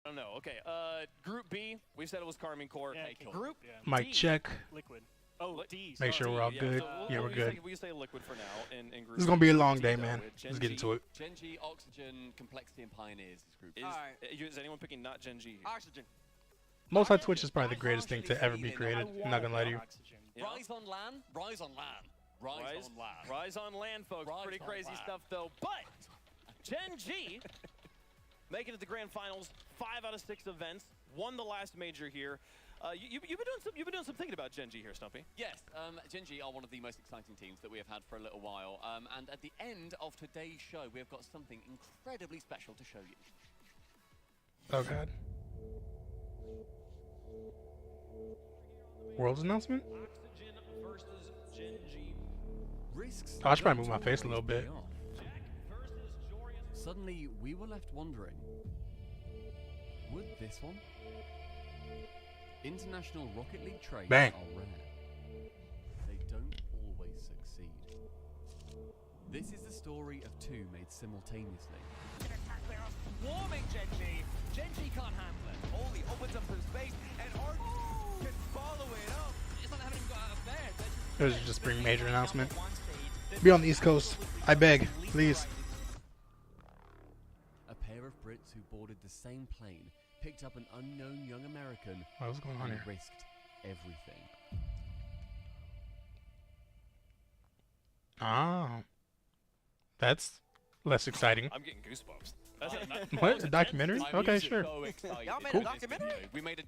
don't know. Okay. Group B, we said it was Carmine Core. Yeah, Okay, cool. Group Yeah. Mic check. Liquid. Oh, D. Make sure we're all yeah, good. so Yeah, we're good. We say Liquid for now. In Group This is gonna be a B. long D, day, though, man. with Let's get into it. Gen G, Oxygen, Complexity, and Pioneers. This group. Is anyone picking not Gen G? Oxygen. Most High Twitch is probably the greatest thing to ever be created. I'm not gonna lie to you. Oxygen. Yeah. Rise on LAN. Rise on LAN. Rise on LAN. Rise on land, folks. Rise Pretty on crazy land. stuff, though. But Gen G making it to the grand finals, 5 out of 6 events, won the last major here. You've been doing some thinking about Gen G here, Stumpy. Yes, Gen G are one of the most exciting teams that we have had for a little while. And at the end of today's show, we have got something incredibly special to show you. Oh god. World's announcement? Oxygen versus Gen G. Risks. Oh, I should probably don't move my face a little always bit. pay off. Jack versus Jorian. Suddenly, we were left wondering, would this one? International Rocket League trades Bang. are rare. They don't always succeed. This is the story of two made simultaneously. Swarming Gen G. Gen G can't handle it. Only opens up some space, and Art can follow it up. It's not having him go out of bed. There's just a spring major announcement. Be on the East Coast. I beg, please. A pair of Brits who boarded the same plane picked up an unknown young American What's going on and here? risked everything. Ah. That's less exciting. I'm getting goosebumps. What? A documentary? I'm Okay, so sure. excited Y'all made for a this documentary? video. We made a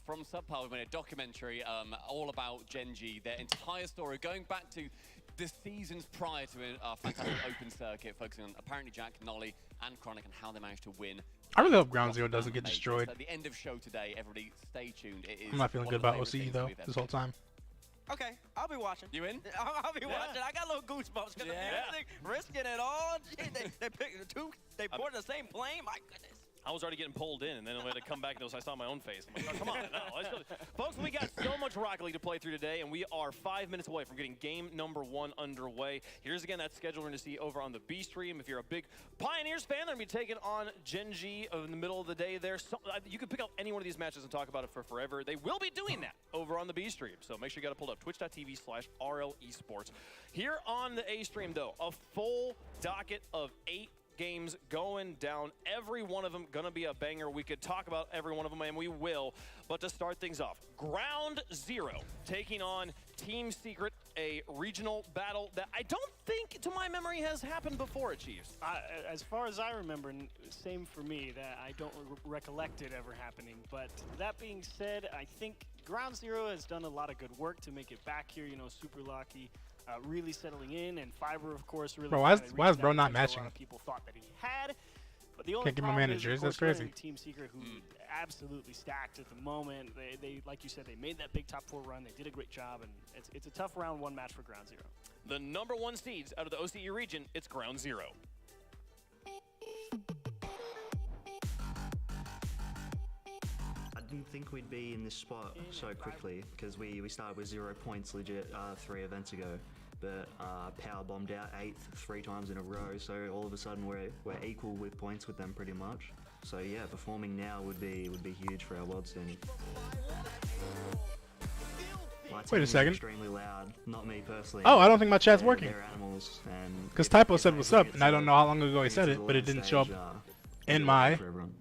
from Subpar. We made a documentary all about Gen G, their entire story, going back to the seasons prior to a fantastic open circuit, focusing on apparently Jack, Nolly, and Chronic, and how they managed to win. I really hope Ground Zero doesn't get Majors. destroyed. So at the end of show today, everybody stay tuned. It is I'm not feeling one good of the about favorite OCE things though we've ever this whole time. Okay, I'll be watching. You in? I'll be watching. I got little goosebumps because Yeah. the music, risking it all. Gee, they picked the two. They boarded the same plane. My goodness. I was already getting pulled in, and then I had to come back and I saw my own face. I'm like, oh, come on, no, let's go. Folks, we got so much Rocket League to play through today, and we are 5 minutes away from getting game number 1 underway. Here's again that schedule we're going to see over on the B stream. If you're a big Pioneers fan, they're going to be taking on Gen G in the middle of the day there. So, you can pick out any one of these matches and talk about it for forever. They will be doing that over on the B stream, so make sure you got it pulled up. Twitch.tv/RLEsports. Here on the A stream, though, a full docket of 8 games going down. Every one of them gonna be a banger. We could talk about every one of them, and we will. But to start things off, Ground Zero taking on Team Secret, a regional battle that I don't think, to my memory, has happened before, Chiefs. As far as I remember, same for me, that I don't recollect it ever happening. But that being said, I think Ground Zero has done a lot of good work to make it back here. You know, Super Lucky really settling in, and Fiber, of course, really. Bro, why is Bro not matching? A lot of people thought that he had. But the only Can't get my problem managers, is, of that's course, crazy. Team Secret, who absolutely stacked at the moment. They, like you said, they made that big top 4 run. They did a great job, and it's a tough round 1 match for Ground Zero. The number 1 seeds out of the OCE region, it's Ground Zero. I didn't think we'd be in this spot so quickly because we started with 0 points legit 3 events ago, but power bombed out 8th 3 times in a row. So all of a sudden we're equal with points with them pretty much. So yeah, performing now would be huge for our world standing. My Wait a team is second. Extremely loud, not me personally. Oh, I don't think my chat's working. They're animals, and Because if- Typo if said they what's ever up, get and I don't to- know how long ago he get said to it, the but it last didn't show up stage, in it'll my be for everyone.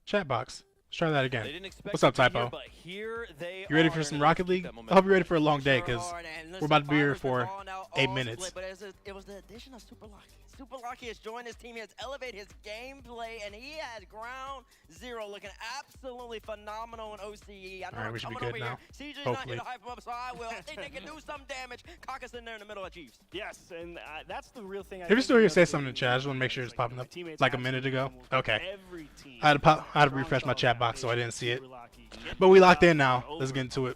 chat box. Let's try that They again. didn't expect What's up, it to be Typo? here, but here they You ready are, for some and Rocket keep League? that I momentum hope you're ready going. for a long day, Sure because are, and we're listen, about to be here Fiber's been for balling out 8 all minutes. split, but it was the addition of Super Lucky. Super Lucky has joined his team. He has elevated his gameplay, and he has Ground Zero looking absolutely phenomenal in OCE. I know Alright, I'm we should be coming good over now. here. CJ's not Hopefully. here to hype him up, so I will. I think they can do some damage. Caucus in there in the middle of Chiefs. Yes, and that's the real thing. If you're still here, say something in chat. I just want to make sure it's popping up like a minute ago. Okay. Every team. I had to refresh my chat box, so I didn't see it. But we locked in now. Let's get into it.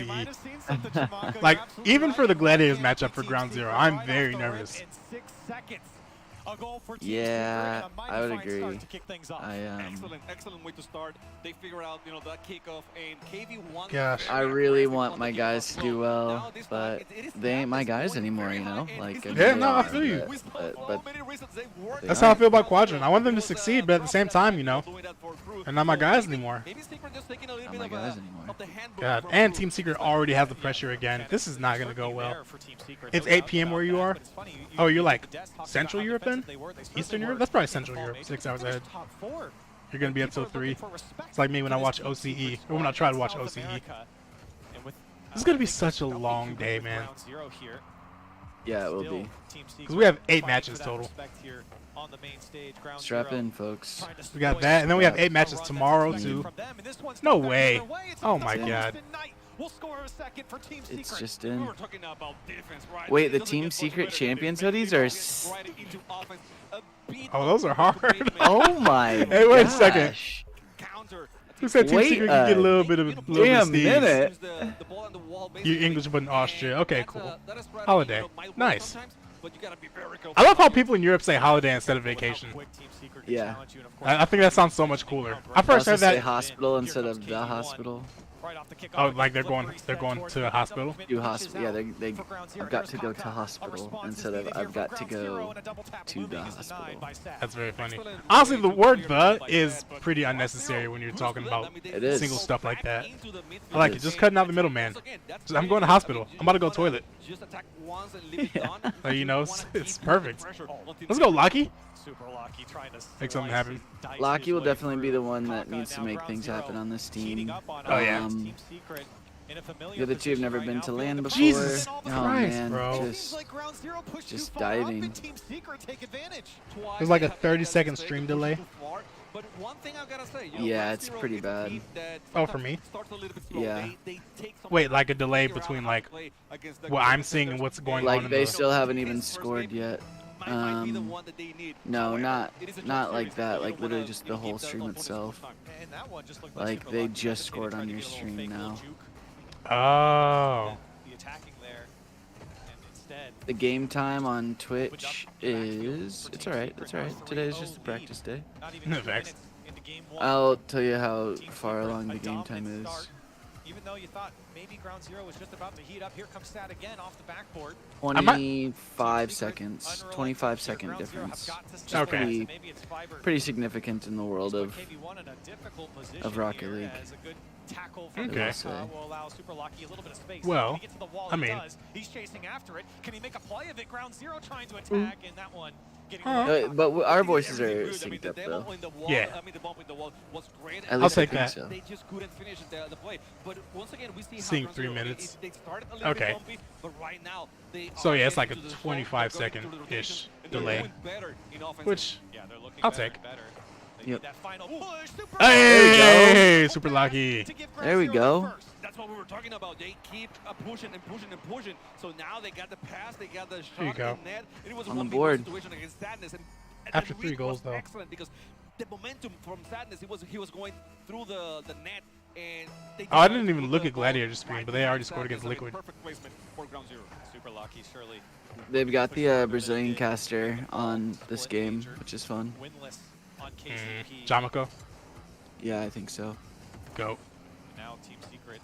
CE. might have seen something, Chimako. Like, You're absolutely even right. for the And Gladiators looking at matchup for the Ground TT Zero, right I'm off very the rip nervous. in 6 seconds. A goal for Team Yeah, Secret, and a mighty I would fine agree. start to kick things off. Excellent way to start. They figure out, that kickoff, and KV won. Gosh. I really want my guys to do well, but they ain't my guys anymore, you know? Like, Yeah, no, I feel you. But That's how I feel about Quadrant. I want them to succeed, but at the same time, you know, they're not my guys anymore. not my guys anymore. God, and Team Secret already has the pressure again. This is not gonna go well. It's 8 p.m. where you are. Oh, you're like Central Europe then? Eastern Europe? That's probably Central Europe. 6 hours ahead. You're gonna be up till 3. It's like me when I watch OCE, or when I try to watch OCE. This is gonna be such a long day, man. yeah, it will be. Because we have 8 matches total. Strap in, folks. We got that, and then we have 8 matches tomorrow too. No way. Oh my god. It's just in. Wait, the Team Secret Champions hoodies are... Oh, those are hard. Oh my Hey, wait a second. gosh. Who said Team Wait Secret could get a little bit of Damn steez? minute. You English but in Austria. Okay, cool. Holiday. Nice. I love how people in Europe say holiday instead of vacation. Yeah. I think that sounds so much cooler. I first Also heard say that. hospital instead of the hospital. Oh, like they're going to a hospital. Do hospital? Yeah, I've got to go to hospital instead of I've got to go to the hospital. That's very funny. Honestly, the word "the" is pretty unnecessary when you're talking about It is. single stuff like that. I like it. Just cutting out the middleman. Just, I'm going to hospital. I'm about to go toilet. Like, you know, it's perfect. Let's go, Locky. Make something happen. Locky will definitely be the one that needs to make things happen on this team. Oh yeah. The other two have never been to land before. Jesus Oh Christ, man, bro. just diving. There's like a 30-second stream delay. Yeah, it's pretty bad. Oh, for me? Yeah. Wait, like a delay between like what I'm seeing and what's going on Like in they the... still haven't even scored yet. No, not like that. Like literally just the whole stream itself. Like they just scored on your stream now. Oh. The game time on Twitch is it's alright. It's alright. Today is just a practice day. No thanks. I'll tell you how far along the game time is. Even though you thought maybe Ground Zero was just about to heat up, here comes Sad again off the backboard. 25 seconds. 25-second difference. Just Okay. pretty significant in the world of Rocket League. Okay. Will allow Super Lucky a little bit of space. Well, When he gets to the wall, I he mean- does. He's chasing after it. Can he make a play of it? Ground Zero trying to attack, and that one getting But our voices are synced up though. Yeah. At I'll least I take think that. so. They just couldn't finish the play. But once again, we see how Seeing Ground 3 Zero, minutes. They started a little Okay. bit bumpy, but right now they So are yeah, it's like getting a to the zone, 25 they're going through the second-ish rotation, and they're delay. doing better in offense. Which Yeah, they're looking I'll better take. and better. They Yep. need that final push. Super Hey, Super Lucky. to give Ground There we Zero go. the first. That's what we were talking about. They keep pushing and pushing and pushing. So now they got the pass, they got the shot There you go. in net. It was On the 1v1 board. situation against Sadness. And After the 3 read goals, was though. Excellent because the momentum from Sadness, he was going through the net. And they Oh, I decided didn't to even put look the at Gladiator ball screen, right but they already behind scored against Sadness. I mean, Liquid. Perfect placement for Ground Zero. Super Lucky, surely They've got the Brazilian caster on this game, which is fun. winless on KCP. Jamako, Yeah, I think so. go. Now Team Secret.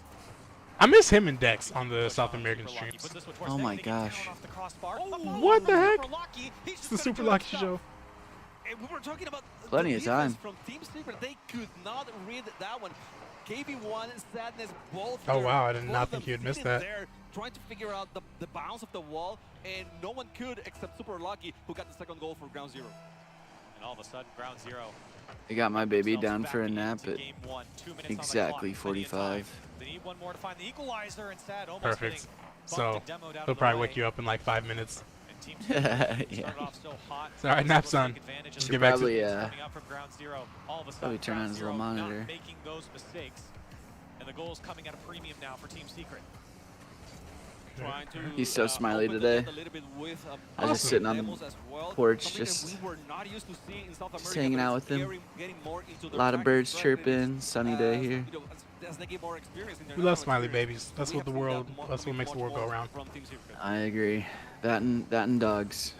I miss him and Dex on the South American Super Lucky streams. puts this one towards Oh net, my they get down gosh. off the crossbar. What the heck? Super Lucky. He's It's just the gonna Super do Lucky his show. stuff. And we were talking about Plenty the of time. defense from Team Secret. They could not read that one. KB1 and Sadness both. Oh, were- wow, I did both not of think them you had missed sitting that. There, trying to figure out the bounce of the wall, and no one could except Super Lucky, who got the second goal for Ground Zero. And all of a sudden, Ground Zero. I got my baby themselves down back for a into nap at game one. 2 minutes on the exactly clock, plenty of time. 45. They need one more to find the equalizer, and Sad almost Perfect. getting So bumped and demoed out he'll of the probably way. wake you up in like 5 minutes. And Team Secret Yeah. started off so hot. It's all right, was nap, able to son. take advantage of Just the get back to- Probably, coming out from Ground Zero. All of a sudden, Probably turn on Ground his little Zero monitor. not making those mistakes. And the goal's coming at a premium now for Team Secret. Trying to, He's so smiley open the today. net a little bit with, I was just Awesome. sitting on demos the as well. porch, Something that just we were not used to see in South America, hanging but out it's with him. getting more into the A lot of birds practice run, and chirping, it's, sunny day here. you know, as they get more experience in their We love national smiley experience, babies. That's we what the have seen that world. more- That's what makes the world go more around. from Team Secret. I agree. That and dogs.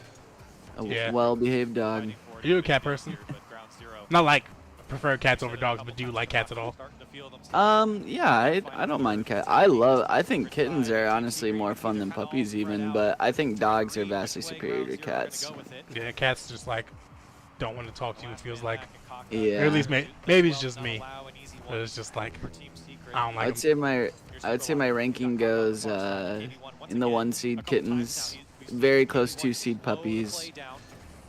A Yeah. well-behaved dog. Are you a cat person? Not like prefer cats over dogs, but do you like cats at all? Yeah, I don't mind cat. I think kittens are honestly more fun than puppies even, but I think dogs are vastly superior to cats. Yeah, cats just like don't want to talk to you. It feels like, Yeah. or at least maybe it's just me, but it's just like I don't like. I would say my ranking goes in the 1 seed kittens, very close 2 seed puppies,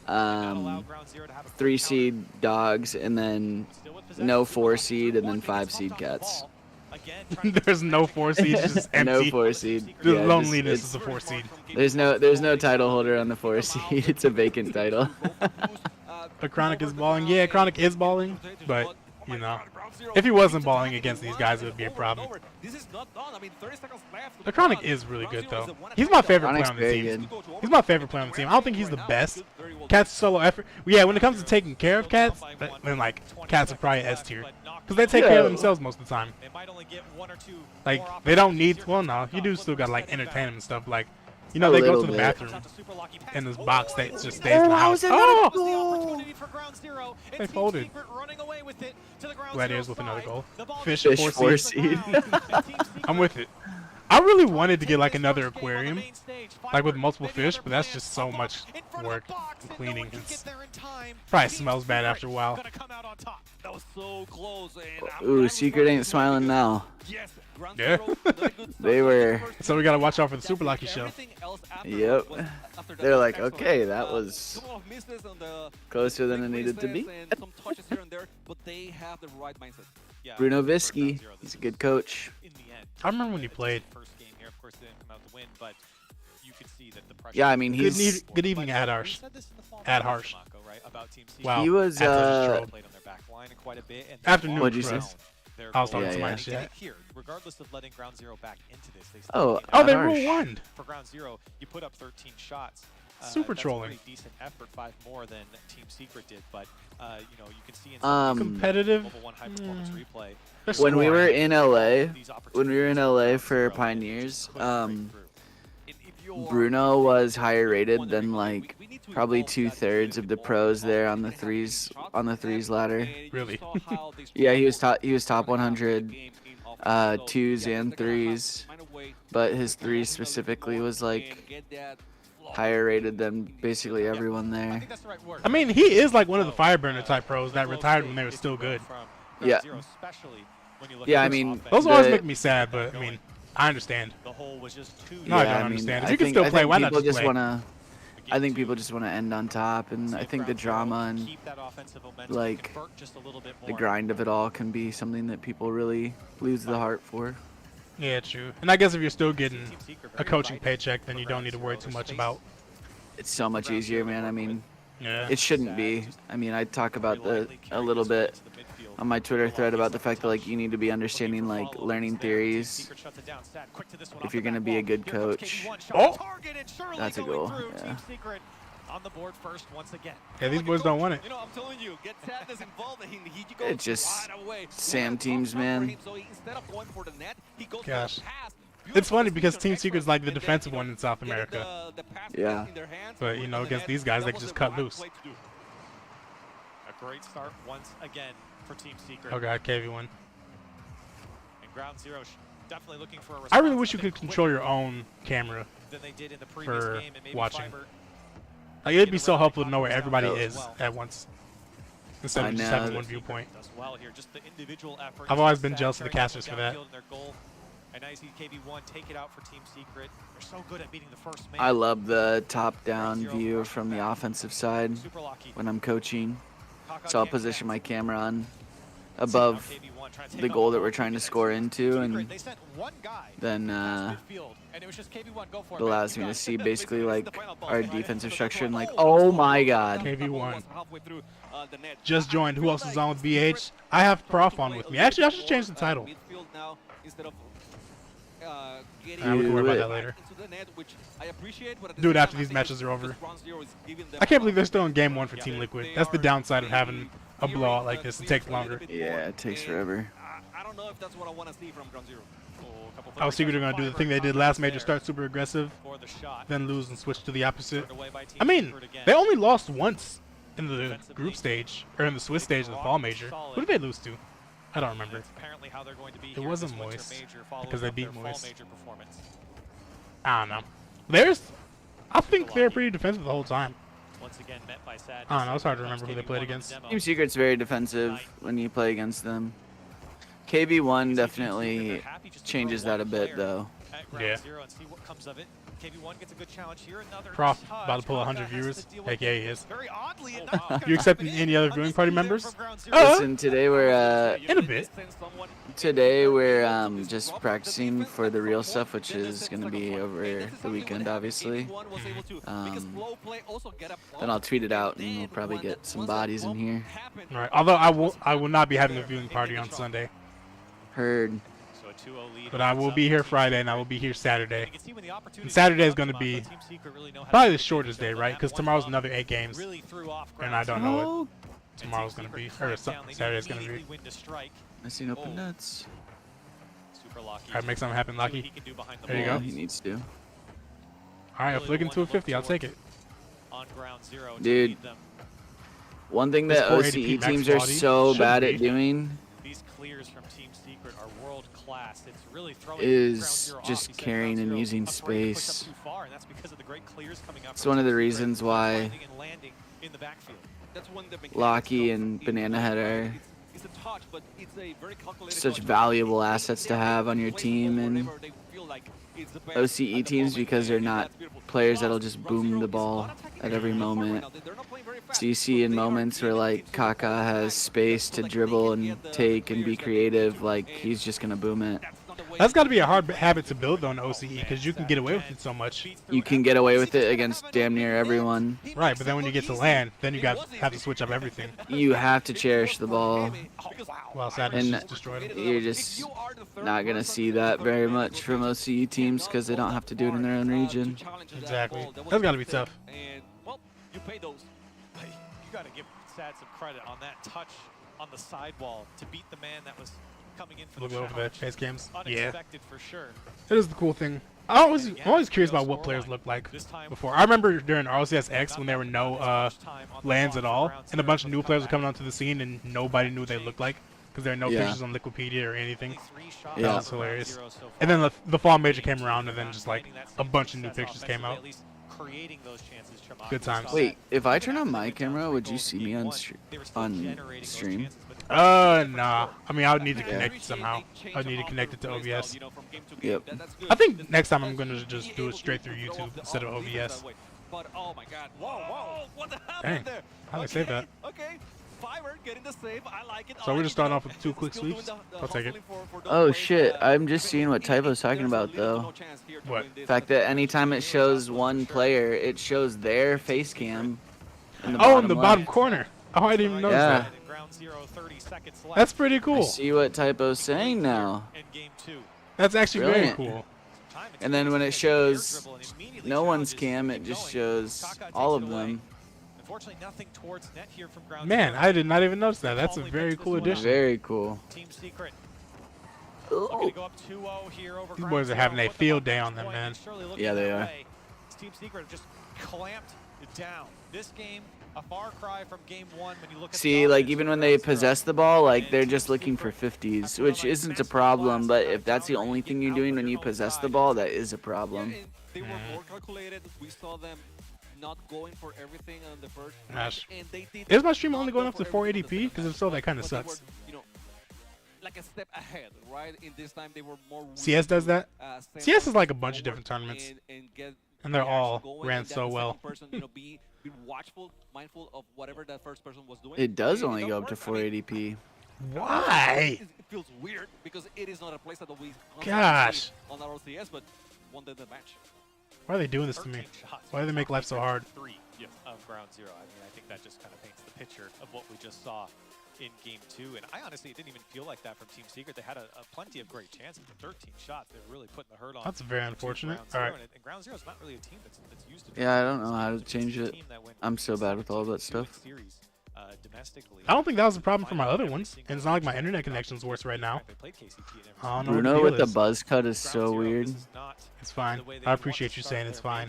3 seed dogs, and then no 4 seed, and then 5 seed cats. There's no 4 seed, it's just empty. No 4 seed. The Yeah, loneliness is the 4 seed. There's no title holder on the 4 seed. It's a vacant title. But Chronic is balling. Yeah, Chronic is balling, but you know, if he wasn't balling against these guys, it would be a problem. The Chronic is really good though. He's my favorite player on the team. He's my favorite player on the team. I don't think he's the best. Cat's solo effort. Yeah, when it comes to taking care of cats, then like cats are probably S tier because they take care of themselves most of the time. Like they don't need. Well, no, you do still gotta like entertain them and stuff. Like, you know, they go to the bathroom in this box that just stays in the house. Oh! They folded. Gladiators with another goal. Fish 4 seed. I'm with it. I really wanted to get like another aquarium, like with multiple fish, but that's just so much work and cleaning. It's probably smells bad after a while. Ooh, Secret ain't smiling now. Yeah. They were. So we gotta watch out for the Super Lucky show. Yep. They're like, okay, that was closer than it needed to be. Bruno Visky, he's a good coach. I remember when he played. Yeah, I mean, he's good evening, Ad Harsh. Ad Harsh. Wow. He was afternoon. What'd you say? I was talking to my shit. Regardless of letting Ground Zero back into this, they Oh, they rule one. For Ground Zero, you put up 13 shots. Super trolling. That's a pretty decent effort, 5 more than Team Secret did, but you know, you can see in competitive. Mobile One high performance replay. When we were in LA for Pioneers, Bruno was higher rated than like probably 2/3 of the pros there on the threes ladder. Really? Yeah, he was top 100 twos and threes, but his threes specifically was like higher rated than basically everyone there. I mean, he is like one of the Fireburner type pros that retired when they were still good. Yeah. Yeah, I mean, those always make me sad, but I mean, I understand. No, I don't understand. If you can still play, why not just play? I think people just want to end on top, and I think the drama and like the grind of it all can be something that people really lose the heart for. Yeah, true. And I guess if you're still getting a coaching paycheck, then you don't need to worry too much about. It's so much easier, man. I mean, yeah. It shouldn't be. I mean, I talk about a little bit on my Twitter thread about the fact that like you need to be understanding like learning theories if you're gonna be a good coach. Oh, that's a goal. Yeah. On the board first once again. Yeah, these boys don't want it. You know, I'm telling you, get Sadness involved and he It's just Sam teams, man. Gosh. It's funny because Team Secret's like the defensive one in South America. Yeah. But, you know, against these guys, they can just cut loose. A great start once again for Team Secret. Oh, God, KV1. And Ground Zero definitely looking for a response. I really wish you could control your own camera for watching. Like, it'd be so helpful to know where everybody is at once instead of just having one viewpoint. I've always been jealous of the casters for that. And now you see KV1 take it out for Team Secret. They're so good at beating the first man. I love the top-down view from the offensive side when I'm coaching. So I'll position my camera on above the goal that we're trying to score into, and then it allows me to see basically like our defensive structure and like, oh my God. KV1 just joined. Who else is on with BH? I have Prof on with me. Actually, I should change the title. We can worry about that later. Do it after these matches are over. I can't believe they're still in game 1 for Team Liquid. That's the downside of having a blowout like this. It takes longer. Yeah, it takes forever. I don't know if that's what I want to see from Ground Zero. I was secretly going to do the thing they did last major, start super aggressive, then lose and switch to the opposite. I mean, they only lost once in the group stage, or in the Swiss stage of the fall major. Who did they lose to? I don't remember. It wasn't Moist, because they beat Moist. I don't know. I think they're pretty defensive the whole time. I don't know, it's hard to remember who they played against. Team Secret's very defensive when you play against them. KB1 definitely changes that a bit, though. Yeah. KB1 gets a good challenge here. Another Prof, about to pull 100 viewers. Heck yeah, he is. You accepting any other viewing party members? Listen, today we're in a bit. Today we're just practicing for the real stuff, which is gonna be over the weekend, obviously. Then I'll tweet it out, and we'll probably get some bodies in here. All right. Although I will not be having a viewing party on Sunday. Heard. But I will be here Friday, and I will be here Saturday. And Saturday is going to be probably the shortest day, right? Because tomorrow's another 8 games, and I don't know what tomorrow's going to be, or Saturday's going to be. I seen open nets. All right, make something happen, Lucky. There you go. He needs to. All right, I'll flick into a 50. I'll take it. Dude, one thing that OCE teams are so bad at doing is just carrying and using space. It's one of the reasons why Locky and Banana Head are such valuable assets to have on your team and OCE teams, because they're not players that'll just boom the ball at every moment. So you see in moments where like Kaka has space to dribble and take and be creative, like he's just gonna boom it. That's got to be a hard habit to build on OCE, because you can get away with it so much. You can get away with it against damn near everyone. Right, but then when you get to land, then you have to switch up everything. You have to cherish the ball. Well, Saturday just destroyed it. You're just not gonna see that very much from OCE teams because they don't have to do it in their own region. Exactly. That's got to be tough. And well, you pay those. You got to give Sad some credit on that touch on the sidewall to beat the man that was coming in for the over the face cams. Yeah. For sure. It is the cool thing. I'm always curious about what players look like before. I remember during RLCS X when there were no lands at all, and a bunch of new players were coming onto the scene, and nobody knew what they looked like because there are no pictures on Wikipedia or anything. That was hilarious. And then the fall major came around, and then just like a bunch of new pictures came out. Good times. Wait, if I turn on my camera, would you see me on stream? Nah. I mean, I would need to connect it somehow. I would need to connect it to OBS. Yep. I think next time I'm going to just do it straight through YouTube instead of OBS. Oh my God! Whoa! What happened Dang. there? How did I save that? Okay. Fiverr getting the save. I like it. So we're just starting off with 2 quick sweeps. I'll take it. Oh shit! I'm just seeing what Typo's talking about though. What? The fact that anytime it shows one player, it shows their face cam. In the in the bottom corner. Oh, I didn't even notice that. That's pretty cool. I see what Typo's saying now. That's actually very cool. And then when it shows no one's cam, it just shows all of them. Man, I did not even notice that. That's a very cool addition. Very cool. These boys are having a field day on them, man. Yeah, they are. Team Secret just clamped down. This game, a far cry from game 1 when you look at See, like even when they possess the ball, like they're just looking for 50s, which isn't a problem, but if that's the only thing you're doing when you possess the ball, that is a problem. They were more calculated. We saw them not going for everything on the first. Gosh. And they did Is my stream only going up to 480p? Because if so, that kind of sucks. Like a step ahead, right? In this time, they were more. CS does that? CS is like a bunch of different tournaments. And they're all ran so well. Be watchful, mindful of whatever that first person was doing. It does only go up to 480p. Why? It feels weird because it is not a place that we Gosh. on RLCS, but won the match. Why are they doing this to me? Why do they make life so hard? Of Ground Zero. I mean, I think that just kind of paints the picture of what we just saw in game 2. And I honestly didn't even feel like that from Team Secret. They had a plenty of great chances. 13 shots. They're really putting the hurt on. That's very unfortunate. All right. And Ground Zero is not really a team that's used to. Yeah, I don't know how to change it. I'm so bad with all that stuff. domestically. I don't think that was a problem for my other ones, and it's not like my internet connection's worse right now. I don't know what Bruno the with deal the is. buzz cut is so weird. It's fine. I appreciate you saying it's fine,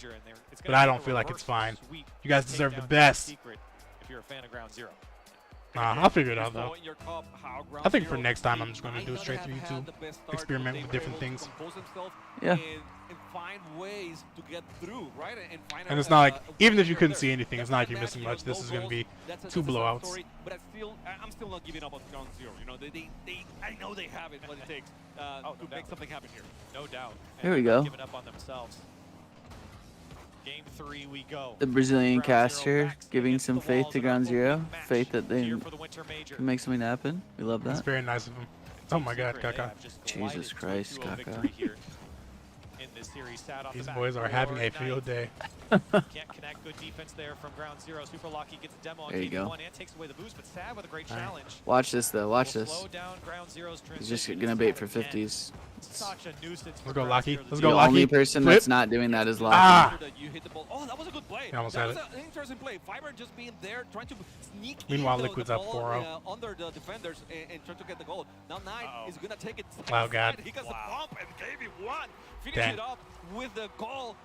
but I don't feel like it's fine. You guys deserve the best. If you're a fan of Ground Zero. I'll figure it out though. I think for next time I'm just going to do it straight through YouTube, experiment with different things. Yeah. And find ways to get through, right? And find And it's not like, even if you couldn't see anything, it's not like you're missing much. This is going to be two blowouts. Story, but I'm still not giving up on Ground Zero. You know, I know they have it, what it takes to make something happen here. No doubt. Here we go. Giving up on themselves. Game 3 we go. The Brazilian caster giving some faith to Ground Zero. Faith that they can make something happen. We love That's that. very nice of him. Oh my God, Kaka. Jesus Christ, Kaka. These boys are having a field day. Can't connect. Good defense there from Ground Zero. Super Lucky gets a demo on There you go. KV1 and takes away the boost, but Sad with a great challenge. Watch this though. Watch Will this. slow down Ground Zero's He's just transition. gonna bait for 50s. Such a nuisance Let's for go, Ground Lucky. Zero. Let's The go, Lucky. only person Flip. that's not doing that is Lucky. Ah! You hit the ball. Oh, that was a good play. I almost that had was an interesting play. Fiber just being there, trying to sneak Meanwhile, in Liquid's the up ball, 4-0. under the defenders and try to get the goal. Now Knight is going to take it. Oh, God. He got the bump and gave him one. Finish Damn. it up with the goal.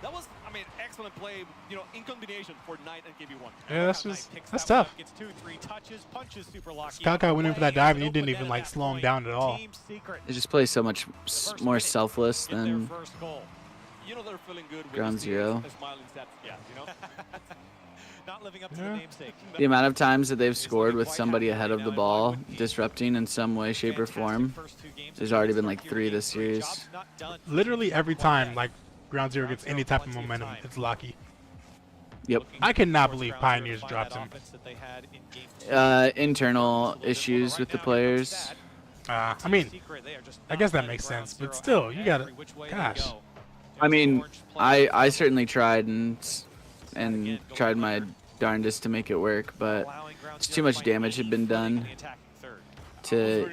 That was, I mean, excellent play, you know, in combination for Knight and KB1. Yeah, that's tough. Gets 2-3 touches, punches Super Lucky. Kaka went in for that dive and he didn't even like slow him down at all. They just play so much more selfless than You know they're feeling good with Ground this Zero. team, smiling steps. Yeah, you know. Not living up to the Yeah. namesake. The amount of times that they've scored with somebody ahead of the ball, disrupting in some way, shape, or form. There's already been like 3 this series. Literally every time like Ground Zero gets any type of momentum, it's Lucky. Yep. I cannot believe Pioneers dropped him. Internal issues with the players. I mean, I guess that makes sense, but still, you gotta, gosh. I mean, I certainly tried and tried my darndest to make it work, but it's too much damage had been done to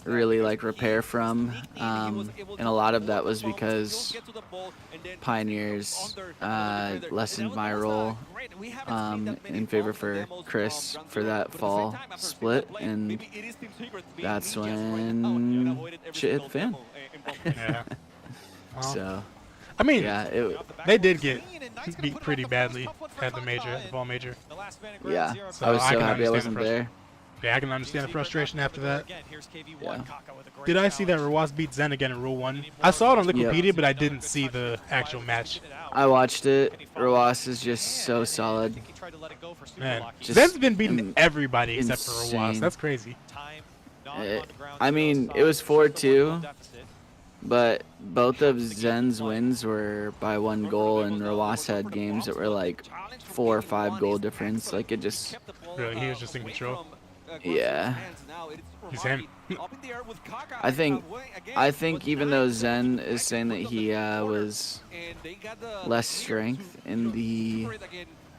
really like repair from, and a lot of that was because Pioneers lessened my role in favor for Chris for that fall split, and that's when shit hit the fan. Yeah. So, I mean, yeah, they did get beat pretty badly at the fall major. yeah, So I was I so can happy I understand wasn't the there. Yeah, I can understand the frustration after that. Yeah. Did I see that Rawas beat Zen again in Rule 1? I saw it on Wikipedia, but I didn't see the actual match. I watched it. Rawas is just so solid. Man, Just Zen's been beating everybody except for Rawas. insane. That's crazy. I mean, it was 4-2, but both of Zen's wins were by 1 goal, and Rawas had games that were like 4 or 5 goal difference. Like, it just, Really, he was just in control. yeah. He's him. I think even though Zen is saying that he was less strength in the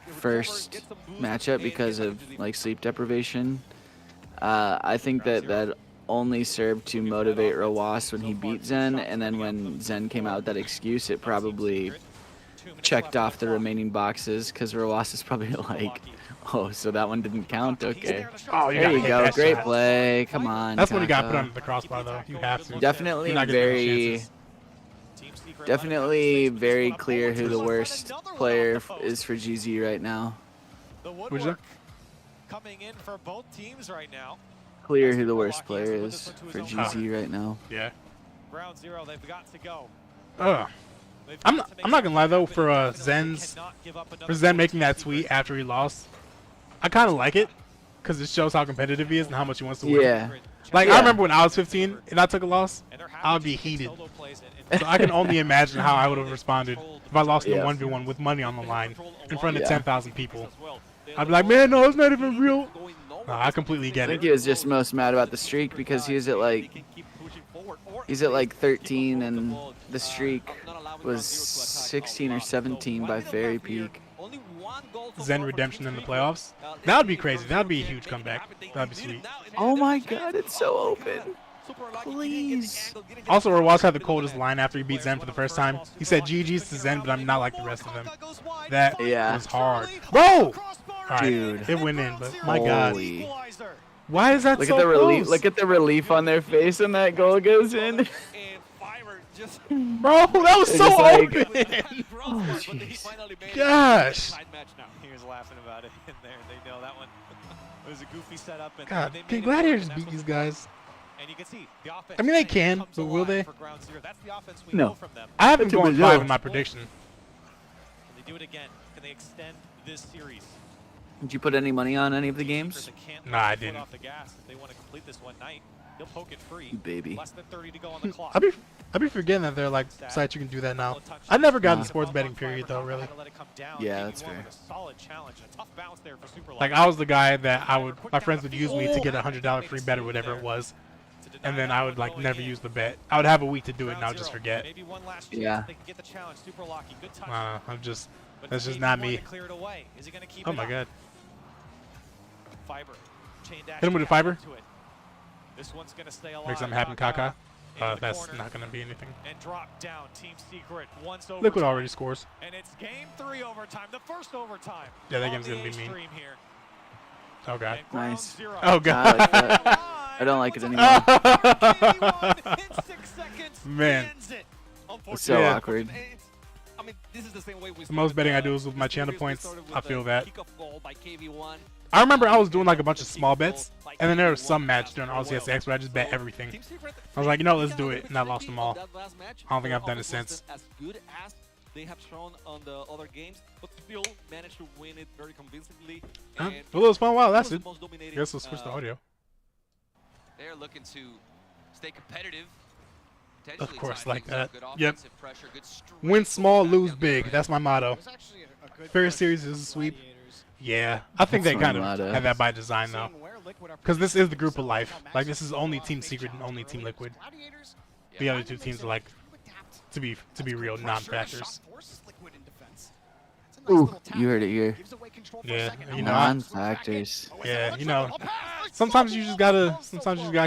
first matchup because of like sleep deprivation, I think that only served to motivate Rawas when he beat Zen, and then when Zen came out with that excuse, it probably checked off the remaining boxes, because Rawas is probably like, oh, so that one didn't count? Okay. Oh, you There gotta you hit go. that Great shot. play. Come on. That's when you got Kaka. put under the crossbar, though. You have to. Definitely You're not getting those chances. Definitely very clear who the worst player is for GZ right now. The What'd you woodwork coming in for both teams right now. Clear who the worst player is for GZ right now. Yeah. Ground Zero, they've got to go. I'm not gonna lie though, for Zen making that tweet after he lost, I kind of like it, because it shows how competitive he is and how much he wants to win. Yeah. Like, Yeah. I remember when I was 15 and I took a loss, I would be heated. So I can only imagine how I would have responded if I lost in a Yeah. 1v1 with money on the line in front of Yeah. 10,000 people. I'd be like, man, no, it's not even real. No, I completely get I think it. he was just most mad about the streak because he was at like, he's at like 13 and the streak was 16 or 17 by Fairy Peak. Zen redemption in the playoffs. That would be crazy. That would be a huge comeback. That would be sweet. Oh my god, it's so open. Please. Also, Rawas had the coldest line after he beat Zen for the first time. He said, GG's to Zen, but I'm not like the rest of them. That Yeah. was hard. Bro! All right, Dude. it went in, but my God, Holy. why is that Look so at the relief. close? Look at the relief on their face when that goal goes in. And Fiverr just Bro, that was They're so just like- open. Oh, but he jeez. finally made it. Gosh. Tied match now. He was laughing about it in there. They know that one. It was a goofy setup. And God, they made can it Gladiators work, and beat that's these what- guys? And you can see the offense. I mean, they kind of can, comes but will alive they? For Ground Zero. That's the offense we No. know from them. I have them going Brazil. 5 in my prediction. Can they do it again? Can they extend this series? Did you put any money on any of the games? They can't Nah, I let the foot didn't. Off the gas if they want to complete this one night. They'll poke it free. Baby. Less than 30 to go on the clock. I'd be forgetting that they're like sites you can do that now. I never got in the sports betting period though, really. Yeah, that's fair. Like I was the guy that my friends would use me to get a $100 free bet or whatever it was, and then I would like never use the bet. I would have a week to do it and I would just forget. Yeah. That's just not me. Oh my God. Hit him with a fiber. This one's gonna stay alive. Makes something happen, Kaka. That's not gonna be anything. And drop down. Team Secret once over. Liquid already scores. And it's game 3 overtime. The first overtime. Yeah, that game's gonna be mean. Here. Oh God. Nice. Oh God. I like that. I don't like it anymore. Man. It's so Yeah. awkward. I mean, this is the same way we The most betting I do is with my channel We points. started with I feel a that. kickoff goal by KV1. I remember I was doing like a bunch of small bets, and then there was some match during RLCS where I just bet everything. I was like, you know, let's do it, and I lost them all. I don't think I've done it since. As good as they have shown on the other games, but still managed to win it very convincingly. Huh? And Well, it was fun while it it was the lasted. most dominating, Guess we'll switch the audio. They're looking to stay competitive. Of course, like that. Good Yep. offensive pressure, good straight Win small, back lose down the big. other That's my motto. Fair series is a sweep. Yeah, I think That's they my kind of motto. have that by design though, because this is the group of life. Like this is only Team Secret and only Team Liquid. The other two teams are like, to be real, non-factors. Ooh, you heard it here. Yeah, you know, Non-factors. yeah, you know. Sometimes you just gotta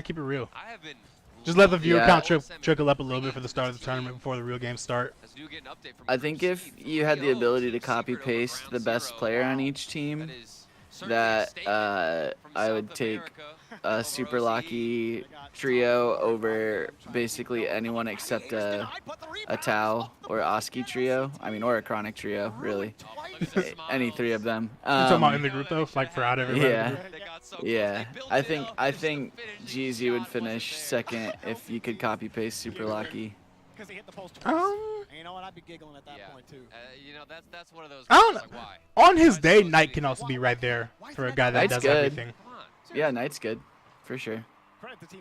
keep it real. I have been Just let the viewer Yeah. count trickle up a little bit for the start of the tournament before the real games start. as you get an update from I think if you had the ability to copy paste the best player on each team, that I would take a Super Lucky trio over basically anyone except a Tau or Oski trio. I mean, or a Chronic trio, really. Any three of them. You talking about in the group though, like for out everybody. Yeah, yeah. I think GZ would finish second if you could copy paste Super Lucky. You know what? I'd be giggling at that point too. you know, that's one of those. I don't like, know. why? On his day, Knight can also be right there for a guy that Knight's does good. everything. Yeah, Knight's good, for sure.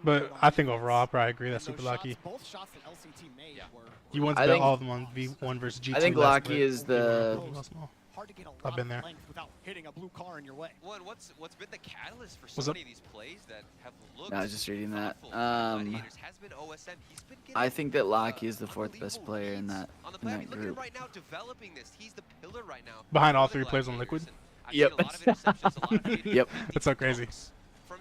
But I think overall, I probably agree that's Super Lucky. Both shots that LCT made were You want to I bet think- all of them on V1 versus G2. I think less, Lucky but is the- V1 is small. hard to get a lot I've been of there. length without hitting a blue car in your way. Well, and what's been the catalyst for What's so up? many of these plays that have looked No, I was just reading that. thoughtful for Gladiators has been OSM. He's been getting, I think that Lucky is the fourth best player in that on the play. I mean, look at him group. right now developing this. He's the pillar right now. Behind all for the three players on Gladiators, Liquid? and I've Yep. seen a lot of interceptions, a lot of creative Yep. deep That's so crazy. dunks from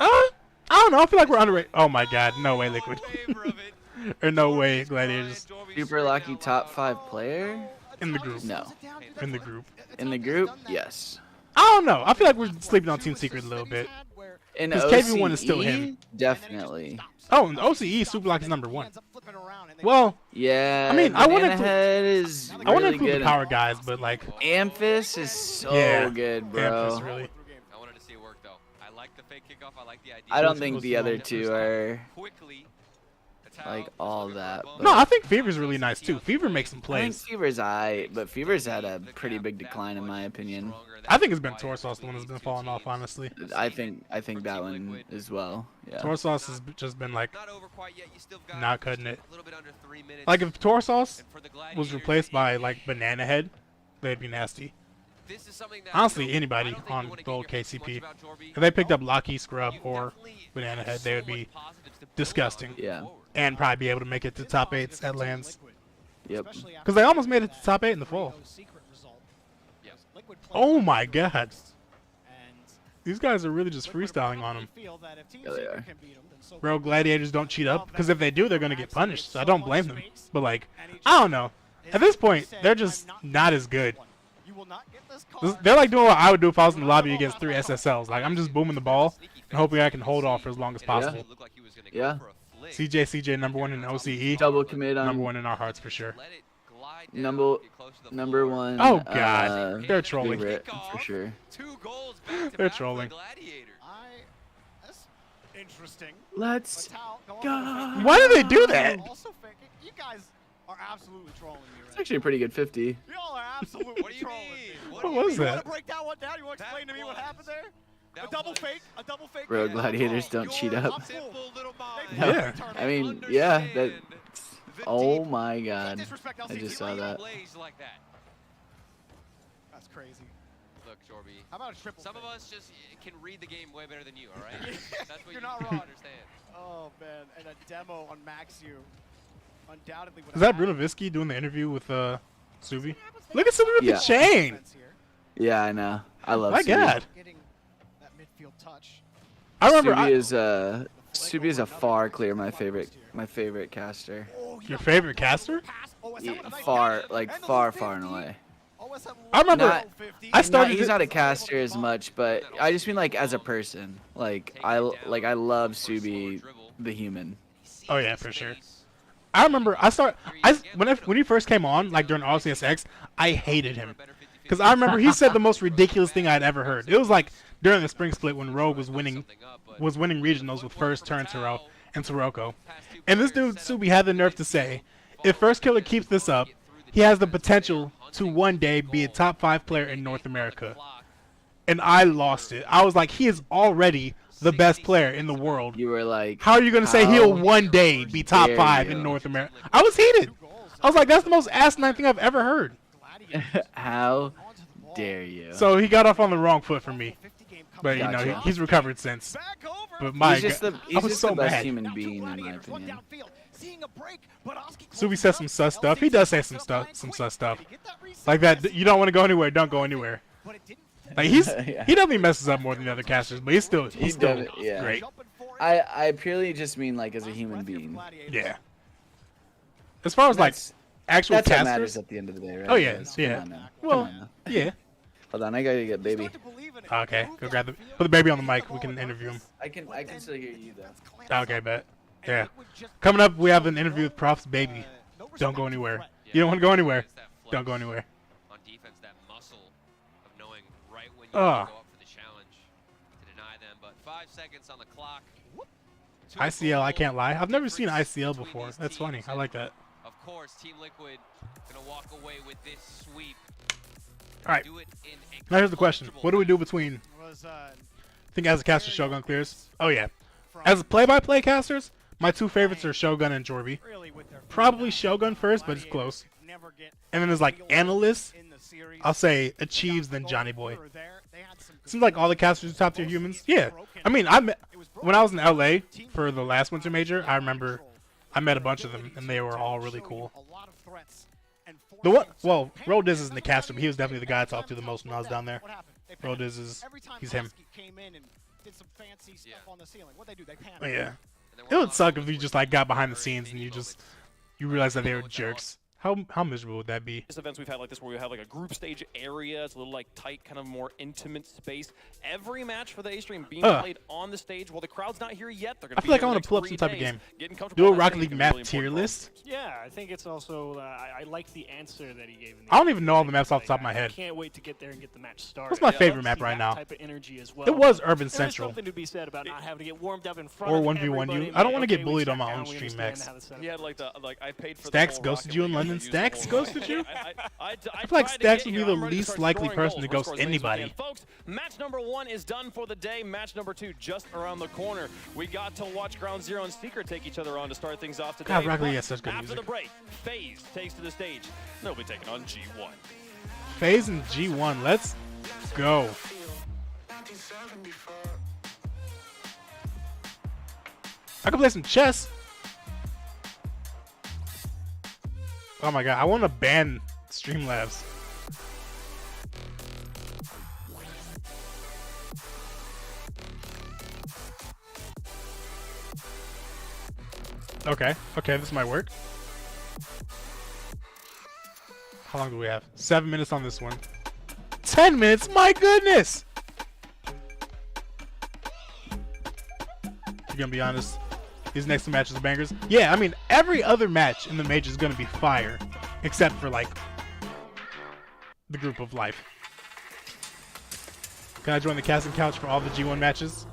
I don't know. I feel like we're underrated. Oh my God, no way, Liquid. favor of it. Or no way, Gladiators Super Lucky top 5 player? in the group. No. In the group. In the group? Yes. I don't know. I feel like we're sleeping on Team Secret a little bit. In 'Cause OCE, KV1 is still him. Definitely. Oh, in OCE, Super Lucky is number 1. Well, Yeah. I mean, I wanna Banana include- Head is I want to really include good. the power guys, but like, Amphis is so yeah, good, bro. Amphis really. I wanted to see it work though. I like the fake kickoff. I like the idea. I don't It think was the other small. two are Quickly like all that. No, but- I think Fever's really nice too. Fever makes some I think plays. Fever's aight, but Fever's had a pretty big decline in my opinion. I think it's been Torsos the one that's been falling off, honestly. I think that one as well. Yeah. Torsos has just been like Not over quite yet. You still got not cutting it. a little bit under 3 minutes. Like if Torsos And for the was Gladiators, replaced by like Banana Head, they'd be nasty. this is something that, Honestly, you know, anybody I don't think on you wanna the old get your hopes KCP. much about Jorby. If they picked up Lucky, Scrub, You or definitely Banana have Head, they so would much be positives to build on disgusting. moving Yeah. forward. And probably be able to make it to top 8s at lands. Yep. Because they almost made it to top 8 in the fall. Oh my God. These guys are really just freestyling on them. Yeah, they are. Bro, Gladiators don't cheat up, because if they do, they're going to get punished. So I don't blame them. But like, I don't know. At this point, they're just not as good. You will not get this card. They're like doing what I would do if I was in the lobby against 3 SSLs. Like, I'm just booming the ball and hoping I can hold off for as long as possible. Yeah. CJ, number 1 in OCE. Double commit on number 1 in our hearts for sure. number 1. Oh God, they're trolling. Favorite, for sure. They're trolling. That's interesting. Let's go. Why do they do that? Also thinking, you guys are absolutely trolling me. It's actually a pretty good 50. Y'all are absolutely trolling me. What was You that? want to break that one down? You want to explain to me what happened there? A double fake. Bro, gladiators don't cheat up. No, yeah. I mean, yeah. That. Oh my God. I just saw that. That's crazy. Look, Jorby. How about a triple? Some of us just can read the game way better than you, all right? That's what You're you not need to wrong. understand. Oh man, and a demo on Maxu. Undoubtedly. Is that Brunovisky doing the interview with Subi? Look at Subi with the chain. Yeah, I know. I love My Subi. God. Getting that midfield touch. I remember. Subi is a far clear my favorite caster. Your favorite caster? Yeah, far and away. I remember. I started. He's not a caster as much, but I just mean like as a person. Like I love Subi, the human. Oh yeah, for sure. I remember when he first came on, like during RLCS, I hated him. Because I remember he said the most ridiculous thing I'd ever heard. It was like during the spring split when Rogue was winning regionals with First, Turnturo, and Sirocco. And this dude, Subi, had the nerve to say, if First Killer keeps this up, he has the potential to one day be a top 5 player in North America. And I lost it. I was like, he is already the best player in the world. You were like, how are you going to say he'll one day be top 5 in North America? I was heated. I was like, that's the most asinine thing I've ever heard. How dare you? So he got off on the wrong foot for me. But, you know, he's recovered since. But my God, I was so the best mad. human being, in my opinion. Subi says some sus stuff. He does say some sus stuff. Like that, you don't want to go anywhere, don't go anywhere. Like he definitely messes up more than the other casters, but he's still great. I purely just mean like as a human being. Yeah. As far as like actual that's casters, what matters at the end of the day, right? Oh yeah, Guys? yeah. Come on now. Well, Come on now. yeah. Hold on, I gotta get baby. Okay, go grab put the baby on the mic. We can interview him. I can still hear you though. Okay, bet. Yeah. Coming up, we have an interview with Prof's baby. Don't go anywhere. You don't want to go anywhere. Don't go anywhere. On defense, that muscle of knowing right when you go up for the challenge to deny them. But 5 seconds on the clock. ICL, I can't lie. I've never seen ICL before. That's funny. I like that. Of course, Team Liquid gonna walk away with this sweep. All right. Now here's the question: what do we do between? I think as a caster, Shogun clears. Oh yeah. As play-by-play casters, my 2 favorites are Shogun and Jorby. Probably Shogun first, but it's close. And then there's like analysts. I'll say Achieves, then Johnny Boy. Seems like all the casters are top tier humans. Yeah. I mean, when I was in LA for the last Winter Major, I remember I met a bunch of them, and they were all really cool. Well, Rodiz isn't the caster, but he was definitely the guy I talked to the most when I was down there. Rodiz he's him. Oh, yeah. It would suck if you just like got behind the scenes and you realize that they were jerks. How miserable would that be? These events we've had like this where we have like a group stage area. It's a little like tight, kind of more intimate space. Every match for the A-Stream being played on the stage. While the crowd's not here yet, they're going to be I feel like I want to pull up some type of game. Do a Rocket League map tier list. Yeah, I think it's also, I like the answer that he gave. I don't even know all the maps off the top of my head. I can't wait to get there and get the match started. What's my favorite map right now? Type of energy as well. It was Urban Central. There's something to be said about not having to get warmed up in front or of 1v1 you. I don't want to get bullied on my own stream, Max. He had like I paid for Stacks ghosted you in London. Stacks ghosted you? I feel like Stacks would be the least likely person to ghost anybody. Folks, match number 1 is done for the day. Match number 2 just around the corner. We got to watch Ground Zero and Secret take each other on to start things off today. God, Rocket League has such good After music. the break, FaZe takes to the stage. They'll be taking on G1. FaZe and G1, let's go. I can play some chess. Oh my god, I want to ban Streamlabs. Okay, this might work. How long do we have? 7 minutes on this one. 10 minutes? My goodness! You're gonna be honest. These next two matches are bangers. Yeah, I mean, every other match in the major is gonna be fire. Except for, like, the group of life. Can I join the casting couch for all the G1 matches?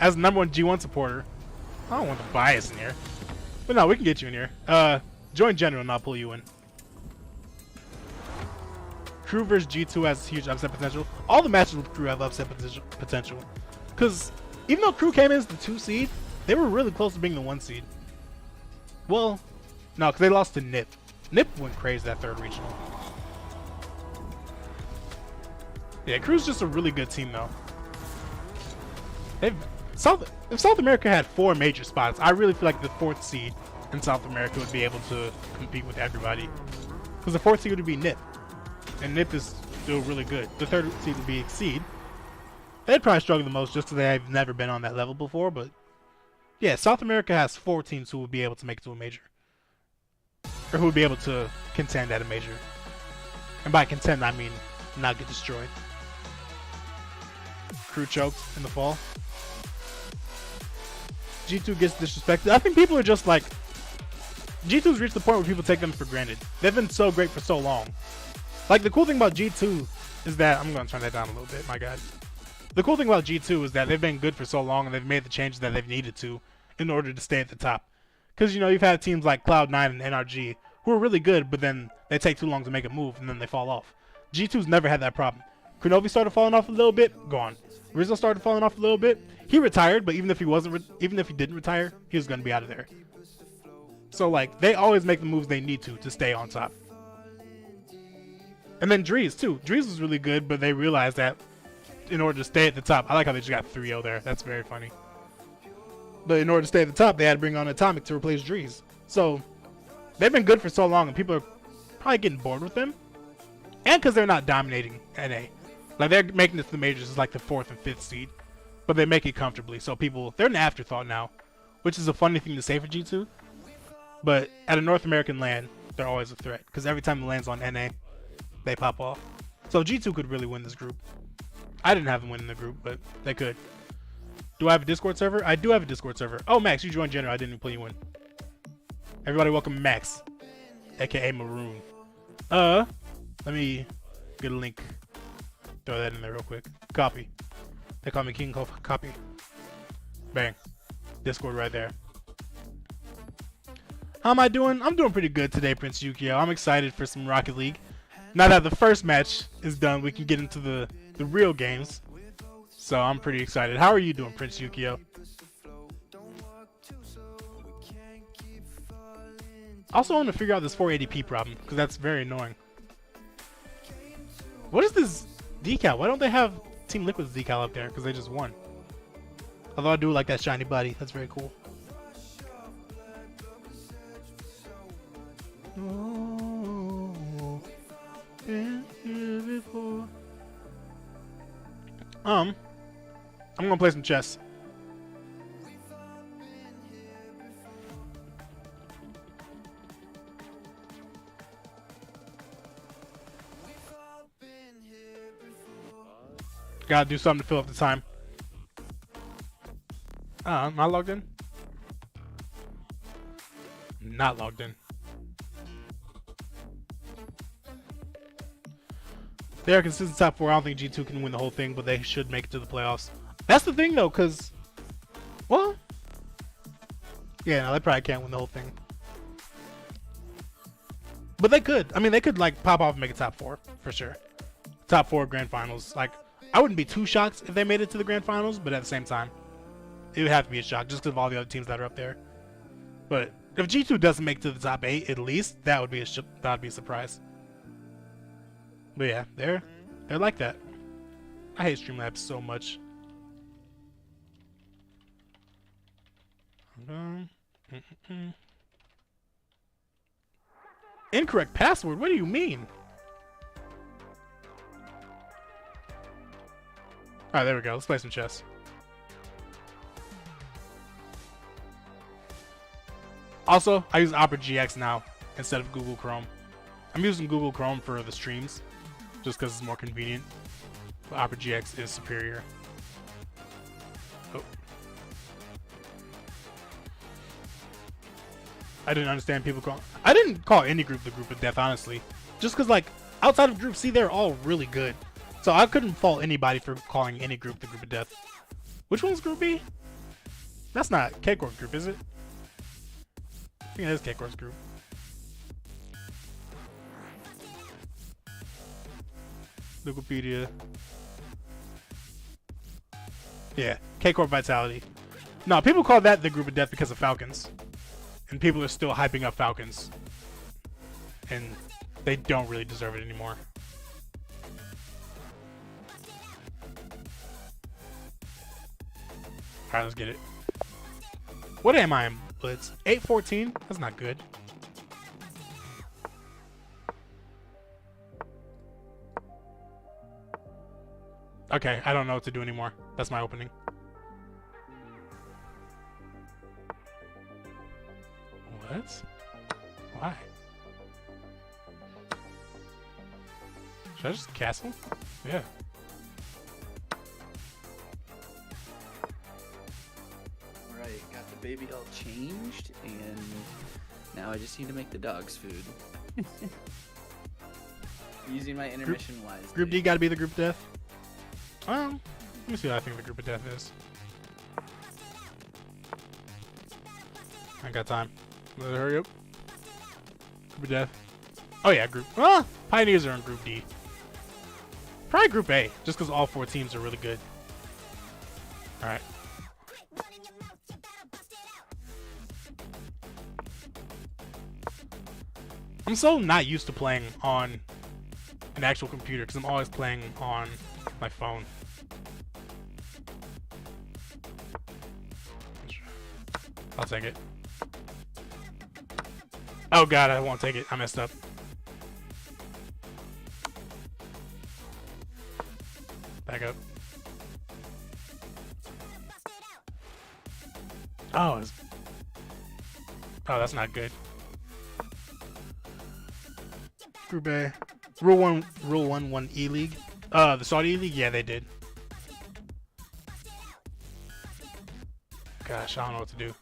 As the #1 G1 supporter, I don't want the bias in here. But no, we can get you in here. Join General and I'll pull you in. Crew versus G2 has huge upset potential. All the matches with Crew have upset potential. Because even though Crew came in as the 2 seed, they were really close to being the 1 seed. Well, no, because they lost to Nip. Nip went crazy that 3rd regional. Yeah, Crew's just a really good team, though. If South America had 4 major spots, I really feel like the 4th seed in South America would be able to compete with everybody. Because the 4th seed would be Nip. And Nip is still really good. The 3rd seed would be Exceed. They'd probably struggle the most just because they've never been on that level before, but yeah, South America has 4 teams who would be able to make it to a major. Or who would be able to contend at a major. And by contend, I mean not get destroyed. Crew choked in the fall. G2 gets disrespected. I think people are just like... G2's reached the point where people take them for granted. They've been so great for so long. Like, the cool thing about G2 is that... I'm going to turn that down a little bit, my God. The cool thing about G2 is that they've been good for so long and they've made the changes that they've needed to in order to stay at the top. Because, you know, you've had teams like Cloud9 and NRG who are really good, but then they take too long to make a move and then they fall off. G2's never had that problem. Kronovi started falling off a little bit, gone. Rizzo started falling off a little bit. He retired, but even if he didn't retire, he was going to be out of there. So, like, they always make the moves they need to stay on top. And then Drees, too. Drees was really good, but they realized that in order to stay at the top, I like how they just got 3-0 there. That's very funny. But in order to stay at the top, they had to bring on Atomic to replace Drees. So, they've been good for so long, and people are probably getting bored with them. And because they're not dominating NA. Like, they're making it to the majors as like the 4th and 5th seed. But they make it comfortably. So people, they're an afterthought now. Which is a funny thing to say for G2. But at a North American LAN, they're always a threat. Because every time the LAN's on NA, they pop off. So G2 could really win this group. I didn't have them win in the group, but they could. Do I have a Discord server? I do have a Discord server. Oh, Max, you joined General. I didn't even put you in. Everybody welcome Max. A.K.A. Maroon. Let me get a link. Throw that in there real quick. Copy. They call me King Copy. Bang. Discord right there. How am I doing? I'm doing pretty good today, Prince Yukio. I'm excited for some Rocket League. Now that the first match is done, we can get into the real games. So I'm pretty excited. How are you doing, Prince Yukio? Also, I want to figure out this 480p problem, because that's very annoying. What is this decal? Why don't they have Team Liquid's decal up there? Because they just won. Although I do like that shiny body. That's very cool. Oh, been here before. I'm gonna play some chess. Gotta do something to fill up the time. I'm not logged in. Not logged in. They are consistent top 4. I don't think G2 can win the whole thing, but they should make it to the playoffs. That's the thing, though, because... Well... Yeah, no, they probably can't win the whole thing. But they could. I mean, they could, like, pop off and make a top 4, for sure. Top 4 grand finals. Like, I wouldn't be too shocked if they made it to the grand finals, but at the same time, it would have to be a shock just because of all the other teams that are up there. But if G2 doesn't make it to the top 8, at least, that would be a surprise. But yeah, they're like that. I hate Streamlabs so much. Incorrect password? What do you mean? Alright, there we go. Let's play some chess. Also, I use Opera GX now instead of Google Chrome. I'm using Google Chrome for the streams, just because it's more convenient. But Opera GX is superior. Oh. I didn't understand people call. I didn't call any group the group of death, honestly. Just because, like, outside of Group C, they're all really good. So I couldn't fault anybody for calling any group the group of death. Which one's Group B? That's not K-Corp group, is it? I think it is K-Corp's group. Wikipedia. Yeah, K-Corp Vitality. No, people call that the group of death because of Falcons. And people are still hyping up Falcons. And they don't really deserve it anymore. Alright, let's get it. What am I in Blitz? 8-14? That's not good. Okay, I don't know what to do anymore. That's my opening. What? Why? Should I just castle? Yeah. Alright, got the baby all changed, and now I just need to make the dogs food. Using my intermission wisely. Group D gotta be the group of death. Let me see what I think the group of death is. I got time. Hurry up. Group of death. Oh yeah, group. Pioneers are in Group D. Probably Group A, just because all 4 teams are really good. All right. I'm so not used to playing on an actual computer because I'm always playing on my phone. I'll take it. Oh god, I won't take it. I messed up. Back up. Oh, that's not good. Group A. Rule 1 E-League. The Saudi League? Yeah, they did. Gosh, I don't know what to do.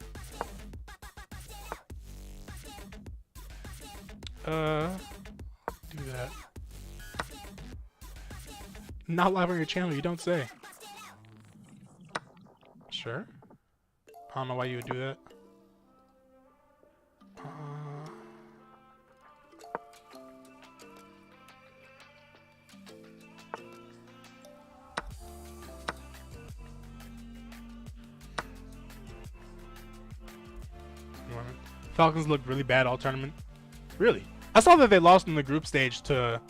Do that. Not live on your channel, you don't say. Sure. I don't know why you would do that. Falcons looked really bad all tournament. Really? I saw that they lost in the group stage to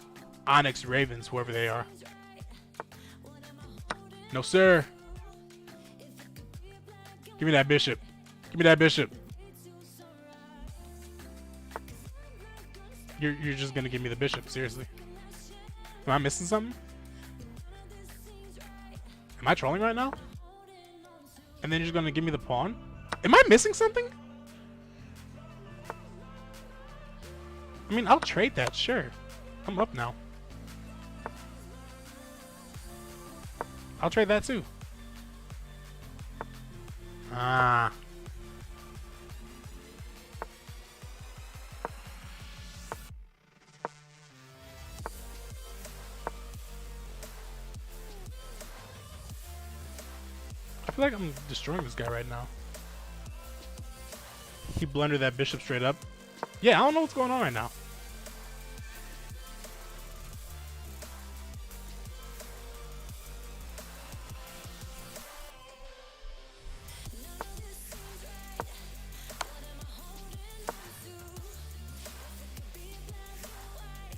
Onyx Ravens, whoever they are. No, sir. Give me that bishop. Give me that bishop. You're just gonna give me the bishop, seriously. Am I missing something? Am I trolling right now? And then you're just gonna give me the pawn? Am I missing something? I mean, I'll trade that, sure. I'm up now. I'll trade that too. Ah. I feel like I'm destroying this guy right now. He blundered that bishop straight up. Yeah, I don't know what's going on right now.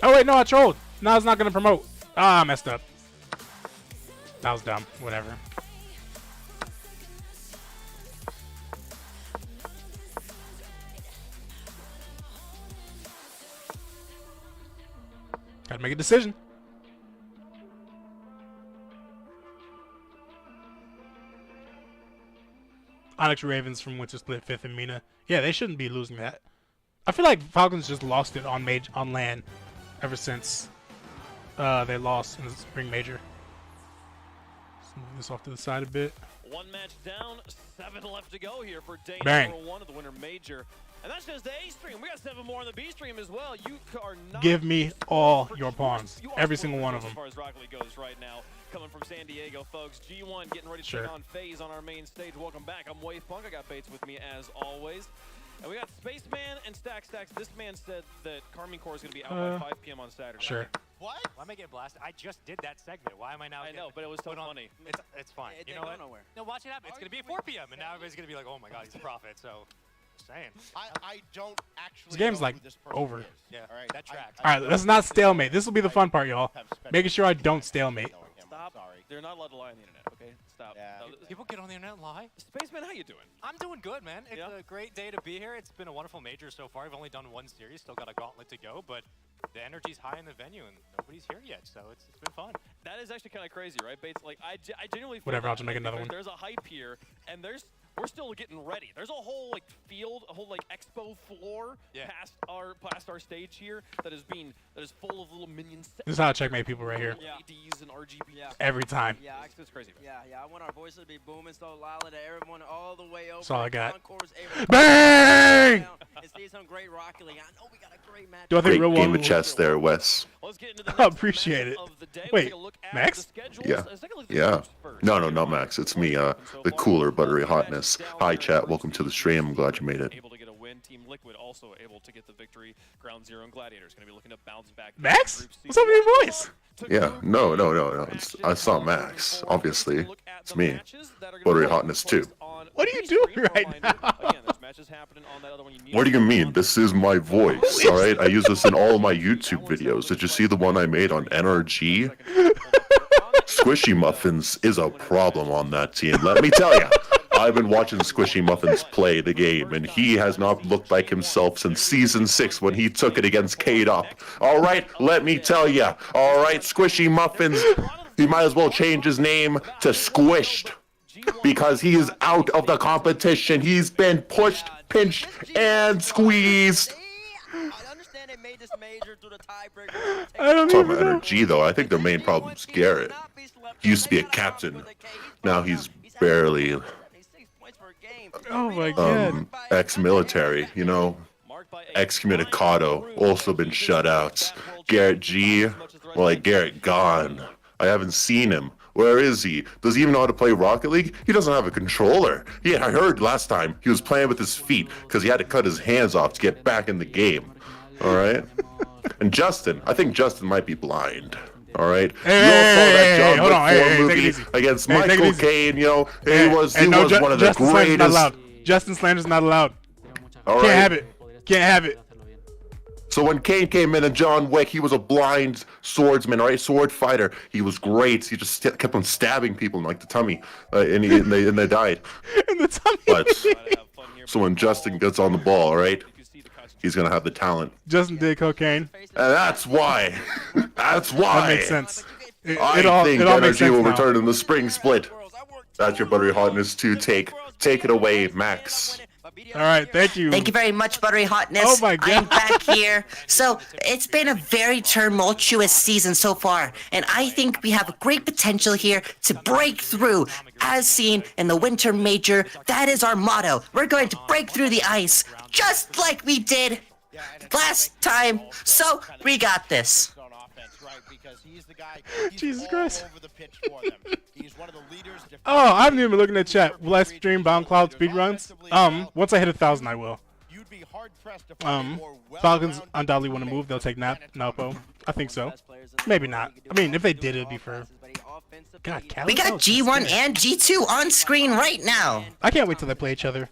Oh wait, no, I trolled. Now it's not gonna promote. Ah, I messed up. That was dumb. Whatever. Gotta make a decision. Onyx Ravens from Winter Split 5th and Mina. Yeah, they shouldn't be losing that. I feel like Falcons just lost it on LAN ever since they lost in the spring major. Let's move this off to the side a bit. One match down, 7 left to go here for day Bang. number 1 of the winter major. And that's just the A stream. We got 7 more on the B stream as well. You are not Give me all your pawns, every single one of them. As far as Rocket League goes right now, coming from San Diego, folks. G1 getting ready to take on FaZe on our main stage. Welcome back. I'm Wave Punk. I got Bates with me as always. And we got Spaceman and Stacks. This man said that Carmine Core is going to be out by 5 p.m. on Saturday. Sure. What? Why am I getting blasted? I just did that segment. Why am I now? I know, but it was so funny. It's fine. You know what? No, watch it happen. It's going to be at 4 p.m. and now everybody's going to be like, oh my god, he's a prophet. So, just saying. I don't actually. This game's know like who this person over. is. Yeah. All right. That tracks. All right, let's not stalemate. This will be the fun part, y'all. Making sure I don't stalemate. Stop. They're not allowed to lie on the internet, okay? Stop. Yeah. No, People get on the internet and lie. Spaceman, how you doing? I'm doing good, man. It's a great day to be here. It's been a wonderful major so far. I've only done 1 series, still got a gauntlet to go, but the energy's high in the venue and nobody's here yet, so it's been fun. That is actually kind of crazy, right, Bates? Like, I genuinely feel Whatever, I'll that, just make another one. There's a hype here, and we're still getting ready. There's a whole like field, a whole like expo floor past our stage here that is full of little minions. This is how I checkmate people right here. Yeah. LEDs and RGB. Every time. Yeah, it's crazy. Yeah, I want our voices to be booming so loud that everyone all the way over. That's all I got. Bang! And see some great Rocket League. I know we got a great match. Do I think real Great game one of chess there, Wes. I appreciate it. Wait, Max? Yeah. Yeah. No, not Max. It's me, the cooler buttery hotness. Hi, chat. Welcome to the stream. I'm glad you made it. Able to get a win. Team Liquid also able to get the victory. Ground Zero and Gladiators going to be looking to bounce back. Max? What's up with your voice? Yeah. No. It's not Max. Obviously, it's me. Buttery hotness too. What are you doing right now? What do you mean? This is my voice, all right? I use this in all of my YouTube videos. Did you see the one I made on NRG? Squishy Muffins is a problem on that team, let me tell you. I've been watching Squishy Muffins play the game, and he has not looked like himself since Season 6 when he took it against K-Dop. All right, let me tell you. All right, Squishy Muffins, he might as well change his name to Squished, because he is out of the competition. He's been pushed, pinched, and squeezed. I don't Talking about energy, though, I think the main problem is Garrett. He used to be a captain. Now he's barely Oh my god. ex-military, you know. Excommunicado, also been shut out. Garrett G, well, like Garrett gone. I haven't seen him. Where is he? Does he even know how to play Rocket League? He doesn't have a controller. Yeah, I heard last time he was playing with his feet because he had to cut his hands off to get back in the game. All right? And Justin, I think Justin might be blind. All right? You all saw that John Wick 4 movie against Michael Caine, you know? He was one of the greatest. Justin Slander's not allowed. All Can't right? have it. Can't have it. So when Kane came in and John Wick, he was a blind swordsman, right? Sword fighter. He was great. He just kept on stabbing people in like the tummy, and they died. In the tummy. But so when Justin gets on the ball, right, he's gonna have the talent. Justin did cocaine. And that's why. That's why. That makes sense. I think energy will return in the spring split. That's your buttery hotness to take it away, Max. All right, thank you. Thank you very much, Buttery Hotness. Oh my god. I'm back here. So, it's been a very tumultuous season so far, and I think we have great potential here to break through. As seen in the Winter Major, that is our motto. We're going to break through the ice, just like we did last time. So, we got this. Jesus Christ. Oh, I haven't even been looking at chat. Will I stream Bound Cloud speedruns? Once I hit 1,000, I will. Falcons undoubtedly want to move. They'll take Napo. I think so. Maybe not. I mean, if they did, it'd be for... God, we got G1 and G2 on screen right now. I can't wait till they play each other.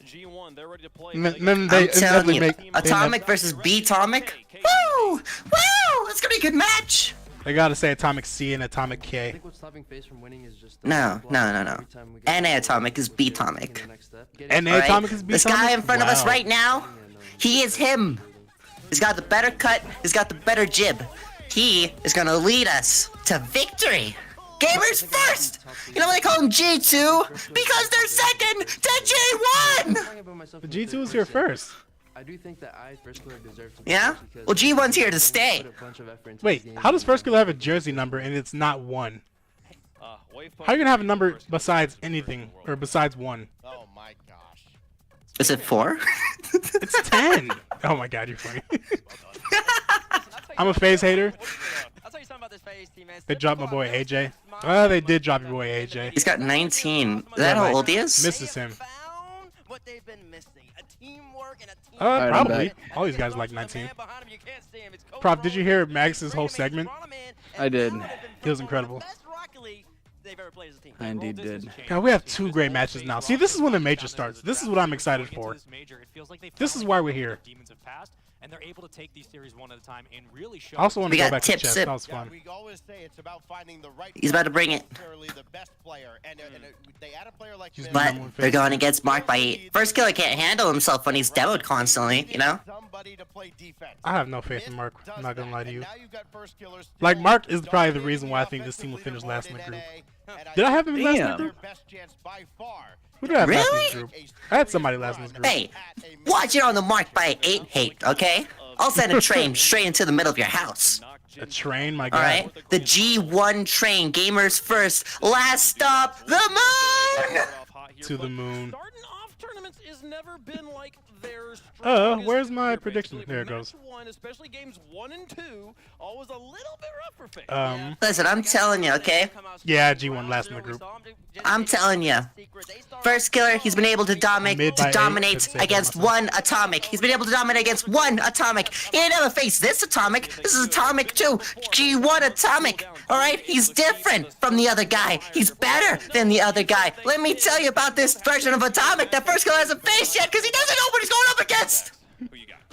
G1, they're ready to play. Then they I'm telling you, make Atomic versus B-Tomic. Woo! Woo! That's gonna be a good match. They gotta say Atomic C and Atomic K. No. NA Atomic is B-Tomic. NA Atomic is B-Tomic? This guy in front of us right now, he is him. He's got the better cut, he's got the better jib. He is gonna lead us to victory. Gamers first! You know why they call him G2? Because they're second to G1! The G2 is here first. I do think that First Killer deserves to. Yeah? Well, G1's here to stay. Wait, how does First Killer have a jersey number and it's not 1? How are you gonna have a number besides anything or besides 1? Oh my gosh. Is it 4? It's 10. Oh my god, you're funny. I'm a FaZe hater. I'll tell you something about this FaZe team, man. They dropped my boy AJ. Oh, they did drop your boy AJ. He's got 19. Is that how old he is? Misses him. What they've been missing. A teamwork and a team. Probably. All these guys are like 19. Prof, did you hear Max's whole segment? I did. He was incredible. I indeed did. God, we have 2 great matches now. See, this is when the major starts. This is what I'm excited for. This is why we're here. And they're able to take these series one at a time and really show. I also want to go back to Tip chess. Sip. That was fun. We always say it's about finding the right. He's about to bring it. The best player, and they add a player like him. But they're going against Mark by 8. First Killer can't handle himself when he's demoed constantly, you know? I have no faith in Mark. I'm not gonna lie to you. Like, Mark is probably the reason why I think this team will finish last in the group. Did I have him last in the group? Who did I have last in this group? I had somebody last in this group. Hey, watch it on the Mark by 8 hate, okay? I'll send a train straight into the middle of your house. A train, my god. Alright? The G1 train, gamers first. Last stop, the moon! To the moon. Starting off tournaments has never been like their Where's my prediction? There it goes. Especially games 1 and 2, always a little bit rough for FaZe. Listen, I'm telling you, okay? Yeah, G1 last in the group. I'm telling you. First Killer, he's been able to dominate against 1 Atomic. He's been able to dominate against 1 Atomic. He ain't never faced this Atomic. This is Atomic 2. G1 Atomic. Alright? He's different from the other guy. He's better than the other guy. Let me tell you about this version of Atomic that First Killer hasn't faced yet because he doesn't know what he's going up against.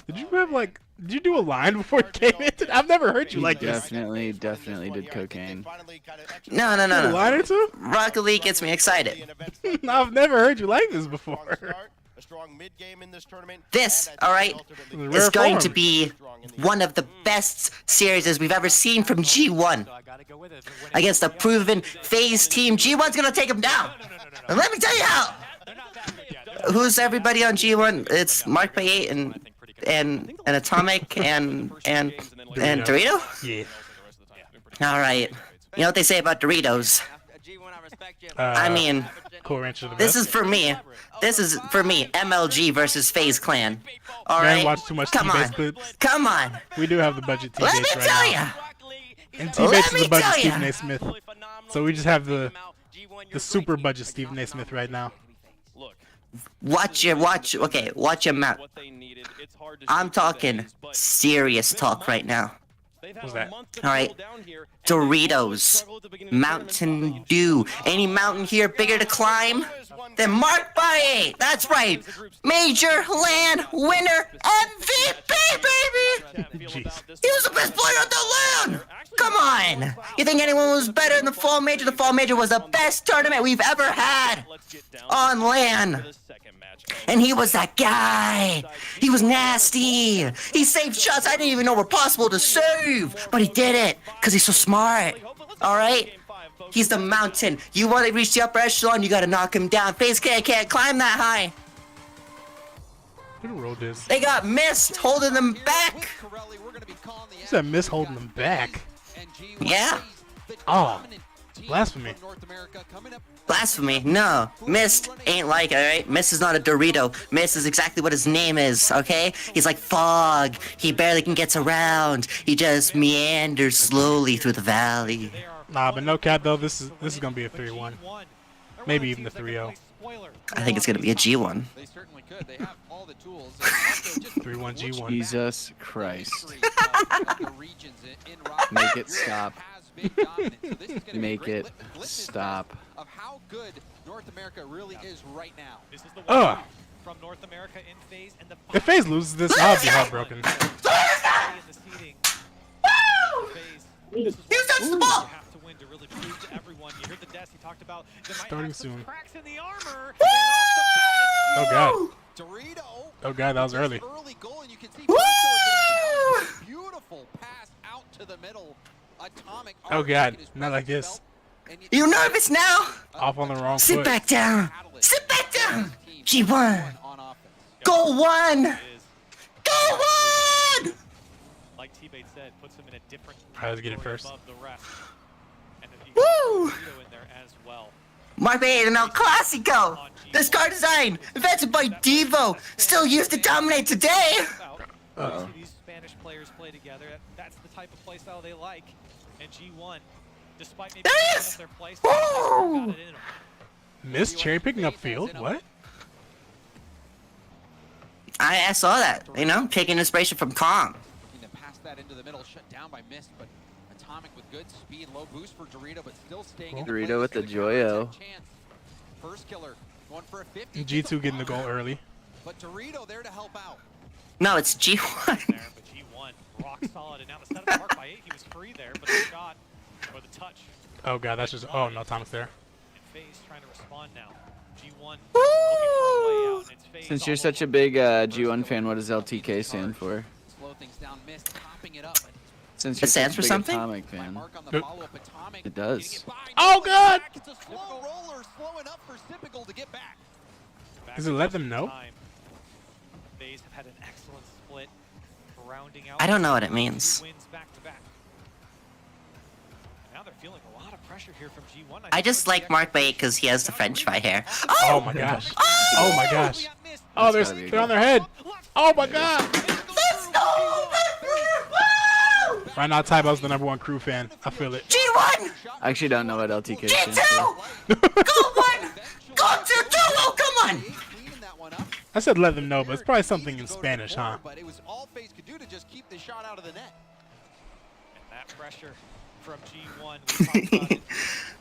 Did you have like? Did you do a line before you came in? I've never heard you like this. Definitely did cocaine. No. A line or two? Rocket League gets me excited. I've never heard you like this before. This, alright, is going to be one of the best series we've ever seen from G1. Against a proven FaZe team. G1's gonna take him down. And let me tell you how. Who's everybody on G1? It's Mark by 8 and Atomic and Dorito? Yeah. Alright. You know what they say about Doritos? I mean, this is for me. This is for me. MLG versus FaZe Clan. Alright? Watch too much Come T-base on. clips. Come on. We do have the budget Let T-base me right tell now. ya. And T-base is the budget tell ya. Stephen A. Smith. So we just have the super budget Stephen A. Smith right now. Watch your mouth. I'm talking serious talk right now. What's that? Alright. Doritos. Mountain Dew. Any mountain here bigger to climb than Mark by 8. That's right. Major LAN winner MVP, baby! Jeez. He was the best player at the LAN! Come on! You think anyone was better in the Fall Major? The Fall Major was the best tournament we've ever had on LAN. And he was that guy. He was nasty. He saved shots I didn't even know were possible to save. But he did it because he's so smart. All right? He's the mountain. You want to reach the upper echelon, you got to knock him down. FaZe can't climb that high. Who wrote this? They got missed holding them back. Who's that miss holding them back? Yeah. Oh, blasphemy. Blasphemy? No. Mist ain't like it, alright? Mist is not a Dorito. Mist is exactly what his name is, okay? He's like fog. He barely can get around. He just meanders slowly through the valley. Nah, but no cap though. This is gonna be a 3-1, maybe even a 3-0. I think it's gonna be a G1. 3-1 G1. Jesus Christ. Make it stop. Make it stop. Of how good North America really is right now. This is the from North America in FaZe, and if FaZe loses this, I'll be heartbroken. You touched the ball! Starting soon. Cracks in the armor. Oh god. Oh god, that was early. Beautiful pass out to the middle. Atomic. Oh god, not like this. You nervous now? Off on the wrong Sit foot. back down. Sit back down. G1. Goal 1. Go on! Like T-Bait said, puts him in a different Let's get it category first. above the rest. And if you Woo! get Dorito in there as well. Mark Baden, El Clasico! This car design, invented by Devo, still used to dominate today! See these Spanish players play together. That's the type of play style they like. And G1, despite maybe giving up their play style, they still got it in them. Miss cherry picking up field? What? I saw that, you know, taking inspiration from Kong. To pass that into the middle, shut down by Mist, but Atomic with good speed, low boost for Dorito, but still staying in the Dorito play. with the Joyo. First killer going for a 50. G2 getting the goal early. But Dorito there to help out. No, it's G1. There, but G1 rock solid, and now the setup marked by 8. He was free there, but the shot or the touch. Oh god, that's just. Oh no, Thomas there. And FaZe trying to respond now. G1 looking for a way out, and it's FaZe. Since you're such a big G1 fan, what does LTK stand for? Slow things down, Mist popping it up. Since It you're stands such for a big something? Atomic fan. Mark on the follow-up, Atomic. It does. Oh god! It's a slow roller, slow enough for Sipical to get back. Does it let them know? FaZe have had an excellent split, rounding out. I don't know what it means. Wins back to back. Now they're feeling a lot of pressure here from G1. I just like Mark Baden because he has the French fry hair. Oh my gosh. Oh my gosh. Oh, they're on their head. Oh my god. Let's go! Right now, Tybo's the #1 crew fan. I feel it. G1! I actually don't know what LTK stands G2! for. Go one! Go two! Go! Come on! I said let them know, but it's probably something in Spanish, huh? But it was all FaZe could do to just keep the shot out of the net. And that pressure from G1. We talked about it.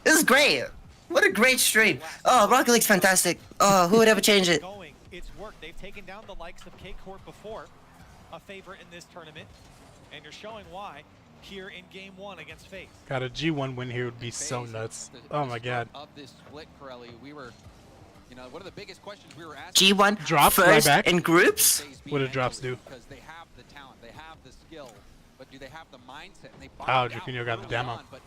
This is great. What a great stream. Oh, Rocket League's fantastic. Oh, who would ever change it? It's worked. They've taken down the likes of K-Corp before, a favorite in this tournament, and you're showing why here in Game 1 against FaZe. God, a G1 win here would be so nuts. Oh my god. Of this split, Corelli, we were, you know, one of the biggest questions we were asking. G1 Drops right first back. in groups? What do drops do? Because they have the talent, they have the skill, but do they have the mindset? And they Oh, bottomed out Draconio got the early demo. on, but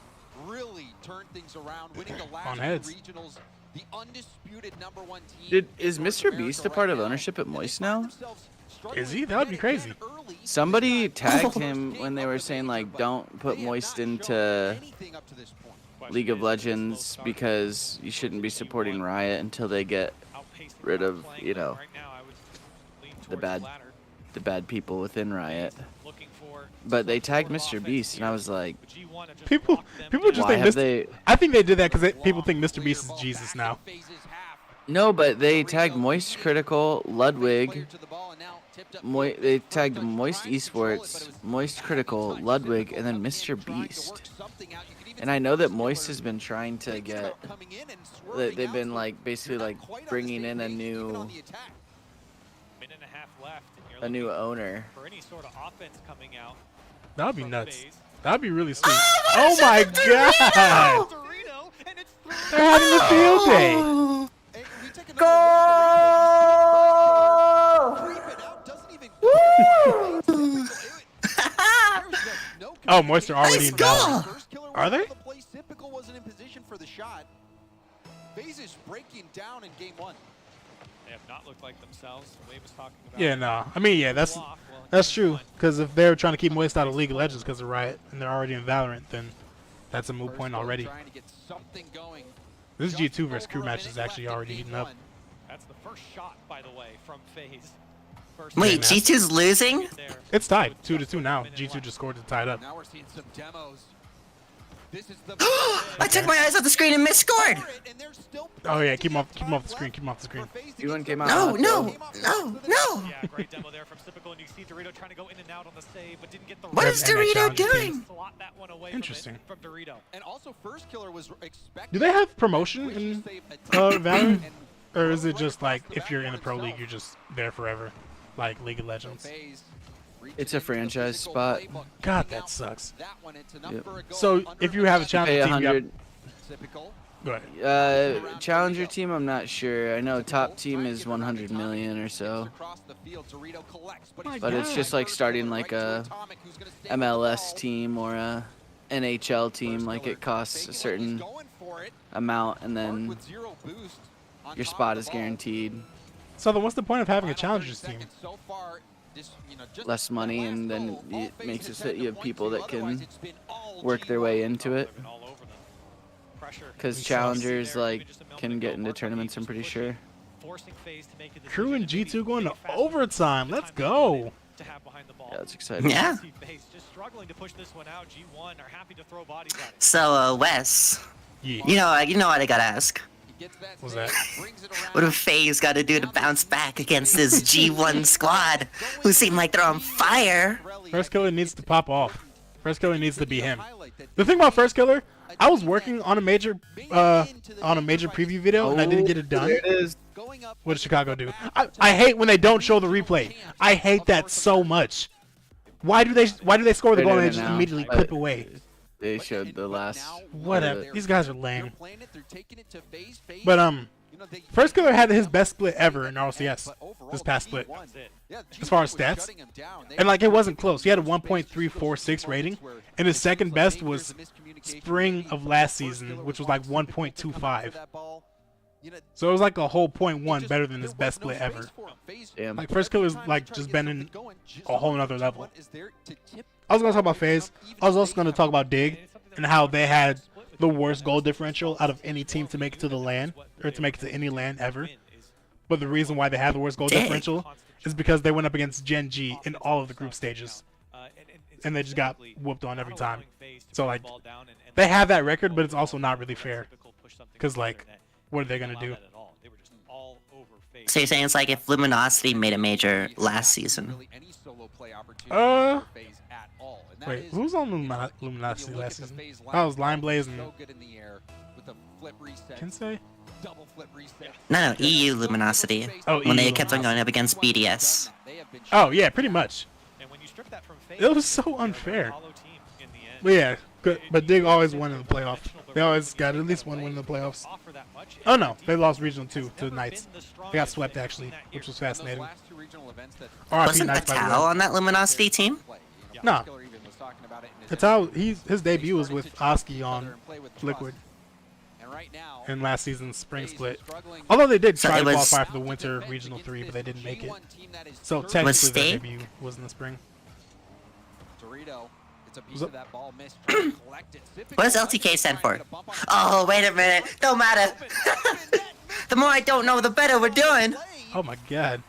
really turned things around, winning the last On two heads. regionals, the undisputed #1 team. Is Mr. Beast a part of ownership at Moist now? Is he? That would be crazy. Somebody tagged him when they were saying like, don't put Moist into League of Legends because you shouldn't be supporting Riot until they get rid of, you know, the bad people within Riot. But they tagged Mr. Beast, and I was like, People just why think have Mr. they? I think they did that because people think Mr. Beast is Jesus now. No, but they tagged Moist Critical, Ludwig. They tagged Moist Esports, Moist Critical, Ludwig, and then Mr. Beast. And I know that Moist has been trying to get. They've been like basically like bringing in a new owner. For any sort of offense coming out. That would be nuts. That would be really sweet. Oh my god! They're having a field day. Oh, Moist are already in battle. Are they? Typical wasn't in position for the shot. FaZe is breaking down in Game 1. They have not looked like themselves. Wade was talking about. Yeah, no. I mean, yeah, that's true. Because if they're trying to keep Moist out of League of Legends because of Riot and they're already in Valorant, then that's a moot point already. Trying to get something going. This G2 versus crew match is actually already heating up. That's the first shot, by the way, from FaZe. Wait, G2's losing? It's tied 2-2 now. G2 just scored to tie it up. Now we're seeing some demos. This is the I took my eyes off the screen and misscored. Oh yeah, keep him off the screen. Keep him off the screen. G1 came out. No. Yeah, great demo there from Sipical, and you see Dorito trying to go in and out on the save, but didn't get the. What is Dorito doing? Slot that one away Interesting. From Dorito. And also, first killer was expected. Do they have promotion in Valorant, or is it just like if you're in the pro league, you're just there forever, like League of Legends? It's a franchise spot. God, that sucks. Yep. So if you have a challenger Pay team, you 100. Go ahead. Challenger team, I'm not sure. I know top team is 100 million or so. But it's just like starting like a MLS team or a NHL team. Like it costs a certain amount, and then your spot is guaranteed. So then, what's the point of having a challengers team? less money, and then it makes it so that you have people that can work their way into it. Because challengers like can get into tournaments, I'm pretty sure. Crew and G2 going to overtime. Let's go. Yeah, that's exciting. Yeah. So, Wes, Yeah. you know what I gotta ask. What's that? What have FaZe got to do to bounce back against this G1 squad, who seem like they're on fire? First Killer needs to pop off. First Killer needs to be him. The thing about First Killer, I was working on a major preview video and I didn't get it done. There it is. What did Chicago do? I hate when they don't show the replay. I hate that so much. Why do they score the goal and they just immediately clip away? They showed the last. Whatever. These guys are lame. But First Killer had his best split ever in RLCS this past split, as far as stats. And like it wasn't close. He had a 1.346 rating, and his second best was spring of last season, which was like 1.25. So it was like a whole 0.1 better than his best split ever. Damn. Like First Killer's like just been in a whole nother level. I was gonna talk about FaZe. I was also gonna talk about Dig and how they had the worst goal differential out of any team to make it to the LAN, or to make it to any LAN ever. But the reason why they had the worst goal differential is because they went up against Gen G in all of the group stages, and they just got whooped on every time. So like, they have that record, but it's also not really fair, because like, what are they gonna do? So you're saying it's like if Luminosity made a major last season? Wait, who's on Luminosity last season? That was Line Blaze and Kinsey? No, EU Luminosity. Oh, when EU they kept on going up against BDS. Oh yeah, pretty much. It was so unfair. But yeah, good. But Dig always won in the playoffs. They always got at least one win in the playoffs. Oh no, they lost Regional 2 to the Knights. They got swept actually, which was fascinating. Wasn't Patel on that Luminosity team? No. Patel, his debut was with Oski on Liquid in last season's spring split. Although they did try to qualify for the Winter Regional 3, but they didn't make it. So technically their debut was in the spring. What does LTK stand for? Oh, wait a minute. Don't matter. The more I don't know, the better we're doing. Oh my god.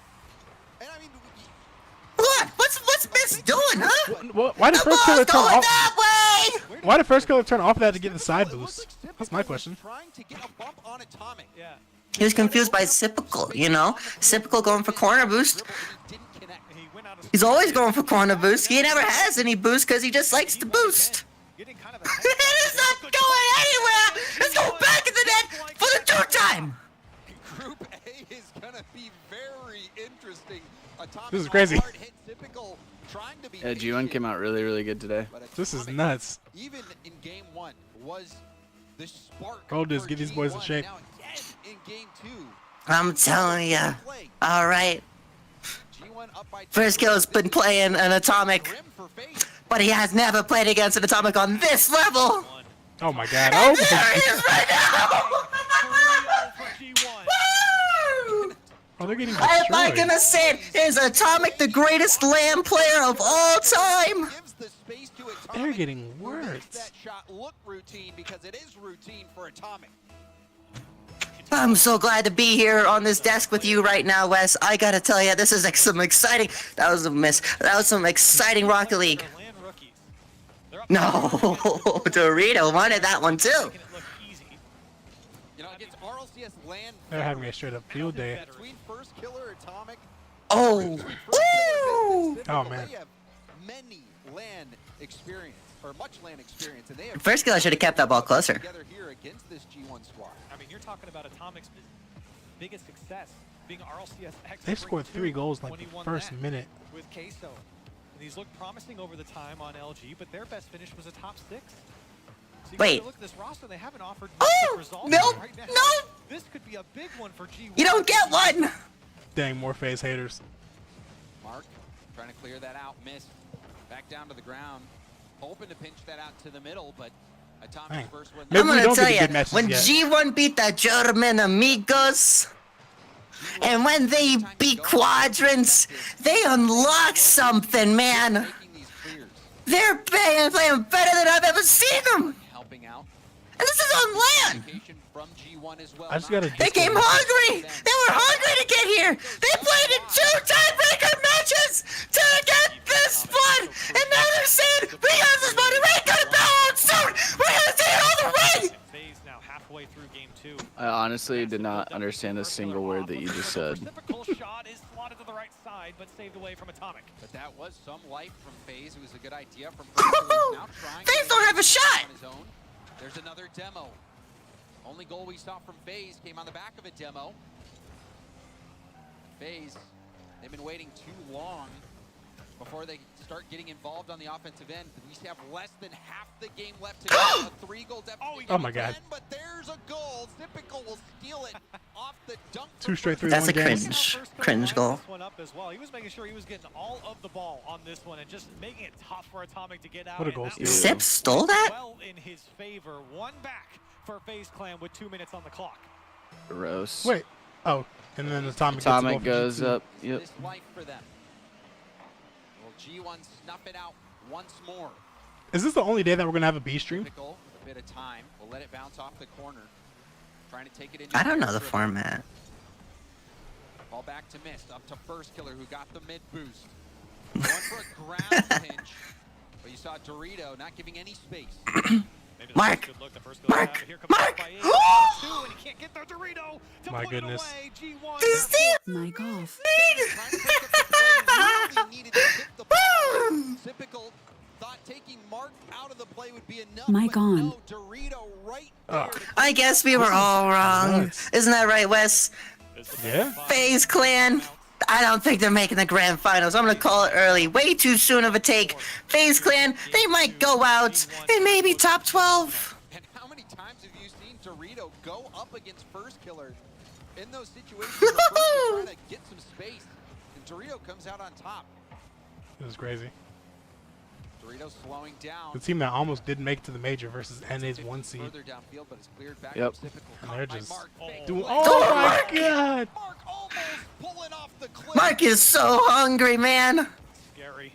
What? What's Miss doing, huh? Why did First Killer turn off? That way! Why did First Killer turn off that to get the side boost? That's my question. He was confused by Sipical, you know? Sipical going for corner boost. He's always going for corner boost. He never has any boost because he just likes to boost. It's not going anywhere! Let's go back in the net for the third time! Group A is gonna be very interesting. This is crazy. Yeah, G1 came out really, really good today. This is nuts. Even in game 1 was the spark. Hold this, get these boys in shape. In game 2. I'm telling ya. All right. First Kill's been playing an Atomic, but he has never played against an Atomic on this level. Oh my god. Oh my there he is right now. Oh, they're getting I'm not destroyed. gonna say it. Is Atomic the greatest LAN player of all time? They're getting worked. That shot look routine because it is routine for Atomic. I'm so glad to be here on this desk with you right now, Wes. I gotta tell you, this is like some exciting. That was a miss. That was some exciting Rocket League. No, Dorito wanted that one too. They're having a straight up field day. Oh, ooh. Oh man. Many LAN experience or much LAN experience, and they have First Kill, I should have kept that ball closer. together here against this G1 squad. I mean, you're talking about Atomic's biggest success being RLCS. They scored 3 goals like the first minute. With Queso. And these look promising over the time on LG, but their best finish was a top 6. So wait. Look at this roster, they haven't offered results right now. No. This could be a big one for G1. You don't get one. Dang, more FaZe haters. Mark trying to clear that out, missed. Back down to the ground. Hoping to pinch that out to the middle, but Atomic's first one. I'm gonna tell you, when G1 beat the German amigos, And when they beat Quadrants, they unlock something, man. They're playing better than I've ever seen them. Helping out. And this is on land. From G1 as well. I just gotta. They came hungry. They were hungry to get here. They played in 2 tiebreaker matches to get this spot, and now they're saying we got this spot. We ain't gonna bow out soon. We're gonna see it all the way. Phase now halfway through game 2. I honestly did not understand a single word that you just said. Typical shot is slotted to the right side, but saved away from Atomic. But that was some life from FaZe. It was a good idea from now trying. FaZe don't have a shot. On his own. There's another demo. Only goal we saw from FaZe came on the back of a demo. FaZe, they've been waiting too long before they start getting involved on the offensive end. We have less than half the game left to go. A 3-goal deficit. Oh my God. But there's a goal. Typical will steal it off the dunk. 2 straight 3-1 That's a games. cringe goal. This one up as well. He was making sure he was getting all of the ball on this one and just making it tough for Atomic to get out. What a goal steal. Sip stole that? Well in his favor. One back for FaZe Clan with 2 minutes on the clock. Gross. Wait. Oh, and then Atomic goes up. Yep. This life for them. Will G1 snuff it out once more? Is this the only day that we're gonna have a B stream? Typical, a bit of time. We'll let it bounce off the corner. Trying to take it in. I don't know the format. Ball back to Mist, up to First Killer, who got the mid boost. Going for a ground pinch, but you saw Dorito not giving any space. Mark! Mark! My goodness. Mic off. Typical thought taking Mark out of the play would be enough. Mic on. No, Dorito right there. I guess we were all wrong. Isn't that right, Wes? Yeah. FaZe Clan. I don't think they're making the grand finals. I'm gonna call it early. Way too soon of a take. FaZe Clan, they might go out and maybe top 12. And how many times have you seen Dorito go up against First Killer in those situations where First is trying to get some space, and Dorito comes out on top. This is crazy. Dorito slowing down. The team that almost didn't make it to the major versus NA's 1 seed. Further downfield, but it's cleared back. Yep. And they're just Mark doing. Oh my God! Mark almost pulling off the cliff. Mark is so hungry, man. Scary.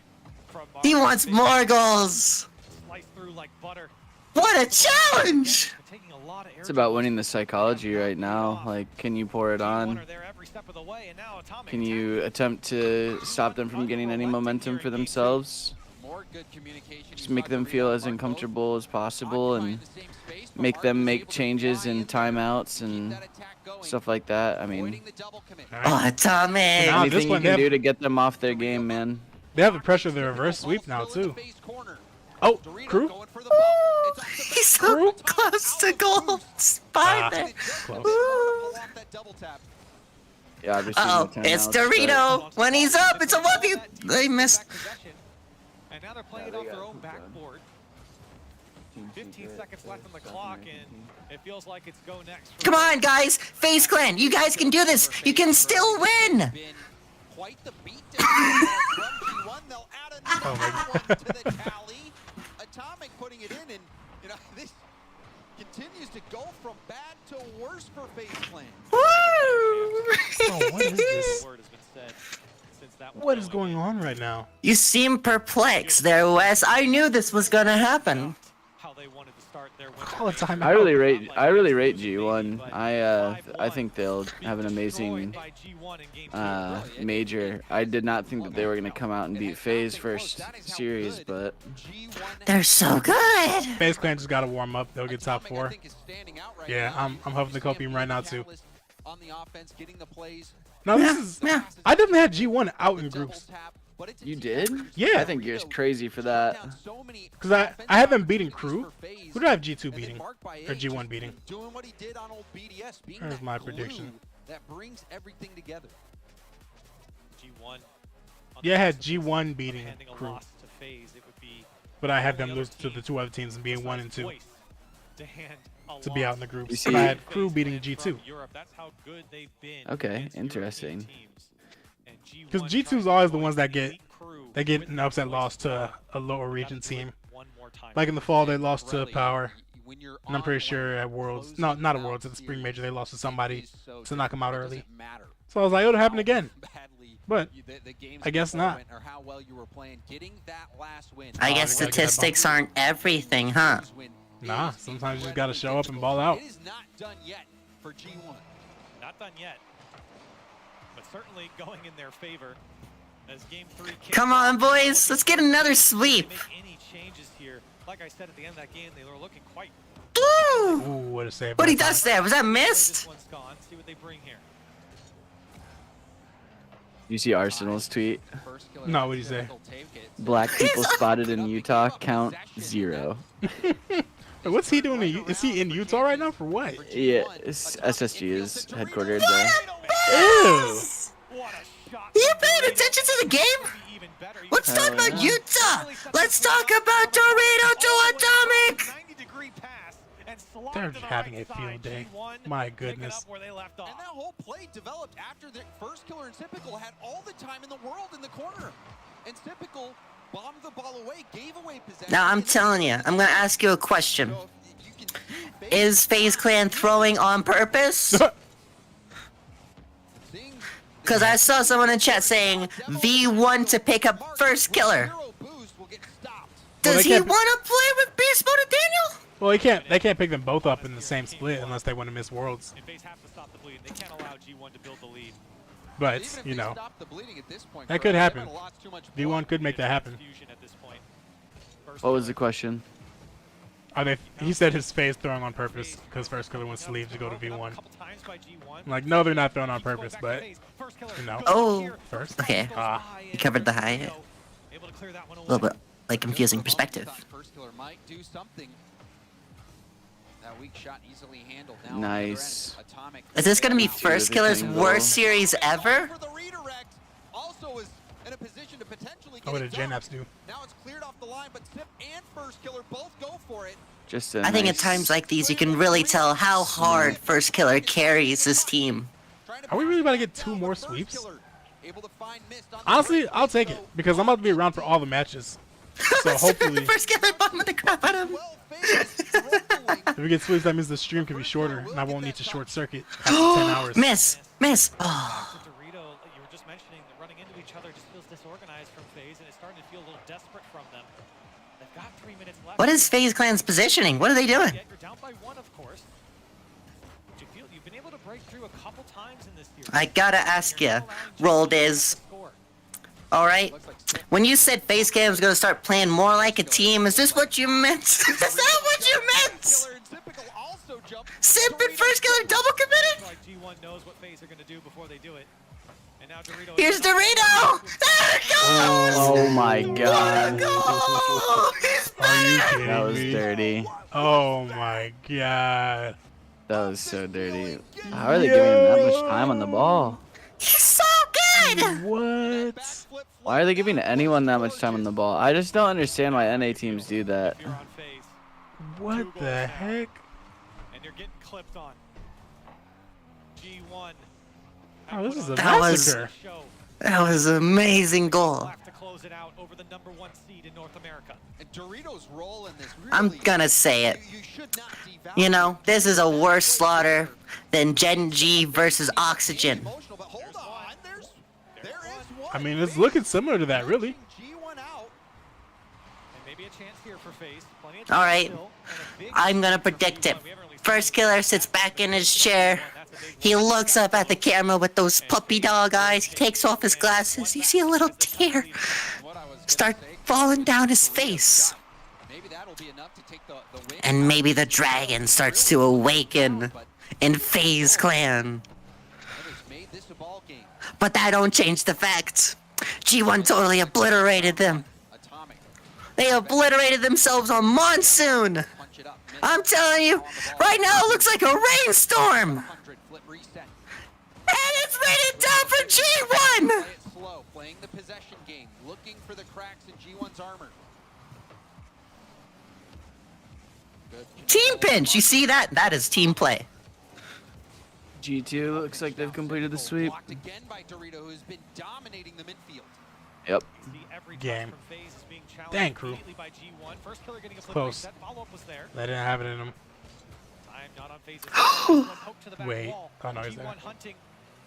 He wants more goals. Slice through like butter. What a challenge! It's about winning the psychology right now. Like, can you pour it on? Can you attempt to stop them from getting any momentum for themselves? Just make them feel as uncomfortable as possible and make them make changes in timeouts and stuff like that. I mean, Oh, Atomic! anything you can do to get them off their game, man. They have the pressure of the reverse sweep now too. Oh, Crew? Ooh, he's so close to goal. Spy there. Yeah, obviously Uh-oh, no it's timeouts, Dorito. When he's up, it's a 1v. They missed. And now they're playing it off their own backboard. 15 seconds left on the clock, and it feels like it's go next. Come on, guys. FaZe Clan, you guys can do this. You can still win. Quite the beatdown from G1. They'll add another one to the tally. Atomic putting it in, and you know this continues to go from bad to worse for FaZe Clan. Oh, what is this? What is going on right now? You seem perplexed there, Wes. I knew this was gonna happen. Call a timeout. I really rate G1. I think they'll have an amazing major. I did not think that they were gonna come out and beat FaZe first series, but they're so good. FaZe Clan just gotta warm up. They'll get top 4. Yeah, I'm huffing the copium right now too. On the offense, getting the plays. No, this is. I definitely had G1 out in groups. you did? Yeah. I think you're crazy for that. Because I have them beating Crew. Who do I have G2 beating? Or G1 beating? There's my prediction. That brings everything together. G1. Yeah, I had G1 beating Crew. But I had them lose to the 2 other teams and being 1 and 2. To be out in the groups. But I had Crew beating G2. Okay, interesting. Because G2 is always the ones that get an upset loss to a lower region team. Like in the fall, they lost to Power. when you're And I'm pretty sure at Worlds, no, not at Worlds, at the Spring Major, they lost to somebody to knock them out early. So I was like, it would happen again. But I guess not. I guess statistics aren't everything, huh? Nah, sometimes you just gotta show up and ball out. It is not done yet for G1. Not done yet, but certainly going in their favor as Game 3. Come on, boys, let's get another sweep. Any changes here? Like I said at the end of that game, they were looking quite. Ooh! What a save! What he does there? Was that missed? This one's gone. See what they bring here. You see Arsenal's tweet? No, what do you say? Black people spotted in Utah, count 0. Wait, what's he doing? Is he in Utah right now for what? Yeah, SSG is headquartered there. Ew! You paying attention to the game? Let's talk about Utah. Let's talk about Dorito to Atomic. They're having a field day. My goodness. And that whole play developed after the first killer and Typical had all the time in the world in the corner. And Typical bombed the ball away, gave away possession. Now I'm telling you, I'm gonna ask you a question. Is FaZe Clan throwing on purpose? Because I saw someone in chat saying V1 to pick up first killer. Does he want to play with Beast Mode and Daniel? Well, they can't pick them both up in the same split unless they want to miss Worlds. They can't allow G1 to build the lead. But, you know, that could happen. V1 could make that happen. What was the question? He said his FaZe throwing on purpose because first killer wants to leave to go to V1. I'm like, no, they're not throwing on purpose, but, you know. Oh, first. Okay. He covered the high. A little bit, like, confusing perspective. Nice. Is this gonna be first killer's worst series ever? Oh, what did JNAPs do? Just a I think at nice- times like these, you can really tell how hard first killer carries this team. Are we really about to get 2 more sweeps? Honestly, I'll take it because I'm about to be around for all the matches. So hopefully, first killer bombing the crap out of him. if we get sweeps, that means the stream can be shorter, and I won't need to short circuit after 10 hours. Miss. Oh. Dorito, you were just mentioning that running into each other just feels disorganized from FaZe, and it's starting to feel a little desperate from them. They've got 3 minutes left. What is FaZe Clan's positioning? What are they doing? You're down by 1, of course. You've been able to break through a couple times in this series. I gotta ask you, Rolled is. Alright, when you said FaZe Clan was gonna start playing more like a team, is this what you meant? Is that what you meant? Simp and first killer double committed? G1 knows what FaZe are going to do before they do it. And now Dorito. Here's Dorito! There it goes! Oh my god. Are you kidding That was me? dirty. Oh my god. That was so dirty. How are they giving him that much time on the ball? He's so good! What? Why are they giving anyone that much time on the ball? I just don't understand why NA teams do that. What the heck? And you're getting clipped on. G1. Oh, this is a That was- massacre. That was an amazing goal. To close it out over the #1 seed in North America. And Dorito's role in this I'm gonna say it. You know, this is a worse slaughter than Gen G versus Oxygen. I mean, it's looking similar to that, really. Maybe a chance here for FaZe. Plenty of Alright, I'm gonna predict it. First killer sits back in his chair. He looks up at the camera with those puppy dog eyes. He takes off his glasses. You see a little tear start falling down his face. And maybe the dragon starts to awaken in FaZe Clan. But that don't change the fact G1 totally obliterated them. They obliterated themselves on Monsoon. I'm telling you, right now it looks like a rainstorm. And it's raining down for G1. Playing the possession game, looking for the cracks in G1's armor. Team pinch, you see that? That is team play. G2 looks like they've completed the sweep. Blocked again by Dorito, who's been dominating the midfield. Yep. Game. Dang, crew. Close. They didn't have it in them. Wait. Oh, no, he's there.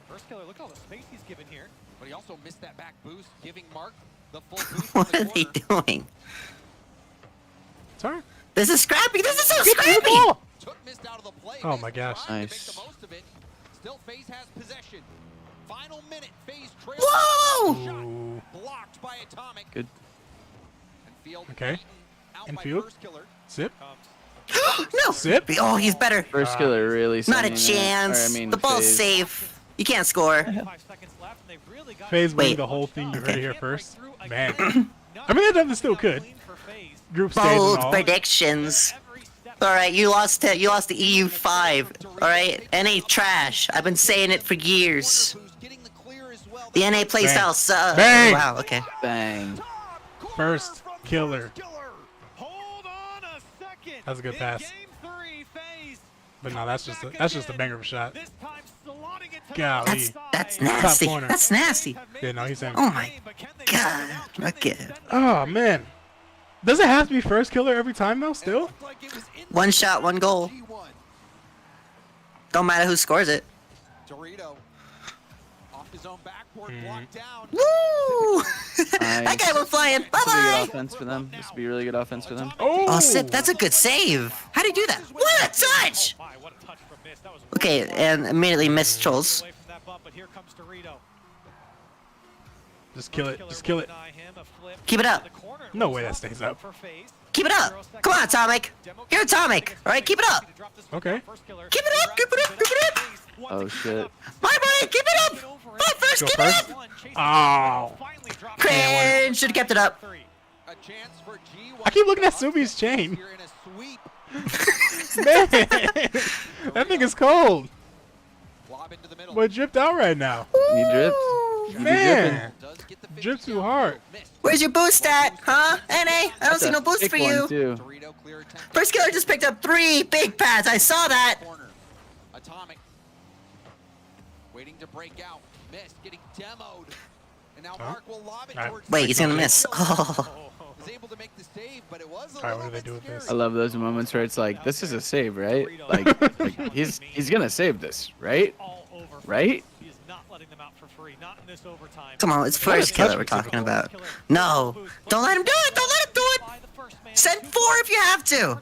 First killer, look at all the space he's given here. But he also missed that back boost, giving Mark the full boost. What are they doing? Sorry? This is scrappy. This is so scrappy. Oh my gosh. Nice. Still, FaZe has possession. Final minute, FaZe trails. Whoa! Blocked by Atomic. Good. Okay. Infield. Zip. No. Zip. Oh, he's better. First killer really. Not a sending it. chance. Or, I mean, The ball's FaZe. safe. You can't score. FaZe winning Wait. the whole thing. You heard it here first. Man. I mean, that definitely still could. Group stage and Bold all. predictions. All right, you lost to EU5. All right, NA trash. I've been saying it for years. The NA playstyle sucks. Bang. Wow. Okay. Bang. First killer. That's a good pass. But no, that's just a banger of a shot. Golly. That's nasty. Top corner. That's nasty. Yeah, no, he's saying. Oh my god. Okay. Oh man. Does it have to be first killer every time though? Still? One shot, one goal. Don't matter who scores it. Dorito off his own backboard, blocked down. Woo! That guy was flying. Bye This will be bye. good offense for them. This will be really good offense for them. Oh, Sip, that's a good save. How do you do that? What a touch! Okay, and immediately missed trolls. Just kill it. Just kill it. Keep it up. No way that stays up. Keep it up. Come on, Atomic. You're Atomic. All right, keep it up. Okay. Keep it up. Keep it up. Keep it up. Oh shit. My boy, keep it up. My first, Go keep first. it up. Oh. Cringe. Should have kept it up. I keep looking at Subi's chain. Man, that thing is cold. Boy, dripped out right now. He dripped. He be Man, drip too hard. Where's your boost at, huh? NA? I don't see no boost Thick for one, you. too. First killer just picked up 3 big pads. I saw that. Atomic waiting to break out. Miss, getting demoed. And now Mark will lob it towards. Wait, he's gonna miss. Oh. Was able to make the save, but it was a All right, what little do they bit do with this? I love those moments where it's like, this is a save, right? Like he's gonna save this, right? Right? Come on, it's first killer we're talking about. No. Don't let him do it. Don't let him do it. Send 4 if you have to.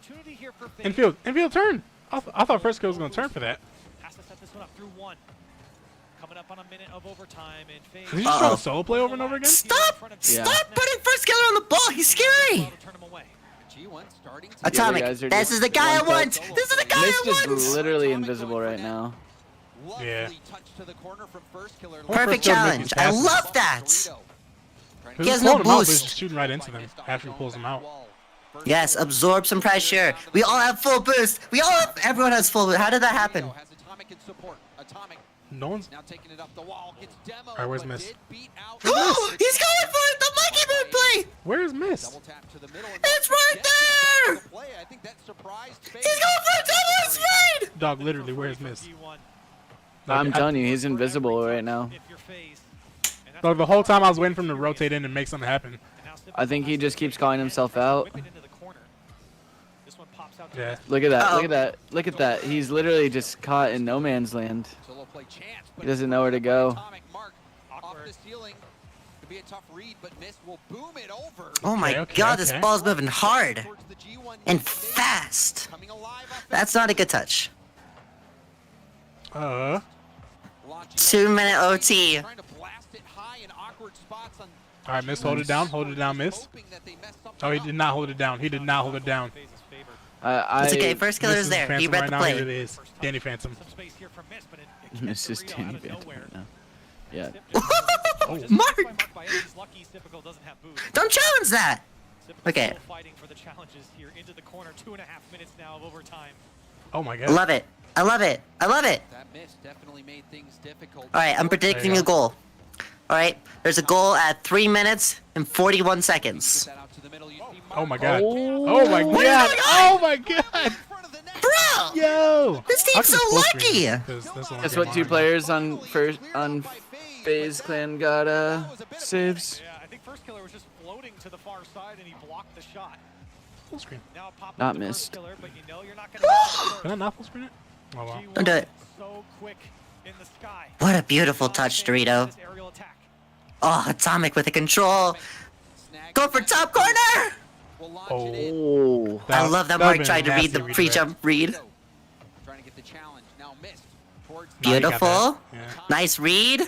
Infield. Infield turn. I thought first kill was going to turn for that. Is he just trying to solo play over and over again? Stop! Stop putting first killer on the ball. He's scary. Atomic. This is the guy I want. This is the guy I Mist want. is literally invisible right now. Yeah. Perfect challenge. I love that. He has He's no pulling them out, but he's boost. just shooting right into them after he pulls them out. Yes, absorb some pressure. We all have full boost. Everyone has full boost. How did that happen? No one's. Now taking it up the wall, gets demoed. All right, where's Miss? He's going for it. The monkey move play. Where's Miss? It's right there. He's going for a double speed. Dog, literally, where's Miss? I'm telling you, he's invisible right now. Dog, the whole time I was waiting for him to rotate in and make something happen. I think he just keeps calling himself out. Yeah. Look at that. Look at that. Look at that. He's literally just caught in no man's land. He doesn't know where to go. Oh my god, this ball's moving hard and fast. That's not a good touch. 2-minute OT. All right, Miss, hold it down. Hold it down, Miss. Oh, he did not hold it down. He did not hold it down. It's okay. First killer is there. He read right the now, he play. really is. Danny Phantom. Miss is Danny Phantom right now. Yeah. Oh, Mark! Don't challenge that! Okay. Oh my god. I love it. I love it. I love it. Alright, I'm predicting a goal. Alright, there's a goal at 3 minutes and 41 seconds. Oh my god. Oh my god. Oh my god. Bro! Yo! This team's so lucky! That's what 2 players on FaZe clan got saves. first killer was just floating to the far side and he blocked the shot. Full screen. Now it popped Not up the missed. first killer, but you know you're not going to get that Can I not full screen it? Oh wow. Don't do it. so quick in the sky. What a beautiful touch, Dorito. Oh, Atomic with the control. Go for top corner! Oh. I love that Mark tried to read the pre-jump read. Trying to get the challenge. Now missed. Towards Beautiful. Nice read.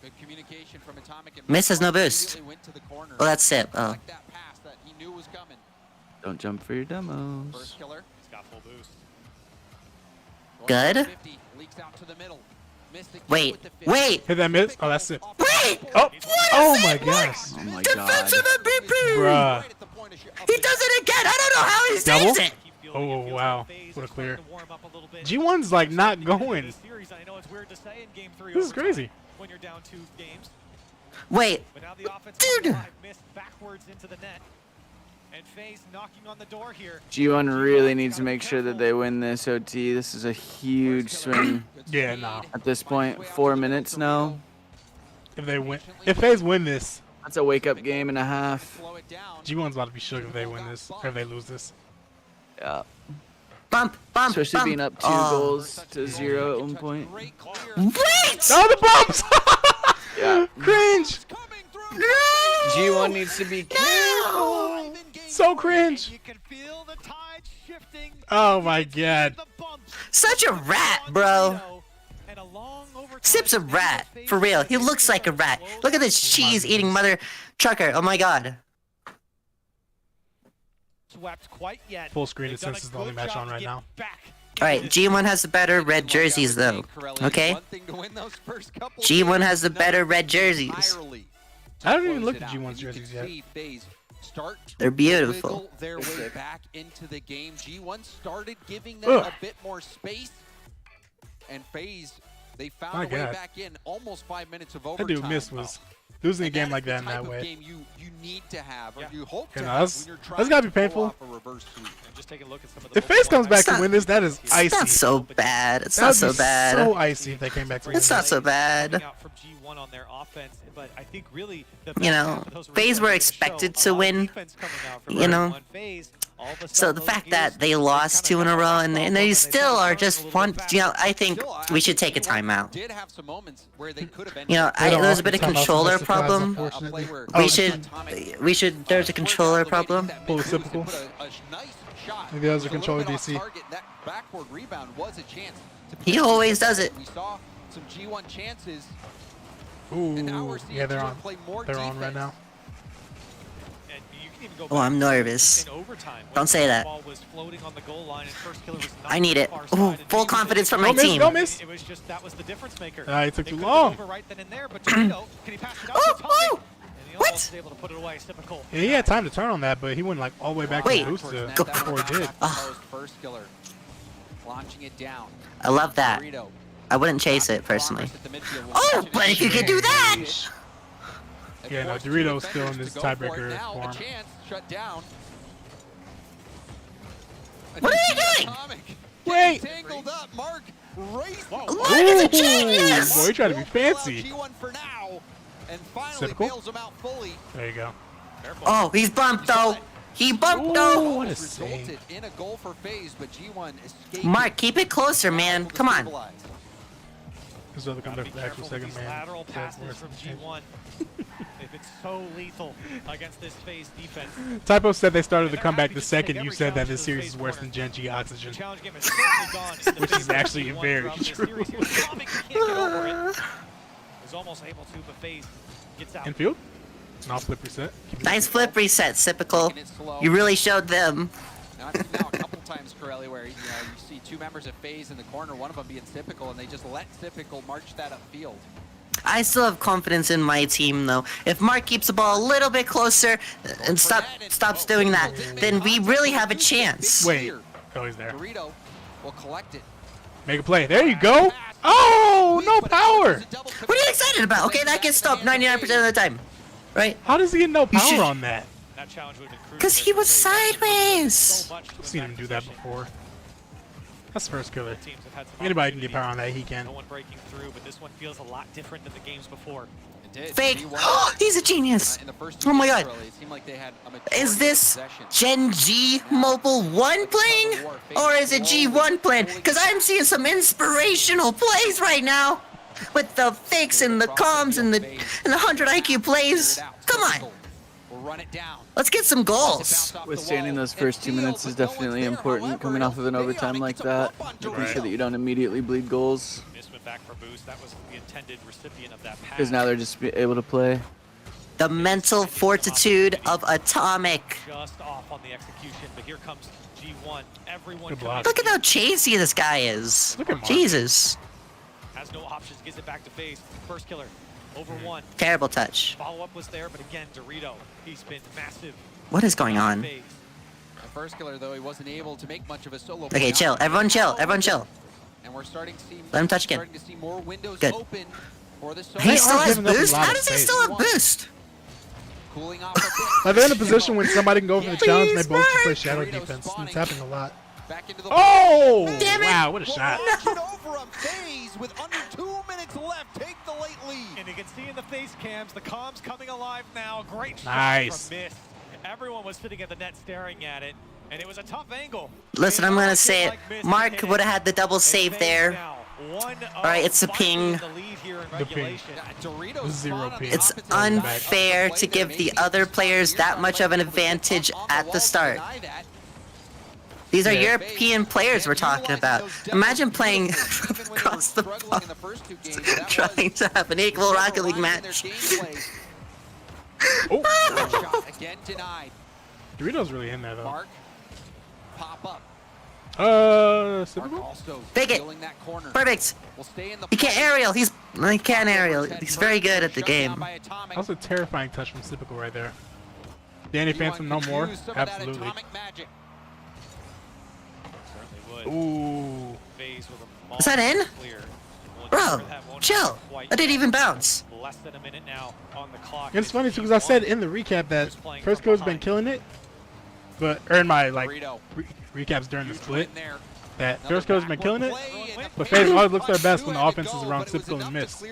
good communication from Atomic and Miss has no boost. immediately went to the corner. Oh, that's it. Oh. Like that pass that he knew was coming. Don't jump for your demos. First killer. He's got full boost. Good. 50, leaks out to the middle. Missed again Wait, with the 50. wait. Hit that miss. Oh, that's it. Wait! Oh, oh my gosh. Oh my Defensive god. MVP! Bruh. He does it again! I don't know how he Double? saves it! Oh, wow. What a clear. G1's like not going. This is crazy. When you're down 2 games. Wait. But now the offense Dude! missed backwards into the net. And FaZe knocking on the door here. G1 really needs to make sure that they win this OT. This is a huge swing. Yeah, no. At this point, 4 minutes now. If they win, if FaZe win this, That's a wake-up game and a half. G1's about to be shook if they win this, or if they lose this. Yeah. Bump, bump, Especially bump. being up 2 goals to 0 at one point. Wait! Oh, the bumps! Yeah. Cringe! G1 needs to be careful. So cringe! You can feel the tide shifting. Oh my god. Such a rat, bro. Sip's a rat. For real. He looks like a rat. Look at this cheese-eating mother trucker. Oh my god. Swept quite yet. Full screen it since it's the only match on right now. Alright, G1 has the better red jerseys, though. Okay? G1 has the better red jerseys. I haven't even looked at G1's jerseys yet. They're beautiful. Their way back into the game. G1 started giving them a bit more space. And FaZe, they found My a way God. back in almost 5 minutes of That overtime. dude missed was losing a game like that in Type that of way. game you need to have, or you hope You to know, have that's when you're that's trying gotta be to pull painful. off a reverse sweep. And just take a look at some of the If FaZe comes back It's to not- win this, that is icy. It's not so bad. It's not That'd so be bad. so icy if they came back to win It's not so bad. Coming out from G1 on their offense, but I think really the You know, FaZe were expected to win. You know. So the fact that they lost 2 in a row and they still are just one, you know, I think we should take a timeout. Did have some moments where they could have ended You know, They don't there's a bit of often time out controller for supplies, problem. unfortunately. We should, there's a controller problem. Full typical. Maybe that was a controller DC. That backward rebound was a chance. He always does it. We saw some G1 chances. Ooh, yeah, they're on. They're on right now. Oh, I'm nervous. Don't say that. I need it. Ooh, full confidence from my team. Don't miss. It was just that was the difference maker. It took too long. Right then and there, but Dorito, can he pass it out to Atomic? And he almost able to put it away. It's typical. Yeah, he had time to turn on that, but he went like all the way back to Wait. the boost Go. before he did. First killer. Launching it down. I love that. I wouldn't chase it personally. Oh, but if you could do that! Yeah, no, Dorito's still in this tiebreaker form. Shut down. What are you doing? Wait! Tangled up, Mark. Race. Mark is a genius! Boy, he tried to be fancy. G1 for now, and finally Typical. bails him out fully. There you go. Oh, he's bumped though. He bumped Ooh, though. what a Resulted save. in a goal for FaZe, but G1 escaped. Mark, keep it closer, man. Come on. This other comes back for the actual second man. Lateral passes from G1. They've been so lethal against this FaZe defense. Typo said they started the comeback the second you said that this series is worse than Gen G Oxygen. Challenge game is certainly gone. Which is actually very true. Was almost able to, but FaZe gets out. Infield? An off flip reset. Nice flip reset, Sipical. You really showed them. Now, I've seen now a couple times, Corelli, where you see 2 members of FaZe in the corner, one of them being Typical, and they just let Typical march that upfield. I still have confidence in my team, though. If Mark keeps the ball a little bit closer and stops doing that, then we really have a chance. Wait. Oh, he's there. Dorito will collect it. Make a play. There you go. Oh, no power. What are you excited about? Okay, that gets stopped 99% of the time. Right? How does he get no power on that? Because he was sideways. I've seen him do that before. That's first killer. Teams have had some Anybody can get opportunities. power on that. He can. No one breaking through, but this one feels a lot different than the games before. Fake. He's a genius. Oh my god. Is this Gen G Mobile 1 playing? Or is it G1 playing? Because I'm seeing some inspirational plays right now. With the fakes and the comms and the 100 IQ plays. Come on. Let's get some goals. Withstanding those first 2 minutes is definitely important coming off of an overtime like that. Making sure that you don't immediately bleed goals. Went back for boost. That was the intended recipient of that pass. Because now they're just able to play. The mental fortitude of Atomic. Just off on the execution, but here comes G1. Everyone Look at how chasey this guy is. Look at Mark. Jesus. has no options, gives it back to FaZe. First killer, over one. Terrible touch. Follow-up was there, but again, Dorito, he's been massive. What is going on? The first killer, though, he wasn't able to make much of a solo. Okay, chill. Everyone chill. Everyone chill. And we're starting to see. Let him touch again. Starting to see more windows Good. open for the solo. He still has boost? How does he still have boost? Cooling off a bit. Like they're in a position when somebody can go for the challenge and they both just play shadow defense. It's happening a lot. Oh! Damn it. Wow, what a shot. Over on FaZe with under 2 minutes left. Take the late lead. And you can see in the face cams, the comms coming alive now. Great shot Nice. from Mist. Everyone was sitting at the net staring at it, and it was a tough angle. Listen, I'm gonna say it. Mark would have had the double save there. Alright, it's a ping. The ping. 0 ping. It's unfair to give the other players that much of an advantage at the start. These are European players we're talking about. Imagine playing across the pond, trying to have an equal Rocket League match. Oh. Again denied. Doritos really in there though. Mark, pop up. Typical? Take it. Perfect. He can't aerial. He can't aerial. He's very good at the game. That was a terrifying touch from Typical right there. Danny Phantom no more. Absolutely. Ooh. Is that in? Bro, chill. I didn't even bounce. Less than a minute now on the clock. It's funny too because I said in the recap that first killer's been killing it, but or in my like recaps during the split that first killer's been killing it, but FaZe always looks their best when the offense is around Typical and Mist.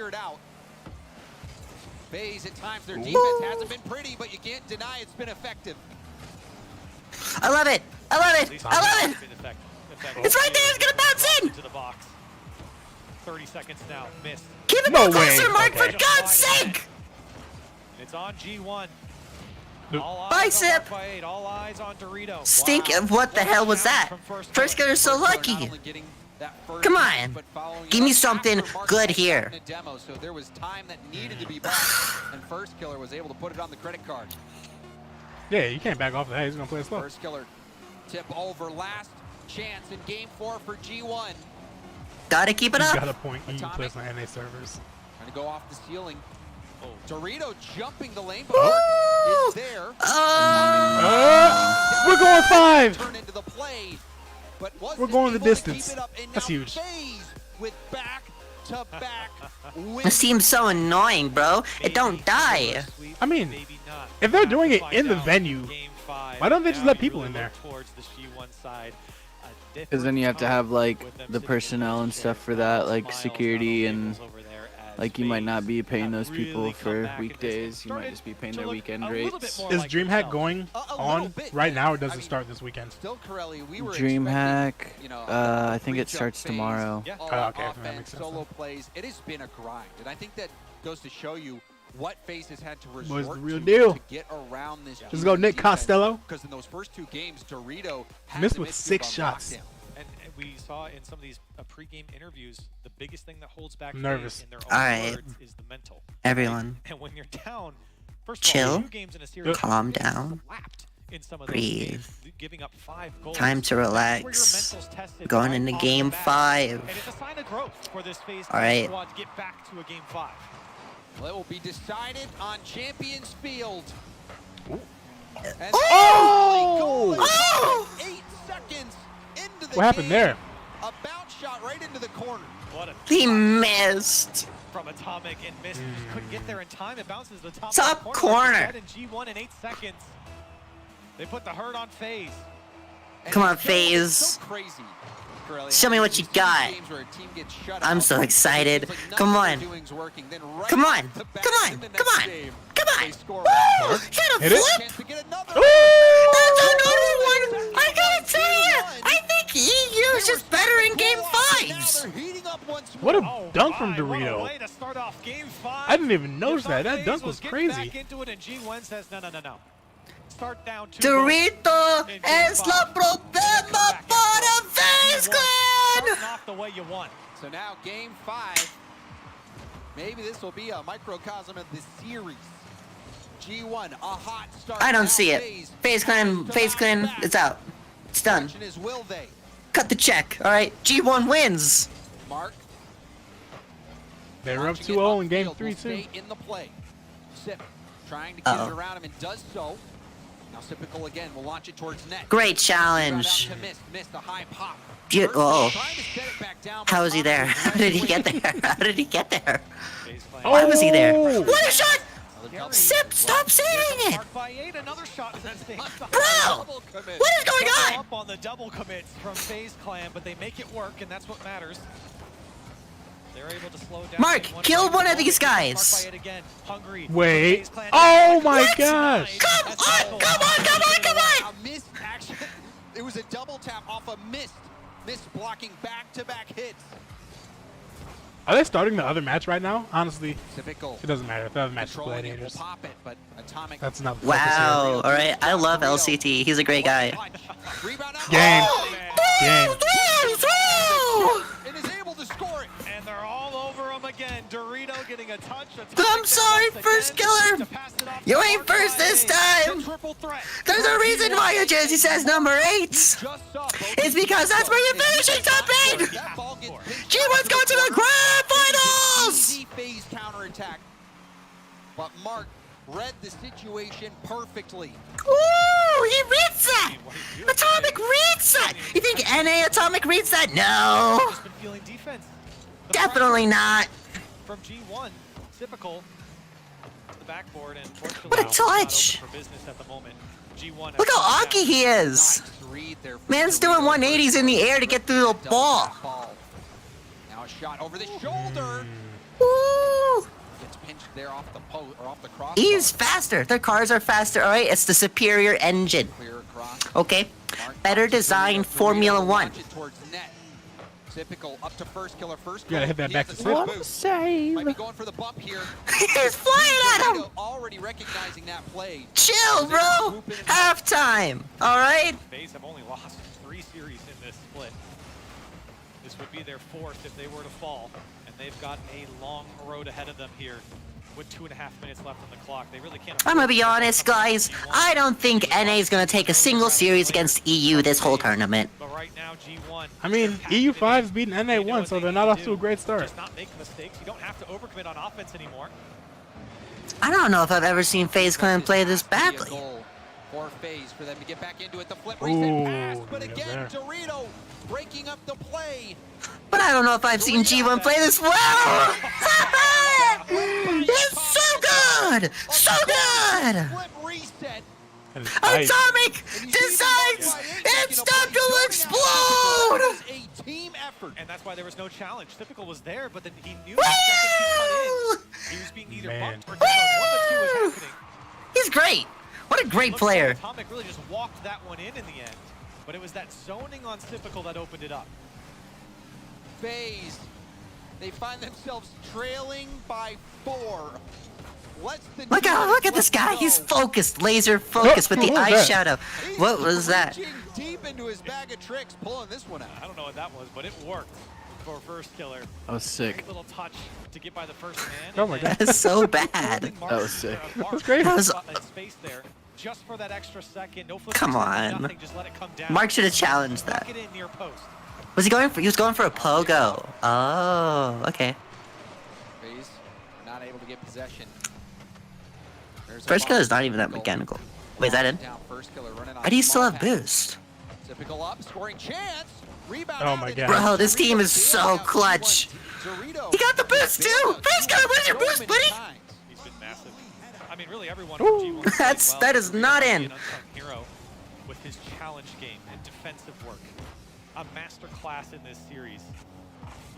FaZe at times their defense hasn't been pretty, but you can't deny it's been effective. I love it. I love it. I love it. It's right there. It's gonna bounce in. To the box. 30 seconds now. Missed. Keep it No closer, way. Mark, Okay. for God's sake. It's on G1. Nope. All Bye, eyes on Sip. Mark by 8. All eyes on Dorito. Stink. What the hell was that? First killer's so lucky. Come on. Give me something good here. Demo, so there was time that needed to be bought, and first killer was able to put it on the credit card. Yeah, you can't back off of that. He's gonna play it slow. First killer tip over, last chance in game 4 for G1. Gotta keep it He's up. got a point. He can play us on NA servers. Trying to go off the ceiling. Oh. Dorito jumping the lane, but Mark is there. We're going 5. Turn into the play, but We're going the able to distance. keep it up, and That's now huge. FaZe with back-to-back wins. This seems so annoying, bro. It don't die. I mean, if they're doing it in the venue, why don't they just let people in there? Because then you have to have like the personnel and stuff for that, like security, and like you might not be paying those people for weekdays. You might just be paying their weekend rates. Is DreamHack going on right now, or does it start this weekend? Still, Corelli, we were DreamHack, expecting, I think it starts tomorrow. all Oh, okay, that offense, makes sense solo then. plays. It has been a grind, and I think that goes to show you what FaZe has had to Boys, resort the real to deal. get around this. Let's go, Nick Costello. Because in those first 2 games, Dorito had Missed the with midfield 6 on shots. lockdown. And we saw in some of these pre-game interviews, the biggest thing that holds back Nervous. FaZe in their own Alright. words is the mental. Everyone, And when you're down, first Chill. of all, 2 games in a series, calm you're down. slapped in some of those Breathe. games, giving up 5 goals. Time to That's where your relax. mental's tested Going right into off game the bat. 5. And it's a sign of growth for this FaZe Alright. squad to get back to a game 5. Well, it will be decided on Champions Field. And Oh! Oh! 8 seconds into the What happened game. there? A bounce shot right into the corner. What a He missed. from Atomic and Mist. Just couldn't get there in time. It bounces to the top, Top of the corner. corner. Like you said, in G1 in 8 seconds. They put the hurt on FaZe. And Come on, it's so FaZe. So crazy. Show me what you got. I'm so excited. Come on. Come on. Come on. Come on. Come on. Woo! Hit a flip. That's another one. I gotta tell you, I think EU is just better in game 5s. What a dunk from Dorito. Way to start off game 5. I didn't even notice that. That dunk was crazy. Back into it, and G1 says no. Start down 2 Dorito es la problema para FaZe Clan. off the way you want. So now game 5. Maybe this will be a microcosm of the series. G1, a hot start. I don't see it. FaZe Clan, it's out. It's done. Is will they? Cut the check. All right, G1 wins. Mark. They were up 2-0 in game 3 too. In the play. Sip trying to get it around him and does so. Now Sipical again will launch it towards net. Great challenge. Missed a high pop. Oh. How was he there? How did he get there? How did he get there? Why was he there? What a shot! Sip, stop saying it! Bro! What is going on? Up on the double commits from FaZe Clan, but they make it work, and that's what matters. They're able to slow down. Mark, kill one of these guys. Wait. Oh my gosh. Come on, come on, come on, come on! A missed action. It was a double tap off a missed blocking back-to-back hits. Are they starting the other match right now? Honestly, Typical. it doesn't matter if the other match is gladiators. Pop it, but Atomic. That's not. Wow. All right, I love LCT. He's a great guy. Game. Game. And is able to score it. And they're all over him again. Dorito getting a touch. I'm sorry, first killer. You ain't first this time. There's a reason why your jersey says number 8. It's because that's where you're finishing top 8. G1's going to the grand finals. FaZe counterattack. But Mark read the situation perfectly. Ooh, he reads that. Atomic reads that. You think NA Atomic reads that? No. Definitely not. From G1, typical to the backboard, and what a touch! For business at the moment. G1 look how Aki he is. Man's doing 180s in the air to get through the ball. Now a shot over the shoulder. Woo! Gets pinched there off the post or off the cross. He's faster. Their cars are faster. All right, it's the superior engine. Okay, better design Formula 1. Typical up to first killer. You gotta hit that back to Sip. Save. Might be going for the bump here. He's flying at him. Already recognizing that play. Chill, bro. Halftime. All right. FaZe have only lost 3 series in this split. This would be their 4th if they were to fall, and they've got a long road ahead of them here. With 2.5 minutes left on the clock, they really can't. I'm gonna be honest, guys. I don't think NA is gonna take a single series against EU this whole tournament. But right now, G1. I mean, EU5's beaten NA1, so they're not off to a great start. Just not make mistakes. You don't have to overcommit on offense anymore. I don't know if I've ever seen FaZe Clan play this badly. For FaZe for them to get back into it. The flip reset pass, but again, Dorito breaking up the play. But I don't know if I've seen G1 play this well. It's so good! So good! Flip reset. Atomic decides it's time to explode! A team effort. And that's why there was no challenge. Typical was there, but then he knew the second he cut in, he was being either bumped or demoed. One of the two was happening. He's great. What a great player. Like Atomic really just walked that one in the end, but it was that zoning on Typical that opened it up. FaZe, they find themselves trailing by 4. Look at this guy. He's focused, laser focused with the eyeshadow. What was that? Deep into his bag of tricks, pulling this one out. I don't know what that was, but it worked for first killer. That was sick. Little touch to get by the first man. Oh my god. That is so bad. That was sick. That's great. That was... space there, just for that extra second. No come on. nothing, just let it come down. Mark should have challenged that. It in near post. Was he going for? He was going for a pogo. Oh, okay. FaZe not able to get possession. First kill is not even that mechanical. Wait, is that in? Why do you still have boost? Typical up, scoring chance. Rebound. Oh my god. Bro, this team is so clutch. He got the boost too. First kill, where's your boost, buddy? He's been massive. I mean, really everyone from G1 that is not in. Hero with his challenge game and defensive work. a master class in this series.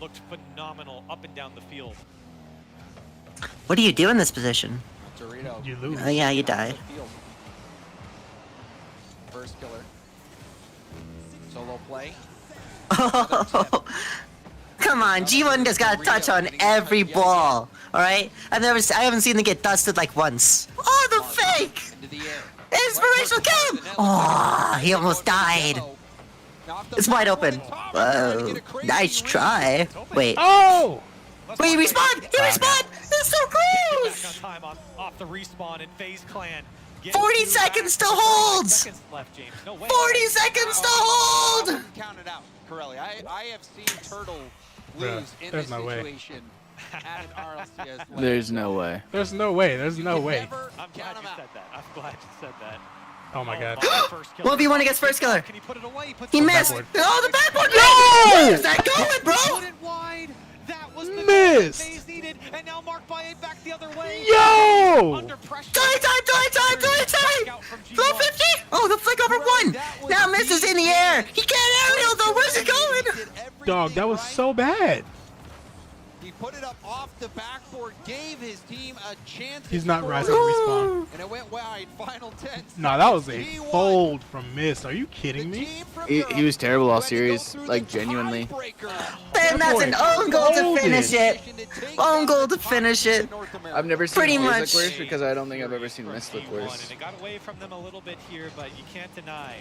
Looked phenomenal up and down the field. What do you do in this position? Dorito. You lose. Oh yeah, you died. First killer. Solo play. Oh, come on, G1 just got a touch on every ball. All right, I haven't seen them get dusted like once. Oh, the fake! Inspirational kill him! Oh, he almost died. It's wide open. Whoa, nice try. Wait. Oh! Wait, he respawned! He respawned! It's so close! Time off the respawn and FaZe Clan. 40 seconds to hold! 40 seconds to hold! Count it out, Corelli. I have seen Turtle lose in there's this no way. situation at an RLCS. There's no way. There's no way. There's no way. I'm glad you said that. I'm glad you said that. Oh my god. 1v1 against first killer. Can he put it away? He missed. Backboard. Oh, the backboard! No! Where's that going, bro? Wide. That was the Missed. FaZe needed, and now Mark by 8 back the other way. Yo! Under pressure. Die! Flow 50! Oh, the flick over one! Now misses in the air! He can't aerial though! Where's it going? Dog, that was so bad. He put it up off the backboard, gave his team a chance. He's not rising to respawn. And it went wide. Final 10. Nah, that was a fold from Mist. Are you kidding me? He was terrible all series, like genuinely. Then that's an own goal to finish it. Own goal to finish it. I've never seen Pretty FaZe much. look worse because I don't think I've ever seen Mist look worse. And it got away from them a little bit here, but you can't deny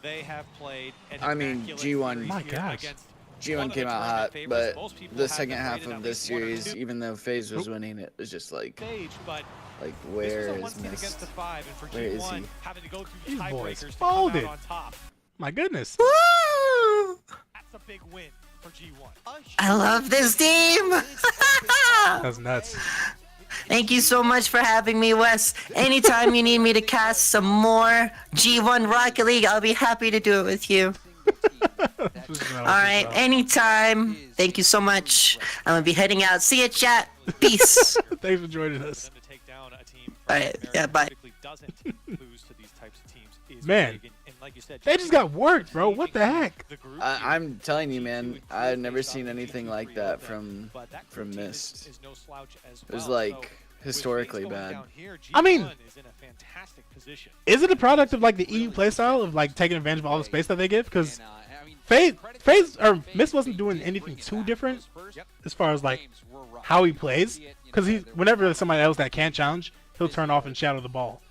they have played an I mean, immaculate G1. series My here gosh. against G1 one of came the out tournament hot, favorites. but Most people the have second them half rated of at this least 1 or series, 2 even though FaZe was winning, it was just like, stage, but like this where was a is 1 seed against Mist? the 5, and for Where is G1 he? having to go through These boys tiebreakers to come folded. out on top. My goodness. Woo! That's a big win for G1. I love this team. That's nuts. Thank you so much for having me, Wes. Anytime you need me to cast some more G1 Rocket League, I'll be happy to do it with you. All right, anytime. Thank you so much. I'm gonna be heading out. See ya, chat. Peace. Thanks for joining us. All right, yeah, bye. Man, they just got worked, bro. What the heck? I'm telling you, man, I've never seen anything like that from Mist. It was like historically bad. I mean, is it a product of like the EU playstyle of like taking advantage of all the space that they give? Because FaZe or Mist wasn't doing anything too different as far as like how he plays. Because whenever there's somebody else that can't challenge, he'll turn off and shadow the ball.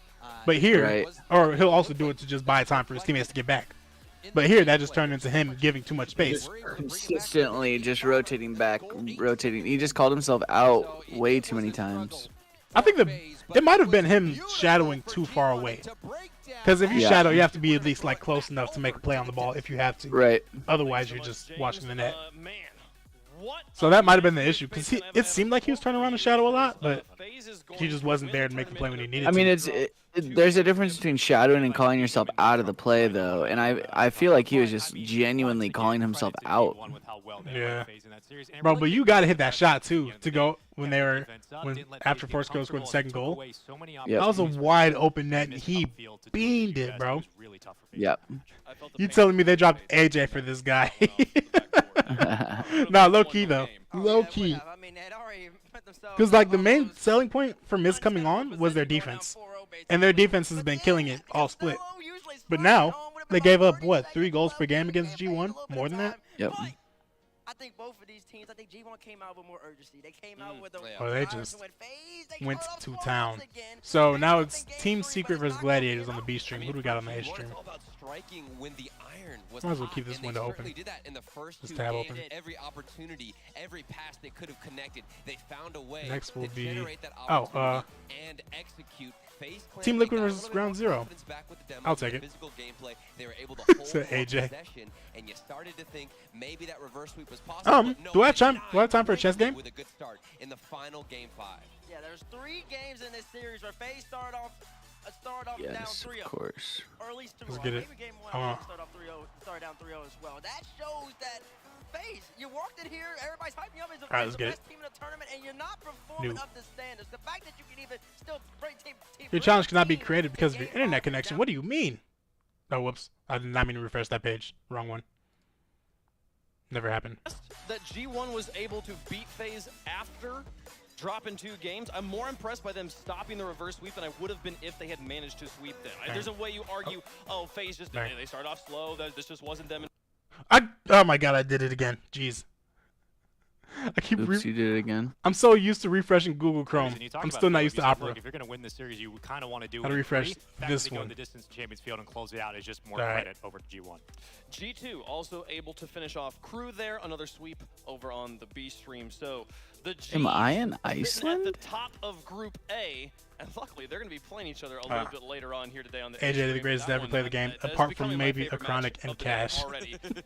But here, or he'll also do it to just buy time for his teammates to get back. But here, that just turned into him giving too much space. Consistently just rotating back, rotating. He just called himself out way too many times. I think it might have been him shadowing too far away. Because if you shadow, you have to be at least like close enough to make a play on the ball if you have to. Right. Otherwise, you're just watching the net. So that might have been the issue, because it seemed like he was turning around and shadow a lot, but he just wasn't there to make the play when he needed to. I mean, there's a difference between shadowing and calling yourself out of the play, though, and I feel like he was just genuinely calling himself out. Yeah, bro, but you gotta hit that shot too to go when after Force Kill scored the second goal. Yep. That was a wide open net, and he beamed it, bro. Yep. You telling me they dropped AJ for this guy? Nah, low key though, low key. Because like the main selling point for Mist coming on was their defense, and their defense has been killing it all split. But now they gave up what 3 goals per game against G1, more than that. Yep. I think both of these teams, I think G1 came out with more urgency. They came out with a They just went to town. So now it's Team Secret versus Gladiators on the B stream. Who do we got on the A stream? Might as well keep this window open. This tab open. Every opportunity, every pass they could have connected, they found a way. Next will to be generate that and execute. Team Liquid versus Ground Zero. I'll take it. They were able to Said AJ. and you started to think maybe that reverse sweep was possible. Do I have time? Do I have time for a chess game? With a good start in the final game 5. Yeah, there's 3 games in this series where FaZe started off down 3-0. Yes, of course. Or at least 2-0. Let's get it. Maybe game 1 started off 3-0, started down 3-0 as well. That shows that FaZe, you walked in here, everybody's hyping you up as the best team in the tournament, and you're not performing up to standards. The fact that you can even still break team Your challenge cannot be created because of your internet connection. What do you mean? Oh, whoops. I did not mean to refresh that page. Wrong one. Never happened. That G1 was able to beat FaZe after dropping 2 games. I'm more impressed by them stopping the reverse sweep than I would have been if they had managed to sweep them. There's a way you argue, oh, FaZe just they started off slow. This just wasn't them. Oh my god, I did it again. Jeez. I keep. Oops, you did it again. I'm so used to refreshing Google Chrome. I'm still not used to Opera. Look, if you're going to win this series, you kind of want to do it. How to refresh this to go one? the distance to Champions Field and close it out is just more credit over to G1. G2 also able to finish off Crew there. Another sweep over on the B stream. So the G Am I in Iceland? at the top of Group A. And luckily, they're going to be playing each other a little bit later on here today on the AJ, the greatest to ever play the game, apart from maybe a Chronic and Cash.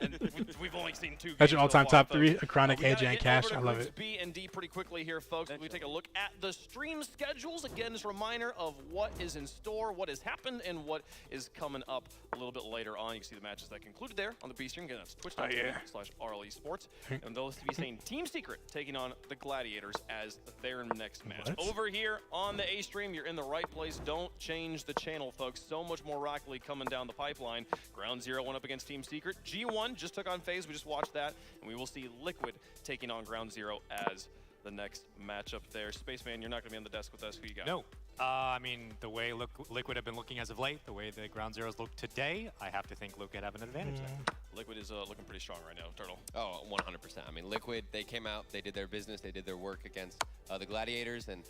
And we've only seen 2 games That's your all-time so far, top 3, a Chronic, AJ, and Cash. I love it. B and D pretty quickly here, folks. We take a look at the stream schedules. Again, just a reminder of what is in store, what has happened, and what is coming up a little bit later on. You can see the matches that concluded there on the B stream. Again, that's twitch.tv/RLEsports. And they'll be saying Team Secret taking on the Gladiators as their next match. Over here on the A stream, you're in the right place. Don't change the channel, folks. So much more Rocket League coming down the pipeline. Ground Zero went up against Team Secret. G1 just took on FaZe. We just watched that. And we will see Liquid taking on Ground Zero as the next matchup there. Spaceman, you're not going to be on the desk with us. Who you got? No. I mean, the way Liquid have been looking as of late, the way the Ground Zeroes look today, I have to think Liquid have an advantage there. Liquid is looking pretty strong right now, Turtle. Oh, 100%. I mean, Liquid, they came out, they did their business, they did their work against the Gladiators, and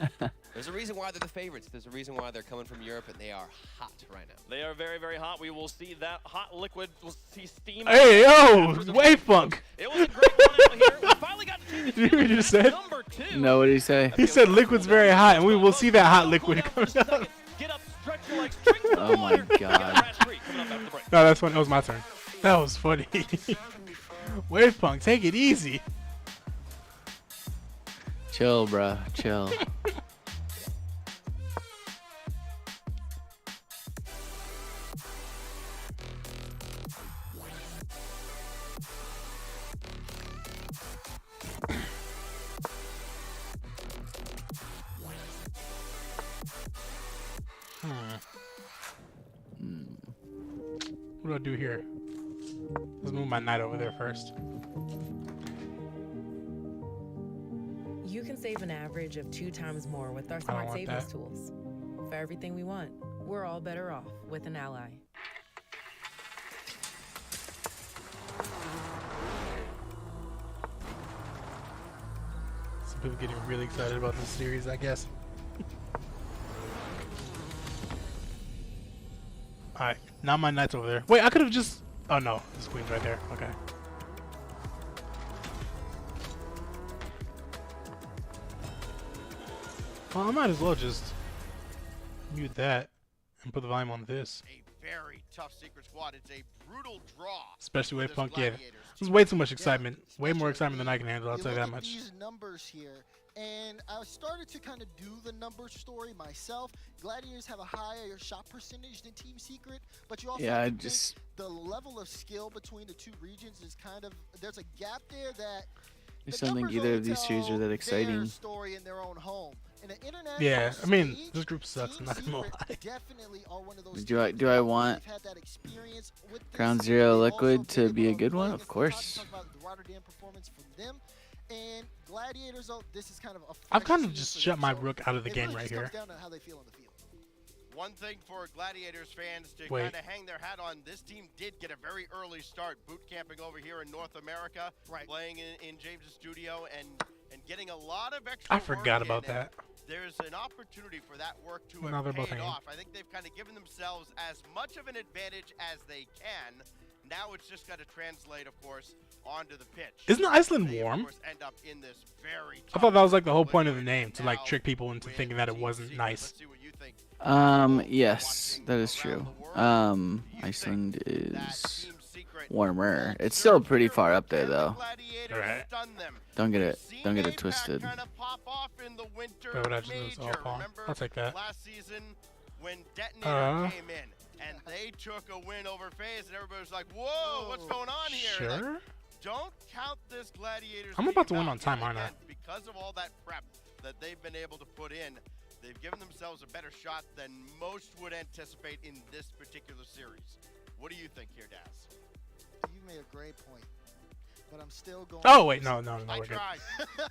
there's a reason why they're the favorites. There's a reason why they're coming from Europe, and they are hot right now. They are very, very hot. We will see that hot Liquid. We'll see steam. Hey, yo, Wavefunk. It was a great run out here. We finally got to Did you hear what you just said? No, what did he say? He said Liquid's very hot, and we will see that hot Liquid coming up. Oh my god. No, that's funny. It was my turn. That was funny. Wavepunk, take it easy. Chill, bruh. Chill. What do I do here? Let's move my knight over there first. You can save an average of 2 times more with our smart savings tools. For everything we want, we're all better off with an ally. Some people getting really excited about this series, I guess. Alright, now my knight's over there. Wait, I could have just... Oh no, this queen's right there. Okay. Well, I might as well just mute that and put the volume on this. A very tough Secret Squad. It's a brutal draw. Especially Wavepunk, yeah. There's way too much excitement. Way more excitement than I can handle, I'll tell you that much. These numbers here, and I started to kind of do the number story myself. Gladiators have a higher shot percentage than Team Secret, but you also have to think the level of skill between the 2 regions is kind of, there's a gap there that I just don't think either of these series are that exciting. Story in their own home. Yeah, I mean, this group sucks, I'm not gonna lie. Do I want Ground Zero Liquid to be a good one? Of course. And Gladiators, this is kind of a I've kind of just shut my rook out of the game right here. One thing for Gladiators fans to kind of hang their hat on, this team did get a very early start boot camping over here in North America, playing in James' studio and getting a lot of extra I forgot about that. There's an opportunity for that work to have paid off. I think they've kind of given themselves as much of an advantage as they can. Now it's just got to translate, of course, onto the pitch. Isn't Iceland warm? End up in this very I thought that was like the whole point of the name, to like trick people into thinking that it wasn't nice. Yes, that is true. Iceland is warmer. It's still pretty far up there though. Alright. Don't get it twisted. Why would I just lose all pawn? I'll take that. Last season when Detonator came in and they took a win over FaZe and everybody was like, whoa, what's going on here? Sure. Like, don't count this Gladiators. I'm about to win on time, aren't I? Because of all that prep that they've been able to put in, they've given themselves a better shot than most would anticipate in this particular series. What do you think here, Daz? You made a great point. but I'm still going. Oh wait, no, I we're good. tried.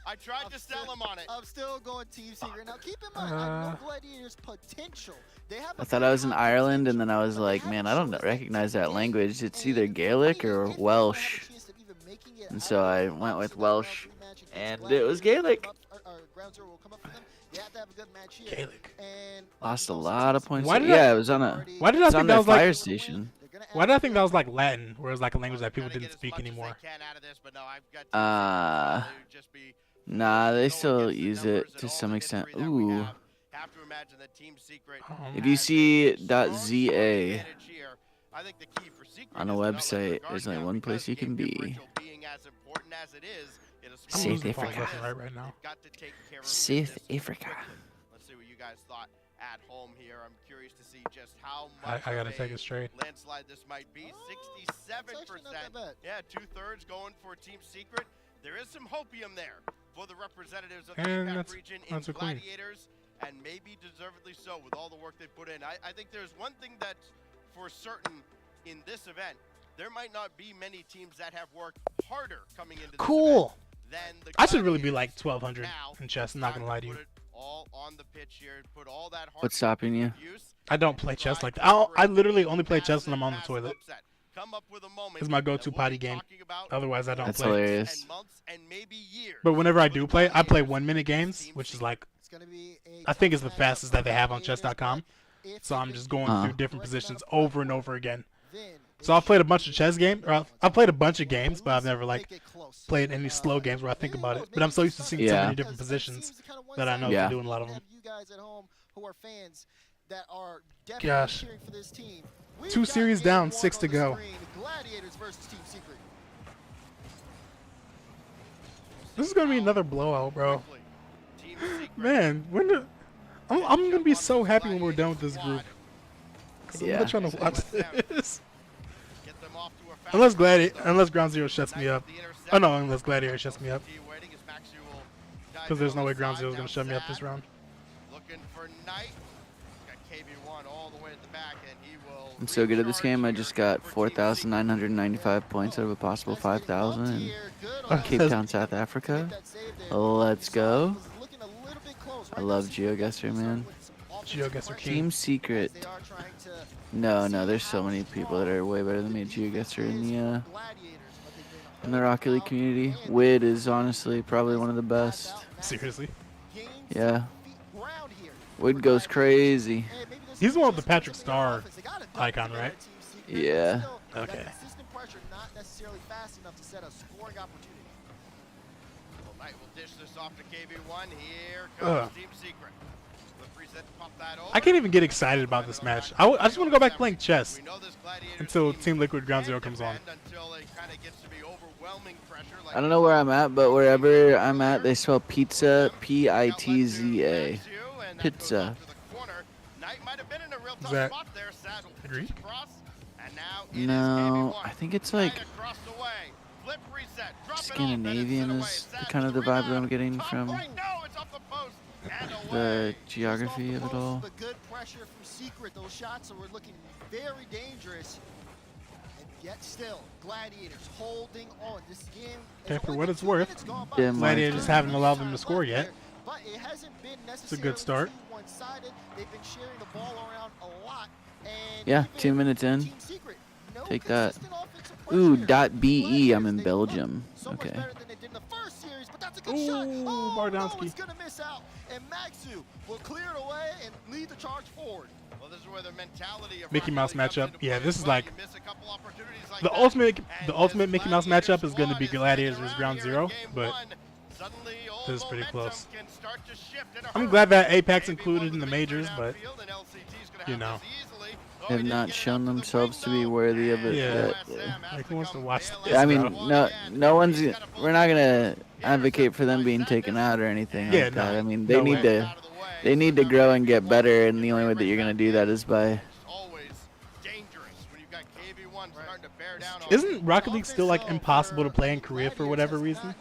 I tried to sell him on it. I'm still going Team Secret. Now keep in mind, I know Gladiators' potential. They have I thought I was in Ireland, and then I was like, man, I don't recognize that language. It's either Gaelic or Welsh. And so I went with Welsh, and it was Gaelic. Gaelic. Lost a lot of points. Why did it was on a. Why did I think that was fire like station? Why did I think that was like Latin, where it was like a language that people didn't speak anymore? Nah, they still use it to some extent. Ooh. If you see .za on a website, there's only one place you can be. South Africa. Right now. South Africa. Let's see what you guys thought at home here. I'm curious to see just how much I gotta take it straight. Landslide this might be. 67%. Yeah, 2/3 going for Team Secret. There is some hopium there for the representatives of the APAC region in Gladiators, and maybe deservedly so with all the work they put in. I think there's one thing that's for certain in this event. There might not be many teams that have worked harder coming into this event than the I should really be like 1200 in chess. I'm not gonna lie to you. All on the pitch here, put all that hard What's stopping you? I don't play chess like that. I literally only play chess when I'm on the toilet. It's my go-to potty game. Otherwise, I don't That's play. hilarious. But whenever I do play, I play 1-minute games, which is like, I think is the fastest that they have on chess.com. So I'm just going through different positions over and over again. So I've played a bunch of chess games, or I've played a bunch of games, but I've never like played any slow games where I think about it. But I'm so used to seeing so many different positions that I know they're doing a lot of them. Gosh. 2 series down, 6 to go. This is gonna be another blowout, bro. Man, I'm gonna be so happy when we're done with this group. I'm not trying to watch this. Unless Ground Zero shuts me up. Oh no, unless Gladiator shuts me up. Because there's no way Ground Zero is gonna shut me up this round. I'm so good at this game. I just got 4,995 points out of a possible 5,000 in Cape Town, South Africa. Let's go. I love GeoGuessr, man. GeoGuessr King. Team Secret. No, there's so many people that are way better than me at GeoGuessr in the Rocket League community. Wid is honestly probably one of the best. Seriously? Yeah. Wid goes crazy. He's the one with the Patrick Star icon, right? Yeah. Okay. I can't even get excited about this match. I just want to go back playing chess until Team Liquid Ground Zero comes on. I don't know where I'm at, but wherever I'm at, they spell pizza, P-I-T-Z-A. Pizza. Is that Greek? No, I think it's like Scandinavian is kind of the vibe that I'm getting from the geography of it all. Good pressure from Secret. Those shots were looking very dangerous. And yet still, Gladiators holding on. This game Okay, for what it's worth, Gladiators haven't allowed them to score yet. But it hasn't been It's a good start. one-sided. They've been sharing the ball around a lot. And Yeah, 2 minutes in. Take that. Ooh, .be. I'm in Belgium. Okay. Ooh, Bardowski. And Maxu will clear it away and lead the charge forward. Well, this is where the mentality of Mickey Mouse matchup. Yeah, this is like the ultimate Mickey Mouse matchup is going to be Gladiators versus Ground Zero, but this is pretty close. I'm glad that APAC's included in the majors, but you know, Have not shown themselves to be worthy of it. yeah. Like, who wants to watch this? I mean, bro? no one's. We're not gonna advocate for them being taken out or anything Yeah, like no. that. I mean, No they need to grow and get better, and the only way that you're gonna do that is by. Isn't Rocket League still like impossible to play in Korea for whatever reason?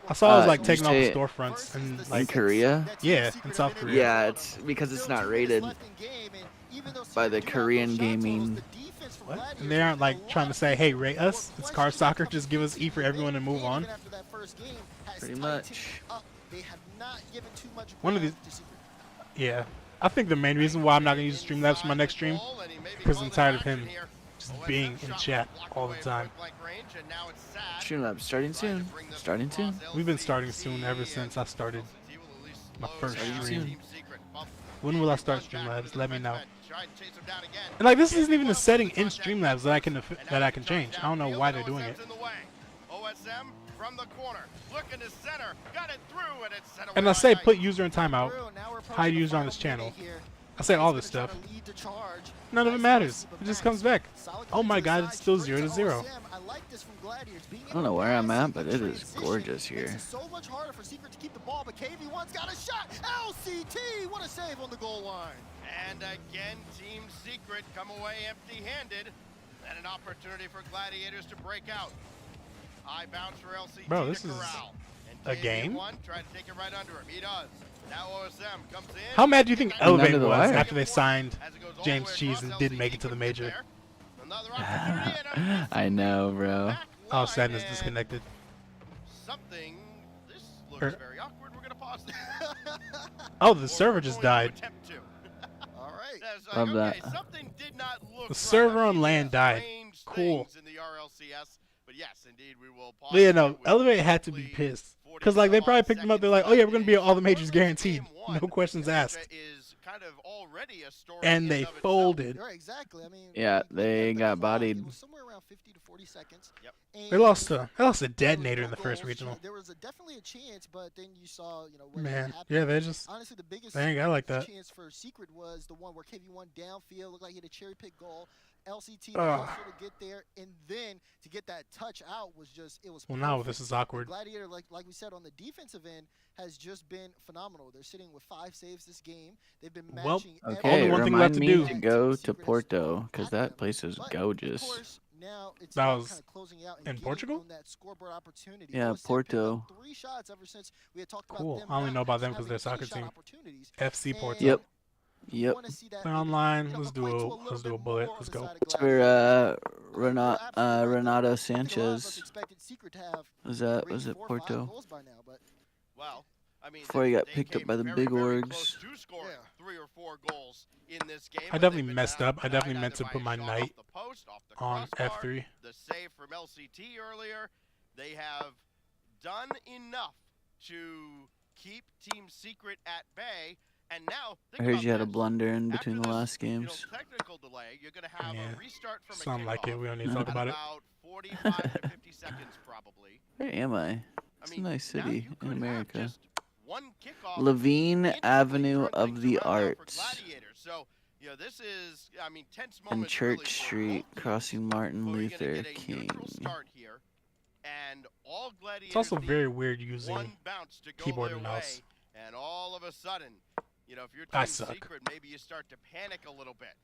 I saw it was like taking off the storefronts and like In Korea? Yeah, in South Korea. Yeah, it's because it's not rated. by the Korean gaming. What? And they aren't like trying to say, hey, rate us. It's car soccer. Just give us E for everyone and move on. Pretty much. One of these. Yeah. I think the main reason why I'm not going to use Streamlabs for my next stream because I'm tired of him just being in chat all the time. Streamlabs starting soon. Starting soon. We've been starting soon ever since I started my first stream. When will I start Streamlabs? Let me know. And like this isn't even a setting in Streamlabs that I can change. I don't know why they're doing it. And I say put user in timeout, hide user on this channel. I say all this stuff. None of it matters. It just comes back. Oh my god, it's still 0-0. I don't know where I'm at, but it is gorgeous here. So much harder for Secret to keep the ball, but KV1's got a shot. LCT, what a save on the goal line. And again, Team Secret come away empty-handed. And an opportunity for Gladiators to break out. High bounce for LCT. Bro, this is a game? Try to take it right under him. He does. Now OSM comes in. How mad do you think Elevate was after they signed James Cheese and didn't make it to the major? I know, bro. Oh, Sadness disconnected. Something. This looks very awkward. We're gonna pause. Oh, the server just died. All right. Love that. Something did not look The server on LAN died. Cool. in the RLCS, but yes, indeed, we will pause. But yeah, no, Elevate had to be pissed. Because, like, they probably picked them up. They're like, oh, yeah, we're going to be at all the majors guaranteed. No questions asked. And they folded. Yeah, they got bodied. They lost a detonator in the first regional. There was definitely a chance, but then you saw, Man, yeah, they just, honestly, the biggest they ain't got like that. chance for Secret was the one where KV1 downfield looked like he had a cherry pick goal. LCT to get there, and then to get that touch out was just, it was well, now this is awkward. Gladiator, like we said, on the defensive end, has just been phenomenal. They're sitting with 5 saves this game. They've been matching. Okay, remind me to go to Porto, because that place is gorgeous. Now it's that was kind of closing out in Portugal? on that scoreboard opportunity. Yeah, Porto. 3 shots ever since we had talked Cool. about them. I only know about them because they're soccer team. FC Porto. Yep. Yep. They're online. Let's do a bullet. Let's go. For Renato Sanchez. Was it Porto? Well, I mean, before he got picked up by the big orgs. I definitely messed up. I definitely meant to put my knight on F3. The save from LCT earlier, they have done enough to keep Team Secret at bay. And now, I heard you had a blunder in between the last games. Technical delay, you're gonna have a restart from something like it. We don't need to talk about it. About 45 to 50 seconds, probably. Where am I? It's a nice city in America. Levine Avenue of the Arts. So, this is, I mean, tense and moments Church Street, crossing Martin Luther King. And all it's also very weird using keyboard and mouse. And all of a sudden, if you're I Team suck. Secret, maybe you start to panic a little bit.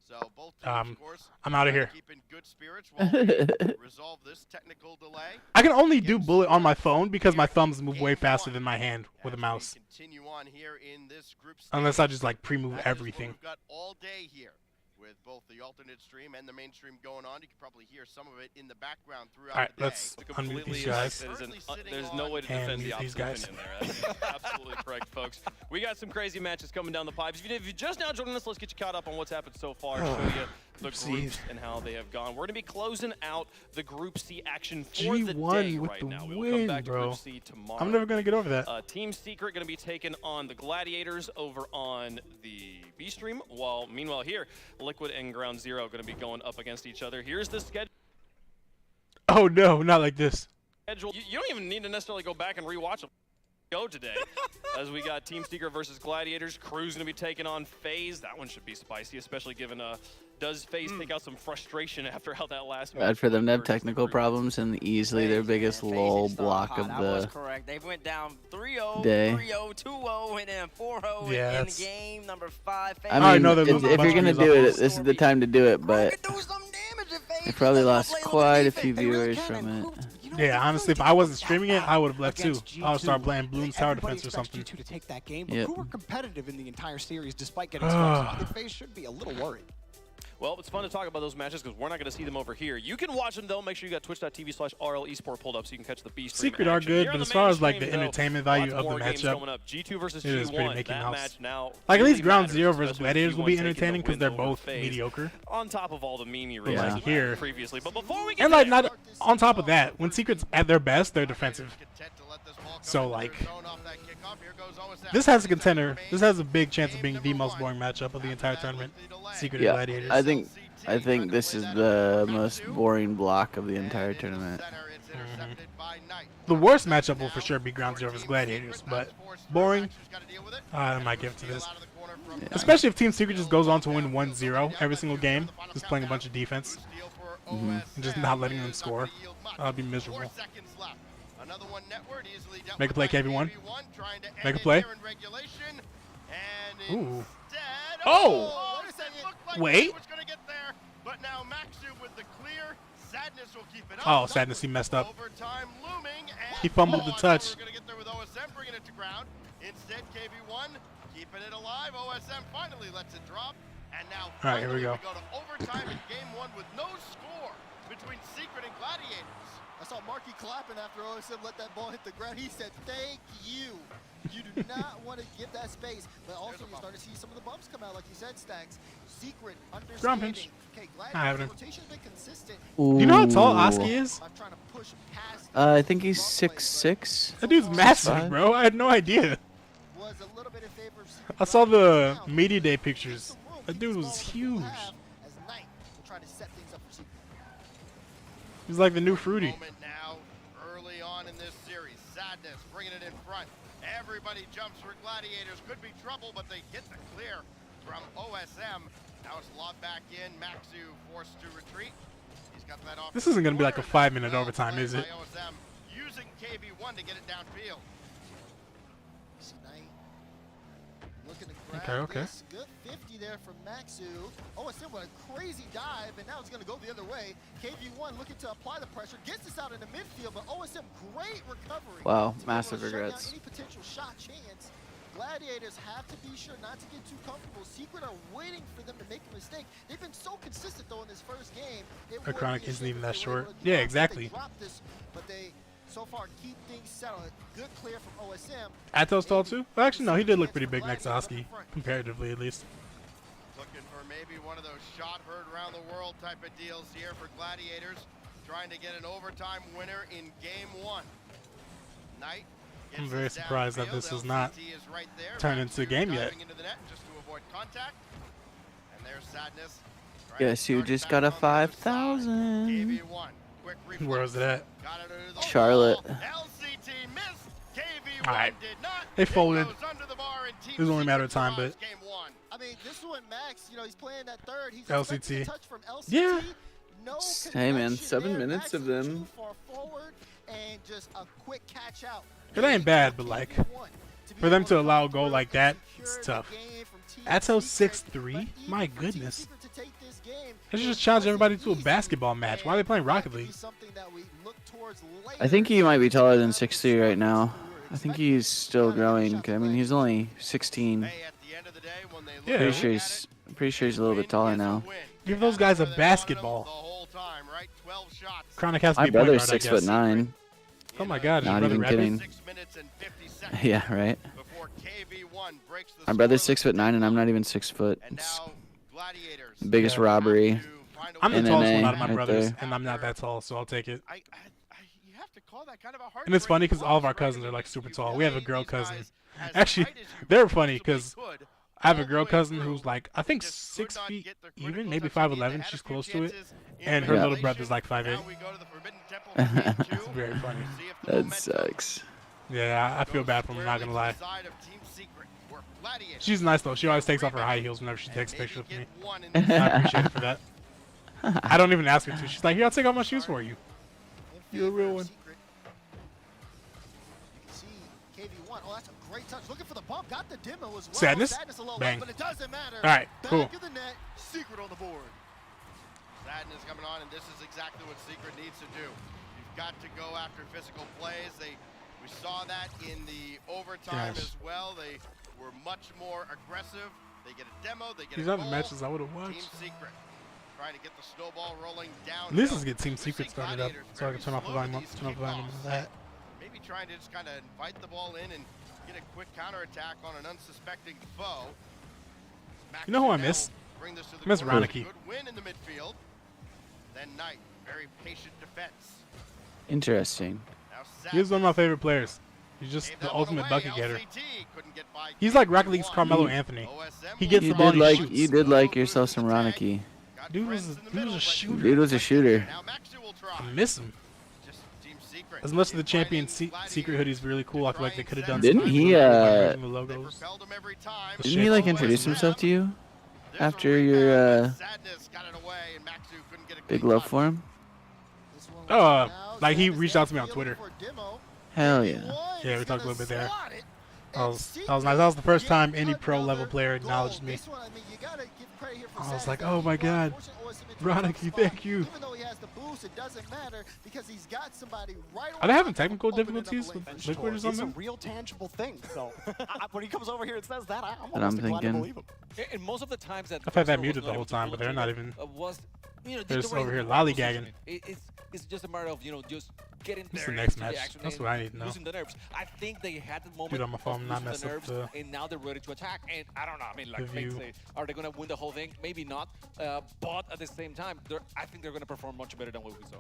So both teams, of course, I'm out of here. Keep in good spirits while we resolve this technical delay. I can only do bullet on my phone because my thumbs move way faster than my hand with a mouse. Continue on here in this group unless I just like pre-move everything. We've got all day here with both the alternate stream and the main stream going on. You can probably hear some of it in the background throughout all right, the day. let's unmute these guys. There's no way to defend the opposite opinion there. That's absolutely correct, folks. We got some crazy matches coming down the pipes. If you just now joining us, let's get you caught up on what's happened so far. Show you the groups and how they have gone. We're going to be closing out the Group C action for the day with right the now. Win, we will come back bro. to Group C tomorrow. I'm never going to get over that. Team Secret going to be taking on the Gladiators over on the B stream, while meanwhile here, Liquid and Ground Zero going to be going up against each other. Here's the schedule. Oh no, not like this. You don't even need to necessarily go back and rewatch them. Go today, as we got Team Secret versus Gladiators. Crew's going to be taking on FaZe. That one should be spicy, especially given does FaZe take out some frustration after how that last match. Bad for them to have technical problems and easily their biggest lull block of That was the correct. They went down 3-0, day. 3-0, 2-0, and then 4-0 Yeah, in game number 5. I mean, if you're going to do it, this is the time to do it, but they probably lost quite a few viewers from it. Yeah, honestly, if I wasn't streaming it, I would have left too. I would start playing Bloom's Tower Defense or something. G2 to take that game, but who were competitive in the entire series despite getting swept. So I think FaZe should be a little worried. Well, it's fun to talk about those matches because we're not going to see them over here. You can watch them, though. Make sure you got twitch.tv/RLEsport pulled up so you can catch the beast. Secret are good, but as far as like the entertainment value of the matchup, G2 versus it is pretty G1. Mickey That Mouse. match now like at least really Ground matters, Zero versus especially Gladiators with will be G1 taking the entertaining because win they're over both FaZe, mediocre. on top of all the meme Yeah. releases Here. previously. But before we get And like not on top of that, when Secret's at their best, they're defensive. So like, this has a contender. This has a big chance of being the most boring matchup of the entire tournament. Secret and Gladiators. I think this is the most boring block of the entire tournament. The worst matchup will for sure be Ground Zero versus Gladiators, but boring, I might give it to this. Especially if Team Secret just goes on to win 1-0 every single game, just playing a bunch of defense, and just not letting them score. I'll be miserable. Make a play, KV1. Make a play. Ooh. Oh! Wait. Oh, Sadness, he messed up. He fumbled the touch. Instead, KV1 keeping it alive. OSM finally lets it drop. And now all right, here we go. We go to overtime in game 1 with no score between Secret and Gladiators. I saw Marky clapping after OSM let that ball hit the ground. He said, "Thank you." You do not want to give that space, but also you're starting to see some of the bumps come out, like you said, Stacks. Secret, understanding. Okay, Gladiators' rotation's been consistent. Do you know how tall Oski is? I'm trying to push past I think he's 6'6". That dude's massive, bro. I had no idea. I saw the media day pictures. That dude was huge. He's like the new Fruity. Now, early on in this series, Sadness bringing it in front. Everybody jumps for Gladiators. Could be trouble, but they get the clear from OSM. Now it's lobbed back in. Maxu forced to retreat. He's got that off. This isn't going to be like a 5-minute overtime, is it? OSM using KV1 to get it downfield. Looking to grab this. Good 50 there from Maxu. OSM with a crazy dive, and now it's going to go the other way. KV1 looking to apply the pressure, gets this out in the midfield, but OSM, great recovery. Wow, massive regrets. Any potential shot chance. Gladiators have to be sure not to get too comfortable. Secret are waiting for them to make a mistake. They've been so consistent, though, in this first game. A Chronic isn't even that short. Yeah, exactly. But they so far keep things settled. Good clear from OSM. Atos tall too? Well, actually, no, he did look pretty big next to Oski, comparatively at least. Looking for maybe one of those shot heard around the world type of deals here for Gladiators. Trying to get an overtime winner in game 1. Knight. I'm very surprised that this has not turned into a game yet. Into the net just to avoid contact. And there's Sadness. Yes, you just got a 5,000. Where was it at? Charlotte. Alright. They folded. It was only a matter of time, but. I mean, this one, Max, you know, he's playing that third. He's LCT. touch from LCT. Yeah. No hey, man, 7 minutes of them. And just a quick catch out. It ain't bad, but like, for them to allow a goal like that, it's tough. Atos 6'3"? My goodness. They should just challenge everybody to a basketball match. Why are they playing Rocket League? I think he might be taller than 6'3" right now. I think he's still growing. I mean, he's only 16. Yeah. Pretty sure he's a little bit taller now. Give those guys a basketball. Chronic has to My be point brother's guard, I 6'9". Oh my God! Not even kidding. Yeah, right. My brother's 6'9", and I'm not even 6 foot. It's the biggest robbery. I'm the in tallest NA one out of my right brothers, there. and I'm not that tall, so I'll take it. And it's funny because all of our cousins are like super tall. We have a girl cousin. Actually, they're funny because I have a girl cousin who's like, I think 6 feet even, maybe 5'11". She's close to it. And her little brother's like 5'8". It's very funny. That sucks. Yeah, I feel bad for him, I'm not going to lie. She's nice though. She always takes off her high heels whenever she takes pictures with me. I appreciate it for that. I don't even ask her to. She's like, here, I'll take off my shoes for you. You're a real one. Oh, that's a great touch. Looking for the bump. Got the demo as well. Sadness? Bang. But it doesn't matter. All right, cool. Back of the net. Secret on the board. Sadness coming on, and this is exactly what Secret needs to do. You've got to go after physical plays. We saw that in the overtime as well. They were much more aggressive. They get a demo, they get These a other goal. matches I would have watched. Team Secret trying to get the snowball rolling down. At least let's get Team Secret started up so I can turn off the volume of that. Maybe trying to just kind of invite the ball in and get a quick counterattack on an unsuspecting foe. You know who I miss? I miss Ronicky. Good win in the midfield. Then Knight, very patient defense. Interesting. He's one of my favorite players. He's just the ultimate bucket getter. He's like Rocket League's Carmelo Anthony. He gets the ball and he shoots. You did like yourself some Ronicky. Dude was a shooter. Dude was a shooter. I miss him. As much as the champion secret hoodie is really cool, I feel like they could have done. Didn't he? The logos. Didn't he like introduce himself to you after your big love for him? Like he reached out to me on Twitter. Hell yeah. Yeah, we talked a little bit there. That was nice. That was the first time any pro level player acknowledged me. I was like, oh my god, Ronicky, thank you. Are they having technical difficulties with Liquid or something? It's a real tangible thing. So when he comes over here and says that, I'm thinking. And most of the times that I've had that muted the whole time, but they're not even. They're just over here lollygagging. It's just a matter of just getting there. What's the next match? That's what I need to know. Losing the nerves. I think they had the moment. Dude, on my phone, not mess up the. And now they're ready to attack. And I don't know. I mean, like, are they gonna win the whole thing? Maybe not. But at the same time, I think they're gonna perform much better than what we saw.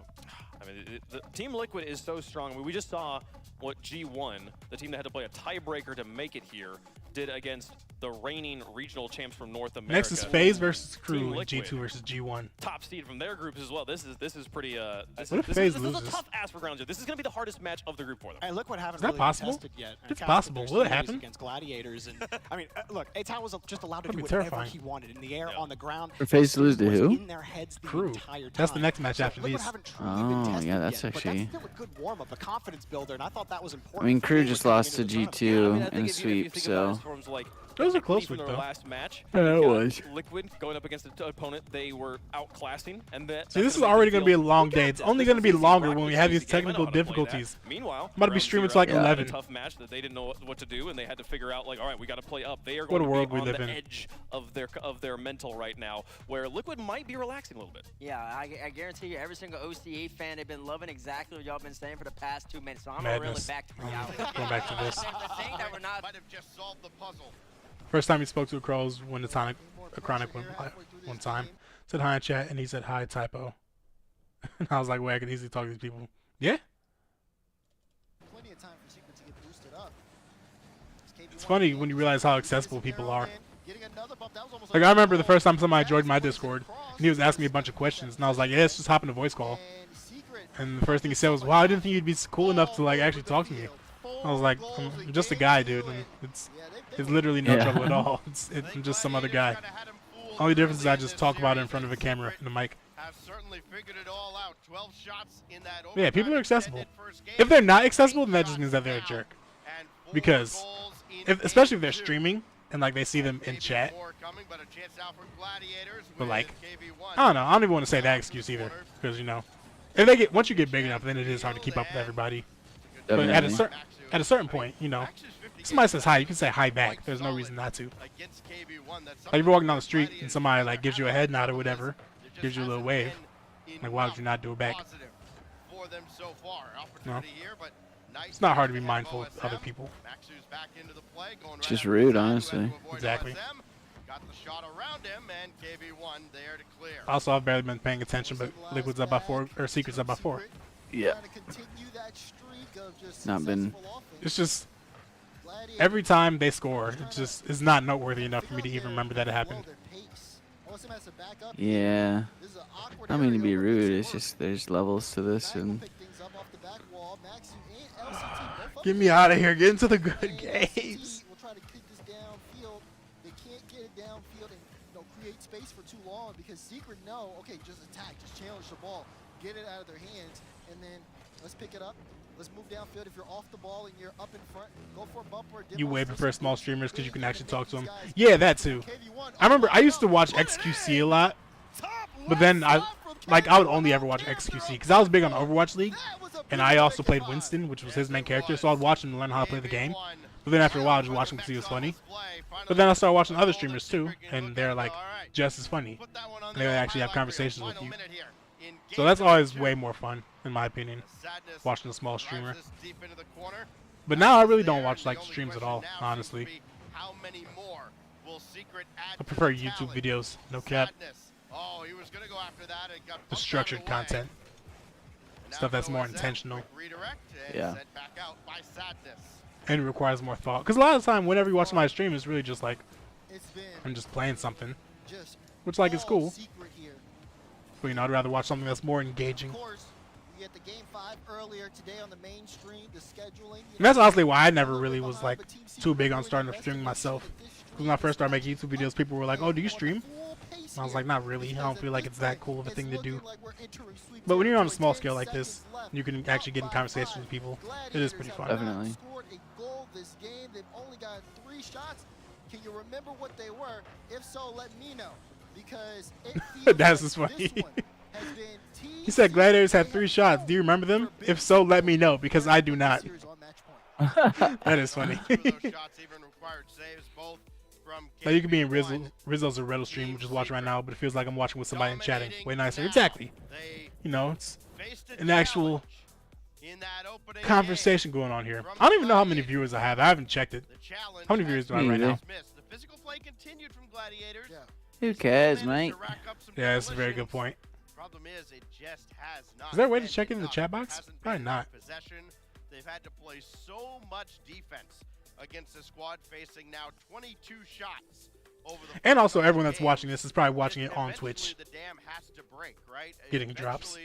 I mean, the Team Liquid is so strong. I mean, we just saw what G1, the team that had to play a tiebreaker to make it here, did against the reigning regional champs from North America. Next is FaZe versus Crew, and G2 versus G1. Top seed from their groups as well. This is pretty. This what if is FaZe a loses? tough ask for Ground Zero. This is going to be the hardest match of the group for them. And look what happens. Is that possible? Yet. It's possible. Will it happen? Against Gladiators, and I mean, look, A-Town was just allowed to do That'd be whatever terrifying. he wanted in the air, on the ground. For FaZe to lose to who? In their heads the Crew. entire time. That's the next match after these. Oh yeah, that's But actually. that's still a good warm-up, a confidence builder, and I thought that was important. I mean, Crew just lost to G2 in a if you sweep, think so. about it, forms like Those are close from with their though. last match. Yeah, it was. Liquid going up against an opponent they were outclassing, and that. See, this is already going to be a long day. It's only going to be longer when we have these technical difficulties. Meanwhile, I'm about to be streaming to like 11. Tough match that they didn't know what to do, and they had to figure out like, all right, we got to play up. They are What going a world to we be on live the in. edge of their mental right now, where Liquid might be relaxing a little bit. Yeah, I guarantee you, every single OCE fan, they've been loving exactly what y'all been saying for the past 2 minutes. So I'm really Madness. back to reality. Going back to this. Saying that we're not. Might have just solved the puzzle. First time he spoke to a Crows when the Chronic went one time. Said hi in chat, and he said hi typo. And I was like, wait, I could easily talk to these people. Yeah? Plenty of time for Secret to get boosted up. It's funny when you realize how accessible people are. Like, I remember the first time somebody joined my Discord, and he was asking me a bunch of questions, and I was like, yeah, let's just hop in a voice call. And the first thing he said was, wow, I didn't think you'd be cool enough to, like, actually talk to me. I was like, I'm just a guy, dude. And it's literally no trouble at all. I'm just some other guy. Only difference is I just talk about it in front of a camera and a mic. Yeah, people are accessible. If they're not accessible, then that just means that they're a jerk. Because, especially if they're streaming and like they see them in chat. But like, I don't know. I don't even want to say that excuse either, because if they once you get big enough, then it is hard to keep up with everybody. But at a certain point, if somebody says hi, you can say hi back. There's no reason not to. Like if you're walking down the street and somebody like gives you a head nod or whatever, gives you a little wave, like why would you not do it back? No. It's not hard to be mindful of other people. It's just rude, honestly. Exactly. Also, I've barely been paying attention, but Liquid's up by 4, or Secret's up by 4. Yeah. Not been. It's just every time they score, it's not noteworthy enough for me to even remember that it happened. Yeah. I don't mean to be rude. It's just there's levels to this, and. Get me out of here. Get into the good games. We'll try to kick this downfield. They can't get it downfield and create space for too long because Secret okay, just attack, just challenge the ball, get it out of their hands, and then let's pick it up. Let's move downfield. If you're off the ball and you're up in front, go for a bumper. You way prefer small streamers because you can actually talk to them. Yeah, that too. I remember I used to watch XQC a lot, but then like I would only ever watch XQC because I was big on Overwatch League, and I also played Winston, which was his main character. So I'd watch him to learn how to play the game. But then after a while, I just watched him because he was funny. But then I started watching other streamers too, and they're like just as funny. And they actually have conversations with you. So that's always way more fun, in my opinion, watching a small streamer. But now I really don't watch like streams at all, honestly. I prefer YouTube videos, no cap. The structured content. Stuff that's more intentional. Yeah. And it requires more thought. Because a lot of the time, whenever you watch my stream, it's really just like, I'm just playing something. Which, like, is cool. But, you know, I'd rather watch something that's more engaging. Get the game 5 earlier today on the main stream, the scheduling. And that's honestly why I never really was, like, too big on starting to stream myself. Because when I first started making YouTube videos, people were like, oh, do you stream? And I was like, not really. I don't feel like it's that cool of a thing to do. But when you're on a small scale like this, you can actually get in conversations with people. It is pretty fun. Definitely. This game, they've only got 3 shots. Can you remember what they were? If so, let me know. Because that's just funny. He said Gladiators had 3 shots. Do you remember them? If so, let me know, because I do not. That is funny. Now you could be in Rizzo's or Reddle stream, which is watching right now, but it feels like I'm watching with somebody and chatting. Way nicer. Exactly. You know, it's an actual conversation going on here. I don't even know how many viewers I have. I haven't checked it. How many viewers do I have right now? Who cares, mate? Yeah, that's a very good point. Is there a way to check it in the chat box? Probably not. They've had to play so much defense against the squad facing now 22 shots. And also, everyone that's watching this is probably watching it on Twitch, getting drops,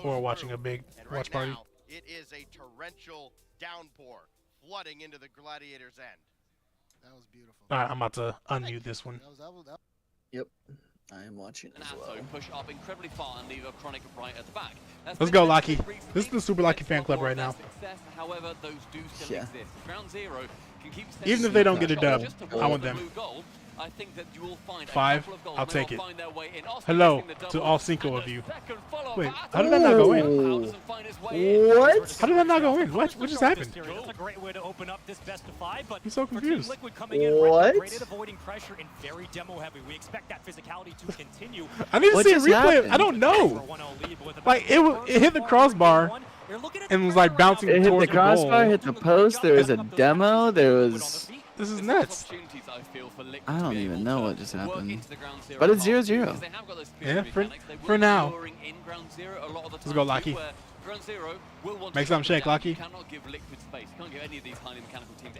or watching a big watch party. It is a torrential downpour flooding into the Gladiators' end. That was beautiful. All right, I'm about to unmute this one. Yep, I am watching as well. Push up incredibly far and leave a Chronic right at the back. Let's go, Lucky. This is the Super Lucky fan club right now. However, those do still exist. Ground Zero can keep even if they don't get a dub, I want them. I think that you will find 5, I'll take it. Hello to all 5 of you. Wait, how did that not go in? What? How did that not go in? What just happened? That's a great way to open up this best of 5, but I'm so confused. Liquid coming in great at avoiding pressure and very demo heavy. We expect that physicality to continue. I need to see a replay. I don't know. Like it hit the crossbar and was like bouncing towards the goal. It hit the crossbar, hit the post. There was a demo. There was. This is nuts. I don't even know what just happened. But it's 0-0. Yeah, for now. Let's go, Lucky. Make something shake, Lucky.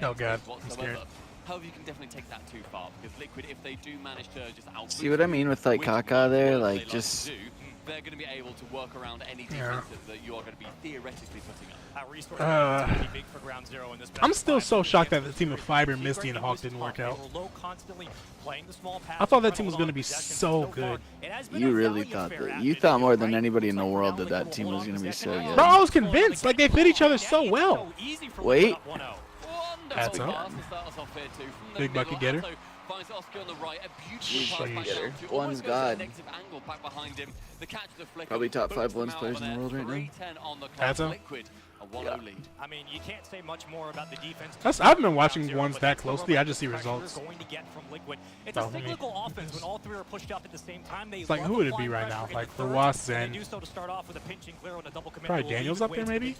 Oh god, I'm scared. However, you can definitely take that too far because Liquid, if they do manage to just out. See what I mean with like Kaka there, like just. They're going to be able to work around any defense that you are going to be theoretically putting up. I'm still so shocked that the team of Fiber, Misty, and Hawk didn't work out. I thought that team was going to be so good. You really thought that. You thought more than anybody in the world that that team was going to be so good. Bro, I was convinced. Like, they fit each other so well. Wait. That's up. Big bucket getter. One's God. Probably top 5 ones players in the world right now. That's up. Yeah. I mean, you can't say much more about the defense. I haven't been watching ones that closely. I just see results. It's a cyclical offense when all 3 are pushed up at the same time. It's like, who would it be right now? Like, for Was and probably Daniels up there, maybe?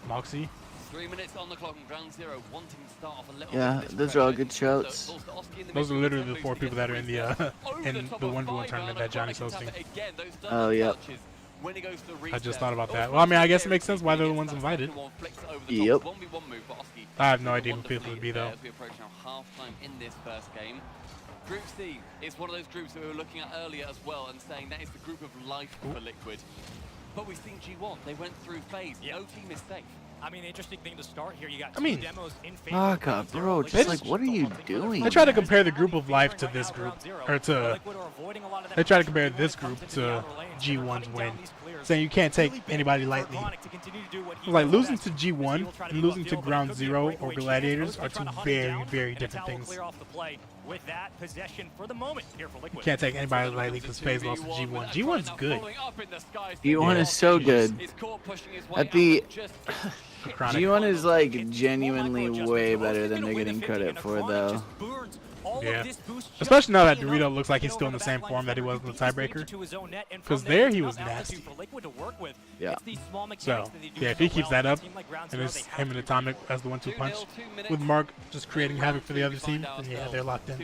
Moxie. 3 minutes on the clock and Ground Zero wanting to start off a little. Yeah, those are all good shouts. Those are literally the 4 people that are in the 1v1 tournament that Johnny's hosting. Oh, yep. I just thought about that. Well, I mean, I guess it makes sense why they're the ones invited. Yep. I have no idea who people would be, though. We approach now half-time in this first game. Group C is one of those groups that we were looking at earlier as well and saying that is the group of life for Liquid. But we've seen G1. They went through phase. No team is safe. I mean, interesting thing to start here. You got two demos in favor. Oh god, bro, just like, what are you doing? I try to compare the group of life to this group, or to. I try to compare this group to G1's win. saying you can't take anybody lightly. Like losing to G1 and losing to Ground Zero or Gladiators are two very, very different things. With that possession for the moment here for Liquid. You can't take anybody lightly because FaZe lost to G1. G1's good. G1 is so good. At the G1 is like genuinely way better than they're getting credit for, though. Yeah. Especially now that Dorito looks like he's still in the same form that he was in the tiebreaker. Because there he was nasty. Yeah. So, yeah, if he keeps that up, and it's him and Atomic as the 1-2 punch, with Mark just creating havoc for the other team, then yeah, they're locked in.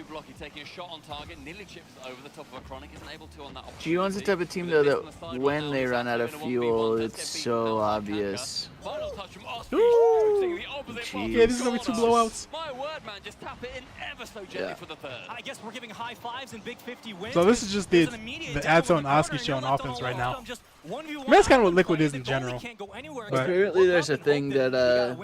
G1's the type of team, though, that when they run out of fuel, it's so obvious. Ooh. Yeah, this is only 2 blowouts. My word, man, just tap it in ever so gently for the third. I guess we're giving high fives and big 50 wins. So this is just the Adso and Oski show on offense right now. I mean, that's kind of what Liquid is in general. But apparently there's a thing that the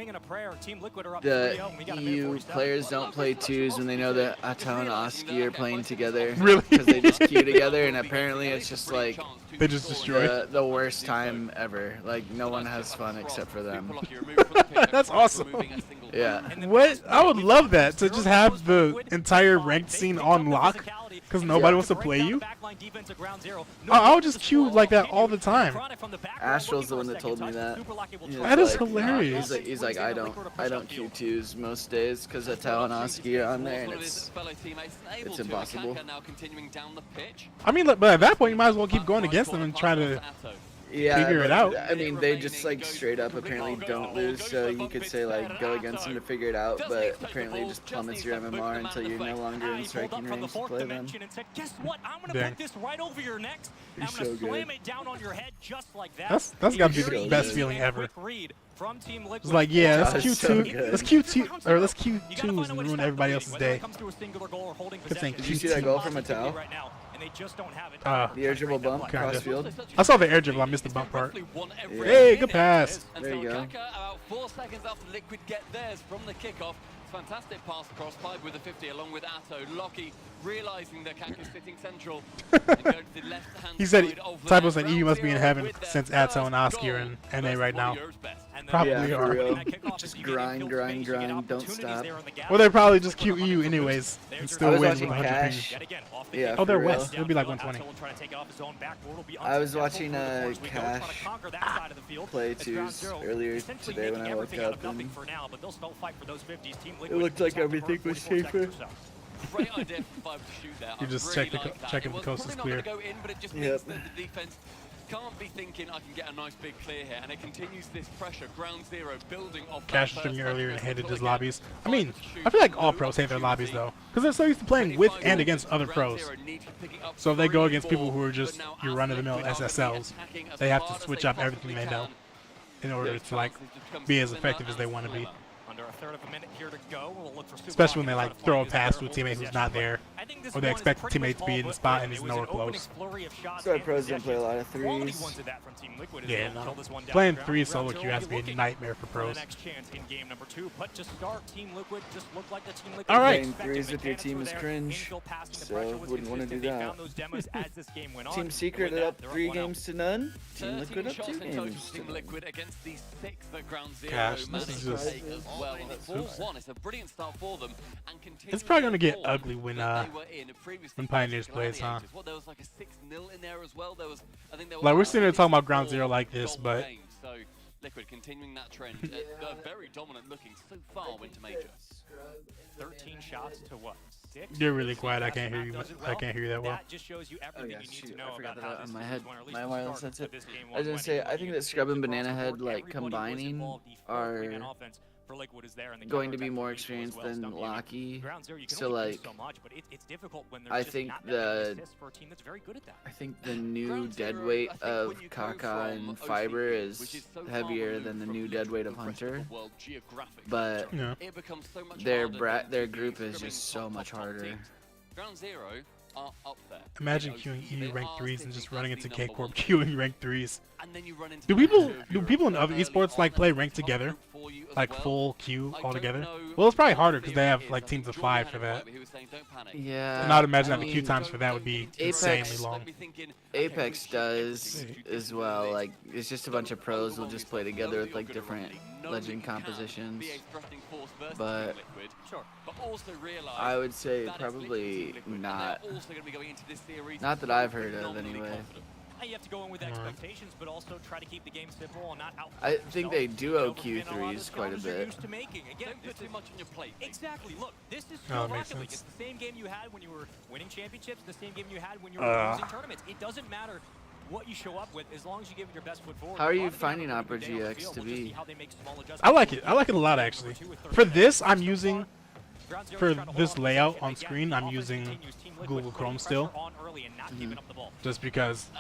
EU players don't play twos when they know that Atto and Oski are playing together. Really? Because they just queue together, and apparently it's just like they just destroy the worst time ever. Like no one has fun except for them. That's awesome. Yeah. What? I would love that, to just have the entire ranked scene on lock because nobody wants to play you. I would just queue like that all the time. Astral's the one that told me that. That is hilarious. He's like, I don't queue twos most days because Atto and Oski are on there, and it's impossible. I mean, but at that point, you might as well keep going against them and try to figure it out. I mean, they just like straight up apparently don't lose, so you could say like go against them to figure it out, but apparently it just plummets your MMR until you're no longer in striking range to play them. Guess what? I'm gonna put this right over your neck. I'm gonna slam it down on your head just like that. That's gotta be the best feeling ever. It's like, yeah, let's Q2, let's Q2, or let's Q2s and ruin everybody else's day. Did you see that goal from Atto? The air dribble bump cross field. I saw the air dribble. I missed the bump part. Yeah. Hey, good pass. There you go. About 4 seconds after Liquid get theirs from the kickoff. Fantastic pass across, 5 with a 50 along with Atto. Lockie realizing that Kaka's sitting central. He said, Typo said EU must be in heaven since Atto and Oski are in NA right now. Probably are. Just grind, don't stop. Well, they probably just queue EU anyways and still win with 100 Cash. Yeah, oh, they're West. It'll be like 120. I was watching Cash play twos earlier today when I woke up, and it looked like everything was safer. Great idea for 5 to shoot there. You just check if the coast is clear. Yep. The defense can't be thinking I can get a nice big clear here, and it continues this pressure. Ground zero building off. Cash was streaming earlier and hated his lobbies. I mean, I feel like all pros hate their lobbies though, because they're so used to playing with and against other pros. So if they go against people who are just your run-of-the-mill SSLs, they have to switch up everything they know in order to like be as effective as they want to be. Under a third of a minute here to go. We'll look for especially when they like throw a pass to a teammate who's not there, or they expect the teammate to be in the spot and he's nowhere close. So pros don't play a lot of threes. Yeah, no. Playing 3 solo queue has to be a nightmare for pros. All right. Playing 3s with your team is cringe, so wouldn't want to do that. Team Secret up 3 games to none. Team Liquid up 2 games to none. Gosh, this is just. It's a brilliant start for them, and it's probably gonna get ugly when Pioneers plays, huh? There was like a 6-0 in there as well. Like we're sitting there talking about Ground Zero like this, but so Liquid continuing that trend. They're very dominant looking so far. Winter Major. 13 shots to what? 6? You're really quiet. I can't hear you. I can't hear you that well. That just shows you everything you need to know about how this in my head. is going, or at least My wireless headset. I was gonna say, I think that Scrub and Banana Head like combining are going to be more experienced than Lockie. So like, I think the new deadweight of Kaka and Fiber is heavier than the new deadweight of Hunter, but their group is just so much harder. Ground Zero are up there. Imagine queuing EU ranked 3s and just running into K-Corp queuing ranked 3s. Do people in other esports like play ranked together? Like full queue all together? Well, it's probably harder because they have like teams of 5 for that. Yeah. And I'd imagine that the queue times for that would be insanely long. Apex does as well. Like, it's just a bunch of pros who'll just play together with like different legend compositions. But I would say probably not. Not that I've heard of anyway. You have to go in with expectations, but also try to keep the game simple and not out. I think they duo Q3s quite a bit. Again, don't put too much on your plate. Exactly. Look, this is still Rocket League. It's the same game you had when you were winning championships, the same game you had when you were losing tournaments. It doesn't matter what you show up with as long as you give it your best foot forward. How are you finding Opera GX to be? I like it. I like it a lot, actually. For this, I'm using... For this layout on screen, I'm using Google Chrome still. Just because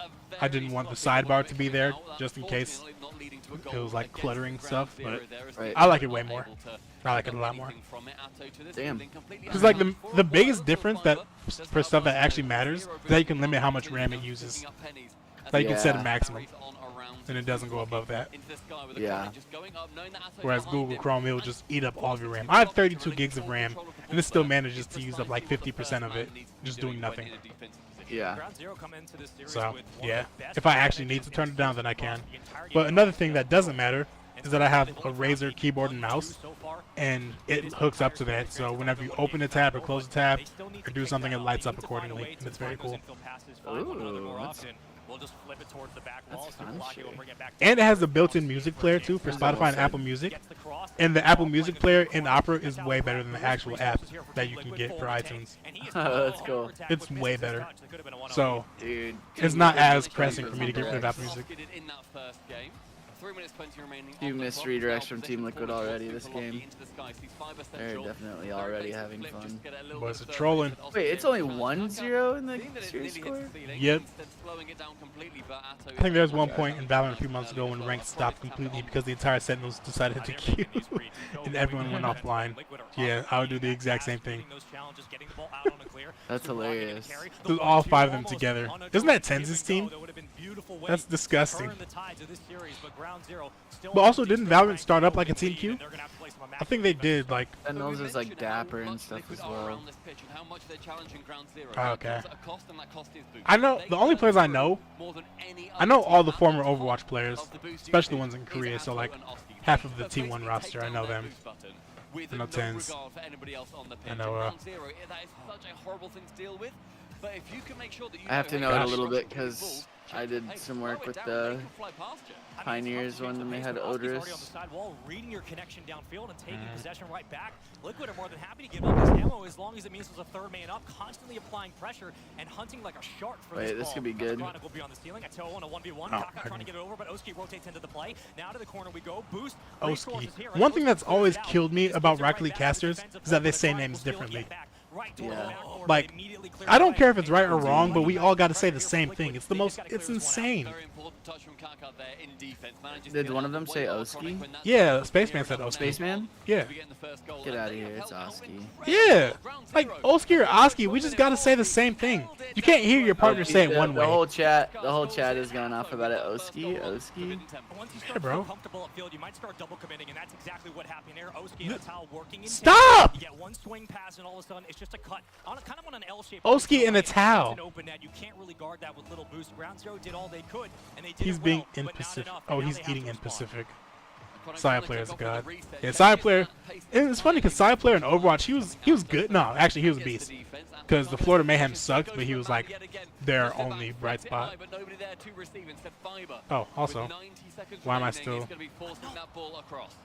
I didn't want the sidebar to be there, just in case it was like cluttering stuff. But I like it way more. I like it a lot more. Damn. Because like the biggest difference that for stuff that actually matters is that you can limit how much RAM it uses. Like you can set a maximum, and it doesn't go above that. Yeah. Whereas Google Chrome, it will just eat up all of your RAM. I have 32 gigs of RAM, and it still manages to use up like 50% of it, just doing nothing. Yeah. So, yeah. If I actually need to turn it down, then I can. But another thing that doesn't matter is that I have a Razer keyboard and mouse, and it hooks up to that. So whenever you open a tab or close a tab or do something, it lights up accordingly, and it's very cool. Ooh, and it has the built-in music player too for Spotify and Apple Music. And the Apple Music player in Opera is way better than the actual app that you can get for iTunes. That's cool. It's way better. So, dude, it's not as pressing for me to get rid of Apple Music. 3 minutes 20 remaining. You missed redirects from Team Liquid already this game. They're definitely already having fun. Boys are trolling. Wait, it's only 1-0 in the series score? Yep. I think there was one point in Valorant a few months ago when rank stopped completely because the entire Sentinels decided to queue and everyone went offline. Yeah, I would do the exact same thing. That's hilarious. There's all 5 of them together. Isn't that Tenz's team? That's disgusting. But also, didn't Valorant start up like a Team Q? I think they did, like... Sentinels is like Dapper and stuff as well. Oh, okay. I know, the only players I know all the former Overwatch players, especially the ones in Korea, so like half of the T1 roster, I know them. I know Tenz. I know, I have to know it a little bit because I did some work with the Pioneers when they had Odorous. Reading your connection downfield and taking possession right back. Liquid are more than happy to give up this ammo as long as it means there's a third man up, constantly applying pressure and hunting like a shark for this ball. This could be good. Chronic will be on the ceiling. A toe on a 1v1. Kaka trying to get it over, but Oski rotates into the play. Now to the corner we go. Boost. Oski. One thing that's always killed me about Rocket League casters is that they say names differently. Yeah. Like, I don't care if it's right or wrong, but we all got to say the same thing. It's the most, it's insane. Did one of them say Oski? Yeah, Spaceman said Oski. Spaceman? Yeah. Get out of here, it's Oski. Yeah. Like, Oski or Oski, we just got to say the same thing. You can't hear your partner say it one way. The whole chat is going off about it. Oski, Oski. Yeah, bro. Stop! Oski in a towel. He's being in Pacific. Oh, he's eating in Pacific. Side player is a god. Yeah, side player. And it's funny because side player in Overwatch, he was good. No, actually he was a beast. Because the Florida Mayhem sucked, but he was like their only bright spot. Oh, also, why am I still?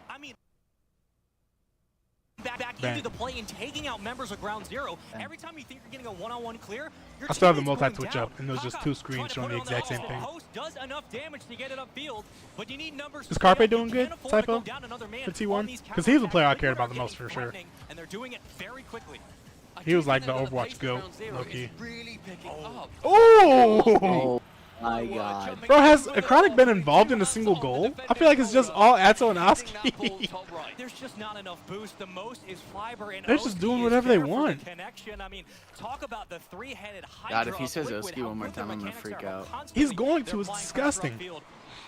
I mean, back into the play and taking out members of Ground Zero. Every time you think you're getting a one-on-one clear, I still have the multi-twitch up, and there's just 2 screens showing the exact same thing. Is Carpe doing good, Typo, for T1? Because he's the player I cared about the most for sure. He was like the Overwatch GOAT, low-key. Oh! my god. Bro, has Chronic been involved in a single goal? I feel like it's just all Atto and Oski. There's just not enough boost. The most is Fiber and They're just doing whatever they want. Connection. I mean, talk about the three-headed Hydra. God, if he says Oski one more time, I'm gonna freak out. He's going to. It's disgusting.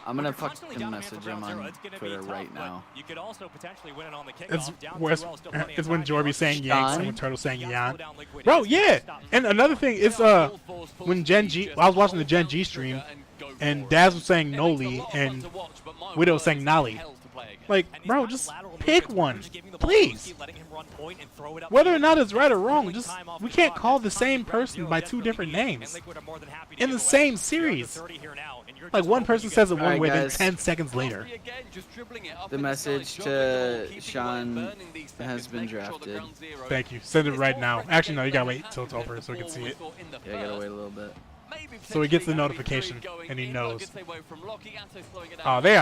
I'm gonna fucking message him on Twitter right now. You could also potentially win it on the kickoff. It's when Jorby's saying Yanks and when Turtle's saying Yan. Bro, yeah. And another thing is when Gen G, I was watching the Gen G stream, and Daz was saying Noli and Widow was saying Nolly. Like, bro, just pick one, please. Whether or not it's right or wrong, just we can't call the same person by two different names in the same series. Like one person says it one way, then 10 seconds later. The message to Sean has been drafted. Thank you. Send it right now. Actually, no, you gotta wait till it's over so we can see it. Yeah, I gotta wait a little bit. So he gets the notification and he knows. Oh, they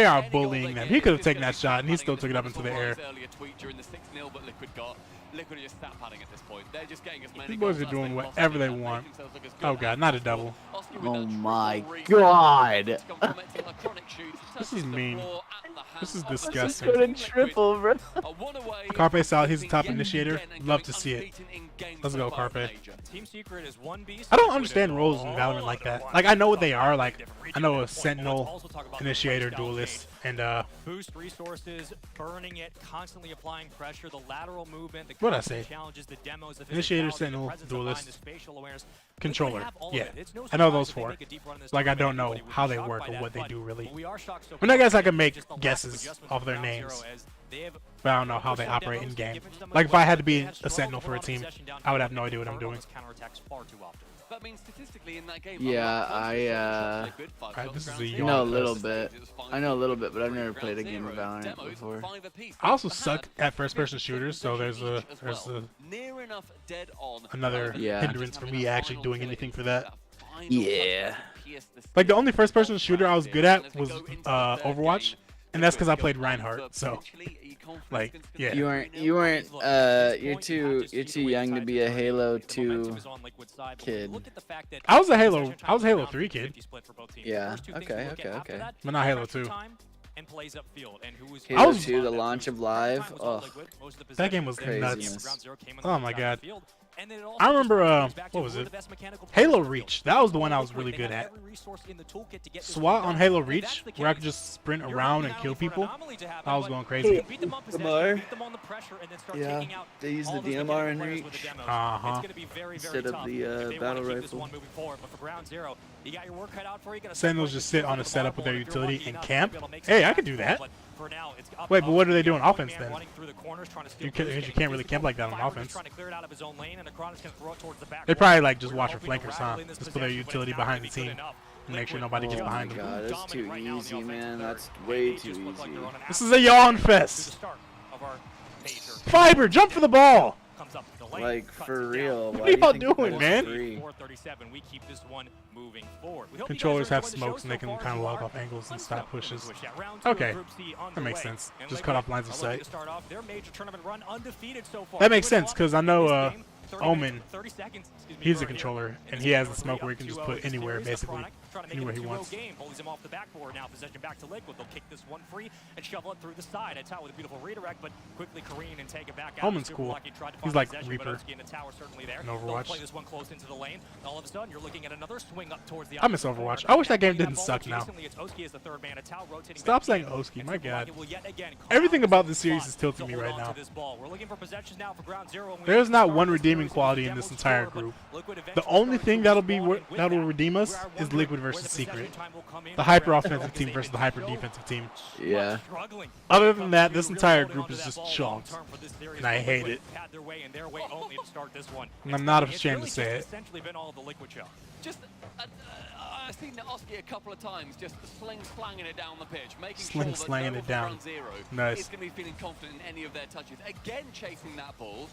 are bullying them. He could have taken that shot and he still took it up into the air. These boys are doing whatever they want. Oh god, not a double. Oh my god. This is mean. This is disgusting. Let's go to triple, bro. Carpe Salad, he's the top initiator. Love to see it. Let's go, Carpe. I don't understand roles in Valorant like that. Like, I know what they are. Like, I know a Sentinel, Initiator, Duelist, and boost resources, burning it, constantly applying pressure, the lateral movement, the what'd I say? challenges, the demos, the Initiator, Sentinel, Duelist, awareness. Controller. Yeah, I know those four. Like, I don't know how they work or what they do really. I mean, I guess I can make guesses off their names, but I don't know how they operate in game. Like, if I had to be a Sentinel for a team, I would have no idea what I'm doing. But I mean, statistically in that game, yeah, this is a I know a little bit. I know a little bit, but I've never played a game of Valorant before. I also suck at first-person shooters, so there's another hindrance for me actually doing anything for that. Yeah. Like the only first-person shooter I was good at was Overwatch, and that's because I played Reinhardt. So, like, yeah. You weren't. You're too young to be a Halo 2 kid. I was a Halo 3 kid. Yeah. Okay. But not Halo 2. Halo 2, the launch of Live. Oh, that game was craziness. nuts. Oh my god. I remember, what was it? Halo Reach. That was the one I was really good at. SWAT on Halo Reach, where I could just sprint around and kill people. I was going crazy. DMR. Yeah, they use the DMR in Reach. Instead of the battle rifle. Sentinels just sit on a setup with their utility and camp. Hey, I could do that. Wait, but what do they do on offense then? You can't really camp like that on offense. They probably like just watch for flankers, huh? Just put their utility behind the team and make sure nobody gets behind them. Oh my god, that's too easy, man. That's way too easy. This is a yawn fest. Fiber, jump for the ball. Like, for real. What are y'all doing, man? Controllers have smokes and they can kind of log off angles and stop pushes. Okay, that makes sense. Just cut off lines of sight. That makes sense because I know Omen, he's a controller and he has the smoke where he can just put anywhere, basically. Anywhere he wants. Pulls him off the backboard now. Possession back to Liquid. They'll kick this one free and shovel it through the side. It's out with a beautiful redirect, but quickly careen and take it back out. Omen's cool. He's like Reaper in Overwatch. Play this one close into the lane. All of a sudden, you're looking at another swing up towards the I miss Overwatch. I wish that game didn't suck now. Stop saying Oski, my god. Everything about this series is tilting me right now. There's not one redeeming quality in this entire group. The only thing that'll redeem us is Liquid versus Secret. The hyper offensive team versus the hyper defensive team. Yeah. Other than that, this entire group is just chalked. And I hate it. And I'm not ashamed to say it. Just, I've seen Oski a couple of times, just slanging it down the pitch, making slanging it down. Nice. Is going to be feeling confident in any of their touches. Again, chasing that ball.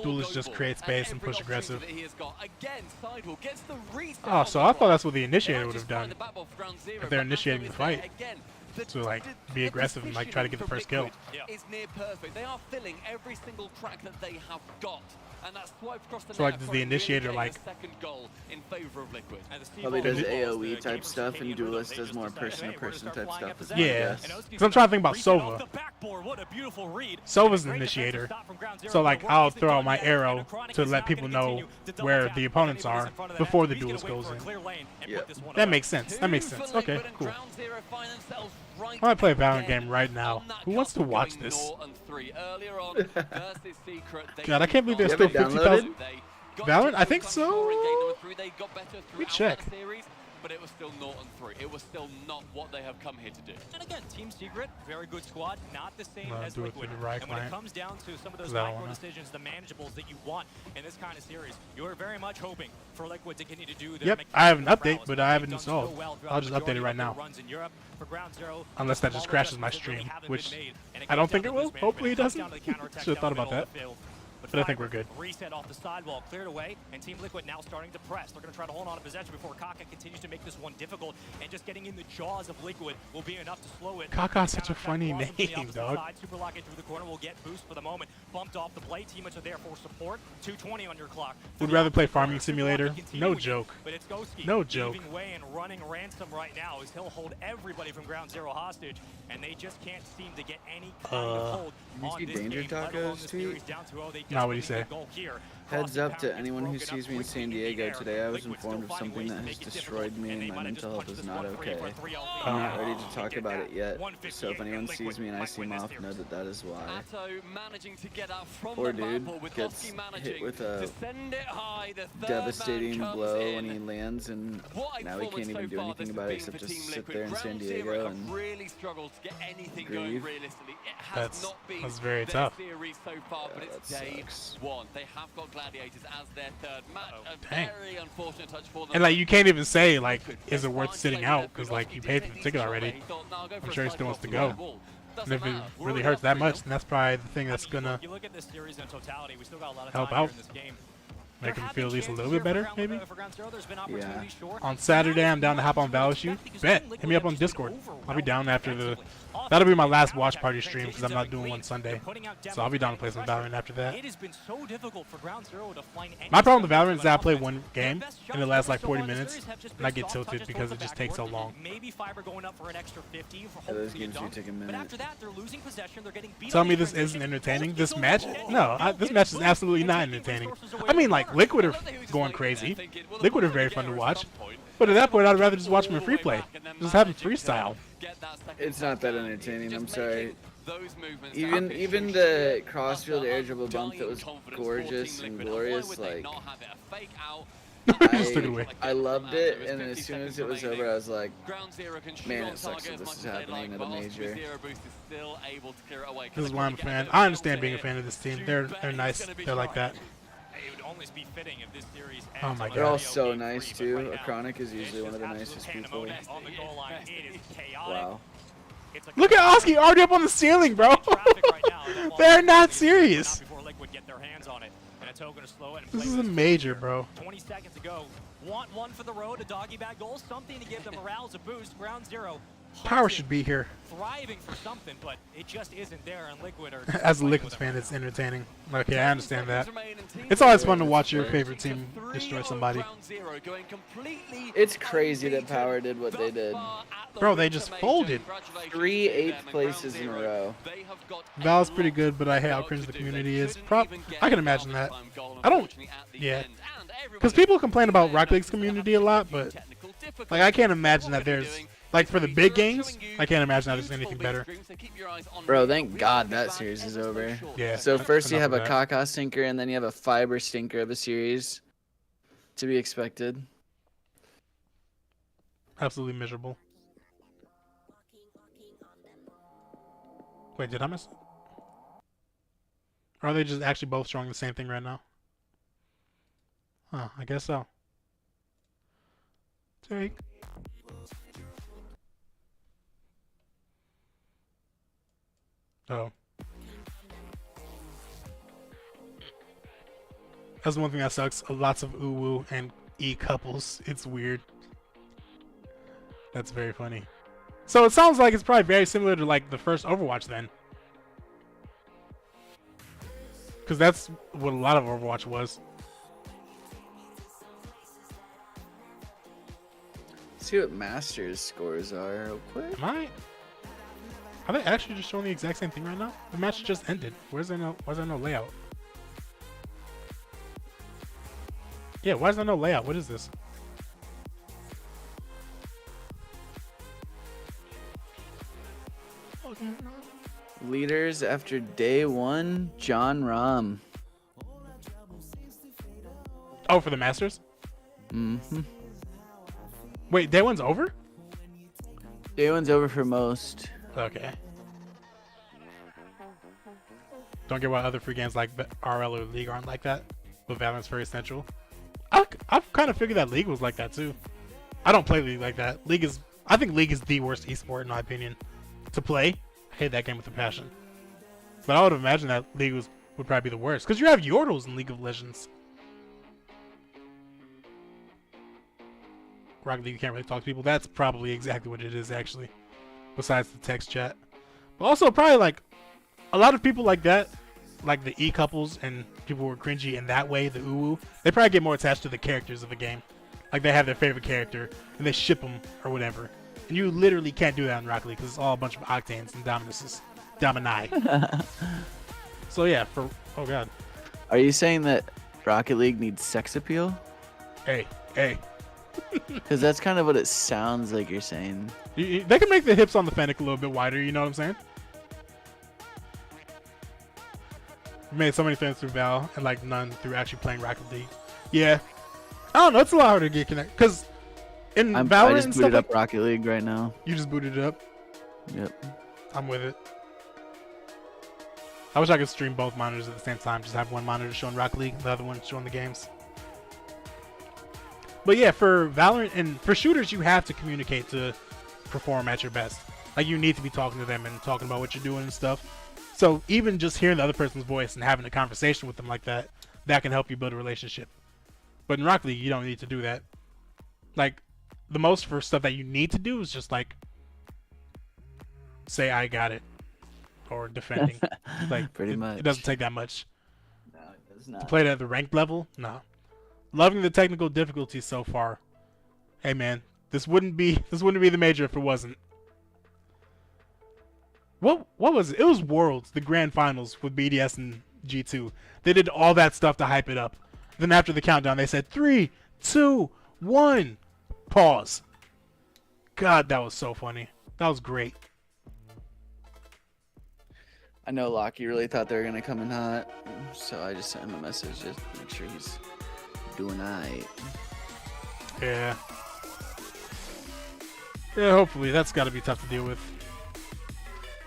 Duelist just create space and push aggressive. Again, sidewall gets the oh, so I thought that's what the initiator would have done if they're initiating the fight. to like be aggressive and like try to get the first kill. Is near perfect. They are filling every single crack that they have got. And that's swiped across the So like, does the initiator like second goal in favor of Liquid? Probably does AOE type stuff, and Duelist does more person-to-person type stuff. As well, yeah, because I'm trying to think about Sova. Sova's an initiator, so like I'll throw out my arrow to let people know where the opponents are before the Duelist goes in. Yeah, that makes sense. That makes sense. Okay, cool. I might play a Valorant game right now. Who wants to watch this? God, I can't believe there's still 50,000. Valorant? I think so. Let me check. But it was still 0-3. It was still not what they have come here to do. And again, Team Secret, very good squad, not the same as do it Liquid. through the right And when it client. comes down to some of those micro decisions, the manageables that you want in this kind of series, you're very much hoping for Liquid to continue to do their Yep, I have an update, but I haven't installed. I'll just update it right now. Unless that just crashes my stream, which I don't think it will. Hopefully it doesn't. Should have thought about that. But I think we're good. Reset off the sidewall, cleared away, and Team Liquid now starting to press. They're going to try to hold on to possession before Kaka continues to make this one difficult, and just getting in the jaws of Liquid will be enough to slow it. Kaka's such a funny name, dog. Super Locket through the corner will get boost for the moment. Bumped off the play. Teammates are there for support. 2:20 on your clock. Would rather play Farming Simulator. No joke. But it's Goski no joke. giving way and running ransom right now as he'll hold everybody from Ground Zero hostage, and they just can't seem to get any kind of hold on this Danger game, let alone the series down to 0. They Now, what do you say? Heads up to anyone who sees me in San Diego today. I was informed of something that has destroyed me, and my mental health is not okay. I'm not ready to talk about it yet, so if anyone sees me and I seem off, know that that is why. Poor dude gets hit with a devastating blow when he lands, and now he can't even do anything about it except just sit there in San Diego and grieve. That's very tough. That sucks. They have got Gladiators as their third match. Dang. Very unfortunate touch for them. And like you can't even say like, is it worth sitting out? Because like you paid for the ticket already. I'm sure he still wants to go. And if it really hurts that much, then that's probably the thing that's gonna help out. Make him feel at least a little bit better, maybe? Yeah. On Saturday, I'm down to hop on Valorant. Bet. Hit me up on Discord. I'll be down after the... That'll be my last watch party stream because I'm not doing one Sunday. So I'll be down to play some Valorant after that. My problem with Valorant is that I play one game and it lasts like 40 minutes and I get tilted because it just takes so long. Those games do take a minute. Tell me this isn't entertaining? This match? No, this match is absolutely not entertaining. I mean, like, Liquid are going crazy. Liquid are very fun to watch. But at that point, I'd rather just watch them in free play. Just have them freestyle. It's not that entertaining, I'm sorry. Even the crossfield air dribble bump that was gorgeous and glorious, like, I loved it, and as soon as it was over, I was like, man, it sucks that this is happening at a major. This is why I'm a fan. I understand being a fan of this team. They're nice. They're like that. Oh my god. They're all so nice too. Chronic is usually one of the nicest people. Wow. Look at Oski already up on the ceiling, bro. They're not serious. This is a major, bro. 20 seconds to go. Want one for the road, a doggy bag goal, something to give the morales a boost. Ground Zero. Power should be here. Thriving for something, but it just isn't there. And Liquid are as a Liquid fan, it's entertaining. Okay, I understand that. It's always fun to watch your favorite team destroy somebody. It's crazy that Power did what they did. Bro, they just folded. 3 8th places in a row. Val's pretty good, but I hate how cringe the community is. I can imagine that. I don't. Yeah. Because people complain about Rocket League's community a lot, but like I can't imagine that there's. Like, for the big games, I can't imagine that there's anything better. Bro, thank God that series is over. Yeah. So first you have a Kaka stinker, and then you have a fiber stinker of a series. To be expected. Absolutely miserable. Wait, did I miss it? Or are they just actually both showing the same thing right now? Huh, I guess so. Take. Oh. That's one thing that sucks. Lots of uwu and e couples. It's weird. That's very funny. So it sounds like it's probably very similar to like the first Overwatch then. Because that's what a lot of Overwatch was. Let's see what Masters scores are real quick. Are they actually just showing the exact same thing right now? The match just ended. Why is there no layout? Yeah, why is there no layout? What is this? Leaders after day 1, John Rahm. Oh, for the Masters? Mm-hmm. Wait, day 1's over? Day 1's over for most. Okay. Don't get why other free games like RL or League aren't like that, but Valorant's very essential. I've kind of figured that League was like that too. I don't play League like that. I think League is the worst esport in my opinion to play. I hate that game with a passion. But I would imagine that League would probably be the worst because you have Yordles in League of Legends. Rocket League, you can't really talk to people. That's probably exactly what it is actually, besides the text chat. But also probably like a lot of people like that, like the E-couples and people who are cringy in that way, the uwu, they probably get more attached to the characters of the game. Like they have their favorite character and they ship them or whatever. And you literally can't do that in Rocket League because it's all a bunch of Octanes and Dominuses. Domini. So yeah, oh god. Are you saying that Rocket League needs sex appeal? Hey. Because that's kind of what it sounds like you're saying. They can make the hips on the Fennec a little bit wider, you know what I'm saying? We made so many fans through Val and like none through actually playing Rocket League. Yeah. I don't know, it's a lot harder to get connected. Because in Valorant I just and booted stuff up Rocket League right now. You just booted it up? Yep. I'm with it. I wish I could stream both monitors at the same time. Just have one monitor showing Rocket League, the other one showing the games. But yeah, for Valorant and for shooters, you have to communicate to perform at your best. Like you need to be talking to them and talking about what you're doing and stuff. So even just hearing the other person's voice and having a conversation with them like that, that can help you build a relationship. But in Rocket League, you don't need to do that. Like the most for stuff that you need to do is just like say I got it or defending. Like pretty much. It doesn't take that much. No, it does not. To play it at the ranked level, no. Loving the technical difficulties so far. Hey man, this wouldn't be the major if it wasn't. What was it? It was Worlds, the grand finals with BDS and G2. They did all that stuff to hype it up. Then after the countdown, they said 3, 2, 1, pause. God, that was so funny. That was great. I know Lockie really thought they were gonna come in hot, so I just sent him a message just to make sure he's doing alright. Yeah. Yeah, hopefully. That's got to be tough to deal with.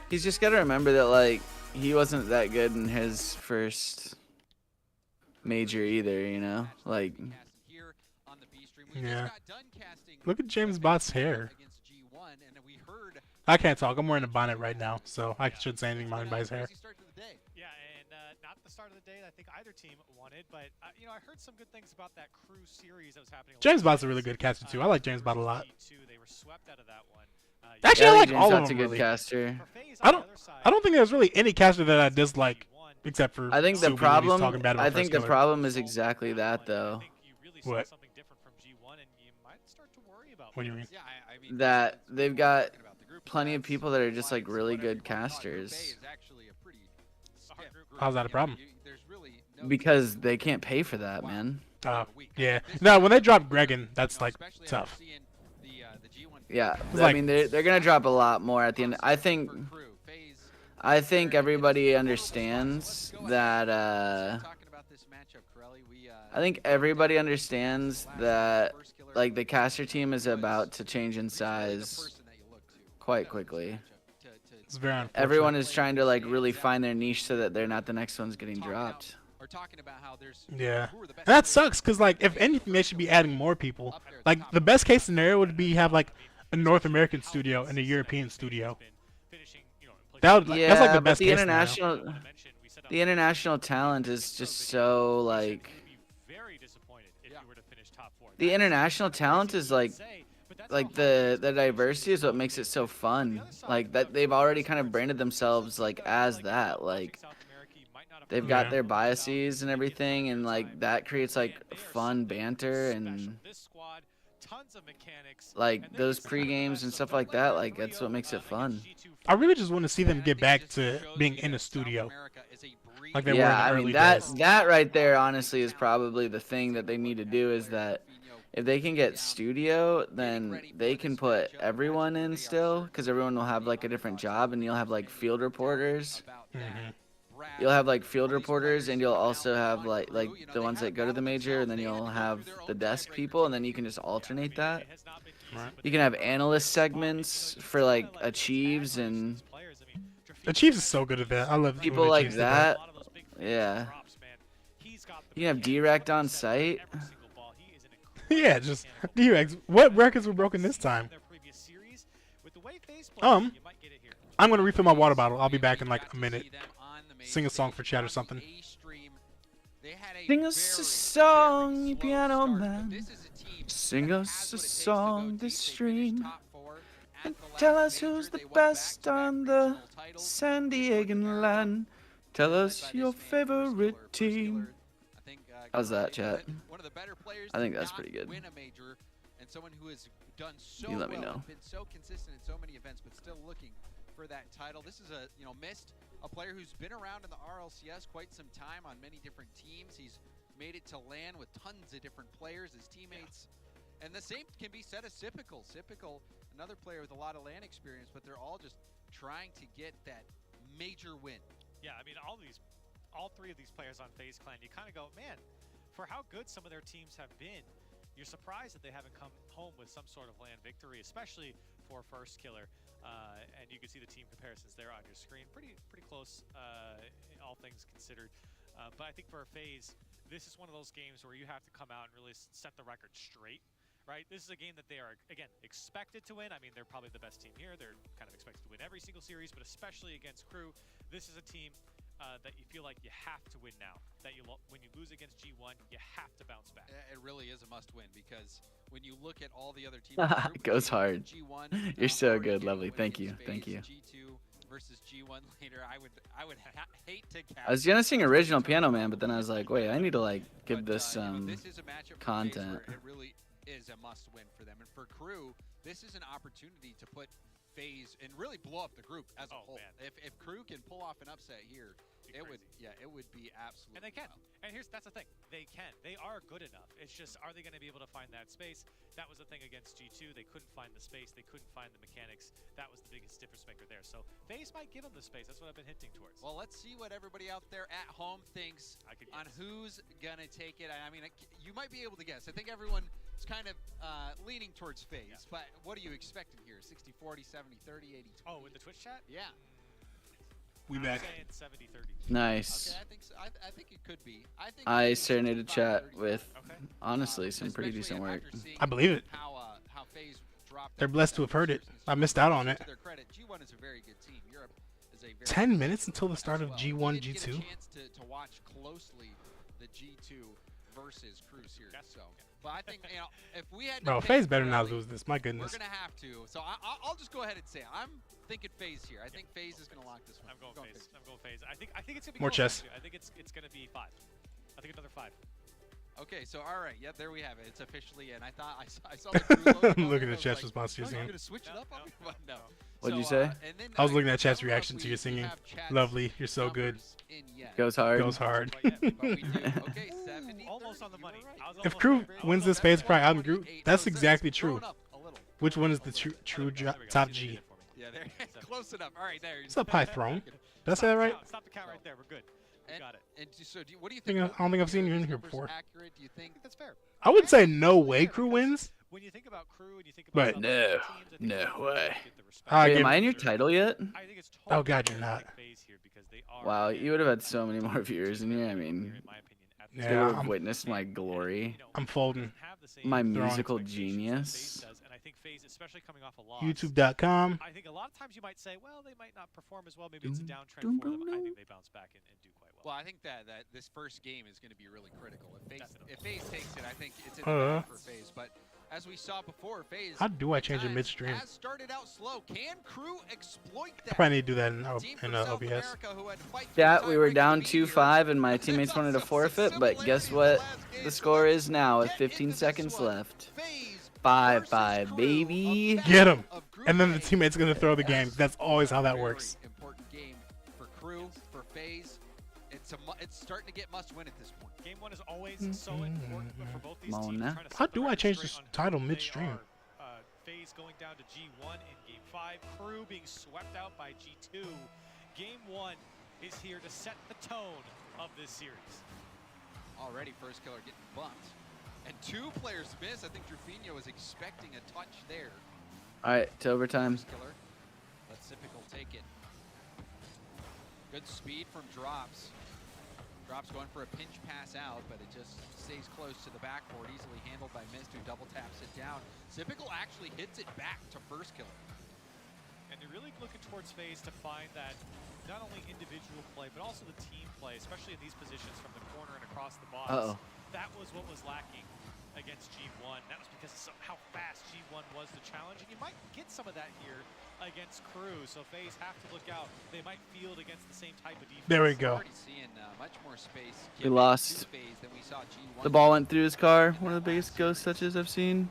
He's just got to remember that, like, he wasn't that good in his first major either, you know? Like, yeah. Look at James Bott's hair. I can't talk. I'm wearing a bonnet right now, so I shouldn't say anything about anybody's hair. Yeah, and not the start of the day that I think either team wanted, but you know, I heard some good things about that crew series that was happening. James Bott's a really good caster too. I like James Bott a lot. They were swept out of that one. Actually, yeah, I like James all Bott's of them. a good Really. caster. I don't think there's really any caster that I dislike except for. I think the Subi when he's problem. talking bad about I think First the Killer. problem is exactly that, though. What? What do you mean? That they've got plenty of people that are just like really good casters. How's that a problem? Because they can't pay for that, man. Yeah. No, when they drop Gregan, that's like tough. Yeah, I like- mean they're gonna drop a lot more at the end. I think everybody understands that. I think everybody understands that like the caster team is about to change in size quite quickly. It's very unfortunate. Everyone is trying to like really find their niche so that they're not the next ones getting dropped. Yeah, and that sucks because like if anything, they should be adding more people. Like the best case scenario would be have like a North American studio and a European studio. That would, Yeah, that's like the but best the case international talent is just so like. The international talent is like like the diversity is what makes it so fun. Like that they've already kind of branded themselves like as that. Like they've got their biases and everything, and like that creates like fun banter and like those pre-games and stuff like that. Like that's what makes it fun. I really just want to see them get back to being in a studio, like they were in the I early mean days. that right there honestly is probably the thing that they need to do, is that if they can get studio, then they can put everyone in still, because everyone will have like a different job, and you'll have like field reporters. You'll have like field reporters, and you'll also have like the ones that go to the major, and then you'll have the desk people, and then you can just alternate that. You can have analyst segments for like Achieves, and Achieves is so good at that. I love people when like Achieves did that. Yeah. You can have direct on site. Yeah, just D-Rex. What records were broken this time? I'm gonna refill my water bottle. I'll be back in like a minute. Sing a song for chat or something. Sing us a song, you piano man. Sing us a song this stream. And tell us who's the best on the San Diegan land. Tell us your favorite team. How's that, chat? I think that's pretty good. And someone who has done so You let me know. been so consistent in so many events, but still looking for that title. This is a missed a player who's been around in the RLCS quite some time on many different teams. He's made it to LAN with tons of different players, his teammates. And the same can be said of Sipical. Sipical, another player with a lot of LAN experience, but they're all just trying to get that major win. Yeah, I mean, all three of these players on FaZe Clan, you kind of go, man, for how good some of their teams have been, you're surprised that they haven't come home with some sort of LAN victory, especially for First Killer. And you can see the team comparisons there on your screen. Pretty close, all things considered. But I think for FaZe, this is one of those games where you have to come out and really set the record straight, right? This is a game that they are, again, expected to win. I mean, they're probably the best team here. They're kind of expected to win every single series, but especially against Crew, this is a team that you feel like you have to win now. That when you lose against G1, you have to bounce back. It really is a must-win, because when you look at all the other teams, It goes hard. G1, You're so good, lovely. Thank you. Thank you. G2 versus G1 later, I would hate to I was gonna sing Original Piano Man, but then I was like, wait, I need to like give this some this is a matchup for content. FaZe where it really is a must-win for them, and for Crew, this is an opportunity to put FaZe and really blow up the group as a whole. If Crew can pull off an upset here, it would be absolutely. And they can. And that's the thing. They can. They are good enough. It's just, are they going to be able to find that space? That was the thing against G2. They couldn't find the space. They couldn't find the mechanics. That was the biggest difference maker there. So FaZe might give them the space. That's what I've been hinting towards. Well, let's see what everybody out there at home thinks on who's going to take it. I mean, you might be able to guess. I think everyone is kind of leaning towards FaZe. But what are you expecting here? 60-40, 70-30, 80-20? Oh, with the Twitch chat? Yeah. We back. I'm saying 70-30. Nice. Okay, I think so. I think it could be. I serenaded chat with, honestly, some pretty decent work. I believe it. How FaZe dropped. They're blessed to have heard it. I missed out on it. To their credit, G1 is a very good team. Europe is a very 10 minutes until the start of G1, We didn't G2. get a chance to watch closely the G2 versus Crew series. So, but I think if we had to Bro, pick FaZe better not early, lose this. My goodness. We're gonna have to. So I'll just go ahead and say it. I'm thinking FaZe here. I think FaZe is gonna lock this one. I'm going FaZe. I'm going FaZe. I think it's gonna be More close, chess. actually. I think it's gonna be 5. I think another 5. Okay, so all right, there we have it. It's officially in. I thought I saw the Crew logo. I'm looking at chat's response to your You're singing. gonna switch it up on me? But no. What'd you say? And then, I was looking at chat's reaction to your singing. Lovely. You're so good. Goes hard. Goes hard. Okay, almost on the money. If Crew wins this FaZe probably out in group, that's exactly true. Which one is the true top G? Yeah, there. Close enough. All right, there. What's up, High Throne? Did I say that right? Stop the count right there. We're good. We got it. And so, what do you I think? don't think I've seen you in here before. Accurate? Do you think that's fair? I would say no way Crew wins. When you think about Crew and you think about But No way. I Wait, give- am I in your title yet? I think it's Oh God, you're not. Wow, you would have had so many more viewers in here. I mean, they would Yeah, have witnessed my glory, I'm folding. my Throwing. musical genius. And I think FaZe, especially coming off a loss. YouTube.com. I think a lot of times you might say, well, they might not perform as well. Maybe it's a downtrend for them. I think they bounce back and do quite well. Well, I think that this first game is going to be really critical. If FaZe takes it, I think it's in the bag for FaZe. But As we saw before, FaZe. How do I change it midstream? Has started out slow. Can Crew exploit that? I probably need to do that in OBS. Yeah, we were down 2-5 and my teammates wanted to forfeit, but guess what the score is now with 15 seconds left. 5-5, baby. Get him. And then the teammate's going to throw the game. That's always how that works. Important game for Crew, for FaZe. It's starting to get must-win at this point. Game 1 is always so important, but for both these teams, How do I change this title midstream? FaZe going down to G1 in Game 5, Crew being swept out by G2. Game 1 is here to set the tone of this series. Already First Killer getting bumped. And 2 players miss. I think Drufinho was expecting a touch there. All right, to overtime. First Killer. Let Sypical take it. Good speed from Drops. Drops going for a pinch pass out, but it just stays close to the backboard, easily handled by Mist, who double taps it down. Sypical actually hits it back to First Killer. And they're really looking towards FaZe to find that not only individual play, but also the team play, especially in these positions from the corner and across the box. That was what was lacking against G1. That was because of how fast G1 was the challenge, and you might get some of that here against Crew. So FaZe have to look out. They might field against the same type of defense. There we go. Seeing, much more space We lost. The ball went through his car. One of the biggest ghost touches I've seen.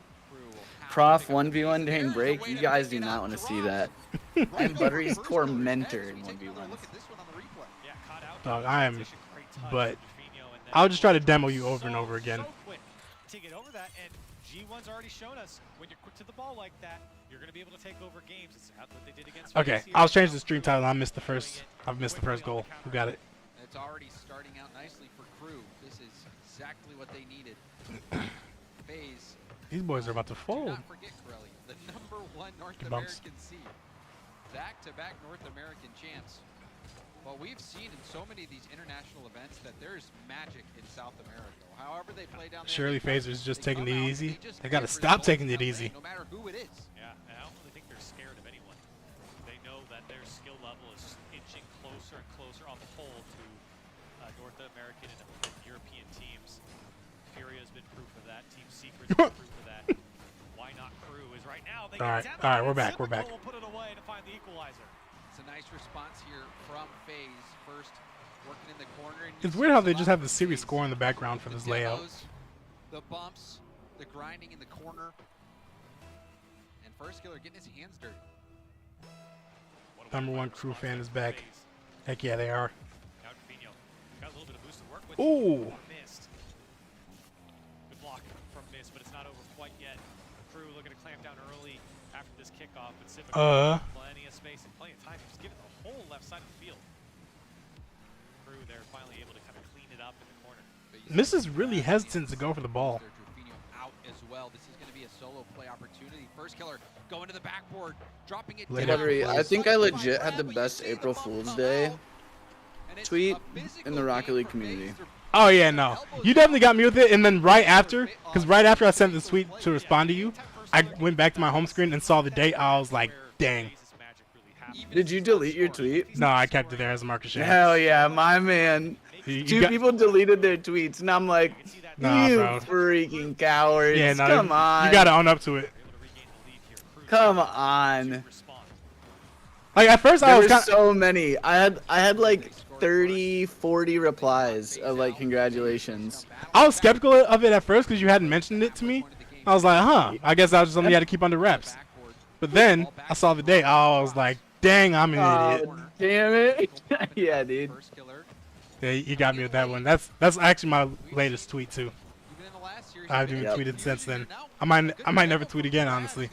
Prof 1v1 during break. You guys do not want to see that. I'm Buttery's tormentor in 1v1s. Dog, I am, but I'll just try to demo you over and over again. To get over that, and G1's already shown us when you're quick to the ball like that, you're going to be able to take over games. It's what they did against Okay, I'll change the stream title. I've missed the first goal. Who got it? It's already starting out nicely for Crew. This is exactly what they needed. FaZe. These boys are about to fold. Do not forget, Corelli, the #1 North American seed. Back-to-back North American champs. Well, we've seen in so many of these international events that there's magic in South America. However they play down there. Surely FaZer's just taking it easy. They got to stop taking it easy. No matter who it is. Yeah, and I don't really think they're scared of anyone. They know that their skill level is inching closer and closer on the whole to North American and European teams. Furia has been proof of that. Team Secret's been proof of that. Why not Crew is right now. They all right, we're back. We're back. Will put it away to find the equalizer. It's a nice response here from FaZe. First, working in the corner. And It's weird how they just have the series score in the background for this layout. The bumps, the grinding in the corner, and First Killer getting his hands dirty. #1 Crew fan is back. Heck yeah, they are. Got a little bit of boost to work with. Ooh. Missed. Good block from Mist, but it's not over quite yet. Crew looking to clamp down early after this kickoff, but Sypical plenty of space and plenty of time. Just give it the whole left side of the field. Crew, they're finally able to kind of clean it up in the corner. Mist is really hesitant to go for the ball. Out as well. This is going to be a solo play opportunity. First Killer going to the backboard, dropping it Buttery, I think I legit had the best April Fool's Day tweet in the Rocket League community. Oh yeah, no. You definitely got me with it, and then right after, because right after I sent the tweet to respond to you, I went back to my home screen and saw the date. I was like, dang. Did you delete your tweet? No, I kept it there as a marker shame. Hell yeah, my man. Two people deleted their tweets, and I'm like, you freaking cowards. Yeah, no, come on. You got to own up to it. Come on. Like at first there I was were so many. I had like 30, 40 replies of like congratulations. I was skeptical of it at first because you hadn't mentioned it to me. I was like, huh, I guess that was something you had to keep under wraps. But then I saw the date. I was like, dang, I'm an idiot. Damn it. Yeah, dude. Yeah, you got me with that one. That's actually my latest tweet too. I haven't even tweeted since then. I might never tweet again, honestly.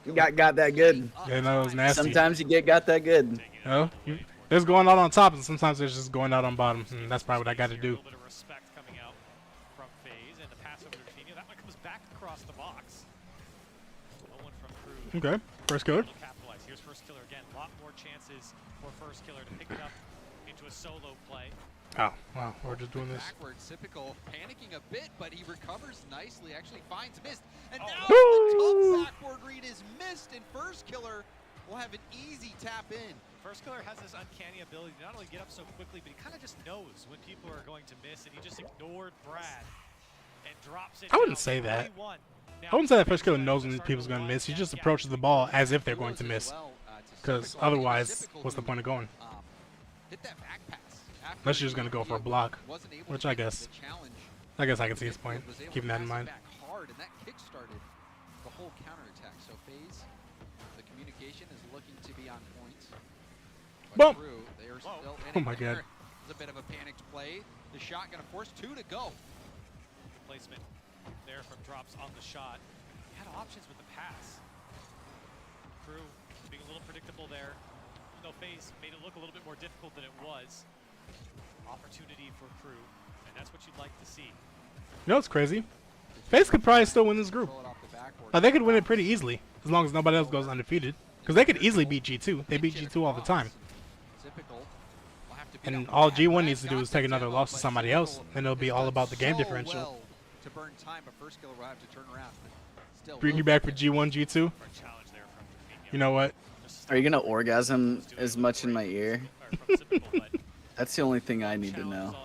You got that good. Yeah, no, it was nasty. Sometimes you got that good. You know, there's going out on top, and sometimes there's just going out on bottom. And that's probably what I got to do. Okay, First Killer. Here's First Killer again. A lot more chances for First Killer to pick it up into a solo play. Oh, wow, we're just doing this. Backwards, Sypical panicking a bit, but he recovers nicely, actually finds Mist. And now the tough backward read is missed, and First Killer will have an easy tap in. First Killer has this uncanny ability to not only get up so quickly, but he kind of just knows when people are going to miss, and he just ignored Brad I wouldn't say that. I wouldn't say that first killer knows when people's going to miss. He just approaches the ball as if they're going to miss. Because otherwise, what's the point of going? Unless you're just going to go for a block. Which I guess I can see his point, keeping that in mind. Hard, and that kick-started the whole counterattack. So FaZe, the communication is looking to be on point. Boom! They are still Oh my god. It's a bit of a panicked play. The shot going to force 2 to go. Placement there from Drops on the shot. Had options with the pass. Crew being a little predictable there. Even though FaZe made it look a little bit more difficult than it was. Opportunity for Crew, and that's what you'd like to see. You know what's crazy? FaZe could probably still win this group. They could win it pretty easily, as long as nobody else goes undefeated. Because they could easily beat G2. They beat G2 all the time. And all G1 needs to do is take another loss to somebody else, and it'll be all about the game differential. To burn time, but first killer will have to turn around. Bring you back for G1, G2. You know what? Are you gonna orgasm as much in my ear? That's the only thing I need to know.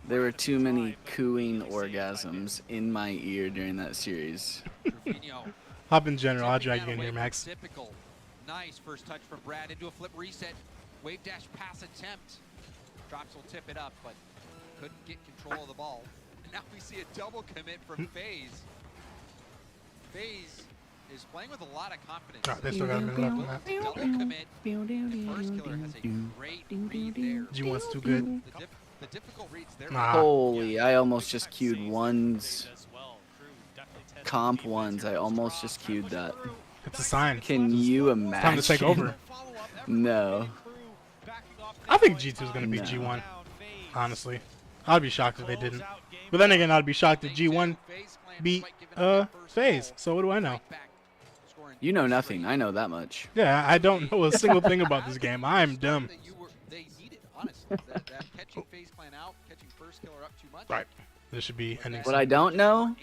There were too many cooing orgasms in my ear during that series. Hop in general, I'll drag you in here, Max. Typical. Nice first touch from Brad into a flip reset. Wave dash pass attempt. Drops will tip it up, but couldn't get control of the ball. And now we see a double commit from FaZe. FaZe is playing with a lot of confidence. They still got a minute left on that. Double commit. The first killer has a great read there. G1's too good. The difficult reads there. Holy, I almost just queued ones. Comp ones, I almost just queued that. It's a sign. Can you imagine? Time to take over. No. I think G2 is going to beat G1, honestly. I'd be shocked if they didn't. But then again, I'd be shocked if G1 beat FaZe. So what do I know? You know nothing. I know that much. Yeah, I don't know a single thing about this game. I'm dumb. Right. This should be ending. What I don't know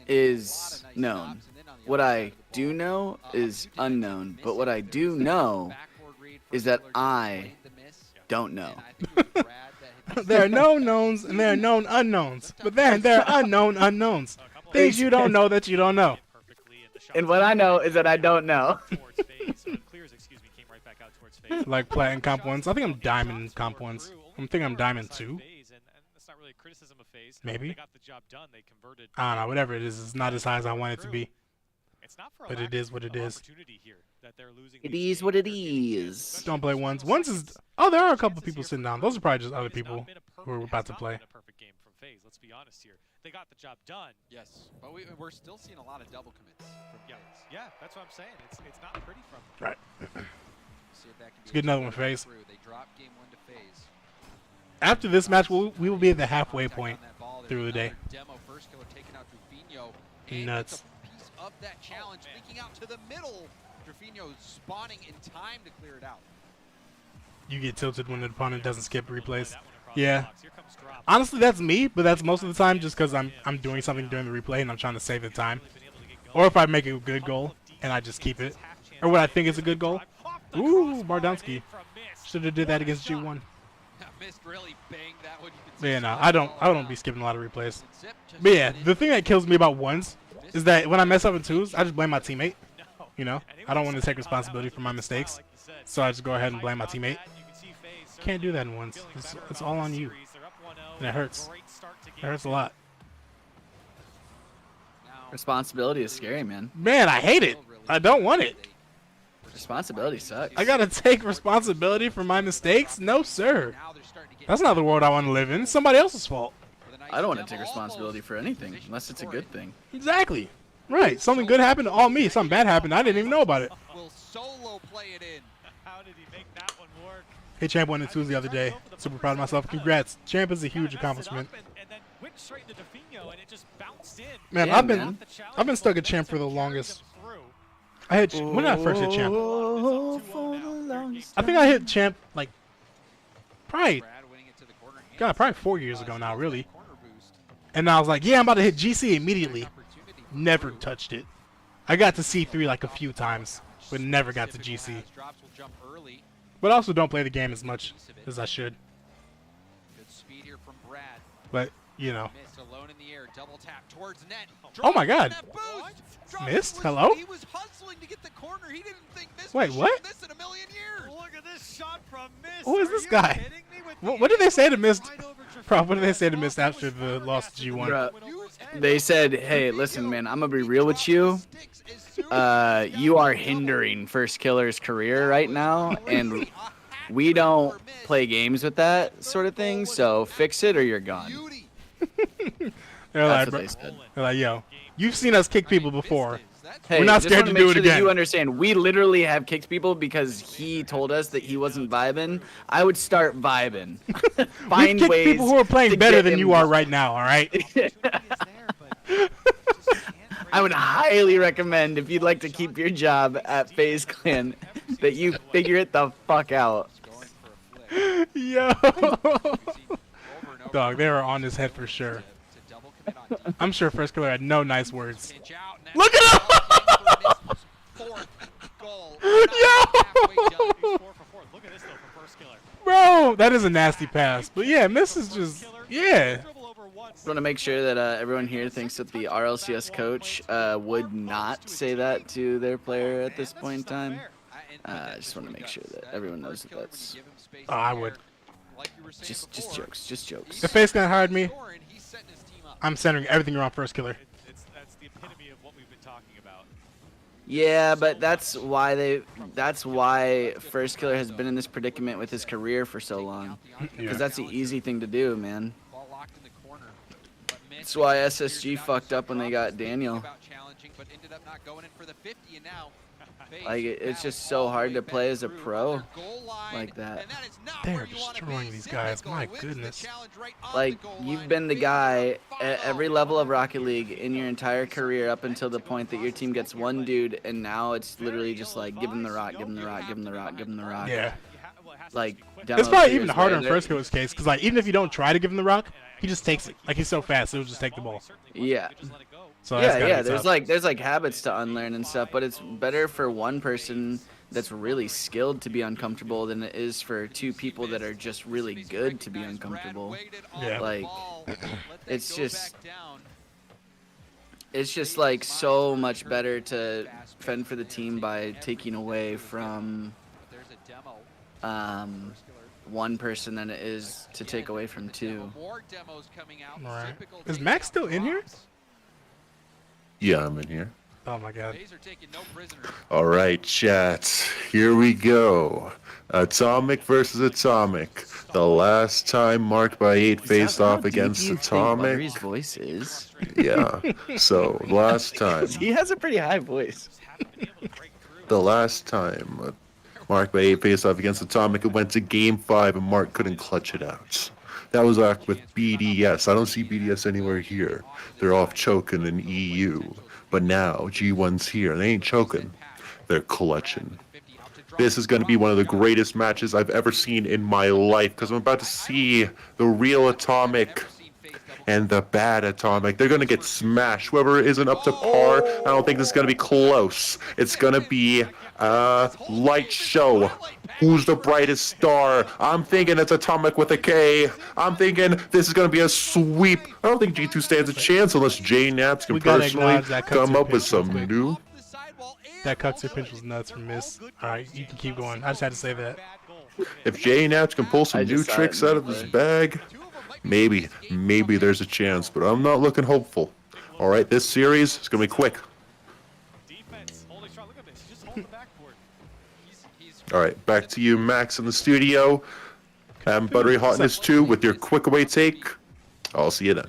is known. What I do know is unknown. But what I do know is that I don't know. There are known knowns and there are known unknowns. But then there are unknown unknowns. Things you don't know that you don't know. And what I know is that I don't know. Like plat in comp ones. I think I'm diamond in comp ones. I think I'm diamond 2. Maybe. I don't know. Whatever it is, it's not as high as I want it to be. But it is what it is. It is what it is. Don't play ones. Ones is... Oh, there are a couple people sitting down. Those are probably just other people who are about to play. Let's be honest here. They got the job done. Yes, but we're still seeing a lot of double commits from FaZe. Yeah, that's what I'm saying. It's not pretty from them. Right. See if that can Let's get another one, FaZe. They drop game 1 to FaZe. After this match, we will be at the halfway point through the day. Demo first killer taking out Drufinho. And Nuts. piece of that challenge leaking out to the middle. Drufinho spawning in time to clear it out. You get tilted when the opponent doesn't skip replays. Yeah. Honestly, that's me, but that's most of the time just because I'm doing something during the replay and I'm trying to save the time. Or if I make a good goal and I just keep it. Or what I think is a good goal. Ooh, Bardowski. Should have did that against G1. But yeah, no, I don't be skipping a lot of replays. But yeah, the thing that kills me about ones is that when I mess up in twos, I just blame my teammate. You know, I don't want to take responsibility for my mistakes, so I just go ahead and blame my teammate. Can't do that in ones. It's all on you, and it hurts. It hurts a lot. Responsibility is scary, man. Man, I hate it. I don't want it. Responsibility sucks. I gotta take responsibility for my mistakes? No, sir. That's not the world I want to live in. It's somebody else's fault. I don't want to take responsibility for anything, unless it's a good thing. Exactly. Right. Something good happened to all me. Something bad happened. I didn't even know about it. Will solo play it in. How did he make that one work? Hey, Champ won in twos the other day. Super proud of myself. Congrats. Champ is a huge accomplishment. And then went straight into Drufinho, and it just bounced in. Man, yeah, I've been stuck at Champ for the longest. I hit when did I first hit Champ? I think I hit Champ like probably 4 years ago now, really. And I was like, yeah, I'm about to hit GC immediately. Never touched it. I got to C3 like a few times, but never got to GC. But I also don't play the game as much as I should. Good speed here from Brad. but you know. Missed alone in the air, double tap towards net. Oh my God. Missed? Hello? He was hustling to get the corner. He didn't think Mist Wait, was what? this in a million years. Look at this shot from Mist. Who is this guy? What did they say to Mist? Prof, what did they say to Mist after the loss to G1? Bruh, they said, hey, listen, man, I'm going to be real with you. You are hindering First Killer's career right now, and we don't play games with that sort of thing, so fix it or you're gone. They're That's like, what they said. They're like, yo, you've seen us kick people before. Hey, We're not scared to do it That again. you understand, we literally have kicked people because he told us that he wasn't vibing. I would start vibing. We've kicked people who are playing better than you are right now, all right? I would highly recommend, if you'd like to keep your job at FaZe Clan, that you figure it the fuck out. Yo. Dog, they were on his head for sure. I'm sure First Killer had no nice words. Look at him! Yo! Bro, that is a nasty pass. But yeah, Miss is just, yeah. I want to make sure that everyone here thinks that the RLCS coach would not say that to their player at this point in time. I just want to make sure that everyone knows that that's... Oh, I would. Just jokes, just jokes. If FaZe Clan hired me, I'm centering everything around First Killer. That's the epitome of what we've been talking about. Yeah, but that's why First Killer has been in this predicament with his career for so long. Because that's the easy thing to do, man. That's why SSG fucked up when they got Daniel. Like, it's just so hard to play as a pro like that. They're destroying these guys, my goodness. Like, you've been the guy at every level of Rocket League in your entire career up until the point that your team gets one dude, and now it's literally just like, give him the rock, give him the rock, give him the rock, give him the rock. Yeah. Like, it's probably even harder in First Killer's case, because like, even if you don't try to give him the rock, he just takes it. Like, he's so fast, he'll just take the ball. Yeah. So yeah, there's like habits to unlearn and stuff, but it's better for one person that's really skilled to be uncomfortable than it is for two people that are just really good to be uncomfortable. Yeah. Like, it's just like so much better to fend for the team by taking away from one person than it is to take away from two. Right. Is Max still in here? Yeah, I'm in here. Oh my God. All right, chat. Here we go. Atomic versus Atomic. The last time Mark by 8 faced off against Atomic. His voice is. Yeah. So last time. He has a pretty high voice. The last time Mark by 8 faced off against Atomic, it went to Game 5 and Mark couldn't clutch it out. That was with BDS. I don't see BDS anywhere here. They're off choking in EU. But now G1's here. They ain't choking. They're clutching. This is going to be one of the greatest matches I've ever seen in my life, because I'm about to see the real Atomic and the bad Atomic. They're going to get smashed. Whoever isn't up to par, I don't think this is going to be close. It's going to be a light show. Who's the brightest star? I'm thinking it's Atomic with a K. I'm thinking this is going to be a sweep. I don't think G2 stands a chance unless J Naps can personally come up with some new. That Cuxer pinch was nuts from Miss. Alright, you can keep going. I just had to say that. If J Naps can pull some new tricks out of his bag, maybe there's a chance, but I'm not looking hopeful. Alright, this series is going to be quick. Alright, back to you, Max, in the studio. I'm Buttery Hotness 2 with your quick away take. I'll see you then.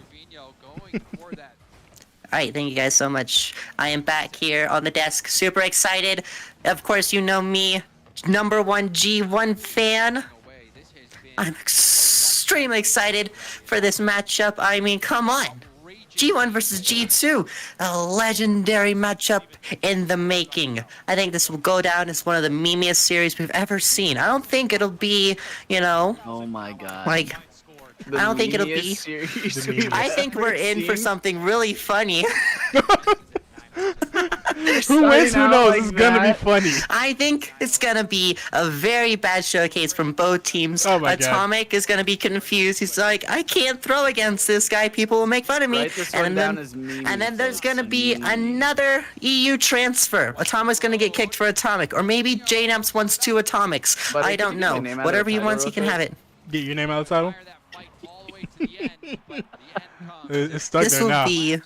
Alright, thank you guys so much. I am back here on the desk, super excited. Of course, you know me, #1 G1 fan. I'm extremely excited for this matchup. I mean, come on. G1 versus G2, a legendary matchup in the making. I think this will go down as one of the memeiest series we've ever seen. I don't think it'll be, you know... Oh my God. Like... I don't think it'll be... I think we're in for something really funny. Who wins? Who knows? It's gonna be funny. I think it's gonna be a very bad showcase from both teams. Oh my Atomic is gonna be confused. He's like, I can't throw against this guy. People will make fun of me. Write this And one then, down as Mimi, and then there's folks. gonna be another EU transfer. Atomic's gonna get kicked for Atomic, or maybe JNamps wants 2 Atomics. But I don't know. Whatever he wants, he can have it. Get your name out of the title. It's stuck This there will now. be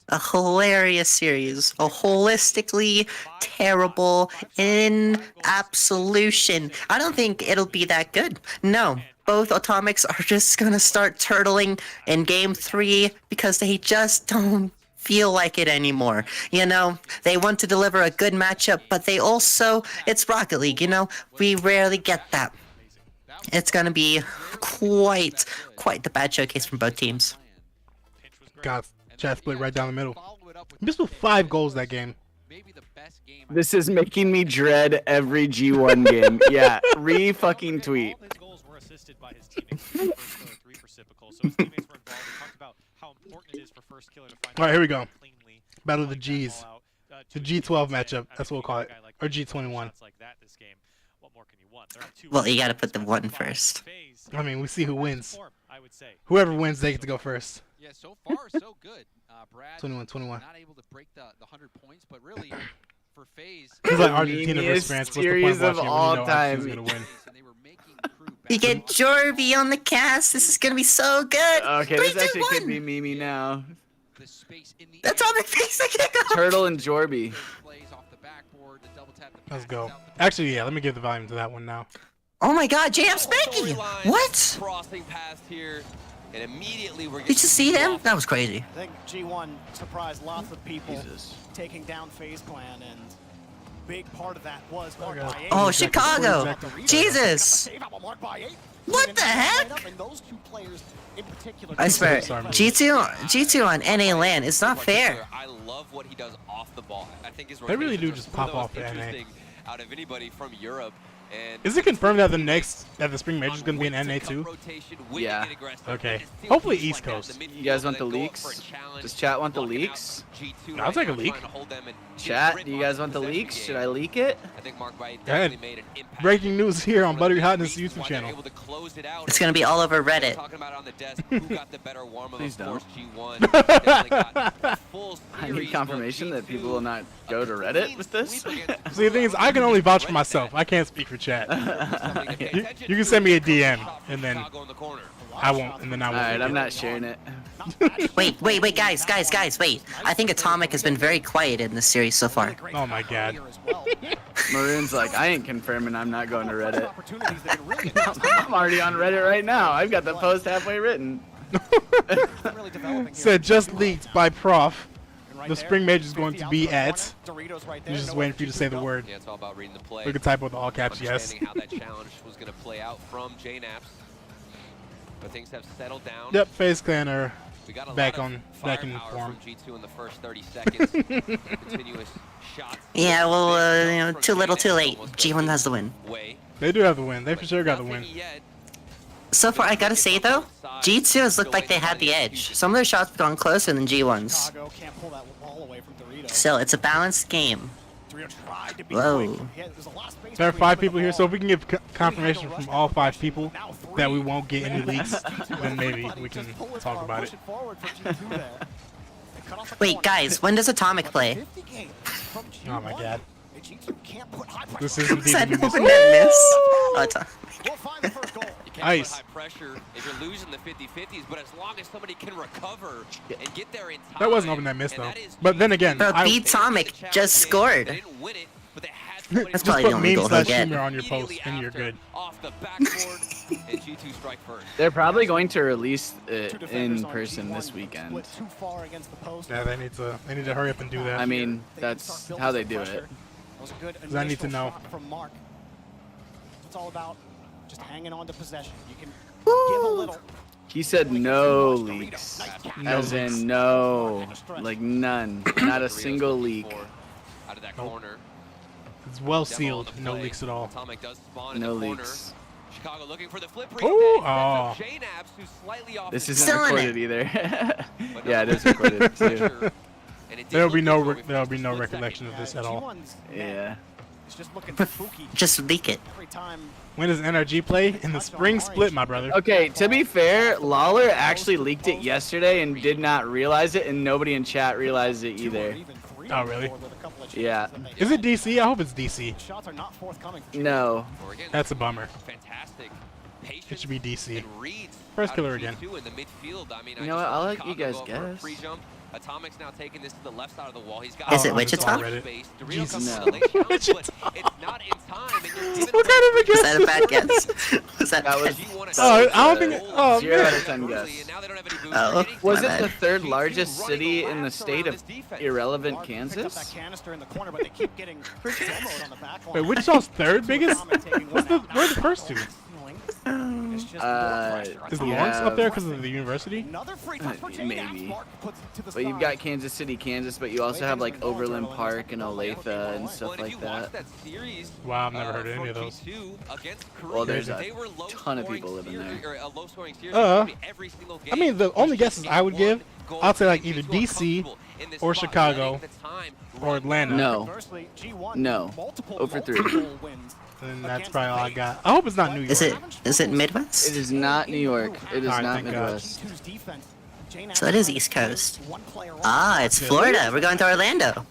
a hilarious series, a holistically terrible in absolution. I don't think it'll be that good. No, both Atomics are just gonna start turtling in Game 3 because they just don't feel like it anymore. You know, they want to deliver a good matchup, but they also, it's Rocket League, you know, we rarely get that. It's gonna be quite the bad showcase from both teams. God, chat split right down the middle. Missed with 5 goals that game. This is making me dread every G1 game. Yeah, fucking tweet. Goals were assisted by his teammates. 3 for Sipical. So his teammates were involved. We talked about how important it is for first killer to find. All right, here we go. Battle of the G's. The G12 matchup. That's what we'll call it. Or G21. Well, you gotta put the 1 first. I mean, we see who wins. Whoever wins, they get to go first. Yeah, so far so good. Brad 21-21. not able to break the 100 points, but really for FaZe. It's like Argentina versus France. What's the point of watching when you know Argentina's gonna win? You get Jorby on the cast. This is gonna be so good. Okay, 3, this actually 2, 1. could be Mimi now. That's on my face. I can't go. Turtle and Jorby. Let's go. Actually, yeah, let me give the volume to that one now. Oh my God, JM Spanky! What? Crossing past here, and immediately we're Did you see him? That was crazy. I think G1 surprised lots of people taking down FaZe Clan, and big part of that was marked by 8. Oh, Chicago! Jesus! What the heck? And those 2 players in particular. I swear, G2 on NA LAN is not fair. I love what he does off the ball. I think his They really do rotations just are some pop of the off most the NA. interesting out of anybody from Europe. And Is it confirmed that the spring major is gonna be in NA too? Yeah. Okay. Hopefully East Coast. You guys want the leaks? Does chat want the leaks? I'll take a leak. Chat, do you guys want the leaks? Should I leak it? I think Mark White Go ahead. definitely made an impact. Breaking news here on Buttery Hotness YouTube channel. It's gonna be all over Reddit. Talking about on the desk who got the better warm of Please don't. G1. Definitely got a full I need series, confirmation but that people will not go to Reddit with this. See, the thing is, I can only vouch for myself. I can't speak for chat. You can send me a DM, and then I won't, and then I won't. Alright, I'm not sharing it. Wait, guys, wait. I think Atomic has been very quiet in this series so far. Oh my God. Maroon's like, I ain't confirming I'm not going to Reddit. I'm already on Reddit right now. I've got the post halfway written. Said just leaked by Prof. The spring major is going to be at. He's just waiting for you to say the word. Yeah, it's all about reading the play. We can type with all caps, yes. Understanding how that challenge was going to play out from JNaps. But things have settled down. Yep, FaZe Clan are We got a back lot of in firepower form. from G2 in the first 30 seconds. Continuous shots. Yeah, well, you know, too little, too late. G1 has the win. They do have the win. They for sure got the win. So far, I gotta say though, G2 has looked like they had the edge. Some of their shots have gone closer than G1's. Still, it's a balanced game. Whoa. There are 5 people here, so if we can get confirmation from all 5 people that we won't get any leaks, then maybe we can talk about it. Wait, guys, when does Atomic play? Oh my God. This is indeed That the open net miss. Oh, Ice. High pressure if you're losing the 50-50s, but as long as somebody can recover and get there in time. That wasn't open net miss though. But then again, Bro, Atomic just scored. That's probably the only goal he'll get. on your post, and you're good. Off the backboard, and G2 strike first. They're probably going to release it in person this weekend. Yeah, they need to hurry up and do that. I mean, that's how they do it. Because I need to know. From Mark. It's all about just hanging on to possession. You can give a little. He said no leaks, as in no, like none, not a single leak. Out of that corner. It's well sealed, no leaks at all. Atomic does spawn in No the corner. leaks. Chicago looking for the flip. Ooh, oh. JNaps, who's slightly off This his isn't Still in recorded either. Yeah, it is recorded too. There'll be no recollection of this at all. Yeah. Just leak it. When does NRG play? In the spring split, my brother. Okay, to be fair, Lawler actually leaked it yesterday and did not realize it, and nobody in chat realized it either. Oh, really? Yeah. Is it DC? I hope it's DC. No. That's a bummer. Fantastic. It should be DC. First killer again. In the midfield. I mean, You know what? I'll let you guys Chicago guess. Pre-jump. Atomic's now taking this to the left side of the wall. He's got Is it Wichita? Jesus, no. It's not in time. And you're What kind of a Was guess? that a bad guess? Was that was. Oh, I don't think. Oh, 0 out man. of 10 guess. Oh, Was my it the bad. third largest city in the state of irrelevant Kansas? Wait, Wichita's third biggest? Where are the first two? Is Lawrence up there because of the university? Maybe. But you've got Kansas City, Kansas, but you also have like Overland Park and Olathe and stuff like that. Wow, I've never heard of any of those. Well, there's a ton of people living there. I mean, the only guesses I would give, I'd say like either DC or Chicago or Atlanta. No. No. 0 for 3. And that's probably all I got. I hope it's not New York. Is it Midwest? It is not New York. It is Alright, not thank God. Midwest. So it is East Coast. Ah, it's Florida. We're going to Orlando.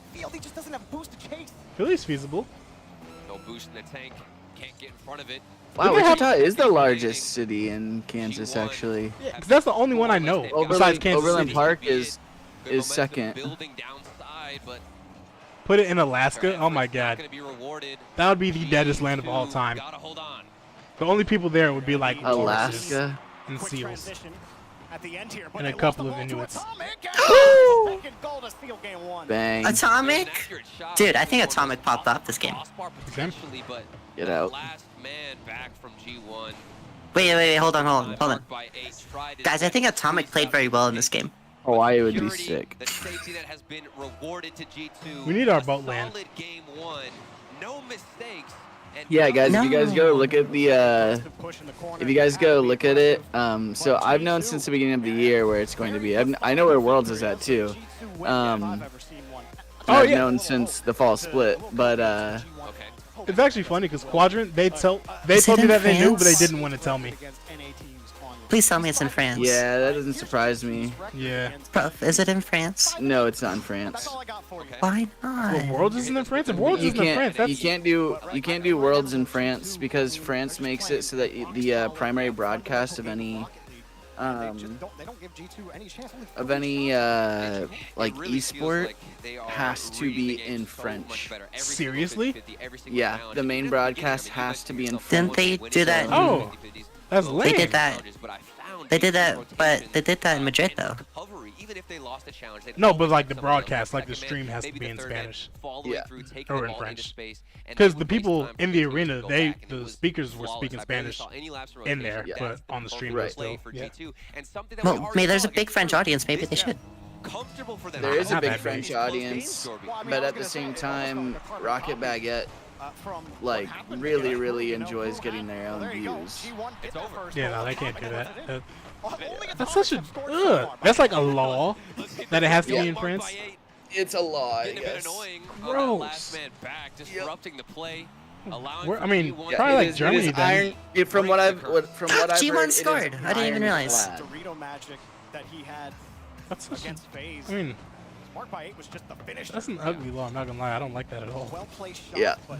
Philly's feasible. No boost in the tank. Can't get in front of it. Wow, Wichita is the largest city in Kansas, actually. Yeah, because that's the only one I know besides Kansas Overland City. Park is second. Building downside, but Put it in Alaska. Oh my God, that would be the deadest land of all time. The only people there would be like walruses Alaska and seals, and a couple of Inuits. Bang. Atomic? Dude, I think Atomic popped off this game. Get out. Wait, hold on. Guys, I think Atomic played very well in this game. Hawaii would be sick. The safety that has been rewarded to G2. We need our boat land. Solid game one. No mistakes. And Yeah, guys, if you guys go look at the, if you guys go look at it, so I've known since the beginning of the year where it's going to be. I know where Worlds is at too. I've known since the fall split, but It's actually funny because Quadrant, they told me that they knew, but they didn't want to tell me. Please tell me it's in France. yeah, that doesn't surprise me. Yeah. Prof, is it in France? No, it's not in France. Why not? Well, Worlds isn't in France. If Worlds isn't in France, that's... You can't do Worlds in France because France makes it so that the primary broadcast of any like esport has to be in French. Seriously? Yeah, the main broadcast has to be in French. Didn't they do that? Oh, that's lame. They did that. They did that, but they did that in Madrid though. No, but like the broadcast, like the stream has to be in Spanish. Yeah. Or in French. Because the people in the arena, the speakers were speaking Spanish in there, but on the stream Right. still. Yeah. Well, maybe there's a big French audience. Maybe they should. There is a Not big that French big. audience, but at the same time, Rocket Baguette like really enjoys getting their own views. Yeah, no, they can't do that. That's such a that's like a law that it has to be in France. It's a law, I guess. Gross. Allowing I mean, Yeah, probably it like is- Germany it is then. from what I've heard, G1 it is scored. I didn't even realize. ironclad. magic that he had That's such against FaZe. I mean, Mark by 8 was just the finish. that's an ugly law. I'm not gonna lie. I don't like that at all. Well placed shot, Yeah. but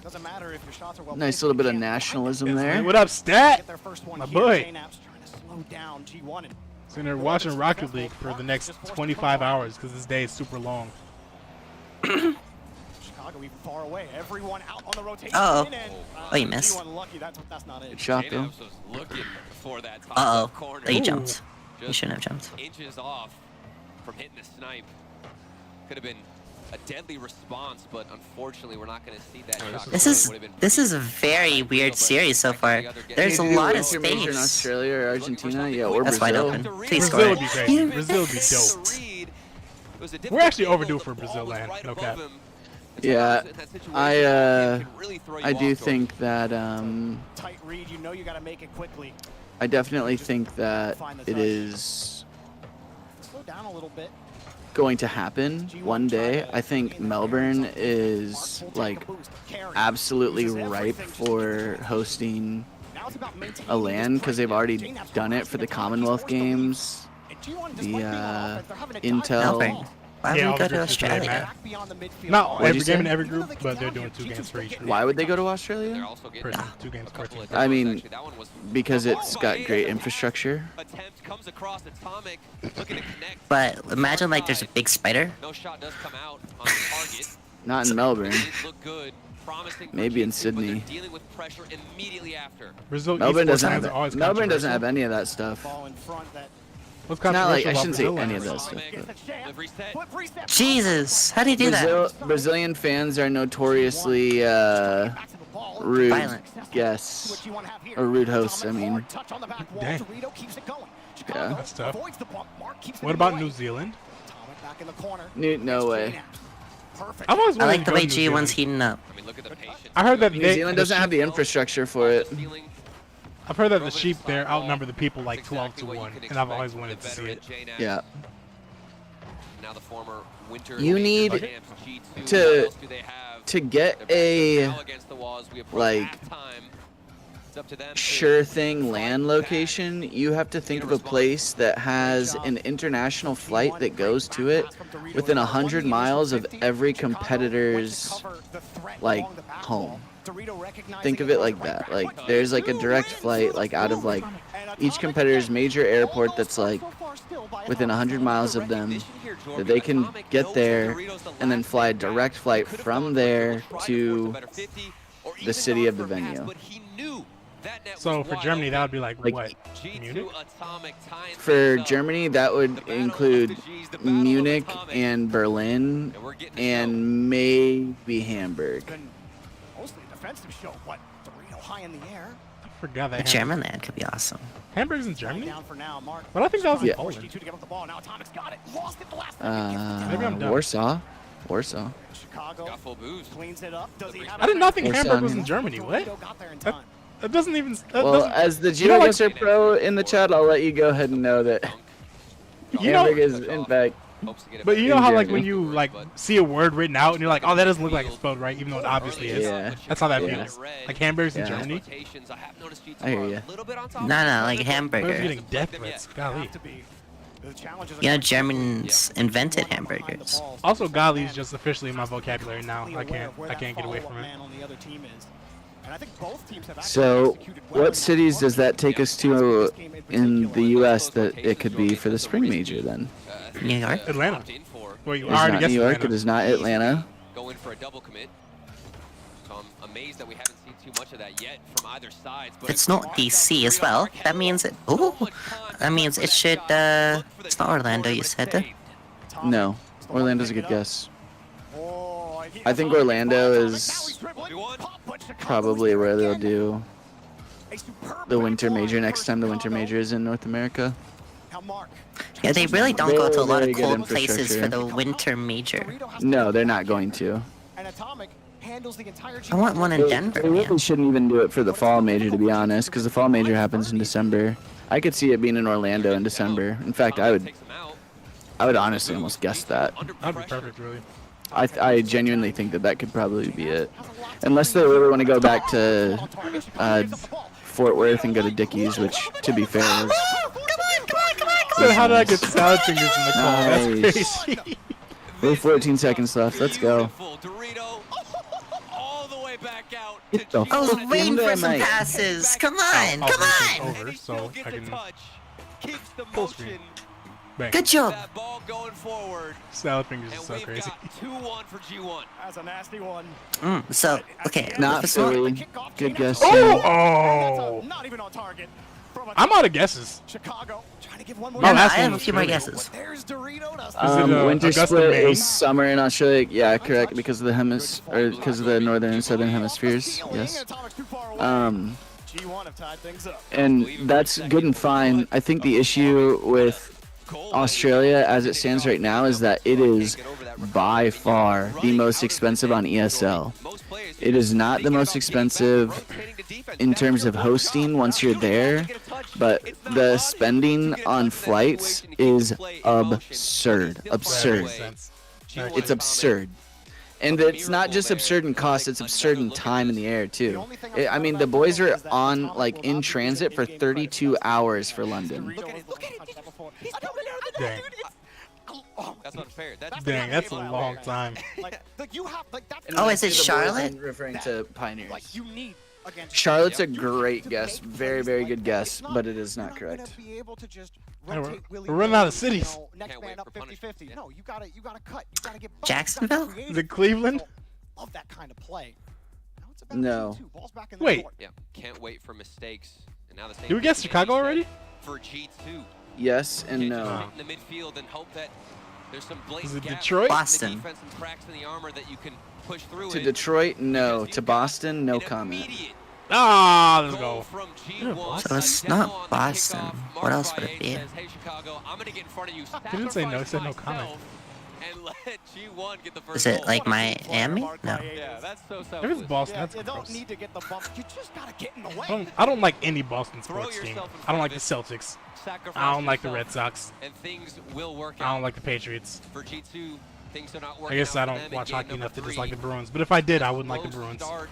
doesn't matter if your shots are well Nice placed, little bit you of can't nationalism find it. there. What up, Stat? Get their first one My here. boy. JNap's trying to slow down G1 and So they're watching Rocket League for the next 25 hours because this day is super long. Chicago even far away. Everyone out on the rotation. Uh-oh. And, Oh, you missed. G1 lucky. That's not it. Good shot though. Uh-oh. Oh, you jumped. You shouldn't have jumped. Inches off from hitting the snipe. Could have been a deadly response, but unfortunately we're not going to see that shot. This is a very weird series so far. There's a lot of Major in space. Australia or Argentina, yeah, or That's wide Brazil. open. Please Brazil score would be it. crazy. Brazil would be dope. We're actually overdue for Brazil land. No cap. Yeah, I do think that Tight read. You know you got to make it quickly. I definitely think that it is. Slow down a little bit. going to happen one day. I think Melbourne is like absolutely ripe for hosting a LAN because they've already done it for the Commonwealth Games, the Intel. Why would we go to Australia? Not every game in every group, but they're doing 2 games for each group. Why would they go to Australia? 2 games per team. I mean, because it's got great infrastructure. But imagine like there's a big spider. Not in Melbourne. Maybe in Sydney. Melbourne doesn't have any of that stuff. Not like, I shouldn't say any of that stuff. Jesus, how do you do that? Brazilian fans are notoriously rude guests, or rude hosts, I mean. Dang. Yeah. That's tough. What about New Zealand? No way. I've always I wanted like to the go way to New G1's Zealand. heating up. I heard that New Zealand doesn't have the infrastructure for it. I've heard that the sheep there outnumber the people like 12-1, and I've always wanted to see it. Yeah. You need to get a like sure thing LAN location. You have to think of a place that has an international flight that goes to it within 100 miles of every competitor's like home. Think of it like that. Like there's like a direct flight like out of like each competitor's major airport that's like within 100 miles of them, that they can get there and then fly a direct flight from there to the city of the venue. So for Germany, that would be like what? Munich? For Germany, that would include Munich and Berlin and maybe Hamburg. I forgot that. The German land could be awesome. Hamburg's in Germany? But I think that was in Poland. Maybe I'm dumb. Warsaw. I did not think Hamburg was in Germany. What? That doesn't even. Well, as the Geoguesser Pro in the chat, I'll let you go ahead and know that Hamburg is in fact. But you know how like when you like see a word written out and you're like, oh, that doesn't look like it's spelled right, even though it obviously is. Yeah. That's how that feels. Like Hamburg's in Germany. I hear you. No, like I was hamburger. getting death threats. Golly. You know, Germans invented hamburgers. Also, golly is just officially in my vocabulary now. I can't get away from it. So, what cities does that take us to in the U.S. that it could be for the spring major then? New York? Atlanta. Well, you It's already not guessed New York. Atlanta. It is not Atlanta. Going for a double commit. So I'm amazed that we haven't seen too much of that yet from either side. It's not DC as well. That means it. Ooh, that means it should. It's not Orlando. You said. No, Orlando's a good guess. I think Orlando is probably where they'll do the winter major next time the winter major is in North America. Yeah, they really don't go to a lot of Very good cold places for infrastructure. the winter major. No, they're not going to. I want one in Denver. They really shouldn't even do it for the fall major, to be honest, because the fall major happens in December. I could see it being in Orlando in December. In fact, I would honestly almost guess that. That'd be perfect, really. I genuinely think that could probably be it. Unless they really want to go back to Fort Worth and go to Dickies, which, to be fair, is... So how did I get salad fingers in the call? Nice. That's crazy. We have 14 seconds left. Let's go. Get the I was fuck waiting in for there, some mate. passes. Come on, I'll come make on. this over so I can full screen. Bang. Good job. Salad fingers is so crazy. 2-1 for G1. That's a nasty one. So okay. Not this one- really. Good guess. Oh! Not even on target. I'm out of guesses. Chicago trying to give one more. No, I last have one a was few more really- guesses. There's Dorito. Winter Augusta, split Maine? is summer in Australia. Yeah, correct. Because of the northern and southern hemispheres. Yes. G1 have tied things up. And that's good and fine. I think the issue with Australia as it stands right now is that it is by far the most expensive on ESL. It is not the most expensive in terms of hosting once you're there, but the spending on flights is absurd. Absurd. It's absurd. And it's not just absurd in cost, it's absurd in time in the air, too. I mean, the boys are on, like, in transit for 32 hours for London. Dang. That's unfair. Dang, that's a long time. Oh, is it Charlotte? Referring to Pioneers. You need Charlotte's a great guess. Very, very good guess, but it is not correct. We're running out of cities. Next man up 50-50. No, you gotta cut. You gotta get Jacksonville? Is it Cleveland? Of that kind of play. No. Wait. Yeah, can't wait for mistakes. And now the same Did we guess Chicago already? For G2. Yes and no. In the midfield and hope that there's some blatant Is it gaps Detroit? Boston. in the defense and cracks in the armor that you can push through. To Detroit, no. To Boston, no comment. Ah, let's go. So it's not Boston. What else would it be? Hey Chicago, I'm gonna get in front of you. He didn't say no, he said no comment. And let G1 get the first Is it goal. like Miami? No. Yeah, that's so If selfless. it's Boston, that's You don't gross. need to get the bump. You just gotta get in the way. I don't like any Boston sports team. I don't like the Celtics. I don't like the Red Sox. And things will work I out. don't like the Patriots. For G2, things are not I working guess I out for don't them in watch game hockey number enough to 3. dislike the Bruins. But if I did, I wouldn't like the Slow Bruins. start.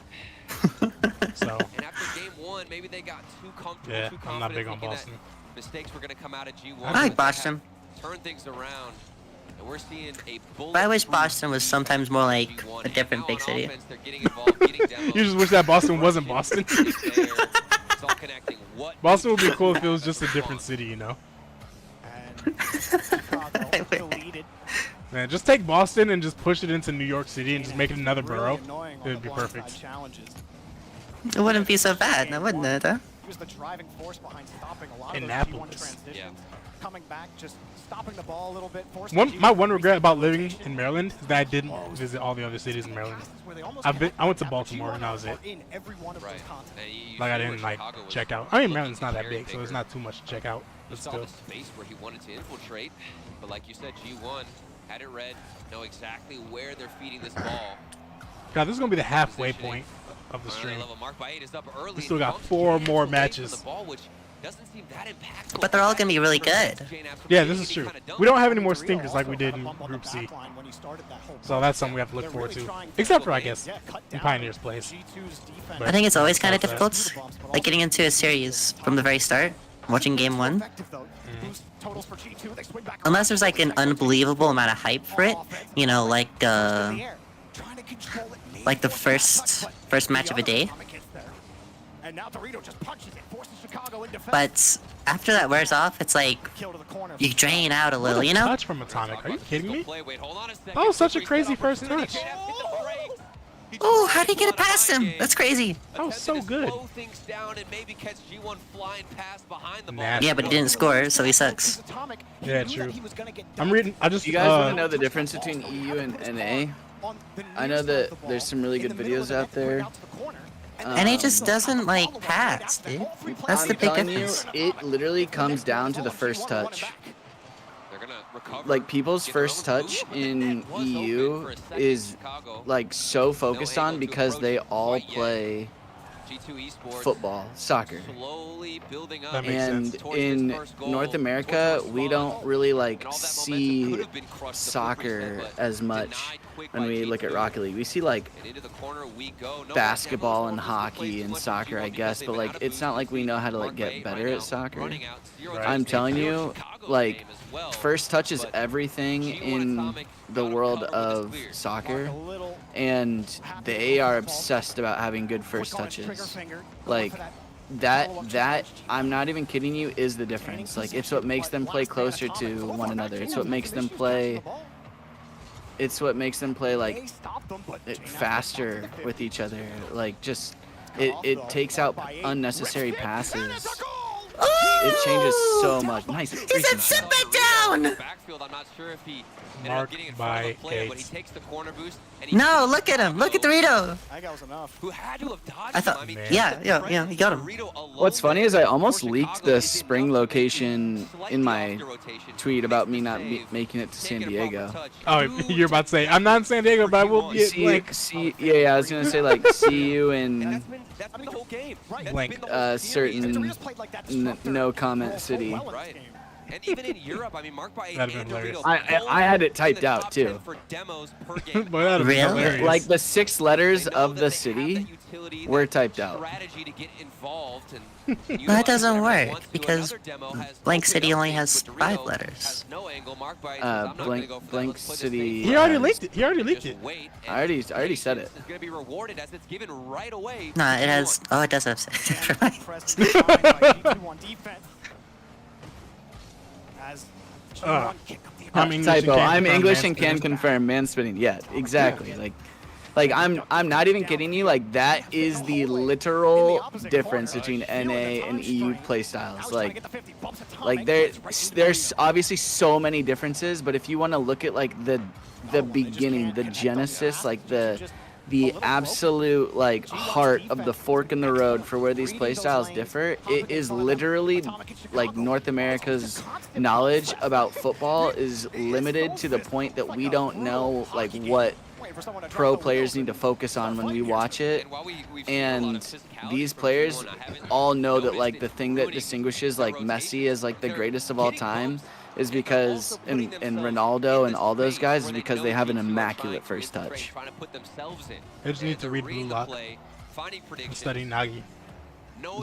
So, And after game 1, maybe they got too comfortable, yeah, too I'm not big confident, on thinking that Boston. mistakes were going to come out of G1. I like Boston. Turn things around. And we're seeing a But I wish Boston was sometimes more like a different big city. you just wish that Boston wasn't Boston. Boston would be cool if it was just a different city, you know? Man, just take Boston and just push it into New York City and just make it another borough. It would be perfect. It wouldn't be so bad, now wouldn't it? Huh? He was the driving force behind stopping a lot of those Annapolis. G1 transitions. Coming back, just stopping the ball a little bit. My one regret about living in Maryland is that I didn't visit all the other cities in Maryland. I went to Baltimore and that was it. Like I didn't like check out. I mean Maryland's not that big, so it's not too much to check out. He But saw still. the space where he wanted to infiltrate, but like you said, G1 had it read, know exactly where they're feeding this ball. God, this is gonna be the halfway point of the stream. Level mark by 8 is up early. We still got 4 more matches. The ball, which doesn't seem that impactful. But they're all gonna be really good. Yeah, this is true. We don't have any more stinkers like we did in Group C. So that's something we have to look forward to. Except for, I guess, in Pioneers Place. But I think it's always kind of difficult, like getting into a series from the very start, watching game 1. Unless there's like an unbelievable amount of hype for it, you know, like the first match of a day. But after that wears off, it's like you drain out a little, you know? Touch from Atomic. Are you kidding me? That was such a crazy first touch. Oh, how did he get it past him? That's crazy. That was so good. Yeah, but he didn't score, so he sucks. Yeah, true. I'm reading. I just. You guys want to know the difference between EU and NA? I know that there's some really good videos out there. NA just doesn't like pass, dude. That's the big difference. It literally comes down to the first touch. Like people's first touch in EU is like so focused on because they all play football, soccer. And in North America, we don't really like see soccer as much when we look at Rocket League. We see like basketball and hockey and soccer, I guess, but like it's not like we know how to like get better at soccer. I'm telling you, like first touch is everything in the world of soccer, and they are obsessed about having good first touches. Like that I'm not even kidding you, is the difference. Like it's what makes them play closer to one another. It's what makes them play like faster with each other. Like just it takes out unnecessary passes. It changes so much. Nice. He said sit back down! down! Backfield, I'm not sure if he ended up getting in front of the player, but he takes the corner boost. And No, look at him. Look at Dorito. I think that was enough. Who had to have dodged I thought, him. I mean, yeah, he got him. What's funny is I almost leaked the spring location in my tweet about me not making it to San Diego. Oh, you're about to say, I'm not in San Diego, but I will be at blank. Yeah, I was going to say, like, see you in blank. Certain no-comment city. Right. And even in Europe, I mean, marked by That'd have been hilarious. I had it typed out, too. Really? Like, the 6 letters of the city were typed out. That doesn't work, because Blank City only has 5 letters. Blank City... He already leaked it. He already leaked it. I already said it. No, it has... Oh, it does have 6. I'm English typo. and I'm can English confirm and can confirm man-spinning. Yeah, exactly. Like I'm not even kidding you. Like that is the literal difference between NA and EU playstyles. Like there's obviously so many differences, but if you want to look at like the beginning, the genesis, like the absolute like heart of the fork in the road for where these playstyles differ, it is literally like North America's knowledge about football is limited to the point that we don't know like what pro players need to focus on when we watch it. And these players all know that like the thing that distinguishes like Messi as like the greatest of all time is because, and Ronaldo and all those guys, is because they have an immaculate first touch. I just need to read Blue Lock and study Nagi.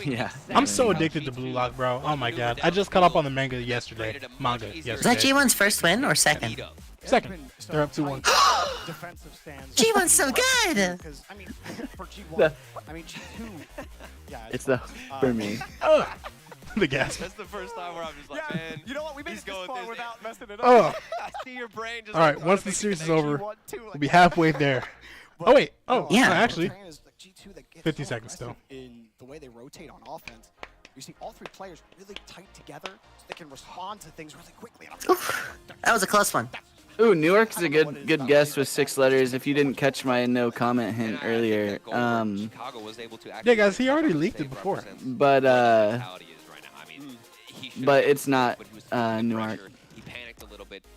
Yeah. I'm so addicted to Blue Lock, bro. Oh my god. I just caught up on the manga yesterday. Is that G1's first win or second? Second. They're up 2-1. G1's so good! I mean, for G1, I mean, G2. Yeah, it's the for me. The gas. That's the first time where I'm just like, man, you know what? We made it this far without messing it up. Oh. I see your brain just. All right, once the series is over, we'll be halfway there. Oh wait. Oh, yeah. No, actually, 50 seconds still. In the way they rotate on offense, you see all 3 players really tight together, so they can respond to things really quickly. That was a close one. Ooh, Newark's a good guess with 6 letters. If you didn't catch my no comment hint earlier, yeah, guys, he already leaked it before. But it's not Newark.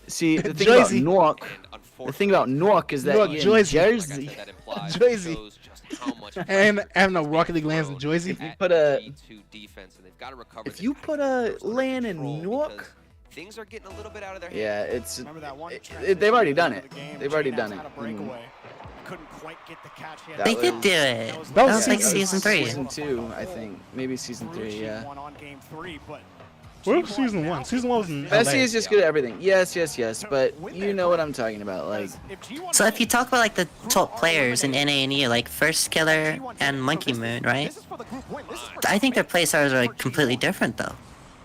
See, the thing about Newark is that Newark, you're in Jersey. Jersey. And I have no Rocket League lands in Jersey. If you put a land in Newark, things are getting a little bit out of their hands. yeah, they've already done it. They've already done it. Couldn't quite get the catch yet. They did do it. That was like season 3. Season 2, I think. Maybe season 3, yeah. What was season 1? Season 1 was in LA. Messi is just good at everything. Yes, but you know what I'm talking about. Like, so if you talk about like the top players in NA and EU, like First Killer and Monkey Moon, right? I think their playstyles are like completely different though.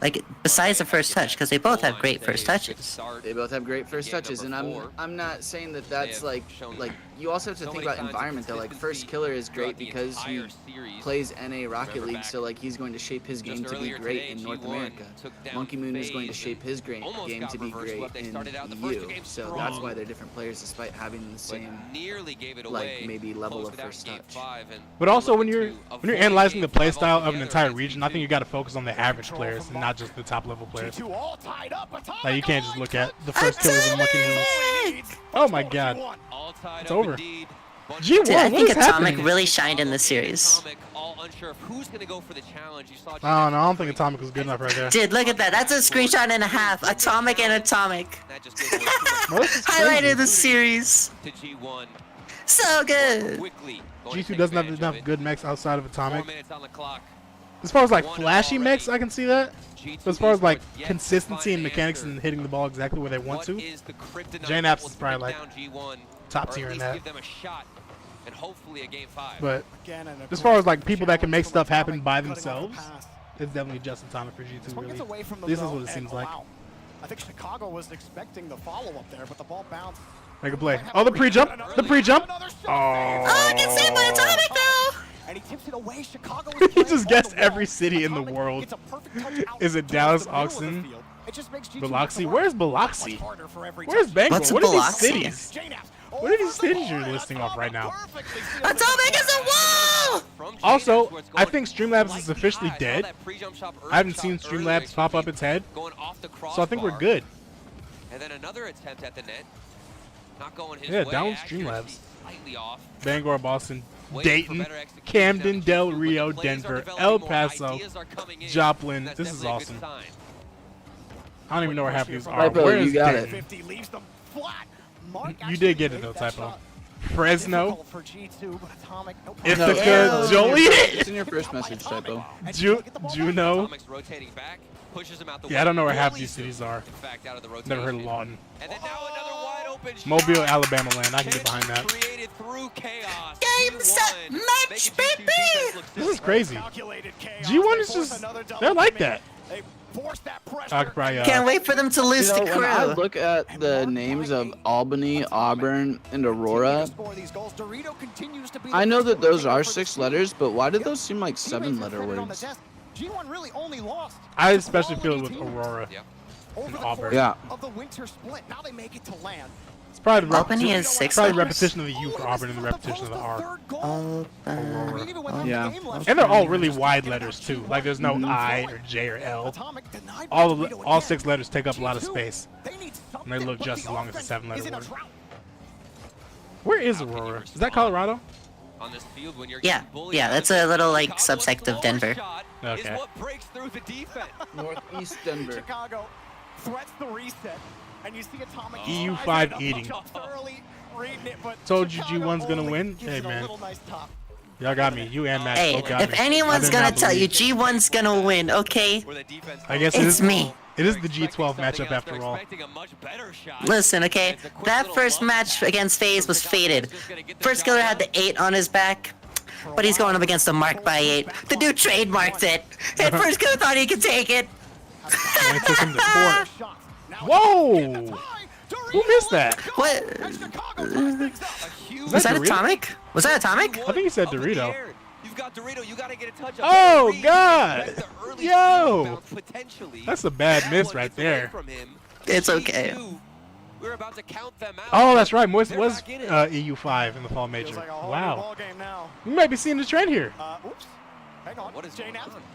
Like besides the first touch, because they both have great first touches. They both have great first touches, and I'm not saying that that's like you also have to think about environment though. Like First Killer is great because he plays NA Rocket League, so like he's going to shape his game to be great in North America. Monkey Moon is going to shape his game to be great in EU, so that's why they're different players despite having the same like maybe level of first touch. But also when you're analyzing the playstyle of an entire region, I think you got to focus on the average players and not just the top level players. Like you can't just look at the First Killers and Monkey Moons. Oh my god. It's over. G1, Dude, I think what is Atomic happening? really shined in this series. I don't think Atomic was good enough right there. Dude, look at that. That's a screenshot and a half. Atomic and Atomic. Highlighted the series. So good. G2 doesn't have enough good mechs outside of Atomic. As far as like flashy mechs, I can see that. But as far as like consistency and mechanics and hitting the ball exactly where they want to, JNAPS is probably like top tier in that. But as far as like people that can make stuff happen by themselves, it's definitely just Atomic for G2 really. This is what it seems like. I think Chicago was expecting the follow-up there, but the ball bounced. Make a play. Oh, the pre-jump! The pre-jump! Oh, good save by Atomic though! And he tips it away. Chicago He just guessed every city in the world. Is it Dallas, Austin, It just makes G2 Biloxi? Where's Biloxi? harder for every Where's Bangor? What's What are these Biloxi? cities? What are these cities you're listing off right now? Atomic is a wall! Also, I think Streamlabs is officially dead. I haven't seen Streamlabs pop up its head, so I think we're good. And then another attempt at the net. Not going his Yeah, way. down Accuracy Streamlabs. slightly off. Bangor, Boston, Waiting for Dayton, better execution Camden, down Del G2, Rio, but the plays are Denver, developing El more. Paso, Ideas are coming in. Joplin. That's This is definitely a good awesome. sign. I don't even know where half these are. Typo, Where you is got Dayton? 50 leaves them flat. Mark You did get it though, Typo. Fresno, difficult for G2, but Atomic, no problem. Ithaca, Joliet, It's in your first message, Typo. Juneau. Atomic's rotating back, pushes him out the Yeah, I don't know where way. half these cities are. In fact, out of the rotation. Never heard of Lawton. And then now another wide open Mobile, shot. Alabama land. I can get behind that. Created through chaos. Game, set, match, baby! This is crazy. G1 is just, they're like that. I could probably, Can't wait for them to lose the When I crew. look at the names of Albany, Auburn, and Aurora, I know that those are 6 letters, but why do those seem like 7-letter words? G1 really only lost I especially feel it with Aurora and Auburn. Yeah. of the winter split. Now they make it to land. It's probably the Albany is 6 probably letters? repetition of the U for Auburn and the repetition of the R. Aurora. Yeah. And they're all really wide letters too. Like there's no I or J or L. All 6 letters take up a lot of space. And they look just as long as a 7-letter word. Where is Aurora? Is that Colorado? On this field when you're Yeah, getting bullied yeah, by that's this a little like Chicago subsect of solo Denver. shot Okay. Is what breaks through the defense. Northeast Denver. Chicago threats the reset, and you see Atomic EU5 eating. thoroughly reading it, but Told you Chicago G1's gonna only win. gives Hey it a man, little nice top. y'all got me. You and Max Hey, both got if me. anyone's I did gonna not tell you believe. G1's gonna win, okay? Where the defense I guess It's me. It is the G12 matchup after all. expecting a much better shot. Listen, okay? That first match against FaZe was faded. First killer had the 8 on his back, but he's going up against a Mark by 8. The dude trademarked it, and first killer thought he could take it. And it took him to court. Whoa! Who missed that? What? Was that Atomic? Was that Atomic? I think he said Dorito. You've got Dorito. You got to get a touch. Oh God! Yo! Potentially. That's a bad miss right there. From him. It's okay. We're about to count them out. Oh, that's right. Moist was EU5 in the fall major. Wow. We might be seeing the trend here. Oops. Hang on. What is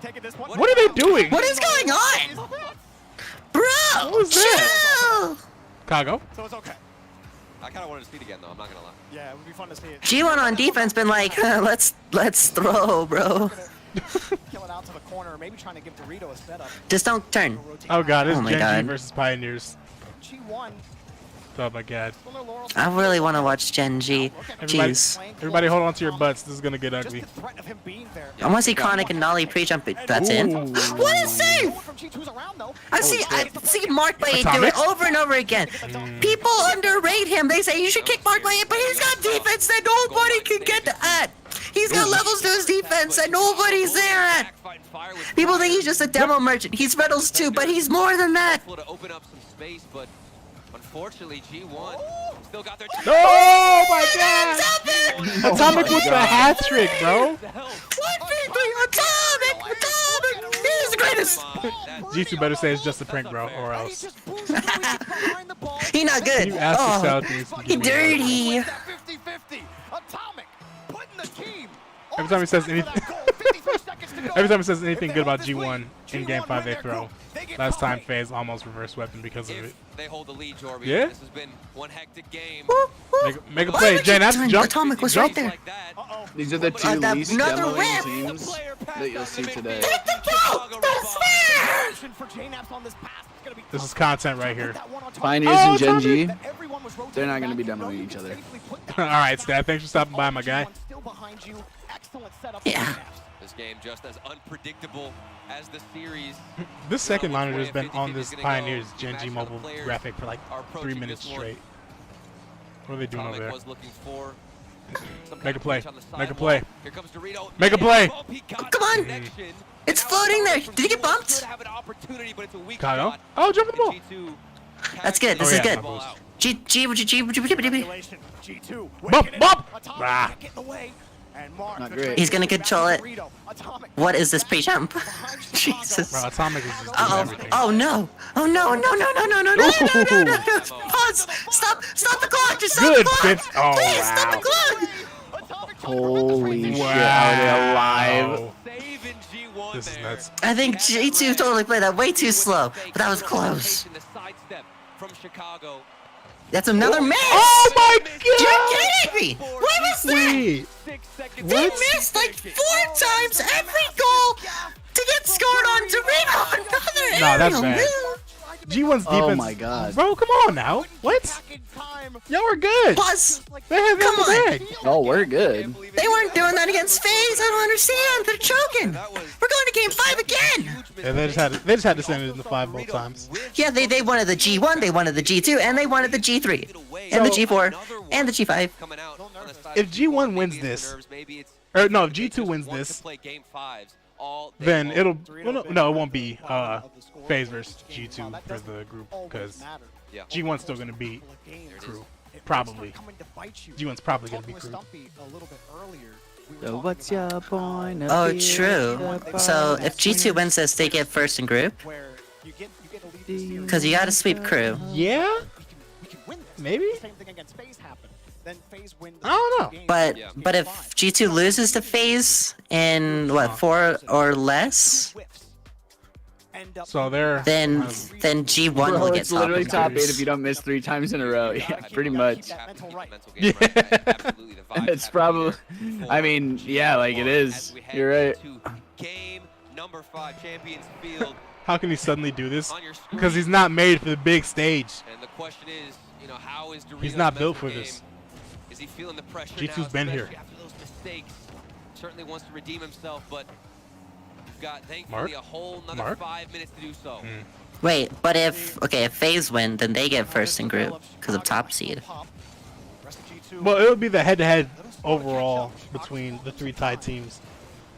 taking this one? What are they doing? What is going on? Bro! What was that? Chill! Chicago. So it's okay. I kind of wanted to see it again, though. I'm not gonna lie. Yeah, it would be fun to see it. G1 on defense been like, let's throw, bro. Kill it out to the corner, maybe trying to give Dorito a setup. Just don't turn. Oh God, it's Oh my Gen G God. versus Pioneers. G1. Oh my God. I really want to watch Gen G. Jeez. Everybody hold on to your butts. This is gonna get ugly. I want to see Chronic and Nolly pre-jump it. That's in. What a save! I've seen Mark by 8 do it over and over again. People underrate him. They say you should kick Mark by 8, but he's got defense that nobody can get at. He's got levels to his defense that nobody's there at. People think he's just a demo merchant. He's medals too, but he's more than that. To open up some space, but unfortunately, G1 still got their. Oh my God! Atomic with the hat trick, bro. 1v3 Atomic! He's the greatest! G2 better say it's just a prank, bro, or else. He not good. You ask the Oh, Southeast. he dirty. Atomic putting the team. Every time he says anything, every time he says anything good about G1 in Game 5, they throw. Last time FaZe almost reverse weapon because of it. They hold the lead, Jorby. Yeah? This has been one hectic game. Make a play, Jane. That's jump. Atomic was Jump. right there. These are the 2 least another demoing whip. teams that you'll see today. Take the ball! That's fair! This is content right here. Pioneers and Gen G, they're not going to be demoing each other. All right, Stab. Thanks for stopping by, my guy. Yeah. This game just as unpredictable as the series. This second monitor has been on this Pioneers Gen G mobile graphic for like 3 minutes straight. What are they doing over there? Was looking for Make a play. Make a play. Here comes Dorito. Make a play. Come on! It's floating there. Did he get bumped? Chicago. Oh, jump the ball. That's good. This is good. G. Bump, bump. Ah. Not great. He's gonna control it. What is this pre-jump? Jesus. Bro, Atomic is just doing Oh, everything. oh no! Oh no! No! No! No! No! No! No! No! No! No! Pause! Stop! Stop the clock! Just stop Good the clock! fifth. Oh, Please stop the wow. clock! Holy shit! Are they alive? This is nuts. I think G2 totally played that way too slow, but that was close. That's another miss! Oh my You're god! kidding me! What was that? Wait. They missed like 4 times every goal to get scored on Dorito. Another Nah, that's aerial bad. move. G1's defense. Oh my god. Bro, come on now. What? Y'all were good. Pause. They have Come the on. bag. Oh, we're good. They weren't doing that against FaZe. I don't understand. They're choking. We're going to game 5 again. Yeah, they just had to send it in the 5 both times. Yeah, they wanted the G1, they wanted the G2, and they wanted the G3, and the G4, and the G5. If G1 wins this, or no, if G2 wins this, then it'll no, it won't be FaZe versus G2 for the group because G1's still gonna beat Crew, probably. G1's probably gonna beat Crew. So what's your point of Oh, view? true. So if G2 wins this, they get first in group. Because you gotta sweep Crew. Yeah? Maybe? I don't know. But if G2 loses to FaZe in what 4 or less, So they're then G1 Bro, will get it's literally top. top 8 if you don't miss 3 times in a row. Yeah, pretty much. Yeah. It's probably. I mean, yeah, like it is. You're right. Game number 5, Champions Field. How can he suddenly do this? Because he's not made for the big stage. And the question is, how is Dorito He's not built mental for game? this. Is he feeling the pressure G2's now, been here. especially after those mistakes? Certainly wants to redeem himself, but you've got thankfully a whole another 5 minutes to do so. Wait, but if FaZe win, then they get first in group because of top seed. Well, it'll be the head-to-head overall between the 3 tied teams.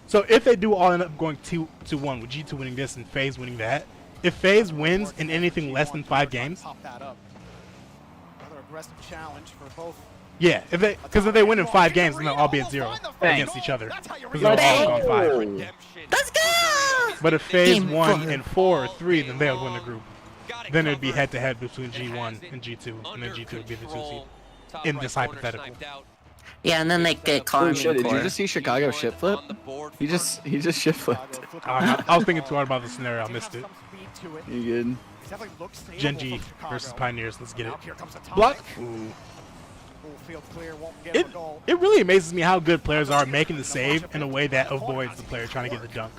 So if they do all end up going 2-1 with G2 winning this and FaZe winning that, if FaZe wins in anything less than 5 games, Aggressive challenge for both. yeah, because if they win in 5 games, then they'll all be at 0 against each other. Because they'll all gone 5. Let's go! But if FaZe Game won 4. in 4 or 3, then they would win the group. Then it'd be head-to-head between G1 and G2, and then G2 would be the 2 seed in this hypothetical. Yeah, and then they get caught Oh in shit! the Did you core. just see Chicago ship flip? He just ship flipped. I was thinking too hard about the scenario. I missed it. You good? Genji versus Pioneers. Let's get it. Block. Ooh. It really amazes me how good players are at making the save in a way that avoids the player trying to get the dunk.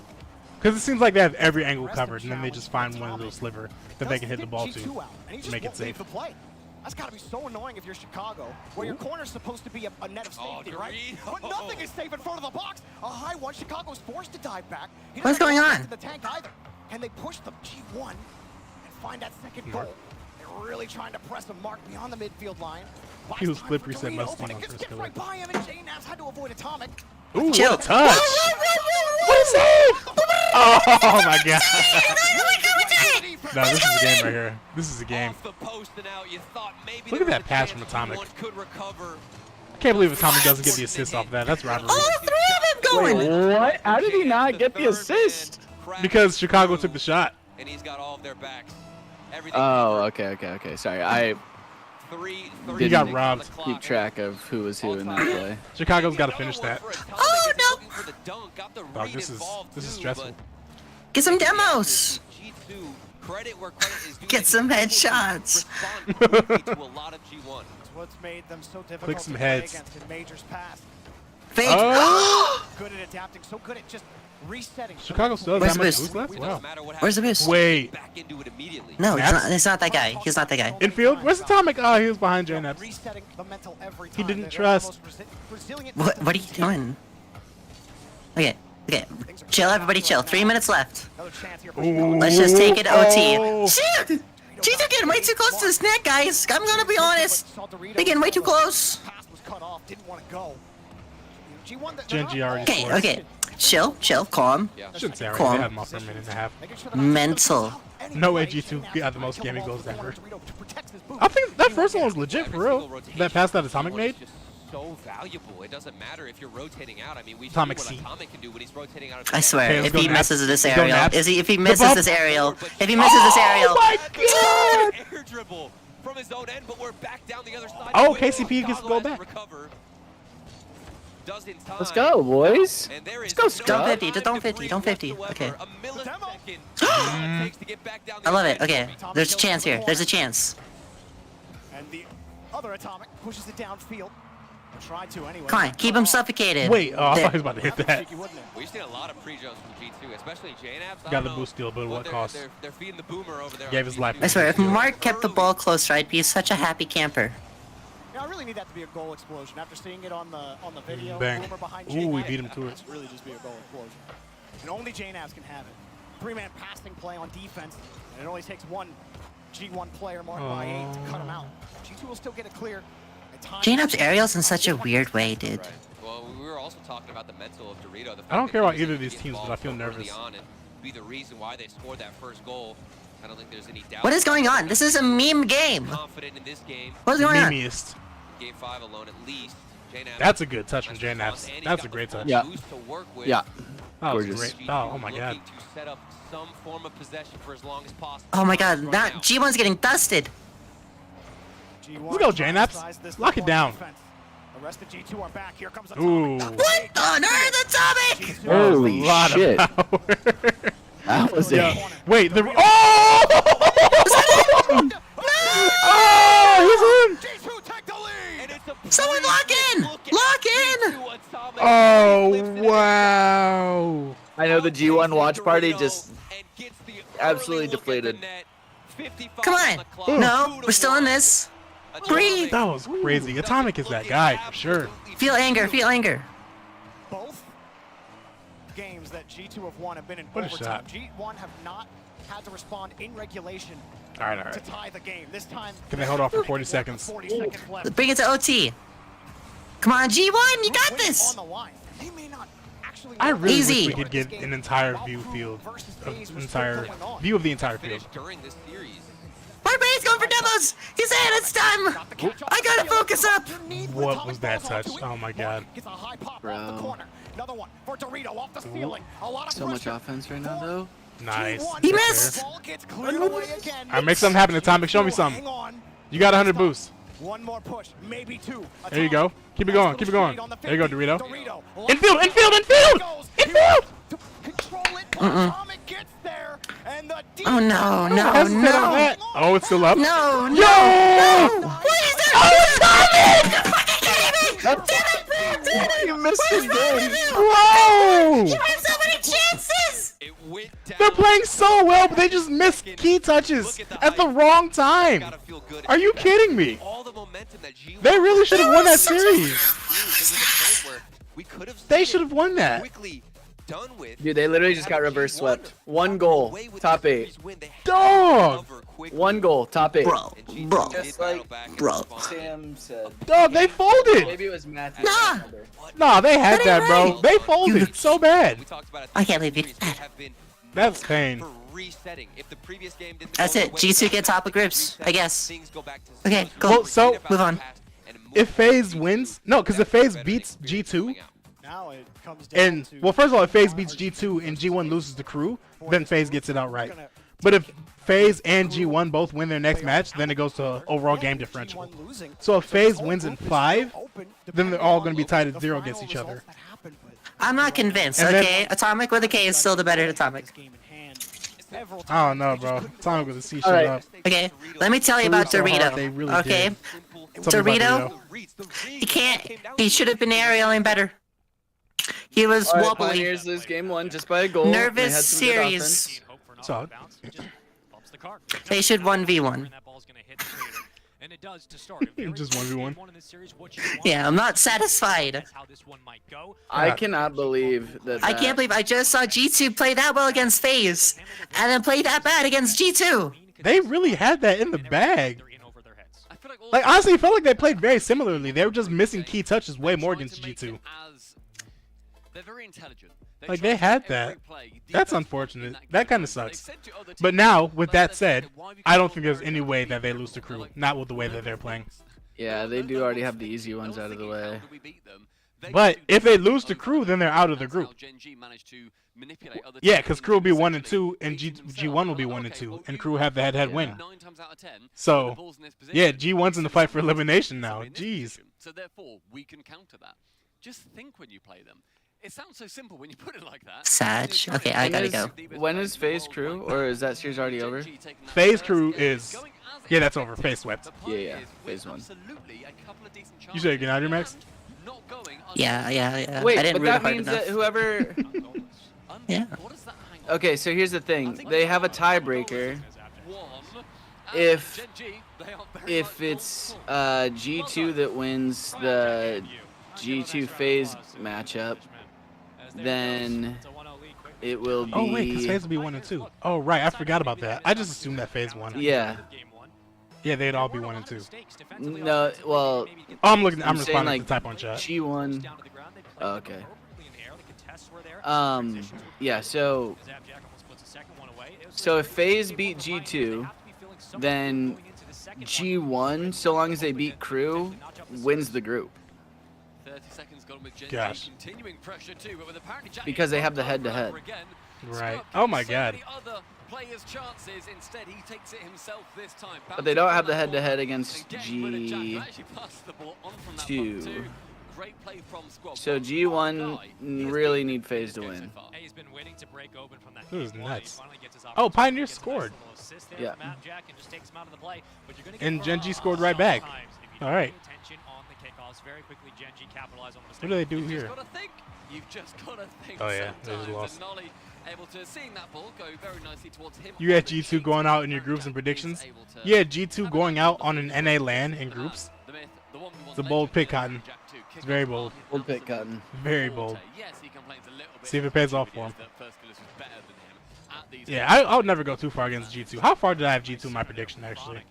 Because it seems like they have every angle covered, and then they just find one little sliver that they can hit the ball to make it safe. That's got to be so annoying if you're Chicago, where your corner's supposed to be a net of safety, right? But nothing is safe in front of the box. A high one, Chicago's forced to dive back. What's going on? The tank either. Can they push the G1 and find that second goal? They're really trying to press a mark beyond the midfield line. He was flip reset must team on first Gets right by him, and J-Naps had to avoid Atomic. Ooh, Chill. what a touch! What is that? Oh my god! No, this is a game right here. This is a game. Look at that pass from Atomic. I can't believe Atomic doesn't get the assist off of that. That's robbery. All 3 of them going! Wait, what? How did he not get the assist? Because Chicago took the shot. And he's got all of their backs. Oh, okay. Sorry, I He got robbed. keep track of who was who in that play. Chicago's got to finish that. Oh no! Dog, this is stressful. Get some demos! Get some headshots! What's made them so difficult Click some to play heads. against in Major's past. Fake! Oh! Good at adapting, so good at just resetting. Chicago still Where's has the that boost? much boost left? Wow. Where's the boost? Wait. No, Naps? it's not that guy. He's not that guy. Infield? Where's Atomic? Oh, he was behind J-Naps. Resetting the mental every He time. didn't They're trust. the most resilient What are you doing? Okay. Chill, everybody chill. 3 minutes left. Ooh. Let's just take it OT. Oh. Shit! Jeez, they're getting way too close to this net, guys. I'm gonna be honest. They're getting way too close. pass was cut off, didn't want to go. G1, they're Genji not already Okay, scored. okay. Chill, calm. Shouldn't say already. Calm. They had him off for a minute and a half. Mental. No way G2 got the most gaming goals ever. I think that first one was legit for real. That pass that Atomic made. so valuable. It doesn't matter if you're rotating out. I mean, we've Atomic seen C. what Atomic can do when he's rotating out. I swear, Okay, if he misses this Let's go aerial, Naps. if he The misses bump. this aerial, if he misses this aerial, Oh my god! Air dribble from his own end, but we're back down the other side. Oh, KCP gets to go back. Does in time. Let's go, boys. And there Let's is go, no Scott. don't 50, just don't 50, don't 50. Okay. a millisecond takes to get back down the I love other it. end. Okay, there's a chance here. There's a chance. And the other Atomic pushes it downfield. Tried to anyway. Come on, keep him suffocated. Wait, oh, I There. thought he was about to hit that. We've seen a lot of pre-jumps from G2, especially JNAPs. Got the boost steal, but what cost? They're feeding the boomer over there. Gave his life. I swear, if Mark kept the ball closer, I'd be such a happy camper. Yeah, I really need that to be a goal explosion. After seeing it on the video, Bang. Boomer behind Ooh, we J-Nab, beat him to it. it's really just be a goal explosion. And only J-Nabs can have it. 3-man passing play on defense, and it only takes one G1 player marked by 8 to cut him out. G2 will still get it clear. J-Nab's aerial's in such a weird way, dude. Right. Well, we were also talking about the mental of Dorito. I don't care about either of these teams, but I feel nervous. On and be the reason why they scored that first goal. I don't think there's any doubt. What is going on? This is a meme game. Confident in this game. What's going on? Memiest. Game 5 alone, at least. That's a good touch from JNAPs. That's a great touch. Yeah. Yeah. That was Gorgeous. great. Oh my god. To set up some form of possession for as long as possible. Oh my god, that G1's getting dusted. Let's go, JNAPs. Lock it down. The rest of G2 are back. Here comes Ooh. What on earth, Atomic? Holy a lot shit. of power. That was it. Wait, the oh! Oh, he's in! G2 take the lead! And it's a Someone lock in! Lock in! Oh wow! I know the G1 watch party just absolutely deflated. Come on. No, we're still in this. Breathe. That was crazy. Atomic is that guy for sure. Feel anger, feel anger. Both games that G2 have won have been in What a overtime. shot. G1 have not had to respond in regulation All right. to tie the game. This time, Can they hold off for 40 seconds? 40 seconds left. Bring it to OT. Come on, G1, you got this. On the line. They may not actually I really Easy. wish we could get an entire view of the entire field. During this series. Barbade's going for demos. He's saying it's time. I gotta focus up. What was that touch? Oh my god. Gets a high pop off the Bro. corner. Another one for Dorito off the ceiling. A lot of So much pressure. offense right now, though. Nice. He Right missed. there. Ball gets cleared away again. All right, make something happen, Atomic. Show me something. Hang on. You got 100 boosts. One more push, maybe two. There you go. Keep it going. Keep it going. On the There you go, 50. Dorito. Dorito. Infield, infield, infield! Goes. Infield! To control it. Atomic gets there, and the Oh no, no, Hesitate on no. that. Oh, it's still up. No, no, Yo! no. What is that? You missed the game. Whoa! You have so many chances. It went down. They're playing so well, but they just missed key touches at the wrong time. Gotta feel good. Are you kidding me? All the momentum that G1 They really should have won that series. This is a point where we could have They seen should have won that. quickly done with. Dude, they literally just got reverse swept. One goal, top 8. Dog! One goal, top 8. Bro, Just like bro. Sam said. Dog, they folded. Maybe it was Matthew. Nah. Nah, they had That that, ain't bro. right. They folded so bad. We talked about it. I can't believe you did that. Have been That's pain. for resetting. If the previous game didn't That's go it. the way G2 that get top of grips, I guess. things go back to Okay, go. Well, so Move on. if FaZe wins, no, because if FaZe beats G2, Now it comes down and to well, first of all, if FaZe beats G2 and G1 loses the crew, then FaZe gets it outright. But if FaZe and G1 both win their next match, then it goes to overall game differential. So if FaZe wins in 5, then they're all going to be tied at 0 against each other. I'm not convinced, And then- okay? Atomic with a K is still the better Atomic. I don't know, bro. Atomic with a C shut Alright. up. Okay, let me tell you about So hard, they Dorito. really Okay? did. Something about Dorito, he should have been aerialing better. He was All right, wobbly. Pioneers lose game 1 just by a goal. They had Nervous some good offense. series. Solid. They should 1v1. And it does to start. Just 1v1. Yeah, I'm not satisfied. That's how this one might go. I cannot believe that. I can't believe I just saw G2 play that well against FaZe, and then play that bad against G2. They really had that in the bag. Like, honestly, it felt like they played very similarly. They were just missing key touches way more against G2. They're very intelligent. Like, they had that. That's unfortunate. That kind of sucks. But now, with that said, I don't think there's any way that they lose to crew. Not with the way that they're playing. Yeah, they do already have the easy ones out of the way. But if they lose to Crew, then they're out of the group. Yeah, because Crew will be 1 and 2, and G1 will be 1 and 2, and Crew have the head-to-head win. So, yeah, G1's in the fight for elimination now. Jeez. So therefore, we can counter that. Just think when you play them. It sounds so simple when you put it like that. Sag. Okay, I gotta go. When is FaZe Crew, or is that series already over? FaZe Crew is... Yeah, that's over. FaZe swept. Yeah, FaZe won. You said you're getting out of here, Max? Yeah. Wait, I didn't but read that hard means enough. that whoever... Yeah. Okay, so here's the thing. They have a tiebreaker. If it's G2 that wins the G2 FaZe matchup, then it will be... Oh, wait, because FaZe will be 1 and 2. Oh, right, I forgot about that. I just assumed that FaZe won. Yeah. Yeah, they'd all be 1 and 2. No, well... Oh, I'm responding like to the type on chat. G1... Oh, okay. Yeah, so if FaZe beat G2, then G1, so long as they beat Crew, wins the group. Gosh. Because they have the head-to-head. Right. Oh my God. But they don't have the head-to-head against G2. So G1 really need FaZe to win. This is nuts. Oh, Pioneer scored. Yeah. And Gen G scored right back. All right. What do they do here? Oh yeah, they just lost. You had G2 going out in your groups and predictions? You had G2 going out on an NA LAN in groups? It's a bold pick, Cotton. It's very bold. Bold pick, Cotton. Very bold. See if it pays off for him. Yeah, I would never go too far against G2. How far did I have G2 in my prediction, actually?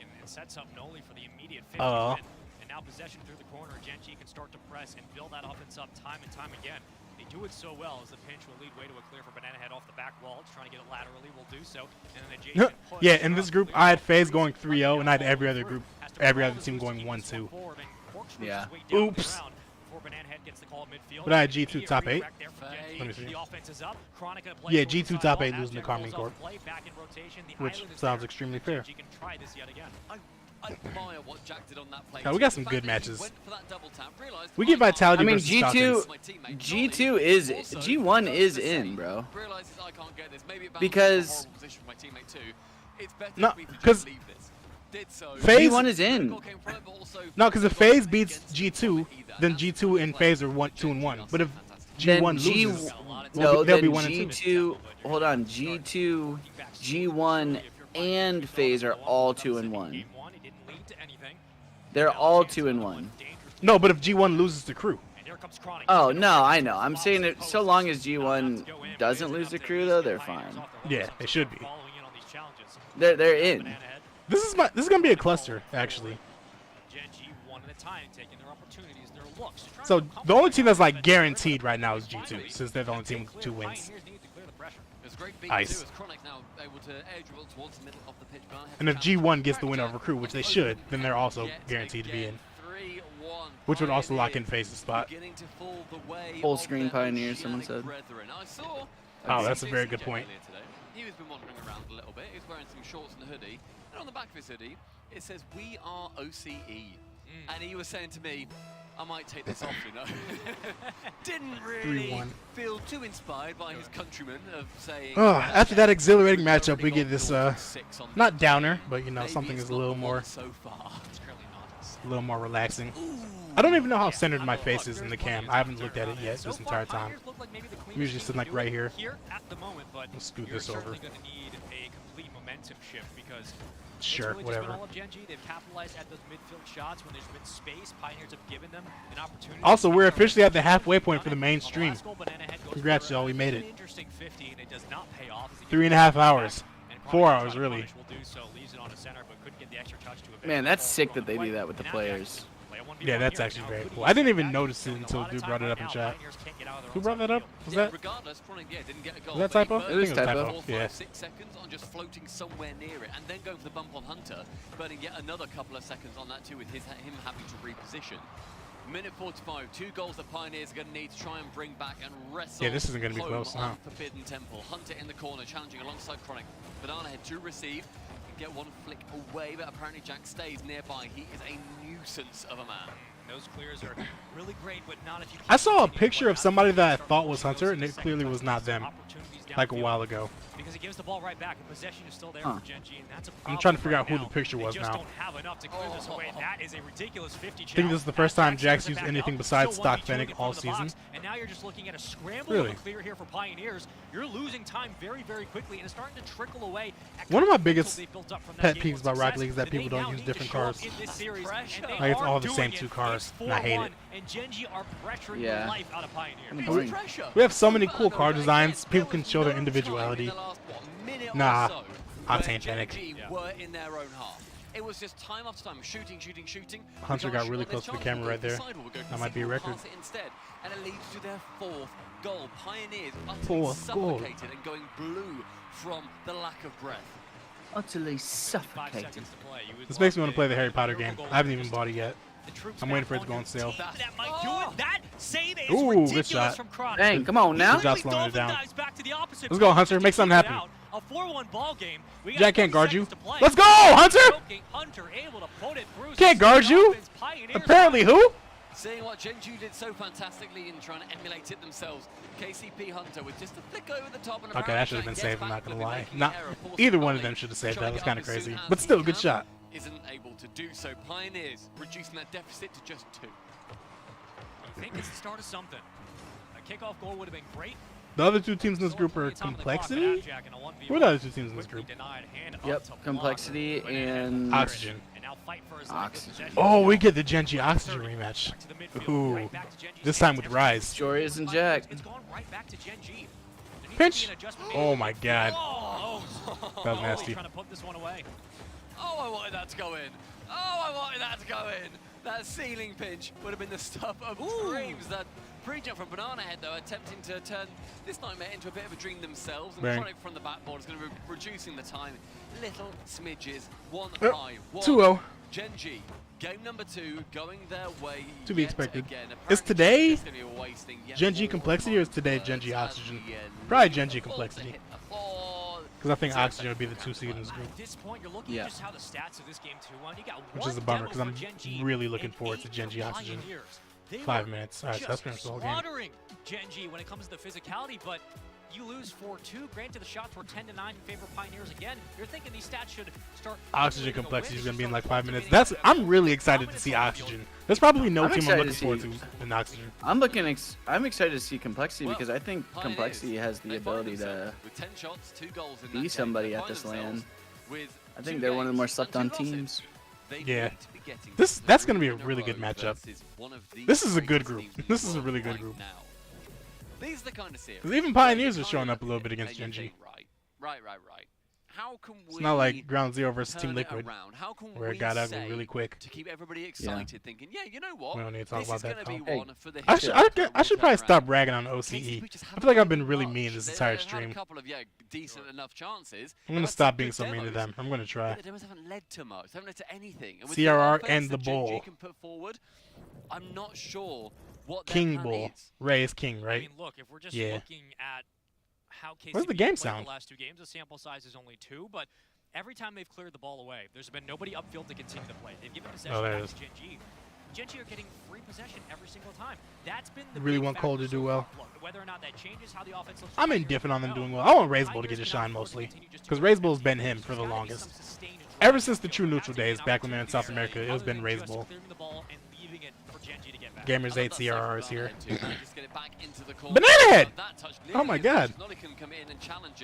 Oh. And now possession through the corner, Gen G can start to press and build that offense up time and time again. They do it so well as the pinch will lead way to a clear for Banana Head off the back wall. It's trying to get it laterally, will do so. And then adjacent push. Yeah, in this group, I had FaZe going 3-0, and I had every other team going 1-2. Yeah. Oops. But I had G2 top 8. Let me see. Yeah, G2 top 8 losing to Carmine Corp. Which sounds extremely fair. God, we got some good matches. We get Vitality versus G2 is G1 is in, bro. Because no, because FaZe G1 is in. No, because if FaZe beats G2, then G2 and FaZe are 2-1. But if G1 loses, they'll be 1 and 2. Hold on, G2, G1, and FaZe are all 2-1. They're all 2-1. No, but if G1 loses to Crew. Oh no, I know. I'm saying that so long as G1 doesn't lose to Crew, though, they're fine. Yeah, they should be. They're in. This is gonna be a cluster, actually. So the only team that's like guaranteed right now is G2, since they're the only team with 2 wins. Ice. And if G1 gets the win over Crew, which they should, then they're also guaranteed to be in. Which would also lock in FaZe's spot. Full screen Pioneer, someone said. Oh, that's a very good point. He was been wandering around a little bit. He's wearing some shorts and a hoodie. And on the back of his hoodie, it says, "We are OCE." And he was saying to me, I might take this off, you know. Didn't really feel too inspired by his countrymen of saying... Oh, after that exhilarating matchup, we get this, not downer, but, you know, something is a little more relaxing. I don't even know how centered my face is in the cam. I haven't looked at it yet this entire time. I'm usually sitting like right here. Let's scoot this over. Sure, whatever. Also, we're officially at the halfway point for the main stream. Congrats, y'all. We made it. 3.5 hours. 4 hours, really. Man, that's sick that they do that with the players. Yeah, that's actually very cool. I didn't even notice it until dude brought it up in chat. Who brought that up? Was that? Regardless, Chronic, didn't get a goal. Was that typo? But I think it was typo. 4, 5, Yeah. 6 seconds on just floating somewhere near it, and then going for the bump on Hunter, burning yet another couple of seconds on that too, with him having to reposition. Minute 45, 2 goals the Pioneers are going to need to try and bring back and wrestle. Yeah, this isn't going to be home close on now. Forbidden Temple. Hunter in the corner, challenging alongside Chronic. Banana Head to receive. Get one flick away, but apparently Jack stays nearby. He is a nuisance of a man. Those clears are really great, but not if you I saw a picture of somebody that I thought was Hunter, and it clearly was not them. Like a while ago. Because it gives the ball right back, and possession is still there for Genji, and that's a problem. I'm trying to figure out right who the picture was they just now. don't have enough to clear this away. That is a ridiculous 50 I think this is the first time Jack's used anything besides stock Fennec all season. And now you're just looking at a scramble Really? of a clear here for Pioneers. You're losing time very, very quickly, and it's starting to trickle away. One of my biggest pet peeves about Rocket League is that people don't use different cars. Like it's all the same 2 cars, and I hate it. And Genji are pressuring Yeah. the life out of Pioneers. We have so many cool car designs. People can show their individuality. Nah, Octane Fennec. Genji were in their own half. It was just time after time, shooting. Hunter got really close to the camera right there. That might be a record. Instead, and it leads to their 4th goal. Pioneers utterly 4th goal. suffocated and going blue from the lack of breath. Utterly suffocated. This makes me want to play the Harry Potter game. I haven't even bought it yet. I'm waiting for it to go on sale. That might do it. That save is Ooh, ridiculous good shot. from Chronic. Dang, come on now. Good job slowing it down. Dives back to the opposite Let's go, post Hunter. to Make something keep it happen. out. A 4-1 ball game. We got Jack can't 30 guard you. seconds to play. Let's go, Hunter! Hunter able to put it through. Can't guard you. Apparently, who? Seeing what Genji did so fantastically in trying to emulate it themselves. KCP Hunter with just a flick over the top. And Okay, that should have been saved. I'm not gonna lie. Not error, either one of them should have saved that. Was kind of crazy, but still a good shot. Isn't able to do so. Pioneers reducing that deficit to just 2. I think it's the start of something. A kickoff goal would have been great. The other 2 teams in this group are Complexity. Who are the other 2 teams in this group? Yep, Complexity and Oxygen. Oxygen. Oh, we get the Genji Oxygen rematch. Ooh, this time with Rise. Joreuz and Jack. Pinch. Oh my God. Oh, That was nasty. trying to put this one away. Oh, I wanted that to go in. Oh, I wanted that to go in. That ceiling pinch would have been the stuff of dreams. That pre-jump from Banana Head, though, attempting to turn this nightmare into a bit of a dream themselves. And Bang. Chronic from the backboard is going to be reducing the time. Little smidges. 1 Yep. high. 2-0. Genji. Game number 2 going their way. To be yet expected. Again. Is today It's gonna be a wasting yet Genji more Complexity or is today Genji Oxygen? Probably Genji Complexity. Because I think Oxygen would be the 2 seed in this group. At this point, you're looking at just how the stats of this game 2-1. You got Which is a bummer because I'm really looking forward to Genji Oxygen. 5 minutes. All right, so that's pretty much the whole game. Slaughtering Genji when it comes to the physicality, but you lose 4-2. Granted, the shots were 10-9 in favor of Pioneers again. You're thinking these stats should start. Oxygen Complexity is going to be in like 5 minutes. I'm really excited to see Oxygen. There's probably no team I'm looking forward to in Oxygen. I'm excited to see Complexity because I think Complexity has the ability to be somebody at this LAN. I think they're one of the more slept-on teams. Yeah. That's going to be a really good matchup. This is a good group. This is a really good group. These are the kind of series. Because even Pioneers are showing up a little bit against Genji. Right. How can we It's not like Ground Zero versus Team turn it Liquid, around? How can where we it got ugly say really quick. to keep everybody excited, thinking, yeah, you know what? We don't need to talk this about is that. gonna be Hey, one for the I history should probably turnaround. stop ragging on OCE. I feel like I've been really mean this entire They've had stream. a couple of decent enough chances. I'm going to They've stop had being some so good mean to demos, them. I'm going to try. but the demos haven't led to much. They haven't led to anything. And with CRR the and offense the that Bull. Genji can put forward, I'm not sure what their King plan Bull. is. Ray is king, right? I mean, look, if we're just Yeah. looking at how KCP Where's the game played sound? the last 2 games, the sample size is only 2, but every time they've cleared the ball away, there's been nobody upfield to continue to play. They've given possession there it back is. to Genji. Genji are getting free possession every single time. That's been the Really big want Cole factor to do so well. far. Look, whether or not that changes how the offense looks. I'm indifferent on them doing well. I want Razebull to get his shine mostly. Because Razebull's been him for the longest. Ever since the True Neutral days, back when they're in South America, it has been Razebull. Gamers 8 CRR is here. Banana Head! Oh my God.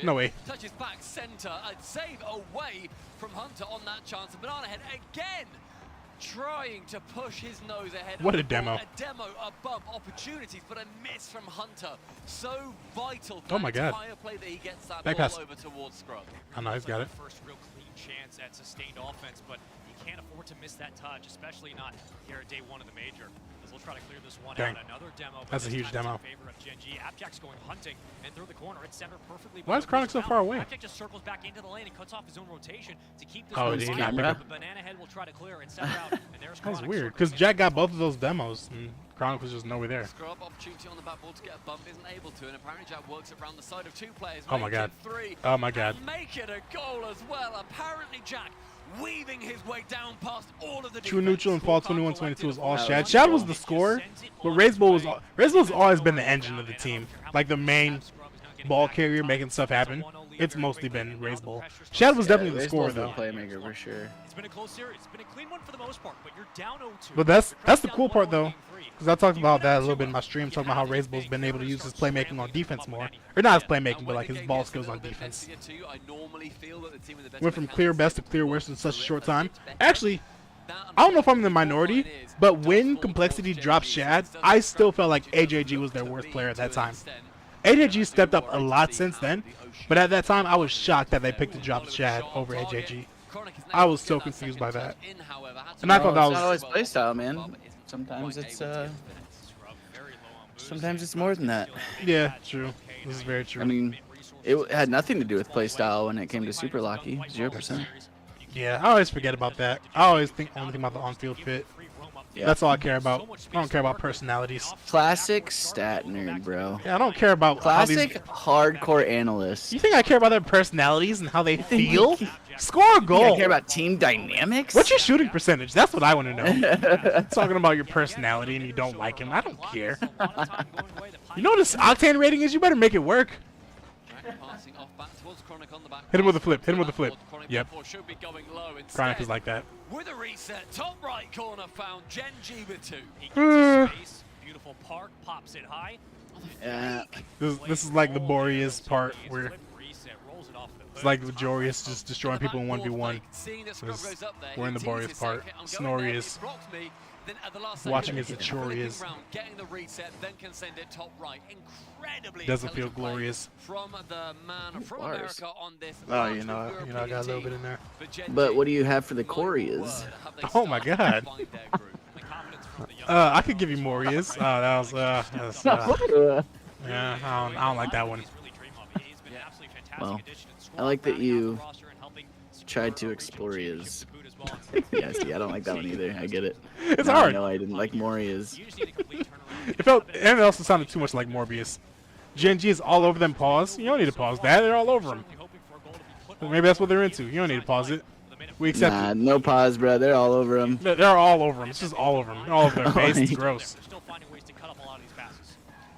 No way. Touches back center, a save away from Hunter on that chance. And Banana Head again trying to push his nose ahead. What a demo. A demo above opportunities, but a miss from Hunter. So vital for Oh my God. entire play that he gets that Back ball pass. over towards Scrub. Oh, no, he's got it. First real clean chance at sustained offense, but he can't afford to miss that touch, especially not here at day one of the major. As we'll try to clear this one Dang. out. Another demo. That's a huge demo. In favor of Gen G. Appjack's going hunting and through the corner. It's centered perfectly. Why is Chronic so far away? Appjack just circles back into the lane and cuts off his own rotation to keep this. Oh, did he not pick up? Banana Head will try to clear and center out. And there's That's Chronic weird, because Jack got both of those demos, and Chronic was just nowhere there. Scrub opportunity on the back ball to get a bump, isn't able to, and apparently Jack works it around the side of 2 players. Oh my God. 3, Oh my God. and make it a goal as well. Apparently Jack weaving his way down past all of the True neutral and fall 21-22 was all Shad. Shad was the scorer, but Razebull's always been the engine of the team, like the main ball carrier making stuff happen. It's mostly been Razebull. Shad was definitely the scorer though. Playmaker for sure. It's been a close series. It's been a clean one for the most part, but you're down 0-2. But that's the cool part though, because I talked about that a little bit in my stream, talking about how Razebull's been able to use his playmaking on defense more, or not his playmaking, but like his ball skills on defense. Went from clear best to clear worst in such a short time. Actually, I don't know if I'm in the minority, but when Complexity dropped Shad, I still felt like AJG was their worst player at that time. AJG stepped up a lot since then, but at that time I was shocked that they picked to drop Shad over AJG. I was so confused by that, and I thought that was not always playstyle, man. Sometimes it's more than that. Yeah, true. This is very true. I mean, it had nothing to do with playstyle when it came to Super Lucky. 0%. Yeah, I always forget about that. I always only think about the on-field fit. Yeah. That's all I care about. I don't care about personalities. Classic stat nerd, bro. Yeah, I don't care about classic hardcore analyst. You think I care about their personalities and how they feel? Score a goal. You care about team dynamics? What's your shooting percentage? That's what I want to know. Talking about your personality and you don't like him. I don't care. You know what this Octane rating is? You better make it work. Hit him with a flip. Hit him with a flip. Yep. Chronic is like that. With a reset, top right corner found Gen G with 2. He gets his space. Beautiful park, pops it high. Yeah. This is like the Boreas part where it's like the Jorius just destroying people in 1v1. We're in the Boreas part. Snorius watching his Achorius. Doesn't feel glorious. From the man from America on this. Oh, you know, I got a little bit in there. But what do you have for the Corias? Oh my God. I could give you Morias. That was yeah, I don't like that one. Well, I like that you tried to explore his. Yeah, see, I don't like that one either. I get it. It's hard. No, I didn't like Morias. It felt, and it also sounded too much like Morbius. Gen G is all over them. Pause. You don't need to pause that. They're all over him. Maybe that's what they're into. You don't need to pause it. We accept it. No pause, bro. They're all over him. They're all over him. It's just all over them. All over their face. It's gross.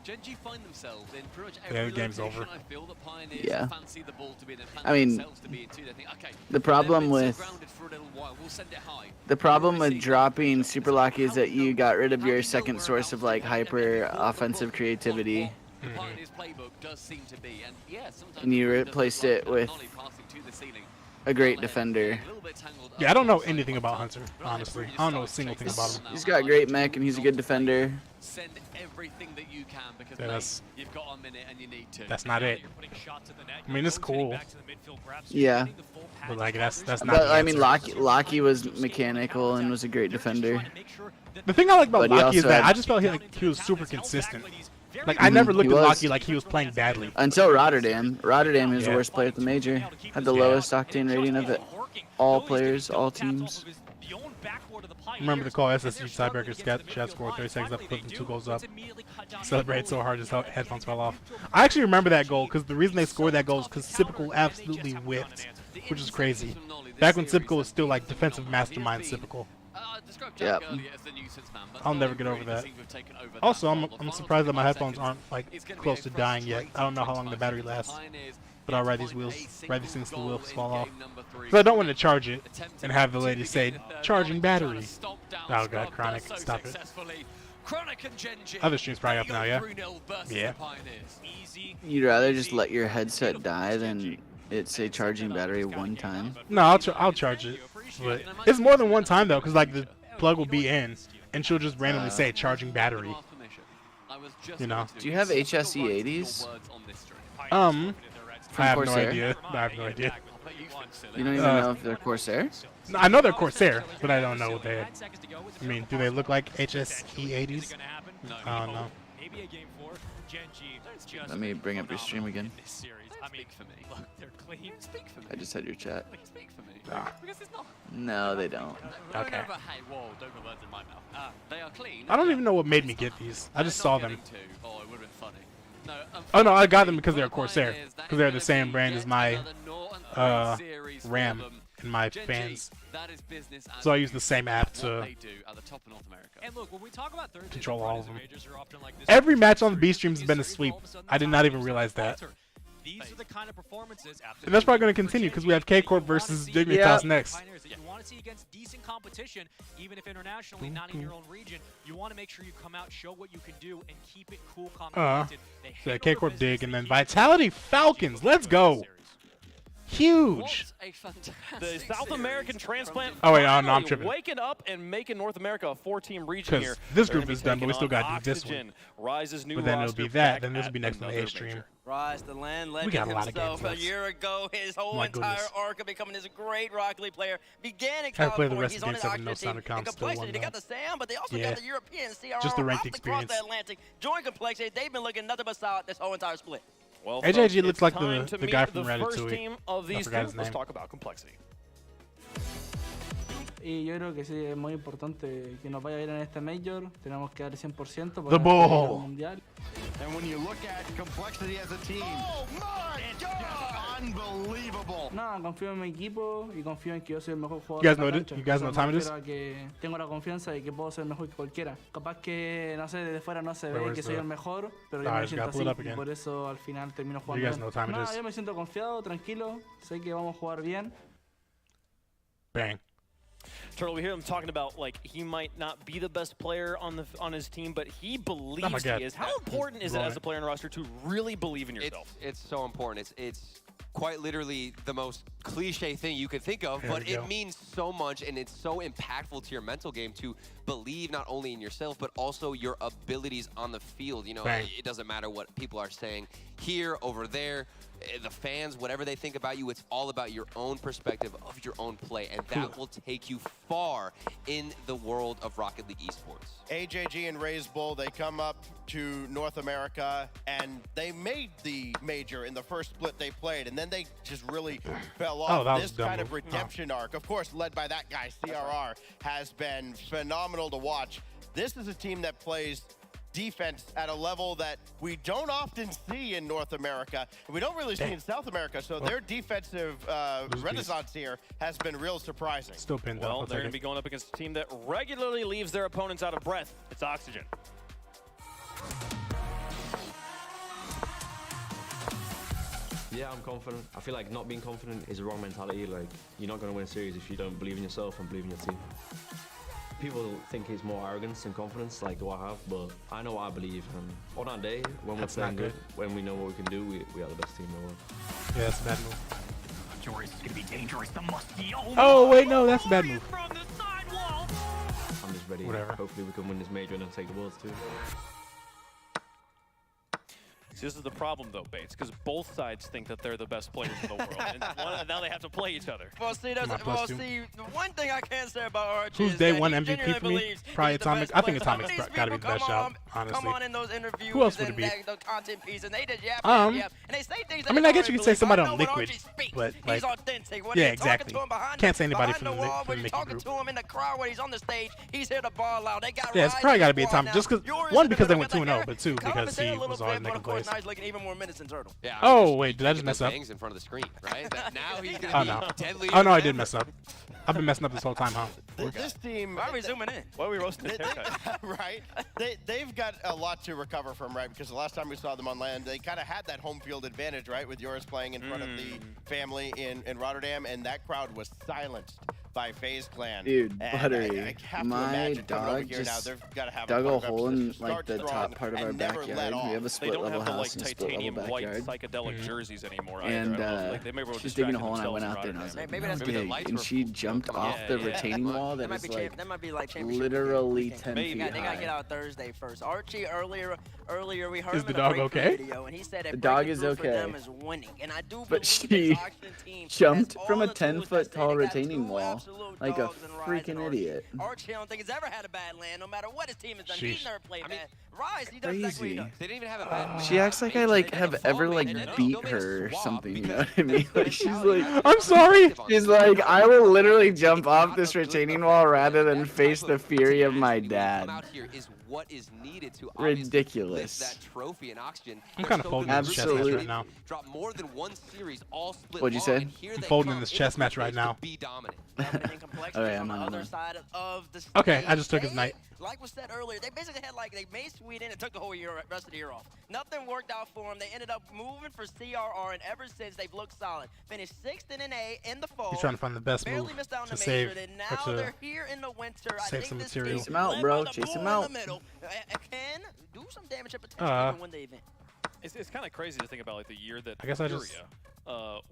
Gen G find themselves in pretty much Yeah, every the game's location over. I feel that Pioneers Yeah. fancy the ball to be in, I mean, themselves to be in too. They think, okay, the problem they've been with so grounded for a little while, we'll send it high. the problem with dropping Super Lucky is that you got rid of your second source of like hyper offensive creativity, The Pioneers playbook does seem to be, and yeah, sometimes and you replaced it with a great defender. Yeah, I don't know anything about Hunter, honestly. I don't know a single thing about him. He's got great mech and he's a good defender. Send everything that you can because Yeah, that's- you've got a minute and you need to. That's not it. I mean, it's cool. Yeah. But like that's not. But the I mean, answer. Locky was mechanical and was a great defender. The thing I like about But he Locky is also that had- I just felt he was super consistent. Like I never looked He at was. Locky like he was playing badly. Until Rotterdam. Rotterdam is the Yeah. worst player at the major. Had the lowest octane rating of it. All players, all teams. Remember the call SSG tiebreaker Chad scored 30 seconds left, put them 2 goals up. Celebrated so hard his headphones fell off. I actually remember that goal because the reason they scored that goal is because Sipical absolutely whipped, which is crazy. Back when Sipical was still like defensive mastermind Sipical. Yep. I'll never get over that. Also, I'm surprised that my headphones aren't like close to dying yet. I don't know how long the battery lasts. But I'll ride these things till the wheels fall off. Because I don't want to charge it and have the lady say, charging battery. Oh god, Chronic, stop it. Other streams probably up now, yeah? Yeah. You'd rather just let your headset die than it say charging battery one time? No, I'll charge it. But it's more than one time though, because like the plug will be in, and she'll just randomly say charging battery. You know. Do you have HSE 80s? I have no Corsair? idea. I have no idea. You don't even know if they're Corsair? No, I know they're Corsair, but I don't know what they. I mean, do they look like HSE 80s? I don't know. Let me bring up your stream again. I just had your chat. No, they don't. Okay. They are clean. I don't even know what made me get these. I just saw them. Oh, it would have been funny. No, Oh no, I got them because they're Corsair. Because they're the same brand as my RAM and my fans. So I use the same app to And look, when we talk about third control all of them. majors are often like this. Every match on the B streams has been a sweep. I did not even realize that. These are the kind of performances And that's probably going to continue because we have K-Corp versus Dignitas next. That you want to see against decent competition, even if internationally, not in your own region. You want to make sure you come out, show what you can do, and keep it cool, calm, and collected. So K-Corp Dig and then Vitality Falcons. Let's go. Huge. The South American transplant. Oh wait, no, I'm tripping. Waking up and making North America a 4-team region here. This group is done, but we still got to do this one. Rise's new but then it'll be that. Then this will be next on the A major. stream. Rise, the land legend We got a lot of himself. games A year ago, his whole My entire goodness. arc of becoming this great Rocket League player began in I have to play California. the rest He's of on game an 7, no auction sound team. In accounts, still Complexity, won they got though. the SAM, but they also Yeah. got the European CRR Just the ranked hopped across experience. the Atlantic. Join Complexity. They've been looking nothing but solid this whole entire split. Well, AJG folks, looks like it's time the to guy meet from the first Ratatouille. team of I these forgot two. his Let's name. talk about Complexity. Y yo creo que sí es muy importante que nos vaya bien en este Major. Tenemos que dar el 100% The para ball. el Mundial. And when you look at Complexity as a team, oh my God, unbelievable. No, confío en mi equipo y confío en que yo soy el mejor jugador. You guys de la know it? cancha. You guys know what time it is? Me refiero a que tengo la confianza de que puedo ser mejor que cualquiera. Capaz que, no sé, desde fuera no se Where ve was que soy the- el mejor, pero yo Ah, me I just siento gotta pull it up así y again. por eso al final termino You jugando guys bien. know what time it No, is? yo me siento confiado, tranquilo, sé que vamos a jugar bien. Bang. Turtle, we hear him talking about like he might not be the best player on his team, but he believes Oh my God. he is. How important is it as a player in a roster to really believe in yourself? It's so important. It's quite literally the most cliche thing you could think of, There but we go. it means so much, and it's so impactful to your mental game to believe not only in yourself, but also your abilities on the field. You know, Bang. it doesn't matter what people are saying here, over there, the fans, whatever they think about you, it's all about your own perspective of your own play, and that will take you far in the world of Rocket League esports. AJG and Raise Bull, they come up to North America, and they made the major in the first split they played, and then they just really fell off. Oh, that was This a dumb kind of move. redemption arc, of course, led by that guy, CRR, has been phenomenal to watch. This is a team that plays defense at a level that we don't often see in North America, and we don't really see in South America, so their defensive renaissance here has been real surprising. Still pinned Well, up. they're going to be going up against a team that regularly leaves their opponents out of breath. It's Oxygen. Yeah, I'm confident. I feel like not being confident is the wrong mentality. Like, you're not going to win a series if you don't believe in yourself and believe in your team. People think it's more arrogance than confidence, like do I have, but I know what I believe. And on that day, when That's we're playing not good, good. when we know what we can do, we are the best team in the world. Yeah, that's a bad move. Joris is going to be dangerous. The musty. Oh wait, no, that's a bad move. From the sidewall. I'm just ready. Whatever. Hopefully we can win this major and then take the worlds too. See, this is the problem, though, Bates, because both sides think that they're the best players in the world, and now they have to play each other. Well, see, Am I plus two? the one thing I can say about Archie Who's is day that one he MVP genuinely for me? believes Probably he's the Atomic. best I think player. Atomic's Some of these got to be people the best come shot, on- honestly. Come on in those interviews Who else would it and be? the content pieces, and they just yap, Um, yap, and they say things I mean, that I guess you could say somebody on Liquid, speaks, but he's like, authentic. When yeah, you're exactly. talking to him behind Can't the, say anybody behind from the the wall, from when the you're Mickey talking group. to him in the crowd when he's on the stage, he's here to ball out. They got Yeah, it's Rise probably got to and be Quan Atomic, now. just because Yours one is because they a went bit 2-0, of but two because compensate he a little was bit, always but making of course, plays. now he's looking even more menacing Turtle. Yeah, Oh wait, did I just Get mess those up? bangs in front of the screen, right? That now he's gonna Oh be no. deadly. Oh no, I did mess up. I've been messing up this whole time, huh? This team, Why are we zooming in? Why are we roasting his haircut? right? They've got a lot to recover from, right? Because the last time we saw them on land, they kind of had that home field advantage, right? With yours playing in front of the family in Rotterdam, and that crowd was silenced by FaZe Clan. Dude, And Buttery, I have to my imagine coming over dog here now, just they've got to have dug a part of hole in emphasis to like start the strong top part of our and never let backyard. off. We have a They split don't level have the house and a split level titanium white backyard. psychedelic jerseys anymore And either. I don't know, like, they maybe were she's digging a distracting hole, and I went themselves out there and I was Rotterdam. like, "That's big." And she jumped off the retaining wall wall that is like that might be like championship literally 10 Maybe. feet They high. gotta get out Thursday first. Archie earlier we heard Is him the in a dog breakthrough okay? video, and he said that The dog breaking is through for okay. them is winning. And I do But believe she team jumped has from all a the tools 10-foot that tall they got retaining two wall absolute like a dogs in Rise and freaking Archie. idiot. Archie, I don't think, has ever had a bad land, no matter what his team has done. Sheesh. He's never played bad. Rise, he does exactly what he Crazy. does. They didn't even have a bad She acts like I like have ever like beat her or something. You know what I mean? Like she's like, I'm sorry. She's like, I will literally jump off this retaining wall rather than face the fury of my dad. What is needed to Ridiculous. lift that trophy and Oxygen. I'm kind of folding in this chess match right now. Drop more than one series, all split. What'd you say? I'm folding in this chess match right now. Be dominant. Okay, I'm on. Okay, I just took his knight. Like was said earlier, they basically had like they made Sweden and took the whole rest of the year off. Nothing worked out for them. They ended up moving for CRR, and ever since they've looked solid. Finished 6th in an A in the fall. He's trying to find the best move to save and or now to they're here in the winter. save some material. Chase him out, bro. Chase him out. Can do some damage and potentially even win the event. It's kind of crazy to think about like the year that I guess I Furia, just-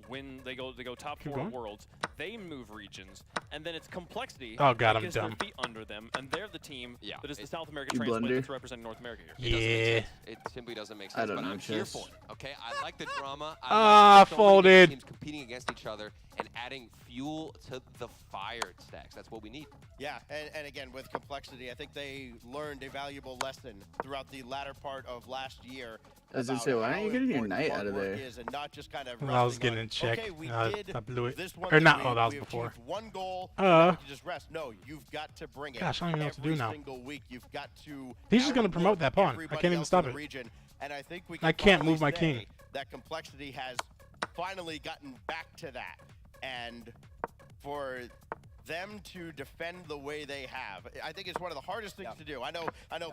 when they go top Keep 4 going. worlds, they move regions, and then it's Complexity. Oh, God, that I'm gets dumb. their feet under them, and they're the team that is the South American You transplant blunder. that's representing North America here. Yeah. It simply doesn't make I sense. don't But know I'm here chess. for it. Okay, I like the drama. Ah, like so many folded. Teams competing against each other and adding fuel to the fire stacks. That's what we need. Yeah, and again, with Complexity, I think they learned a valuable lesson throughout the latter part of last year. I was gonna about say, why how aren't you getting your important knight hard out of work there? is and not just kind of Well, I was resting getting on, in check. okay, we I did blew it. this one Or thing, not. we- Oh, that was we before. achieved one goal. Uh. and we can just rest. No, you've got to bring it. Gosh, I don't even know what to do every now. single week, you've got to. He's just gonna promote that pawn. I everybody can't even else stop in the it. region. And I think we I can can't finally move my say king. That Complexity has finally gotten back to that, and for them to defend the way they have, I think it's one of the hardest things to do. I know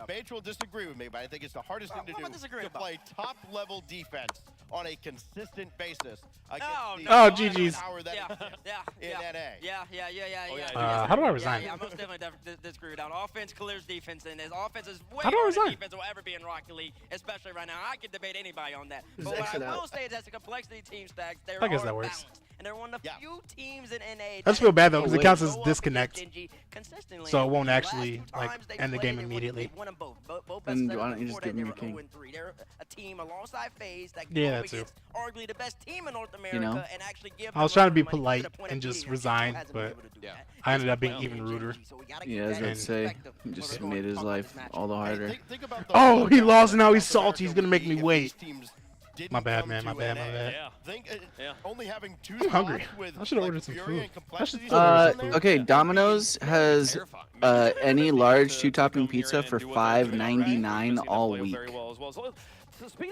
Bates will disagree with me, but I think it's the hardest thing to do to play top-level defense on a consistent basis against the Oh, GG's. power that exists in NA. Yeah. How do I resign? Yeah, most definitely disagree with that. Offense clears defense, and his offense is way How do I more resign? defense will ever be in Rocket League, especially right now. I could debate anybody on that. Just But what exit I will out. say is that's a Complexity team stack. They're I guess all that works. balanced, and they're one of the few teams in NA. I just feel bad though because it counts as disconnect, consistently. so it won't The last actually two like times they end the played, game they won- immediately. they won them both Then best why of don't you just before give that, him they your were king? 0-3. They're a team alongside FaZe that Yeah, go that up too. against arguably the best team in North America, You know? and actually give I was them trying to be money to polite the point and of just beating them. resign, Hasn't been but able to do that. I ended up being even ruder. Yeah, I was gonna say, he just made his life all the harder. Think about the Oh, he lost and now he's North salty. He's gonna make me America wait. these teams didn't My bad, come man. My to bad. My NA. bad. Think, only having 2 I'm hungry. spots with, I should have like, ordered some Fury food. and I should Complexity still order some food. Okay, Domino's has any large 2-topping pizza for $5.99 all week.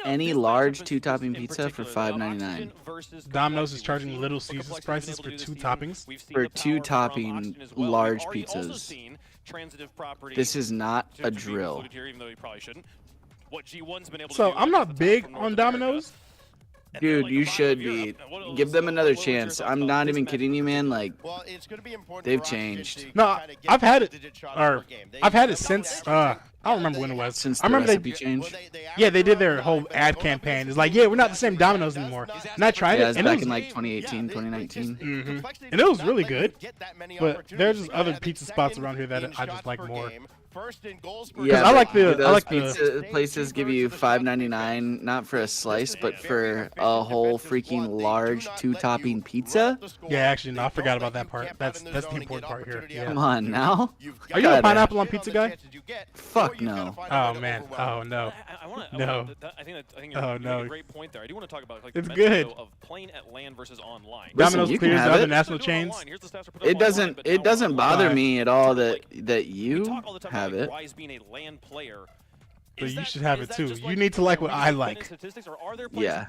Any large 2-topping pizza for $5.99. Domino's is charging Little Caesars prices for 2 toppings. For 2-topping large pizzas. This is not a drill. So I'm not big on Domino's. Dude, you should be. Give them another chance. I'm not even kidding you, man. Like, they've changed. No, I've had it, or I've had it since. I don't remember when it was. Since I the remember recipe change. Yeah, they did their whole ad campaign. It's like, yeah, we're not the same Domino's anymore. And I tried Yeah, it, it's and back it was, in like 2018, 2019. and it was really good. But there's just other pizza spots around here that I just like more. Yeah, I like but the- I like those the- pizza places give you $5.99, not for a slice, but for a whole freaking large 2-topping pizza. Yeah, actually, no, I forgot about that part. That's the important part here. Yeah. Come on now. Are you a Gotta- pineapple on pizza guy? Fuck no. Oh man. Oh no. No. I think Oh, you no. made a great point there. I do want to talk about like It's the good. meta of playing at LAN versus online. Listen, Domino's you can clears the have other it. national chains. It doesn't bother Why? me at all that you have it. Rise being a LAN player. So you should have it too. You need to like what I like. Yeah,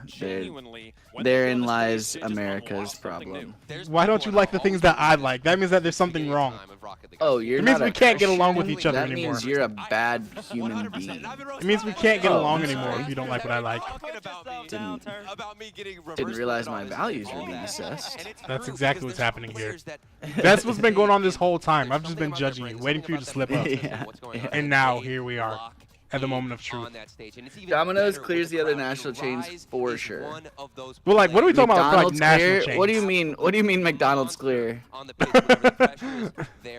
therein lies America's problem. Why don't you like the things that I like? That means that there's something wrong. Oh, you're It means not we a can't get Christian? along with each other That anymore. means you're a bad human being. It means we can't get Oh, along I'm anymore sorry. if you don't like what I like. Didn't realize my values were being assessed. That's exactly what's happening here. That's what's been going on this whole time. I've just been judging you, waiting for you to slip up. Yeah. And now here we are at the moment of truth. Domino's clears the other national chains for sure. Well, like, what are we talking about for, like, McDonald's national clear? chains? What do you mean? What do you mean McDonald's clear?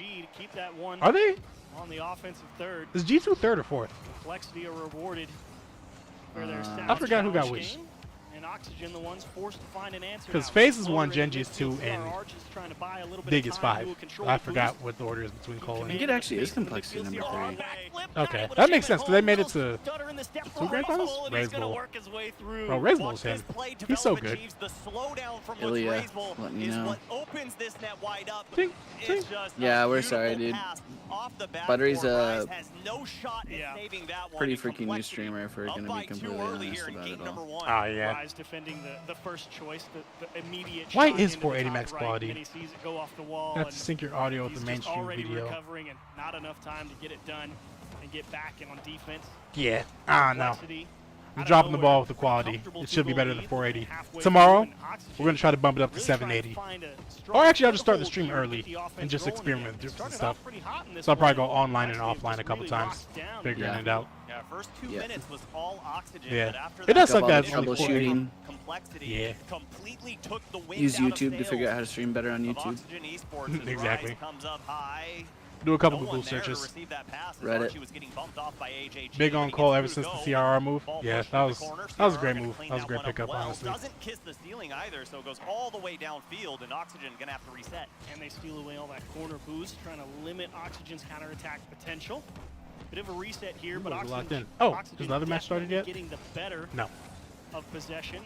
G to keep that one. Are they? On the offensive third. Is G2 third or fourth? Complexity are rewarded for their I forgot who got which. And Oxygen, the ones forced to find an answer. Because FaZe is 1, Genji is 2, and Dig is 5. I forgot what the order is between Cole. I think it actually is Complexity number 3. Okay, that makes sense because they made it to 2 grand finals. Raze Bowl. Bro, Raze Bowl's him. He's so good. Ilya, let me know. Tink, tink. Yeah, we're sorry, dude. Buttery's a pretty freaking new streamer if we're gonna be completely honest about it all. Oh yeah. Defending the first choice, the immediate Why shot is into 480 the max top right, quality? and he sees it go off the wall, You have to and sync your audio with the he's mainstream just already video. recovering and not enough time to get it done and get back on defense. Yeah. I don't know. I'm dropping the ball with the quality. It should be better than 480. Tomorrow, we're going to try to bump it up to 780. Or actually, I'll just start the stream early and just experiment with different stuff. So I'll probably go online and offline a couple times, figuring it out. Yeah, first 2 minutes was all Oxygen. Yeah. But after It does that, suck that it's troubleshooting. Complexity Yeah. completely took the wind Use out of YouTube to figure out sails how to stream better on of YouTube. Oxygen Esports as Exactly. Rise comes up high. Do a couple No Google one there to searches. receive that pass as Reddit. Archie was getting bumped off by AJG, Big but on he Cole gets ever through since to the go. CRR move. Ball Yeah, pushed that in the was corner. a CRR great gonna move. clean That was a great one up pickup, well. honestly. Doesn't kiss the ceiling either, so it goes all the way downfield, and Oxygen gonna have to reset. And they steal away all that corner boost, trying to limit Oxygen's counterattack potential. Bit of a reset here, but Ooh, locked in. Oxygen, Oh, Oxygen has the other match started yet? getting the better No. of possession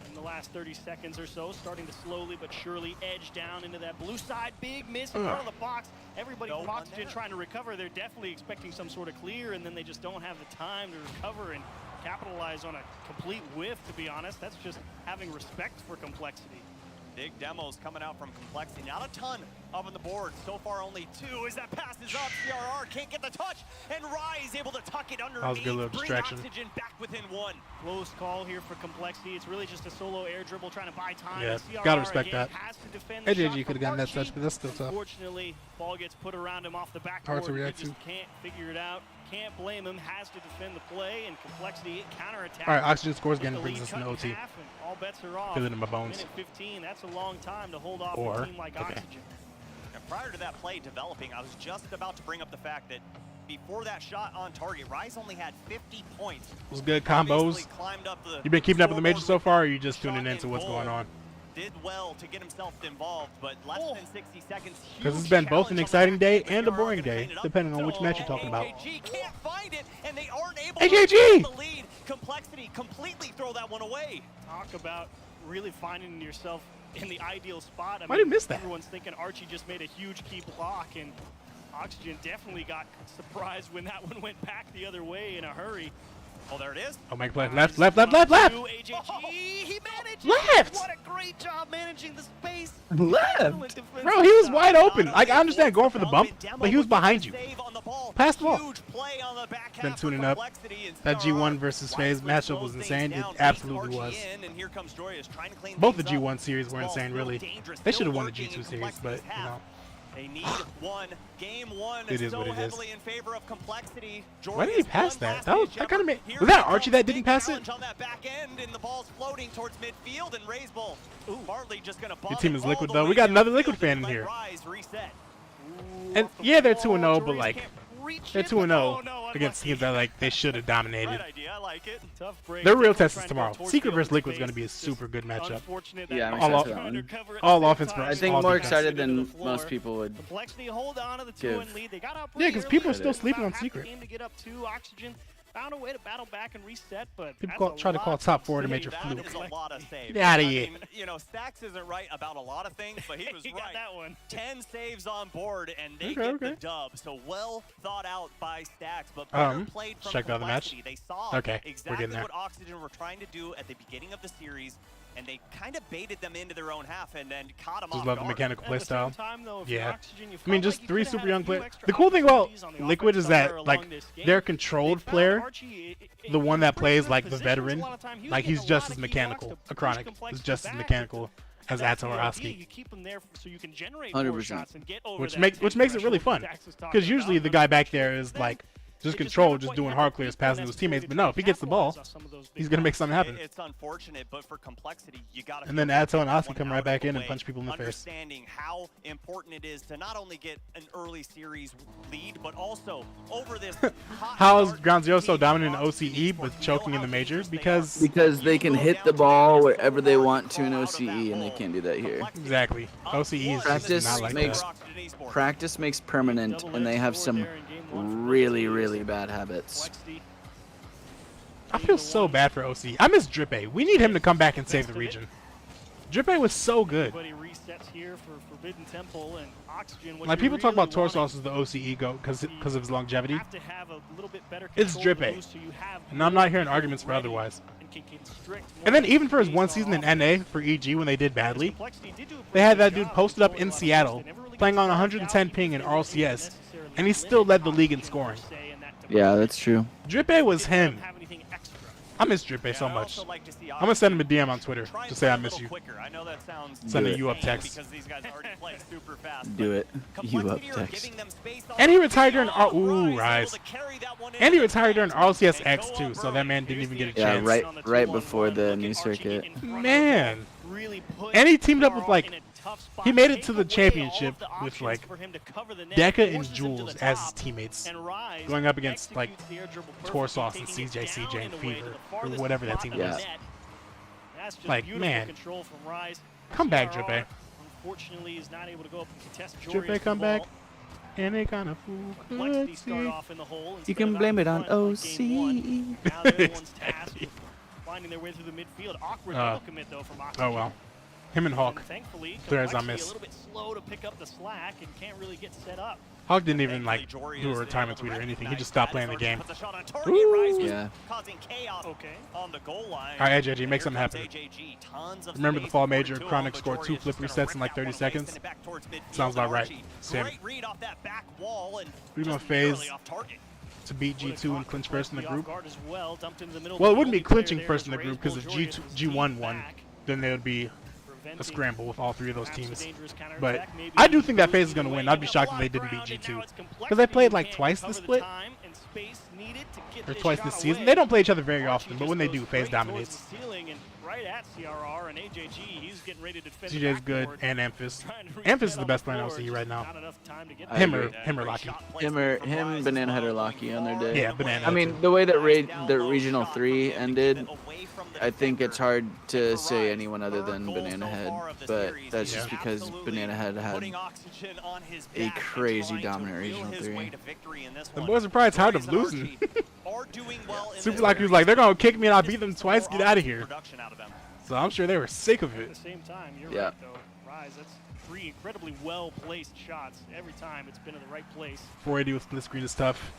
in the last 30 seconds or so, starting to slowly but surely edge down into that blue side. Big miss in front of the box. Everybody from Oxygen trying to recover. They're definitely expecting some sort of clear, and then they just don't have the time to recover and capitalize on a complete whiff, to be honest. That's just having respect for Complexity. Big demos coming out from Complexity. Not a ton up on the board. So far, only 2 as that pass is up. CRR can't get the touch, and Rise able to tuck it underneath. That was a good little Bring distraction. Oxygen back within 1. Close call here for Complexity. It's really just a solo air dribble trying to buy time. Yeah, CRR gotta respect again that. has to defend the AJG shot could have from gotten that Archie. touch, but that's still tough. Unfortunately, ball gets put around him off the backboard. Hard to react He just to. can't figure it out. Can't blame him. Has to defend the play, and Complexity counterattack. All right, Oxygen scores With again the brings lead us cut an in OT. half, and all bets are off. Feel it in my bones. Minute 15. That's a long time to hold off Or- a team like okay. Oxygen. And prior to that play developing, I was just about to bring up the fact that before that shot on target, Rise only had 50 points. Those good Obviously combos. climbed up the You been keeping up with the major scoreboard so far, or are you just shot tuning into in what's goal. going on? Did well to get himself involved, but less than 60 seconds. Because it's huge been both an challenge on the exciting day back end, and a but boring CRR day, gonna clean it up. depending on which match you're talking about. AJG can't find it, and they aren't able AJG! to get the lead. Complexity completely throw that one away. Talk about really finding yourself in the ideal spot. Why did you miss that? Everyone's thinking Archie just made a huge key block, and Oxygen definitely got surprised when that one went back the other way in a hurry. Oh, there it is. Oh, Mike, left, left, left, left, left. AJG, he managed Left! What a great job managing the space. Left. Bro, he was wide open. Like, I understand going for the bump, but he was behind you. Pass the ball. Been tuning up. That G1 versus FaZe matchup was insane. It absolutely was. Both the G1 series were insane, really. They should have won the G2 series, but, you know. They need one. Game 1 It is so what it is. heavily in favor of Complexity. Why did he pass that? That kind of made. Was that Archie that didn't pass it? On that back end, and the ball's floating towards midfield, and Raze Bull. Bartley just gonna Your bomb team it is all liquid the though. way We got another downfield liquid and fan in let here. Rise reset. And yeah, they're 2-0, but like they're 2-0 against teams that like they should have dominated. I like it. Tough break. Their real test is tomorrow. Secret versus Liquid is going to be a super good matchup. Yeah, I'm all, excited for that one. all offense. I think all more defense. excited than most people would Complexity hold on to the 2-1 give. lead. They got up Yeah, because people are still sleeping on about half the Secret. game to get up 2. Oxygen found a way to battle back and reset, but People try to call top 4 to major fluke. That is a lot of saves. Get outta I here. mean, you know, Stacks isn't right about a lot of things, but he was He right. got that one. 10 saves on board, and they Okay, get the okay. dub. So well thought out by Stacks, but better played from check the other match. Complexity. They saw Okay, we're exactly getting there. what Oxygen were trying to do at the beginning of the series, and they kind of baited them into their own half and then caught them Just off love the guard. mechanical play style. Yeah. Oxygen, you I mean, felt just like you 3 could've super had a young few players. extra The cool thing about opportunities on the Liquid offense is that somewhere like along this game. their controlled player, Archie, the one that plays good like the positions veteran, a lot of time. He was like getting he's a just lot as of key blocks mechanical. to push Achronic is Complexity just as back. mechanical as That's Ato the or idea. Oski. You keep them there so you can generate more 100%. shots and get over Which that makes it really threshold fun. Dax was talking Because usually about. the guy back there is like just control, just doing hard clears, passing to his teammates. But no, if he gets the ball, he's gonna make something happen. It's unfortunate, but for complexity, you got to. And then Atto and Oski come right back in and punch people in the face. Understanding how important it is to not only get an early series lead, but also over this. How is Ground Zero so dominant in OCE but choking in the major? Because they can hit the ball wherever they want to in OCE, and they can't do that here. Exactly. OCE is just not like that. Practice makes permanent, and they have some really, really bad habits. I feel so bad for OCE. I miss Drippe. We need him to come back and save the region. Drippe was so good. Like, people talk about Torsos as the OCE GOAT because of his longevity. It's Drippe. And I'm not hearing arguments for otherwise. And then even for his one season in NA for EG when they did badly, they had that dude posted up in Seattle playing on 110 ping in RLCS, and he still led the league in scoring. Yeah, that's true. Drippe was him. I miss Drippe so much. I'm gonna send him a DM on Twitter to say I miss you. Sending you up text. Do it. You up text. And he retired during Rise. And he retired during RLCS X too, so that man didn't even get a chance. Yeah, right before the new circuit. Man. And he teamed up with like, he made it to the championship with like Deca and Jules as his teammates, going up against like Torsos and CJ and Fever or whatever that team was. Like, man, come back, Drippe. Unfortunately, he's not able to go up and contest Drippe, come back. And they kind of fool. You can blame it on OC. Now everyone's tasked with finding their way through the midfield. Awkward double commit though from Oxygen. Oh well. Him and Hawk. Players I miss. A little bit slow to pick up the slack and can't really get set up. Hawk didn't even like do a retirement tweet or anything. He just stopped playing the game. Yeah. Alright, AJG, make something happen. Remember the fall major, Chronic scored 2 flip resets in like 30 seconds? Sounds about right. Same. 3-month phase to beat G2 and clinch first in the group. Well, it wouldn't be clinching first in the group because if G1 won, then there would be a scramble with all 3 of those teams. But I do think that phase is going to win. I'd be shocked if they didn't beat G2. Because they played like twice this split. Or twice this season. They don't play each other very often, but when they do, FaZe dominates. CJ's good, and Amphis. Amphis is the best player in OCE right now. Him or Locky. Him, Banana Head or Locky on their day. Yeah, Banana. I mean, the way that the Regional 3 ended, I think it's hard to say anyone other than Banana Head, but that's just because Banana Head had a crazy dominant Regional 3. The boys are probably tired of losing. Super Lucky was like, they're going to kick me and I beat them twice, get out of here. So I'm sure they were sick of it. At the same time, you're right, though. Rise, that's 3 incredibly well-placed shots. Every time it's been in the right place. 480 with split screen is tough.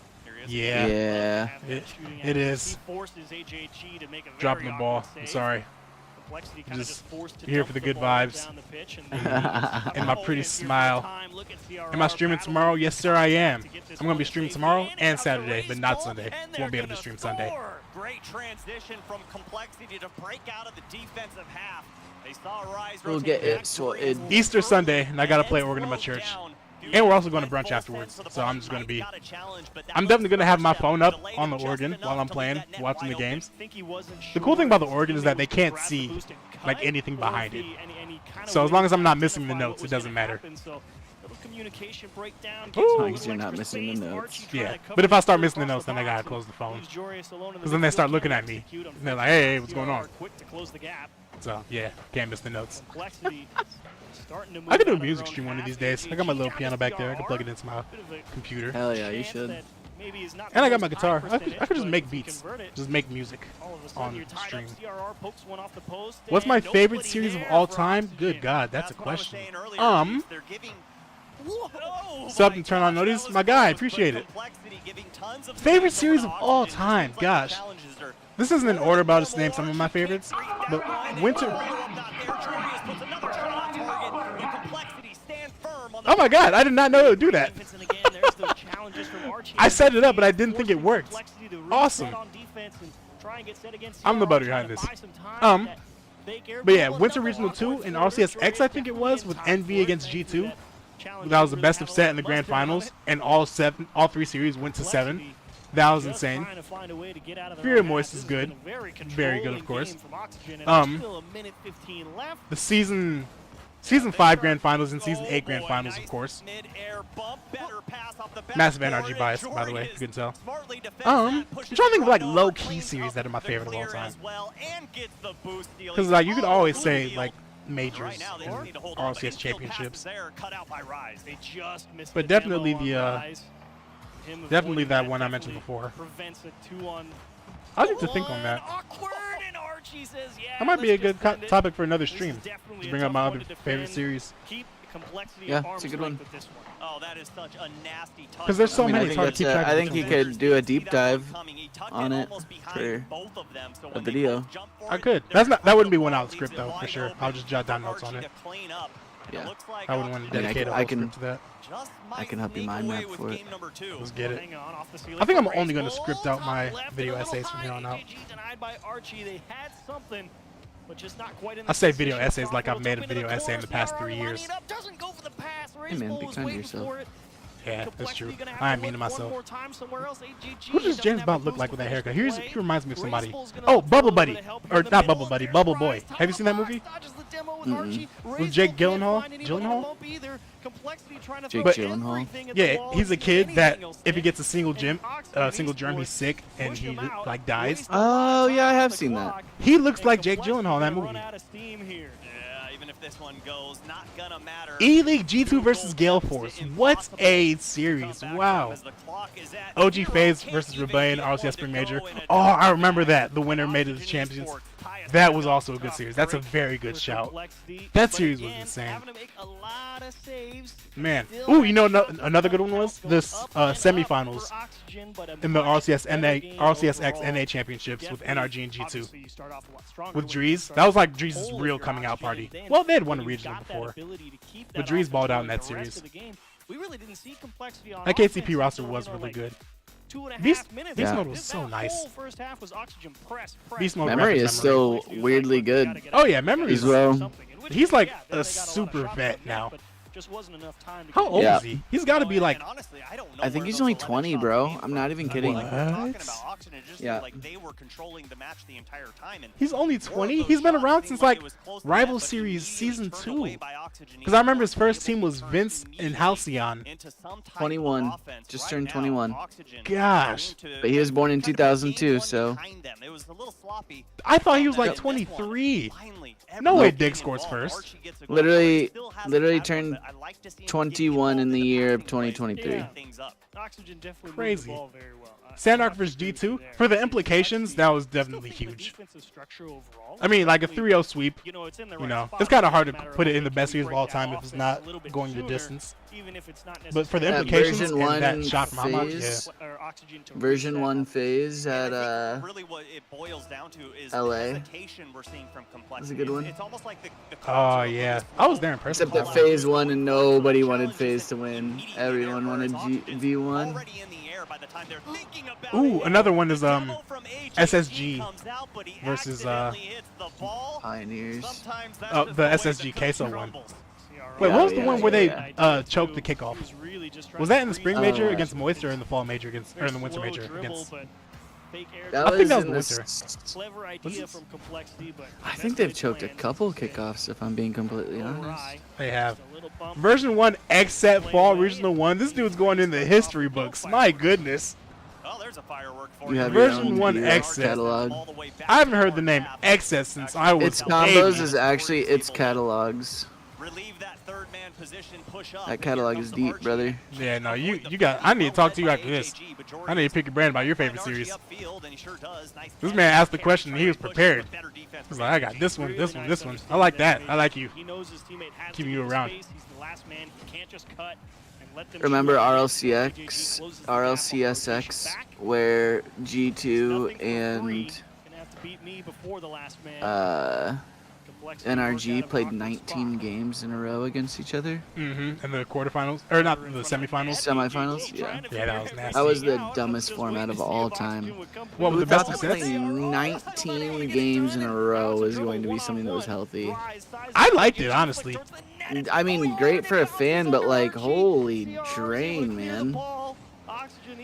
Yeah. Yeah. It is. Dropping the ball. I'm sorry. Just here for the good vibes. And my pretty smile. Am I streaming tomorrow? Yes, sir, I am. I'm going to be streaming tomorrow and Saturday, but not Sunday. Won't be able to stream Sunday. Great transition from complexity to break out of the defensive half. They saw Rise. We'll get it. So Easter Sunday, and I got to play organ in my church. And we're also going to brunch afterwards, so I'm just going to be... I'm definitely going to have my phone up on the organ while I'm playing, watching the games. The cool thing about the organ is that they can't see like anything behind it. So as long as I'm not missing the notes, it doesn't matter. Because you're not missing the notes. Yeah, but if I start missing the notes, then I got to close the phone. Because then they start looking at me. And they're like, hey, what's going on? So, yeah, can't miss the notes. I could do a music stream one of these days. I got my little piano back there. I can plug it into my computer. Hell yeah, you should. And I got my guitar. I could just make beats. Just make music on stream. What's my favorite series of all time? Good God, that's a question. Sub and turn on notice. My guy, appreciate it. Favorite series of all time? Gosh. This isn't in order, but I'll just name some of my favorites. But Winter... Oh my God, I did not know it would do that. I set it up, but I didn't think it worked. Awesome. I'm the butter behind this. But yeah, Winter Regional 2 in RLCS X, I think it was, with NV against G2. That was the best of set in the grand finals, and all 3 series went to 7. That was insane. Fury Moist is good. Very good, of course. The season 5 Grand Finals and Season 8 Grand Finals, of course. Massive NRG bias, by the way, if you can tell. I'm trying to think of like low-key series that are my favorite of all time. Because like you could always say like majors and RLCS championships, but definitely that one I mentioned before. I need to think on that. That might be a good topic for another stream. To bring up my other favorite series. Yeah, it's a good one. Oh, that is such a nasty touch. Because there's so many. It's hard to keep track. I think he could do a deep dive on it for a video. I could. That wouldn't be one I would script though, for sure. I'll just jot down notes on it. Yeah. I wouldn't want to dedicate a whole script to that. I can help you mind map for it. Let's get it. I think I'm only going to script out my video essays from here on out. I say video essays like I've made a video essay in the past 3 years. Hey man, be kind to yourself. Yeah, that's true. I ain't mean to myself. Who does James Bond look like with that haircut? He reminds me of somebody. Oh, Bubble Buddy. Or not Bubble Buddy, Bubble Boy. Have you seen that movie? With Jake Gyllenhaal? Jake Gyllenhaal? Yeah, he's a kid that if he gets a single germ, he's sick and he like dies. Oh yeah, I have seen that. He looks like Jake Gyllenhaal in that movie. This one goes, not gonna matter. E-League G2 versus Gale Force. What a series. Wow. OG FaZe versus Rebellion, RLCS Spring Major. Oh, I remember that. The winner made it to champions. That was also a good series. That's a very good shout. That series was insane. Man. Ooh, you know another good one was this semifinals in the RLCS NA championships with NRG and G2. With Drees. That was like Drees' real coming out party. Well, they had won a regional before. But Drees balled out in that series. That KCP roster was really good. Beast Mode was so nice. Beast Mode Memory is still weirdly good. Oh yeah, Memory as well. He's like a super vet now. How old is he? He's got to be like. I think he's only 20, bro. I'm not even kidding. Yeah. They were controlling the match the entire time. He's only 20. He's been around since like Rival Series Season 2. Because I remember his first team was Vince and Halcyon. 21. Just turned 21. Gosh. But he was born in 2002, so. I thought he was like 23. No way Dig scores first. Literally turned 21 in the year of 2023. Crazy. Sandark versus G2. For the implications, that was definitely huge. I mean, like a 3-0 sweep. You know, it's kind of hard to put it in the best series of all time if it's not going the distance. But for the implications and that shot from Hamad, yeah. Version 1 FaZe at really what it boils down to is LA. the hesitation we're seeing from Complexity. That's a good one. It's almost like the oh yeah, I was there in person. Except that FaZe won and nobody wanted FaZe to win. Everyone wanted V1. Ooh, another one is SSG versus Pioneers. Oh, the SSG Queso one. Wait, what was the one where they choked the kickoff? Was that in the spring major against Moist or in the fall major against, or in the winter major against? I think that was the winter. I think they've choked a couple kickoffs, if I'm being completely honest. They have. Version 1 X-Set Fall Regional 1. This dude's going in the history books. My goodness. You have Version 1 X-Set. Catalog. I haven't heard the name X-Set since I was Its combos is actually its catalogs. That catalog is deep, brother. Yeah, no, you got. I need to talk to you after this. I need to pick your brain about your favorite series. This man asked the question and he was prepared. He's like, I got this one, this one, this one. I like that. I like you. Keeping you around. Remember RLCSX, where G2 and NRG played 19 games in a row against each other. Mm-hmm. In the quarterfinals, or not the semifinals. Semifinals, yeah. Yeah, that was nasty. That was the dumbest format of all time. What was the best of playing 19 games in a row is going to be something that was healthy. I liked it, honestly. I mean, great for a fan, but like, holy drain, man.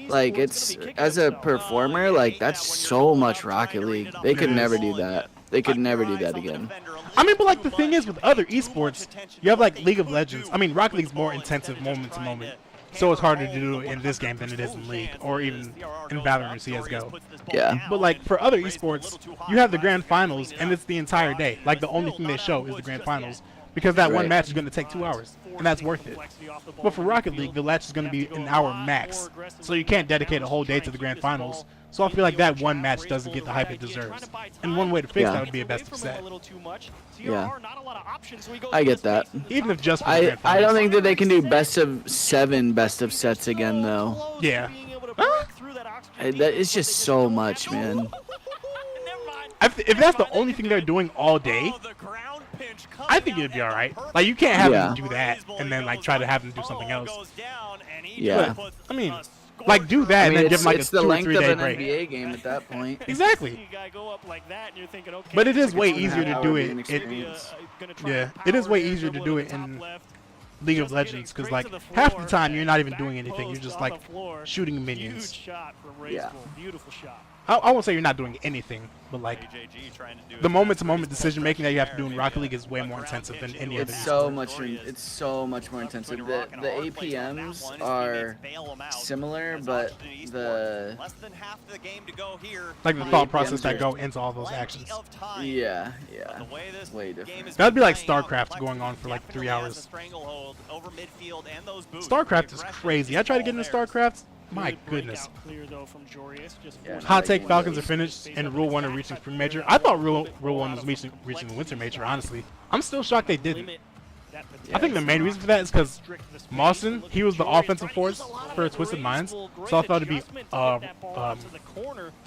like it's as a performer, like that's so much Rocket League. They could never do that. They could never do that again. I mean, but like the thing is with other esports, you have like League of Legends. I mean, Rocket League's more intensive moment to moment. So it's harder to do in this game than it is in League or even in Valorant or CSGO. Yeah. But like for other esports, you have the grand finals and it's the entire day. Like the only thing they show is the grand finals because that one match is going to take 2 hours and that's worth it. But for Rocket League, the match is going to be an hour max. So you can't dedicate a whole day to the grand finals. So I feel like that one match doesn't get the hype it deserves. And one way to fix that would be a best of set. Yeah. I get that. Even if just for the I grand finals. don't think that they can do best of 7 best of sets again though. Yeah. It's just so much, man. If that's the only thing they're doing all day, I think it'd be all right. Like you can't have them do that and then like try to have them do something else. Yeah. But, I mean, like do that and then give them like a 2 or 3 day break. It's the length of an NBA game at that point. Exactly. But it is way easier to do it. Yeah, it is way easier to do it in League of Legends because like half the time you're not even doing anything. You're just like shooting minions. Yeah. Beautiful shot. I won't say you're not doing anything, but like the moment-to-moment decision-making that you have to do in Rocket League is way more intensive than any other. It's so much more intensive. The APMs are similar, but the like the thought process that go into all those actions. Yeah, way different. That'd be like StarCraft going on for like 3 hours. StarCraft is crazy. I tried to get into StarCraft. My goodness. Hot take: Falcons are finished and Rule 1 are reaching Spring Major. I thought Rule 1 was reaching the Winter Major, honestly. I'm still shocked they didn't. I think the main reason for that is because Mawson, he was the offensive force for Twisted Minds, so I thought it'd be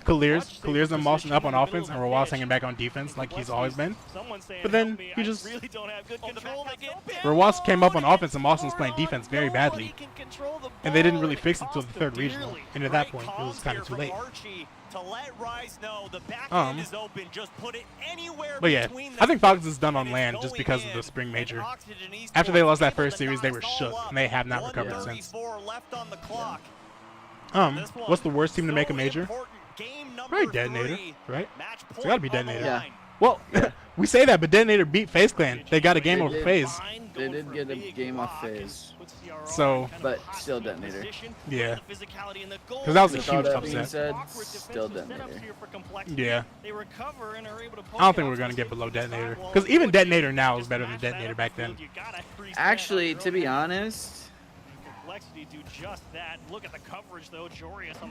Kaliers and Mawson up on offense and Rawaz hanging back on defense like he's always been. But then he just Rawaz came up on offense and Mawson was playing defense very badly, and they didn't really fix it until the 3rd regional, and at that point it was kind of too late. But yeah, I think Falcons is done on land just because of the Spring Major. After they lost that first series, they were shook, and they have not recovered since. What's the worst team to make a major? Probably Detonator, right? It's gotta be Detonator. Yeah. Well, we say that, but Detonator beat FaZe Clan. They got a game over FaZe. They did get a game off FaZe. So, but still Detonator. Yeah. Because that was a huge upset. Said, still Detonator. Yeah. I don't think we're going to get below Detonator. Because even Detonator now is better than Detonator back then. Actually, to be honest,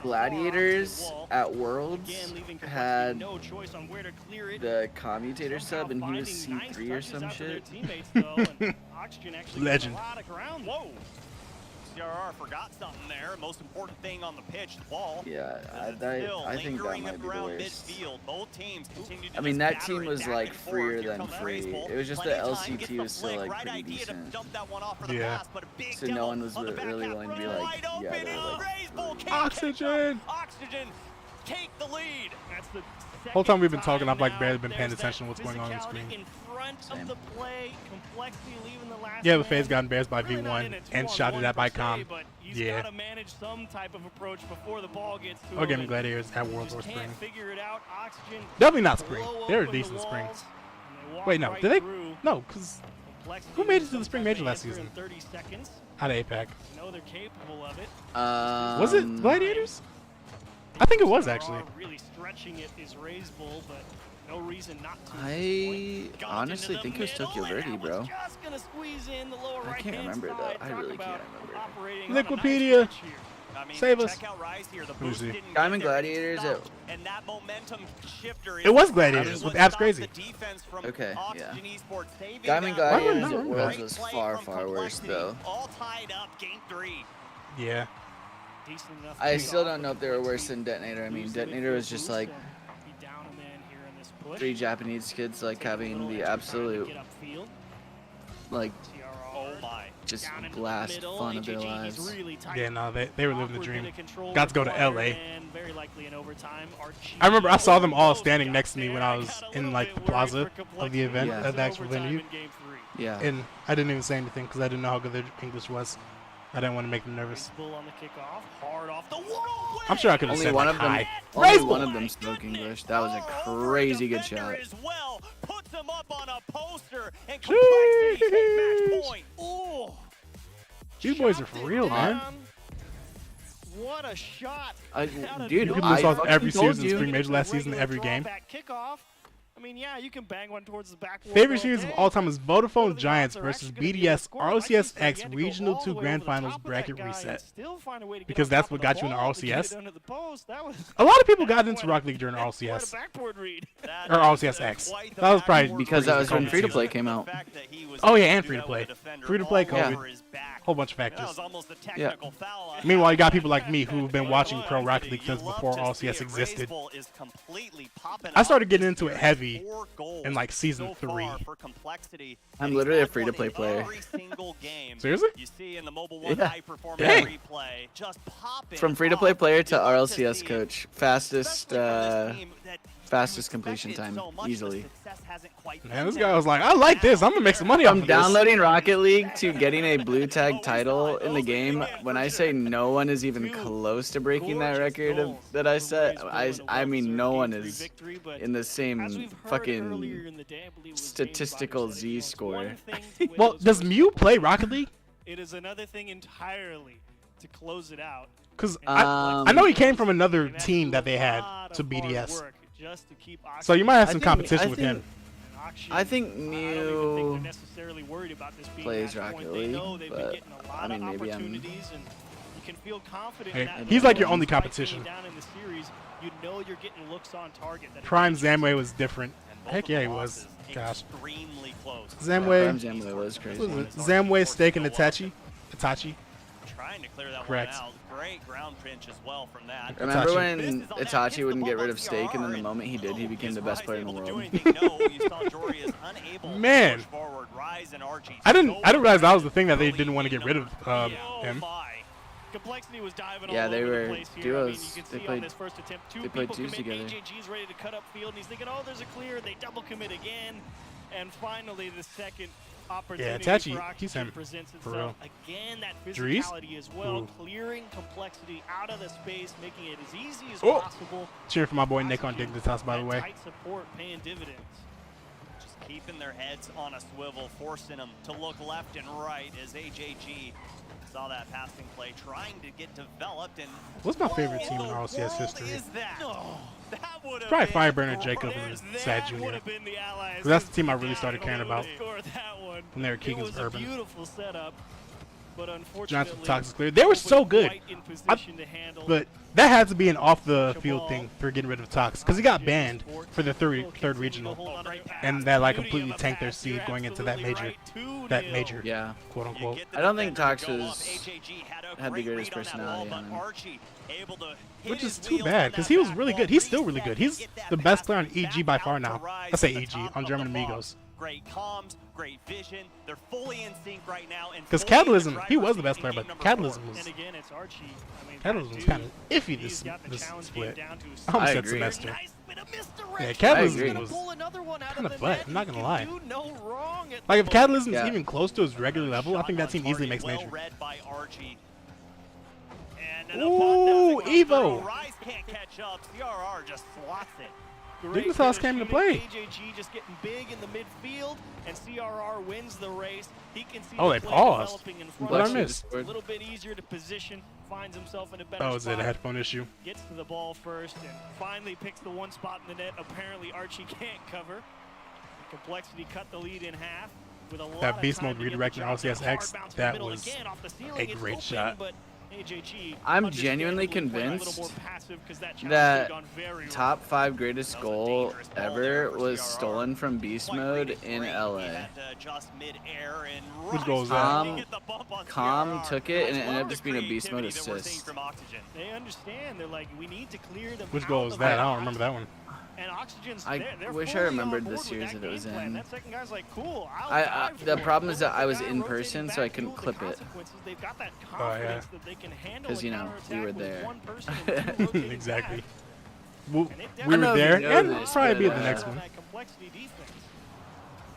Gladiators at Worlds had the commutator sub and he was C3 or some shit. Legend. CRR forgot something there. Most important thing on the pitch, the ball. Yeah, I think that might be the worst. I mean, that team was like freer than free. It was just the LCT was still like pretty decent. Yeah. So no one was really willing to be like, yeah, they're like Oxygen! Oxygen, take the lead. That's the whole time we've been talking, I've like barely been paying attention to what's going on the screen. Yeah, the FaZe got embarrassed by V1 and shouted at by Com. Yeah. I'll give him Gladiators at Worlds or Spring. Definitely not Spring. They're a decent Spring. Wait, no. Did they? No, because who made it to the Spring Major last season? Out of APAC. Was it Gladiators? I think it was actually. I honestly think it was Tokyo Verde, bro. I can't remember though. I really can't remember. Liquipedia, save us. Who's he? Diamond Gladiators. It was Gladiators with Apps Crazy. Okay, yeah. Diamond Gladiators at Worlds was far, far worse though. Yeah. I still don't know if they were worse than Detonator. I mean, Detonator was just like 3 Japanese kids like having the absolute like just blast fun of their lives. Yeah, no, they were living the dream. Got to go to LA. I remember I saw them all standing next to me when I was in like the plaza of the event at the actual venue. Yeah. And I didn't even say anything because I didn't know how good their English was. I didn't want to make them nervous. Bull on the kickoff, hard off the wall. I'm sure I could have said one like of them. high. Only one of them spoke English. That was a crazy good shot. As well, puts him up on a poster and Complexity take match point. Ooh. These boys are for real, man. What a shot! Dude, people I saw fucking every told series in you. Spring Major last season, every game. Kickoff. I mean, yeah, you can bang one towards the back wall. Favorite series of all time is Vodafone Giants versus BDS RLCS X Regional 2 Grand Finals Bracket Reset. Because that's what got you in the RLCS. A lot of people got into Rocket League during RLCS. Or RLCS X. That was probably because that was when Free to Play came out. Oh yeah, and Free to Play. Free to Play, COVID. Whole bunch of factors. Yeah. Meanwhile, you got people like me who've been watching Pro Rocket League since before RLCS existed. I started getting into it heavy in like season 3. I'm literally a free-to-play player. Seriously? Yeah. Dang. From free-to-play player to RLCS coach, fastest completion time, easily. Man, this guy was like, I like this. I'm gonna make some money off From of this. downloading Rocket League to getting a blue tag title in the game, when I say no one is even close to breaking that record that I set, I mean no one is in the same fucking statistical Z score. Well, does Mew play Rocket League? It is another thing entirely to close it out. Because I know he came from another team that they had to BDS. So you might have some competition with him. I think Mew plays Rocket League, but I mean maybe I'm. Hey, he's like your only competition. Prime Zamway was different. Heck yeah, he was. Gosh. Zamway was crazy. What was it? Zamway, Steak, and Itachi. Trying to clear that Correct. one out. Great ground pinch as well from that. Remember when Itachi wouldn't get rid of Steak, and then the moment he did, he became the best player in the world? Man, I didn't realize that was the thing that they didn't want to get rid of him. Complexity was diving Yeah, all they over were the place here. duos. I mean, you can see on this first attempt, They played twos people together. commit. AJG's ready to cut up field, and he's thinking, oh, there's a clear. They double commit again, and finally the second opportunity Itachi, for he's Oxygen him, presents for itself. real. Again, that Dries? physicality as well, Ooh. clearing Complexity out of the space, making it as easy as Oh. possible. Cheering for my boy Nick on Dignitas, by the way. Tight support paying dividends. Just keeping their heads on a swivel, forcing them to look left and right as AJG saw that passing play, trying to get developed. And What's my favorite team in RLCS history? is that? That would have Probably been Fireburner, Jacob, and Sad Jr. Would have been the allies. 'Cause that's the team I really started caring about Score that one. when they were It Keegan's was a Urban. beautiful setup, but Giants unfortunately, with Toxic Clear. They were so good. quite in position to handle. But that had to be an off-the-field thing for getting rid of Tox, because he got banned for the third regional, and that like completely tanked their seed going into that major, Yeah. quote unquote. I don't think Tox had the greatest personality on him. Which is too bad, because he was really good. He's still really good. He's the best player on EG by far now. I say EG on German Amigos. Great comms, great vision. They're fully in sync right now. Because Catalysm, he was the best player, but Catalysm was And again, it's Archie. I mean, Catalysm was kind of iffy this split. I almost I said agree. semester. Yeah, I Catalysm agree. was kind of butt. I'm not gonna lie. do no wrong at Like if Catalysm is Yeah. even close to his regular level, I think that team easily makes well major. read by Archie. Ooh, Evo. Rise can't catch up. CRR just slots it. Dignitas came to play. AJG just getting big in the midfield, and CRR wins the race. He can see Oh, the they play paused. developing in front What of I him. missed? A little bit easier to position, finds himself in a better Oh, is it a spot. headphone issue? Gets to the ball first and finally picks the one spot in the net. Apparently Archie can't cover. Complexity cut the lead in half with a lot That of beast time mode to get the redirect in job done. RLCS X, Hard bounce in the that middle was again off the ceiling. a It's great open, shot. but AJG I'm genuinely understandably playing a little convinced more passive 'cause that challenge that had gone very well. top 5 greatest goal ever was stolen from beast mode in LA. Whose goal was that? Calm took it, and it ended up just being a beast mode assist. They understand. They're like, we need to clear them. Which out goal of was the that? I pass. don't remember that one. And Oxygen's I they're wish I fully on remembered board the with series that that it was game plan. in. That second guy's like, cool. The I'll problem is that I was guy in rotating person, so back I couldn't through the clip it. consequences. They've got that Oh, confidence yeah. that they can handle Because, a you know, we counterattack were with there. one person and two rotating Exactly. back. We And it were definitely know if there, you know and this, probably be but, at the next one. that complexity defense.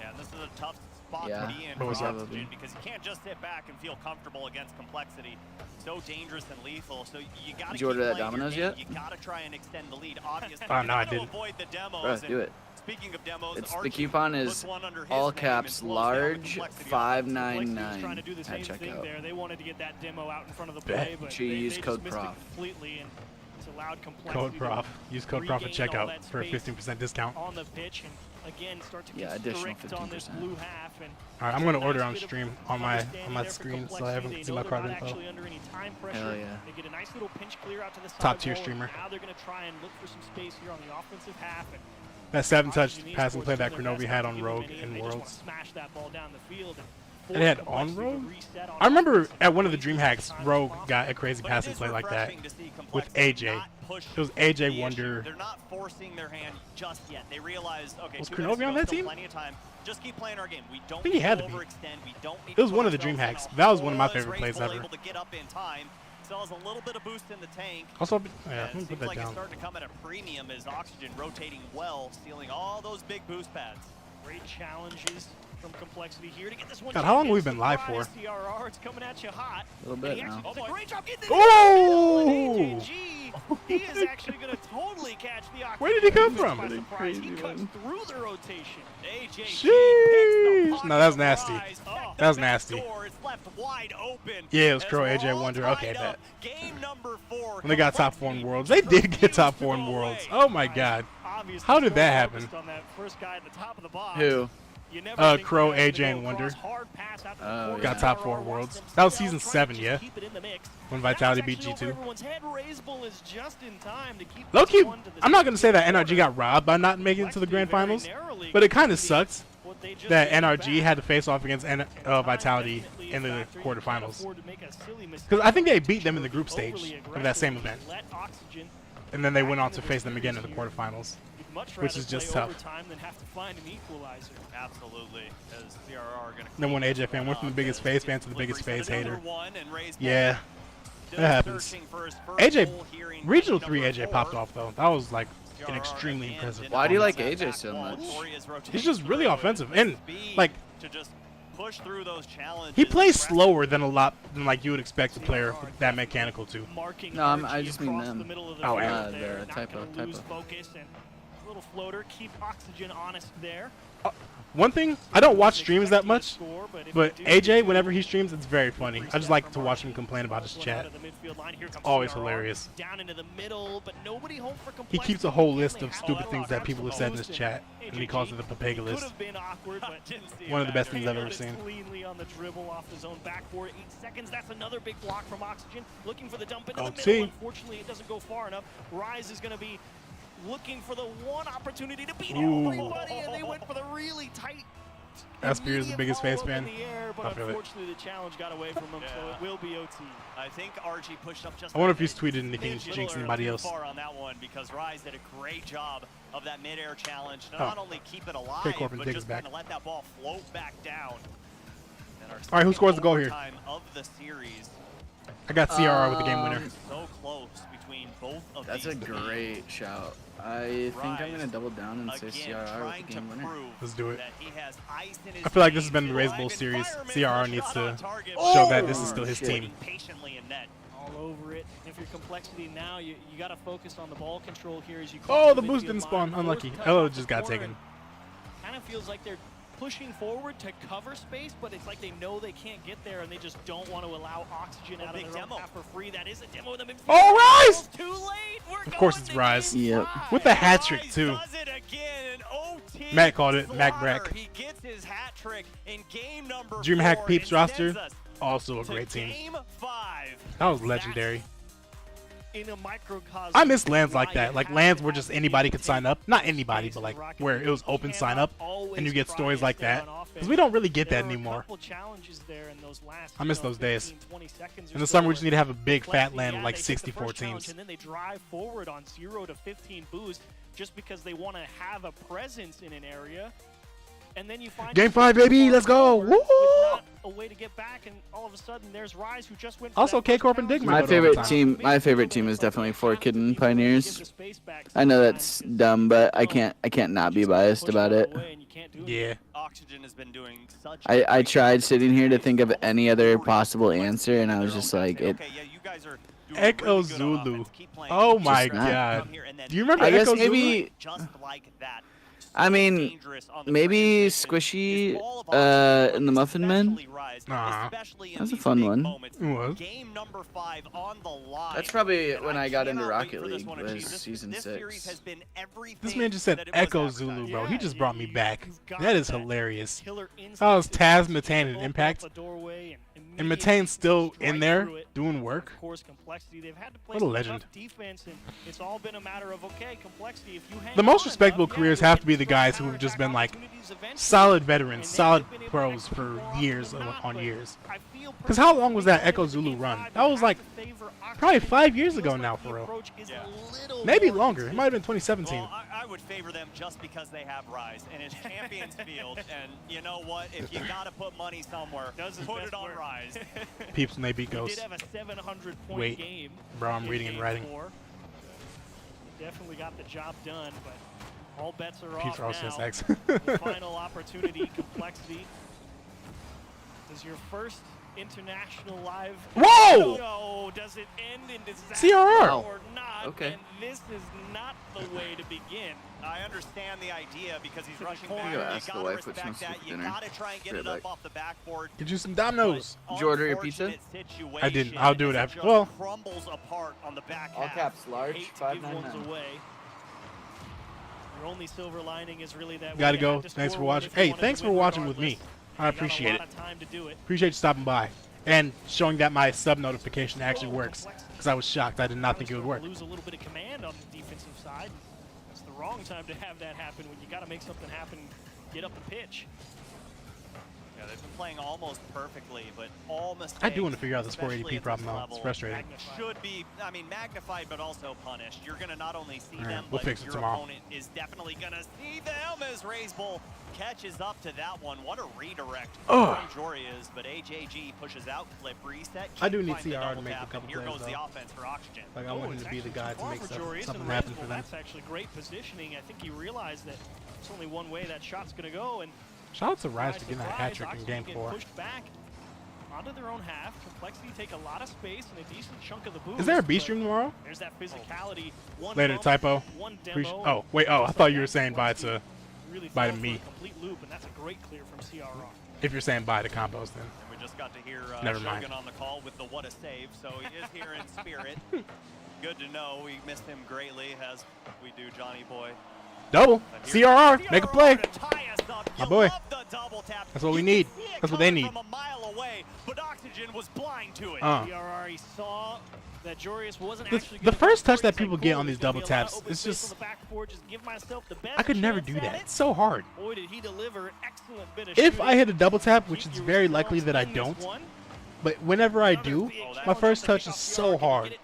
Yeah, this is a tough spot to be in for Oxygen, because you can't just sit back and feel comfortable against Complexity. So dangerous and lethal. So you got to keep order that playing Domino's your yet? game. You got to try and extend the lead. Obviously, Oh, you no, I got to didn't. avoid the demos. Bro, do it. Speaking of demos, It's the Archie coupon is puts one under his all name caps and slows down the large Complexity 599 trying to do the at same thing checkout. there. They wanted to get that demo out in front of the Bet. play, but Should you they use just code missed it Prof. completely, and it's allowed Complexity Code Prof. to Use code Prof at regain all checkout that for a space 15% discount. on the pitch, and again start to additional constrict on this 15%. blue half. And All right, I'm gonna order on stream on my screen so I haven't seen my card info. Actually under any time pressure. Hell yeah. They get a nice little pinch clear out to the side. Top tier ball, and streamer. Now they're going to try and look for some space here on the offensive half. And That 7-touch passing play that Kronovi had on Rogue in Worlds. smash that ball down the field. And it had on Rogue? I remember at one of the Dream Hacks, Rogue got a crazy passing play like that with AJ. It was AJ Wonder. They're not forcing their hand just yet. They realize, okay, Was 2 minutes Kronovi on ago, that still team? plenty of time. Just keep playing our game. We don't I think he need had to to be. overextend. We don't need It was to one put of the Dream ourselves Hacks. in a That was one of my hole. favorite plays Raceful ever. able to get up in time. Still has a little bit of boost in the tank. Also, yeah, And let me it put seems that like it's down. starting to come at a premium as Oxygen rotating well, stealing all those big boost pads. Great challenges from Complexity here to get this one. God, how long have we been live for? CRR, it's coming at you hot. A little bit now. Oh, great job getting Oh! He is actually going to totally catch the Oxygen. Where did he come from? By surprise. He cuts through the rotation. AJ Sheesh. No, that was nasty. Oh, That was nasty. It's left wide open. Yeah, it was Crow AJ Wonder. Okay, bet. When they got top 4 in Worlds. They did get top 4 in Worlds. Oh my god. How did that happen? On that first guy at the top of the box. Who? Crow, AJ, and Wonder. Got top 4 Worlds. That was season 7, yeah? When Vitality beat G2. Low-key, I'm not going to say that NRG got robbed by not making it to the Grand Finals, but it kind of sucks that NRG had to face off against Vitality in the quarterfinals. Because I think they beat them in the group stage of that same event. And then they went on to face them again in the quarterfinals, which is just tough. Than have to find an equalizer. Absolutely, as CRR are going to. Then one AJ fan went from the biggest FaZe fan to the biggest FaZe hater. Yeah, that happens. AJ, Regional 3 AJ popped off though. That was like an extremely impressive. Why do you like AJ so much? He's just really offensive and like to just push through those challenges. he plays slower than a lot than like you would expect a player that mechanical to. No, I just mean them. Oh, they're a typo. Little floater, keep Oxygen honest there. One thing, I don't watch streams that much, but AJ, whenever he streams, it's very funny. I just like to watch him complain about his chat. It's always hilarious. Down into the middle, but nobody home for He keeps a whole list of stupid things that people have said in his chat, and he calls it the Papega list. One of the best things I've ever seen. Cleanly on the dribble off his own backboard. 8 seconds. That's another big block from Oxygen. Looking for the dump into the middle. Unfortunately, it doesn't go far enough. Rise is going to be looking for the one opportunity to beat everybody, and they went for the really tight. Aspir is the biggest FaZe fan. But I feel it. unfortunately, the challenge got away from him, so it will be OT. I think RG pushed up just. I wonder if he's tweeted anything to jinx anybody else. Far on that one because Rise did a great job of that mid-air challenge to not only keep it alive, but just kind of let that ball float back down. All right, who scores the goal here? Of the series. I got CRR with the game winner. So close between both of That's a great shout. I think I'm going to double down and say CRR with the game winner. Let's do it. I feel like this has been the Raise Bowl series. CRR needs to show that this is still his team. All over it. If you're Complexity now, you got to focus on the ball control here as you. Oh, the boost didn't spawn. Unlucky. Elo just got taken. Kind of feels like they're pushing forward to cover space, but it's like they know they can't get there, and they just don't want to allow Oxygen out of their own half for free. That is a demo in the midfield. Oh, Rise! Too late. Of course it's Rise. Yep. With the hat trick, too. Matt called it. Mac Brack. He gets his hat trick in game number DreamHack 4 Peeps and roster, sends us also a great to team. Game 5. That was legendary. In a microcosm. I miss LANs like that. Like LANs where just anybody could sign up. Not anybody, but like where it was open sign up and you get stories like that. Because we don't really get that anymore. I miss those days. In the summer, we just need to have a big fat LAN with like 64 teams. And then they drive forward on 0 to 15 boost just because they want to have a presence in an area. And then you find Game 5, baby. Let's go. Woo! Not a way to get back, and all of a sudden there's Rise, who just went. Also, K-Corp and Digma. My favorite team is definitely 4Kid Pioneers. I know that's dumb, but I can't not be biased about it. Yeah. Oxygen has been doing such. I tried sitting here to think of any other possible answer, and I was just like, it. Echo Zulu. Oh my god. Do you remember I guess Echo maybe. I mean, maybe Squishy in the Muffin Men. That's a fun one. It was. That's probably when I got into Rocket League, was Season 6. This man just said Echo Zulu, bro. He just brought me back. That is hilarious. That was Taz, Matane, and Impact. And Matane's still in there doing work. What a legend. It's all been a matter of, okay, Complexity, if you hang The most on respectable enough, careers have to be the guys who have just been like solid veterans, solid pros for years on years. Because how long was that Echo Zulu run? That was like probably 5 years ago now, for real. Maybe longer. It might have been 2017. Well, I would favor them just because they have Rise, and it's Champions Field, and you know what? If you got to put money somewhere, put it on Rise. Peeps when they beat Ghost. Did have a 700-point Wait, game. bro, I'm reading and writing. Definitely got the job done, but all bets are Peeps off for now. RLCS. The final opportunity, Complexity. Does your first international live? Whoa! No, does it end in disaster CRR. or not? Okay. And this is not the way to begin. I understand the idea because he's rushing You back. go You ask the gotta wife what she respect wants to that. cook You dinner. gotta try and get it up off the backboard. Get you some Domino's. Did you order your pizza? I didn't. I'll do it after. Well, crumbles apart on the back All half. caps large, Hate to give ones $5.99. away. Your only silver lining is really that gotta you go. had to Thanks for score one watching. if you Hey, wanted thanks to for win watching with regardless. me. I You got a appreciate lot it. of time to do it. Appreciate you stopping by and showing that my sub notification actually works. Because I was shocked. I did not think it would work. Lose a little bit of command on the defensive side. It's the wrong time to have that happen when you got to make something happen, get up the pitch. Yeah, they've been playing almost perfectly, but all mistakes. I do want to figure out this especially 480p at problem though. level, It's frustrating. Should be, I mean, magnified, but also punished. You're going to not only see All right, them, we'll but fix it your tomorrow. opponent is definitely going to see them as Razebull catches up to that one. What a redirect Ugh. from Joria's, but AJG pushes out, flip, reset. I do need finds the CR to double make a tap, couple and here plays, goes the though. offense for Oxygen. Like I want him to be the guy to make something happen for them. That's actually great positioning. I think he realized that there's only one way that shot's going to go. And Shout out to Rise for getting that hat trick in Game 4. Pushed back onto their own half. Complexity take a lot of space and a decent chunk of the boost. Is there a B stream tomorrow? There's that physicality. One Later, bump, typo. one demo, Oh, wait. Oh, I thought you were saying bye to really bye to fell for me. a complete loop, and that's a great clear from CRR. If you're saying bye to combos, then. And we just got to hear Never mind. Shogun on the call with the what a save, so he is here in spirit. Good to know. We missed him greatly, as we do Johnny Boy. Double. CRR. Make a play. My boy. Double tap. That's what we need. That's what they need. From a mile away, but Oxygen was blind to it. CRR, he saw that Jorius wasn't actually The gonna first go touch for it. that people He's get like, on these cool, double there's gonna be a lot taps, of open it's space just. on the backboard, just give myself the best I could never chance do at that. it. It's so hard. Boy, did he deliver an excellent bit of If shooting. I hit a double tap, which is very likely that I don't, but whenever I do, my first touch is so hard.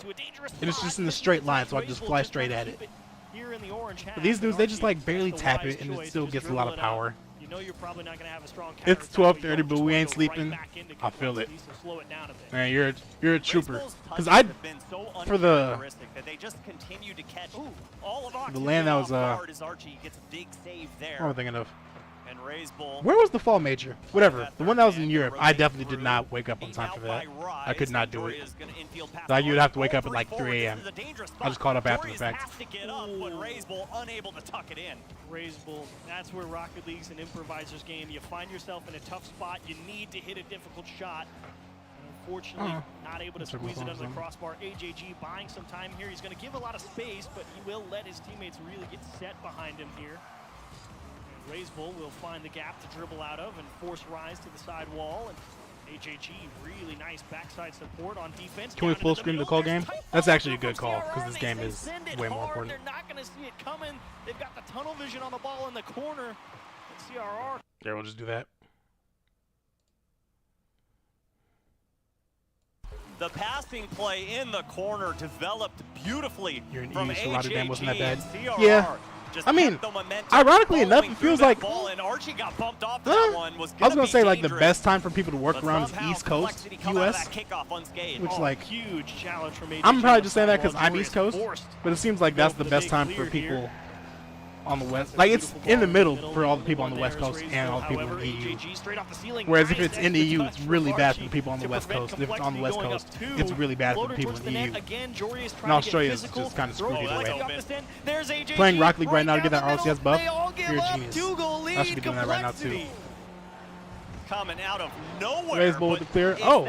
And it's just in a straight line, so I can just fly straight at it. Here in the orange half, But these dudes, they just like barely that's the tap wise it, and choice it still to gets a dribble lot of it out. power. You know you're probably not going to have a strong It's counterattack, 12:30, but we ain't sleeping. I feel it. so slow it down a bit. Man, you're a trooper. Cause I, for the that they just continue to catch all of the Oxygen land that off was guard as Archie gets a big save there. what am I thinking of? And Razebull. Where was the fall major? Whatever. The one that was in Europe. I definitely did not wake up on time for that. I could not do it. Thought you'd have to wake up at like 3 a.m. I just caught up after the fact. Has to get up, but Razebull unable to tuck it in. Razebull, that's where Rocket League's an improviser's game. You find yourself in a tough spot. You need to hit a difficult shot. And unfortunately, not able to squeeze it under the crossbar. AJG buying some time here. He's going to give a lot of space, but he will let his teammates really get set behind him here. Razebull will find the gap to dribble out of and force Rise to the side wall. And AJG, really nice backside support on defense. Can we full screen the call game? That's actually a good call, because this game is way more important. They're not going to see it coming. They've got the tunnel vision on the ball in the corner. And CRR. Yeah, we'll just do that. The passing play in the corner developed beautifully You're an from East, so Rotterdam wasn't that AJG bad. and CRR. Yeah. just I mean, kept the momentum ironically enough, following it feels through like. that ball, and Archie got bumped off that one. Was I was gonna say like the dangerous. best time for people to work But around is somehow East Coast, Complexity come out of US. that kickoff unscathed. Which Oh, like huge challenge from AJG. I'm probably just saying that because While I'm Jory East is Coast, forced but it seems like to go that's for the the best big time for clear people here. on the West. Like it's in the middle for all the people on the West Coast and all the people in the EU. Whereas if it's in the EU, it's really bad for the people on the West Coast. If it's on the West Coast, it's really bad for the people in the EU. And Australia is just kind of screwed either way. Playing Rocket League right now to get that RLCS buff, you're a genius. I should be doing that right now too. Coming out of nowhere. Raise Bull with the clear. Oh,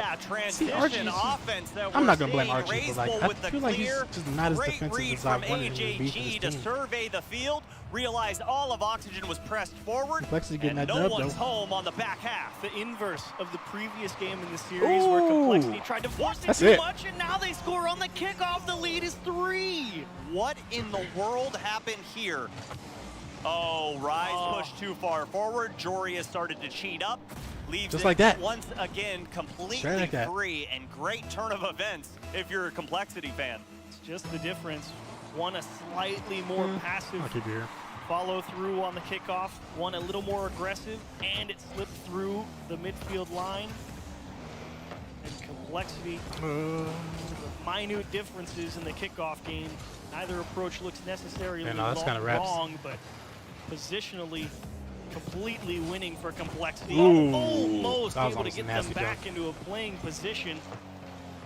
see, Archie's Archie's. I'm not gonna blame Archie, but like I feel like he's just not as defensive as I wanted him to be for this to team. survey the field, realized all of Oxygen was pressed forward, Complexity getting and that no dub, one's though. home on the back half. The inverse of the previous game in the series where Complexity tried to force it too much, and now they score on the kickoff. The lead is 3. What in the world happened here? Oh, Rise pushed too far forward. Jory has started to cheat up. Leaves Just it like that. once again completely like that. free, and great turn of events if you're a Complexity fan. It's just the difference. One a slightly more passive I'll keep you here. follow through on the kickoff. One a little more aggressive, and it slipped through the midfield line. And Complexity, the minute differences in the kickoff game. Neither approach looks necessarily that's kinda raps. wrong, but positionally completely winning for Complexity. Ooh, Almost that was able to almost a get them nasty back jump. into a playing position.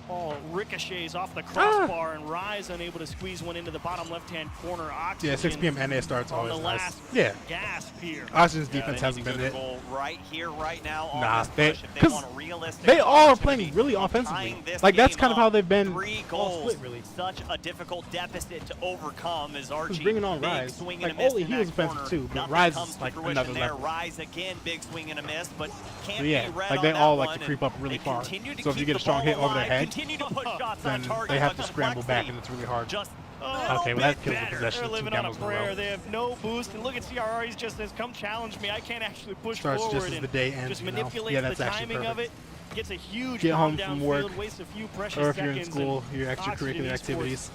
Ball ricochets off the crossbar, and Rise unable to squeeze one into the bottom left-hand corner. Oxygen Yeah, 6 p.m. NA starts on always the nice. last Yeah. gasp here. Oxygen's defense hasn't been it. Right here, right now. On Nah, this push, if because want a realistic they all are opportunity, playing really offensively. tying this Like that's game kind of up, how they've been 3 all goals. split, really. Such a difficult deficit to overcome as Archie. bringing on big Rise. swing Like, and a miss Oli, in he that was offensive corner. too, but Nothing Rise comes is to like fruition another there. level. Rise again, big swing and a miss, but can't So yeah, be read like on they that all like one, to creep up really they far. continue to So if you keep get a the strong ball hit over their alive, head, continue to put shots then on target, they have but to scramble back, Complexity and it's really hard. just Okay, well that kills the possession. They're 2 living on a demos in a prayer. row. They have no boost. And look at CRR. He just says, "Come challenge me. I can't actually push Starts forward." just as and the day ends, just you know? manipulates Yeah, that's the actually timing of it. perfect. Gets a huge Get home calm from work, downfield, wastes a few precious or if seconds. you're in school, and your Oxygen extracurricular esports, activities.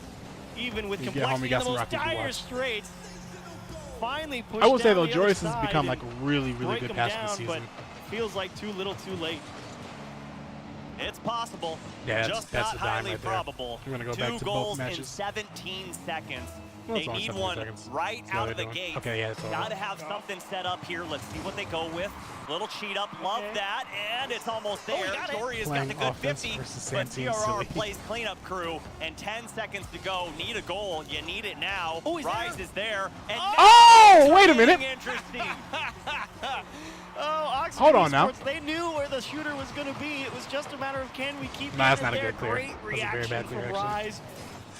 even with You get home, Complexity you got in some the most Rocket League to dire watch. straits, finally pushed I will say down though, the Joris other has side become like and a really, really break good him passer down, this season. but feels like too little, too late. It's possible. Yeah, just that's not the dime highly right there. probable. We're gonna go 2 back to both goals in matches. 17 seconds. Well, it's They only need 17 one seconds. right See how out of the they're doing. gate. Okay, yeah, it's all Got right. to have something set up here. Let's see what they go with. Little cheat up, love that, and it's almost there. Jory has got Playing the good offense 50, versus but Santine, CRR silly. plays cleanup crew, and 10 seconds to go. Need a goal. You need it now. Rise is there. And Oh, wait a minute. Interesting. Oh, Oxygen Hold on now. Esports, they knew where the shooter was going to be. It was just a matter of can we keep Nah, that's getting not a there. good clear. Great That's a very reaction bad clear, from actually. Rise.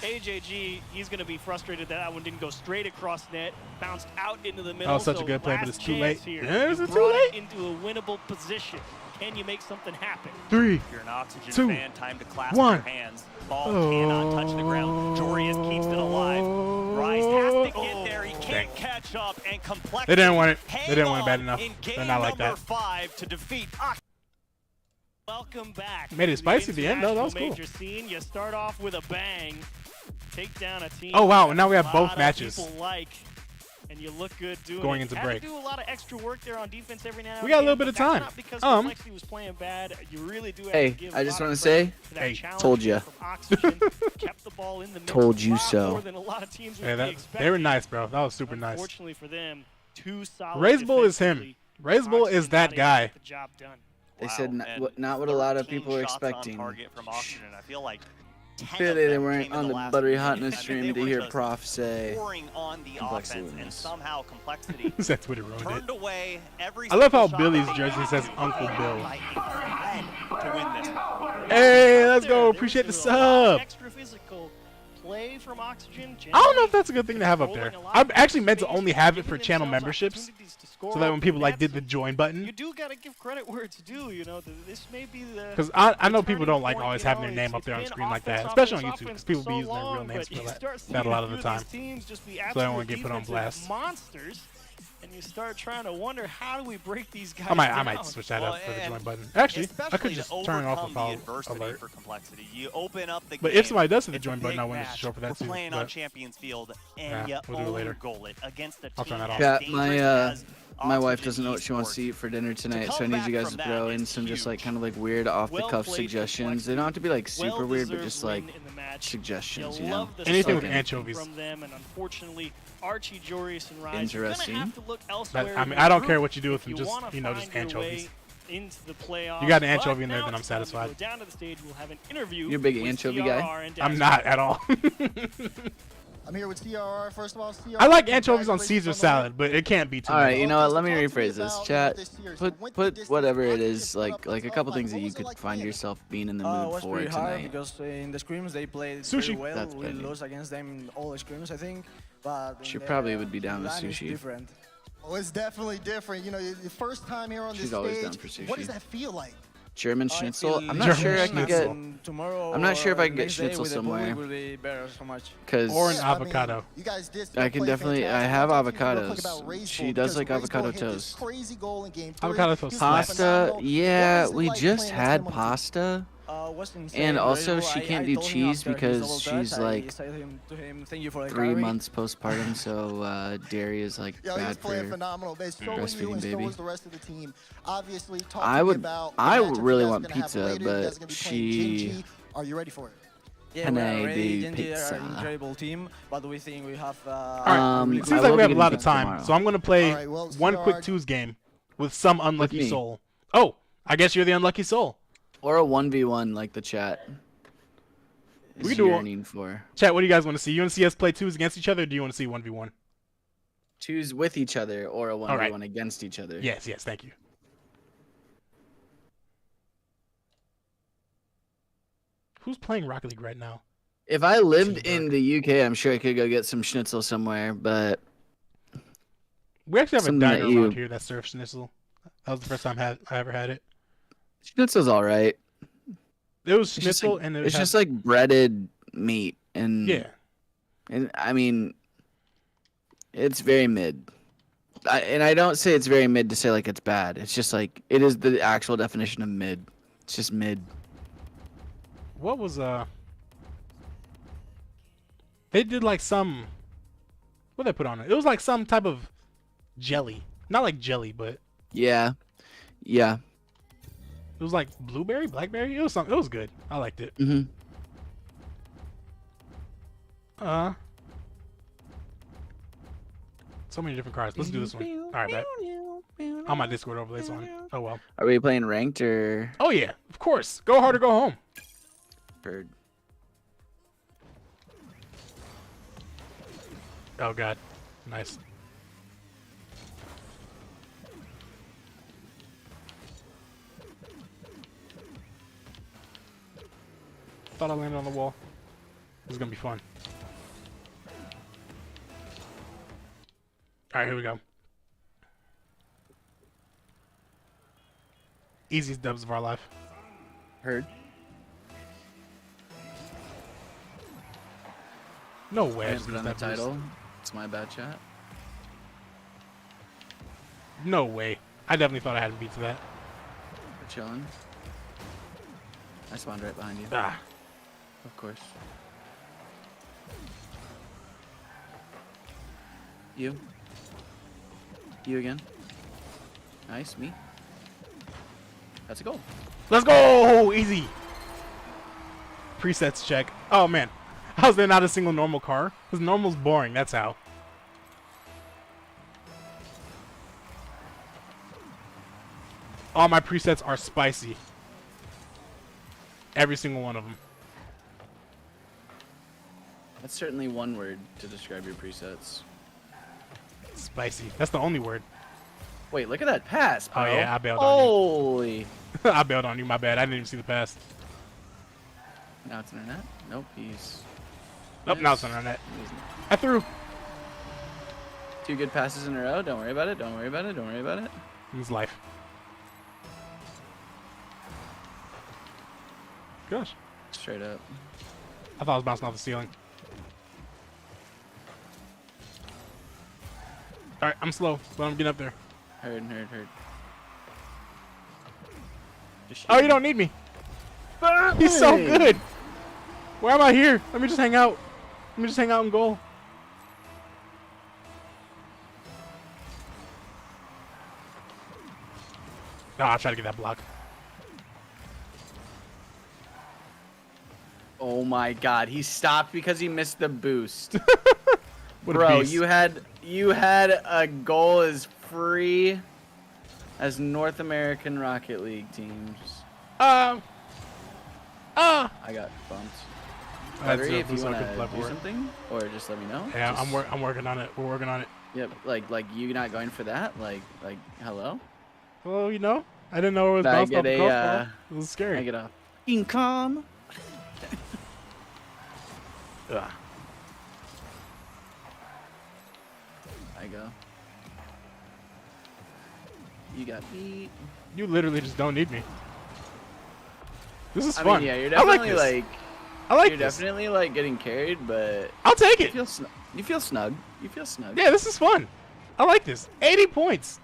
AJG, he's going to be frustrated that one didn't go straight across net, bounced out into the middle. Oh, such a so good play, but last it's too chance late. Here. Yeah, is You it too brought late? into a winnable position. Can you make something happen? 3, If you're an Oxygen 2, fan, time to clasp 1. your hands. Ball cannot touch the ground. Jorius keeps it alive. Rise has to get there. He can't catch up, and Complexity. They didn't want it. hang They didn't want it bad on enough. in They're game not like number that. 5 to defeat Oxygen. Welcome back. Made it to spicy at the end, though. That was international cool. major scene. You start off with a bang, take down a team. Oh, wow, and now we have a both lot of matches. people like, and you look good doing Going it. into Had break. to do a lot of extra work there on defense every now and We got a again, little bit but of that's time. Not because Complexity was playing bad. You really do have to Hey, give I a just lot want of to say, credit to that challenge told you. from Oxygen. Kept the ball in the mix Told you a lot so. more than a lot of teams would Yeah, be they were expecting. nice, bro. That was super nice. Unfortunately for them, two solid Raise Bull is him. defensively. Raise Bull is that guy. The job done. They said and not what a lot of 13 people were shots on expecting. target from Oxygen. I feel like 10 Clearly, of they them weren't came in on the last Buttery minute. Hotness I mean, stream they to were hear just Prof say pouring on the Complexity offense, and wins. somehow Complexity That's what it ruined turned it. away every I love how single shot Billy's they jersey had says to Uncle Bill. by a thread to win this one. Hey, let's go. Appreciate the sub. Extra physical play from Oxygen. I don't know if that's a good thing to have up there. I actually meant to only have it for channel memberships, so that when people like did the join button. You do gotta give credit where it's due. You know, this may be the. Because I know people don't like turning always point, having their you know, name up there on it's screen been like that, offense, especially on offense, YouTube, because offense people for be so using their real long, names but for you start that a lot of the seeing time. these teams just be So I don't want absolute to get put on defensive blast. monsters, and you start trying to wonder, how do we break these guys I down? might switch that up for the join button. Actually, I could just turn it off the without adversity alert. for complexity. You open up the But game. if somebody does hit the It's a join button, big I want to match. show for that We're too. playing on Champions Field, and you we'll do it later. goal it against a team I'll turn that off. Yeah, as my wife doesn't know what she wants to eat for dinner tonight, so I need you guys to throw in some just like kind of like weird off-the-cuff suggestions. They don't have to be like super weird, but just like suggestions, you know? Anything with Okay. anchovies. From them, and unfortunately, Archie, Jorius, and Rise Interesting. are gonna have to look elsewhere. I mean, in I the don't group care what you do with if them, you just wanna just find your anchovies. way into the playoffs. You got an But anchovy in there, now then I'm it's time to satisfied. Go down to the stage. We'll have an interview. You're a big with anchovy CRR guy? and I'm Dazzler. not at all. I'm here with CRR. First of all, CRR. I like anchovies on Caesar salad, but it can't be too All right, much. you know what? Let me rephrase this. Chat, put whatever it is, like a couple things that you could find yourself being in the mood was for pretty hard tonight. because in the scrims they played Sushi. very well. That's We petty. lost against them in all the scrims, I think. But She probably would be down with line is sushi. different. Oh, it's definitely different. You know, your first time here on this She's always stage. down for sushi. What does that feel like? German schnitzel. I'm not German sure I can get. schnitzel. Tomorrow I'm not sure if I or can get next day schnitzel with the somewhere. public will be better so much. Cause Or an Yeah, I mean, avocado. you guys did I can play definitely. I fantastic. have I'll talk to you real quick about avocados. Raze She Bowl, does because like Raze avocado Bowl hit this toast. crazy goal in game 3. Avocado toast He was slaps. Pasta. phenomenal. Yeah, What was it we like just playing had against him on the pasta. Was insane, And very also, well. she I can't do told him cheese after his because double she's touch, like I said to him, thank you for the 3 carry." months postpartum, so dairy is like Yo, he was bad playing for phenomenal. But so was you, breastfeeding and so baby. was the rest of the team. Obviously, talk I to me would. about the I matchup you really guys are want gonna have pizza, later. You guys are but gonna be playing she. Genji. Are you ready for it? Yeah, we are Penne ready. di Genji are pizza. an incredible team, but we think we have. Really Seems like we have a lot of pizza time, tomorrow. so I'm gonna play All right, well, one CR quick twos game with some unlucky me. soul. Oh, I guess you're the unlucky soul. Or a 1v1 like the chat. We Is can do a- yearning for. Chat, what do you guys want to see? You want to see us play twos against each other, or do you want to see 1v1? Choose with each other or a 1v1 right. against each other. Yes, thank you. Who's playing Rocket League right now? If I lived in the UK, I'm sure I could go get some schnitzel somewhere, but We actually have a Something that diner you- around here that serves schnitzel. That was the first time I ever had it. schnitzel's all right. It was It's just schnitzel, like, and it it's had- just like breaded meat, and yeah. and I mean, it's very mid. And I don't say it's very mid to say like it's bad. It's just like it is the actual definition of mid. It's just mid. What was They did like some. What did they put on it? It was like some type of jelly, not like jelly, but Yeah, yeah. it was like blueberry, blackberry. It was something. It was good. I liked it. Mhm. So many different cards. Let's do this one. All right, bet. On my Discord overlay this one. Oh well. Are we playing ranked or? Oh yeah, of course. Go hard or go home. Heard. Oh god, nice. Thought I landed on the wall. This is gonna be fun. All right, here we go. Easiest dubs of our life. Heard. No way. I I didn't just put missed on the that boost. title. It's my bad, chat. No way. I definitely thought I had a beat to that. We're chilling. I spawned right behind you. Ah. Of course. You. You again. Nice, me. That's a goal. Let's go! Easy. Presets check. Oh man. How's there not a single normal car? Because normal's boring, that's how. All my presets are spicy. Every single one of them. That's certainly one word to describe your presets. Spicy. That's the only word. Wait, look at that pass, bro. Oh yeah, I bailed on Holy. you. I bailed on you, my bad. I didn't even see the pass. Now it's internet? Nope, he's... Nope, now it's on our net. I threw. 2 good passes in a row. Don't worry about it. Don't worry about it. Don't worry about it. It's life. Gosh. Straight up. I thought I was bouncing off the ceiling. All right, I'm slow, but I'm getting up there. Heard. Oh, you don't need me. He's so good. Why am I here? Let me just hang out. Let me just hang out in goal. No, I'll try to get that block. Oh my God, he stopped because he missed the boost. What a Bro, beast. you had a goal as free as North American Rocket League teams. I got bumped. Battery, if you want to do something, or just let me know. Yeah, I'm working on it. We're working on it. Yep, like you not going for that? Like hello? Well, you know, I didn't know it was bounced off the crossbar. It was scary. I get a income. Ugh. I go. You got beat. You literally just don't need me. This is I fun. mean, yeah, you're definitely you're definitely like getting carried, but I'll take it. You feel snug. You feel snug. Yeah, this is fun. I like this. 80 points.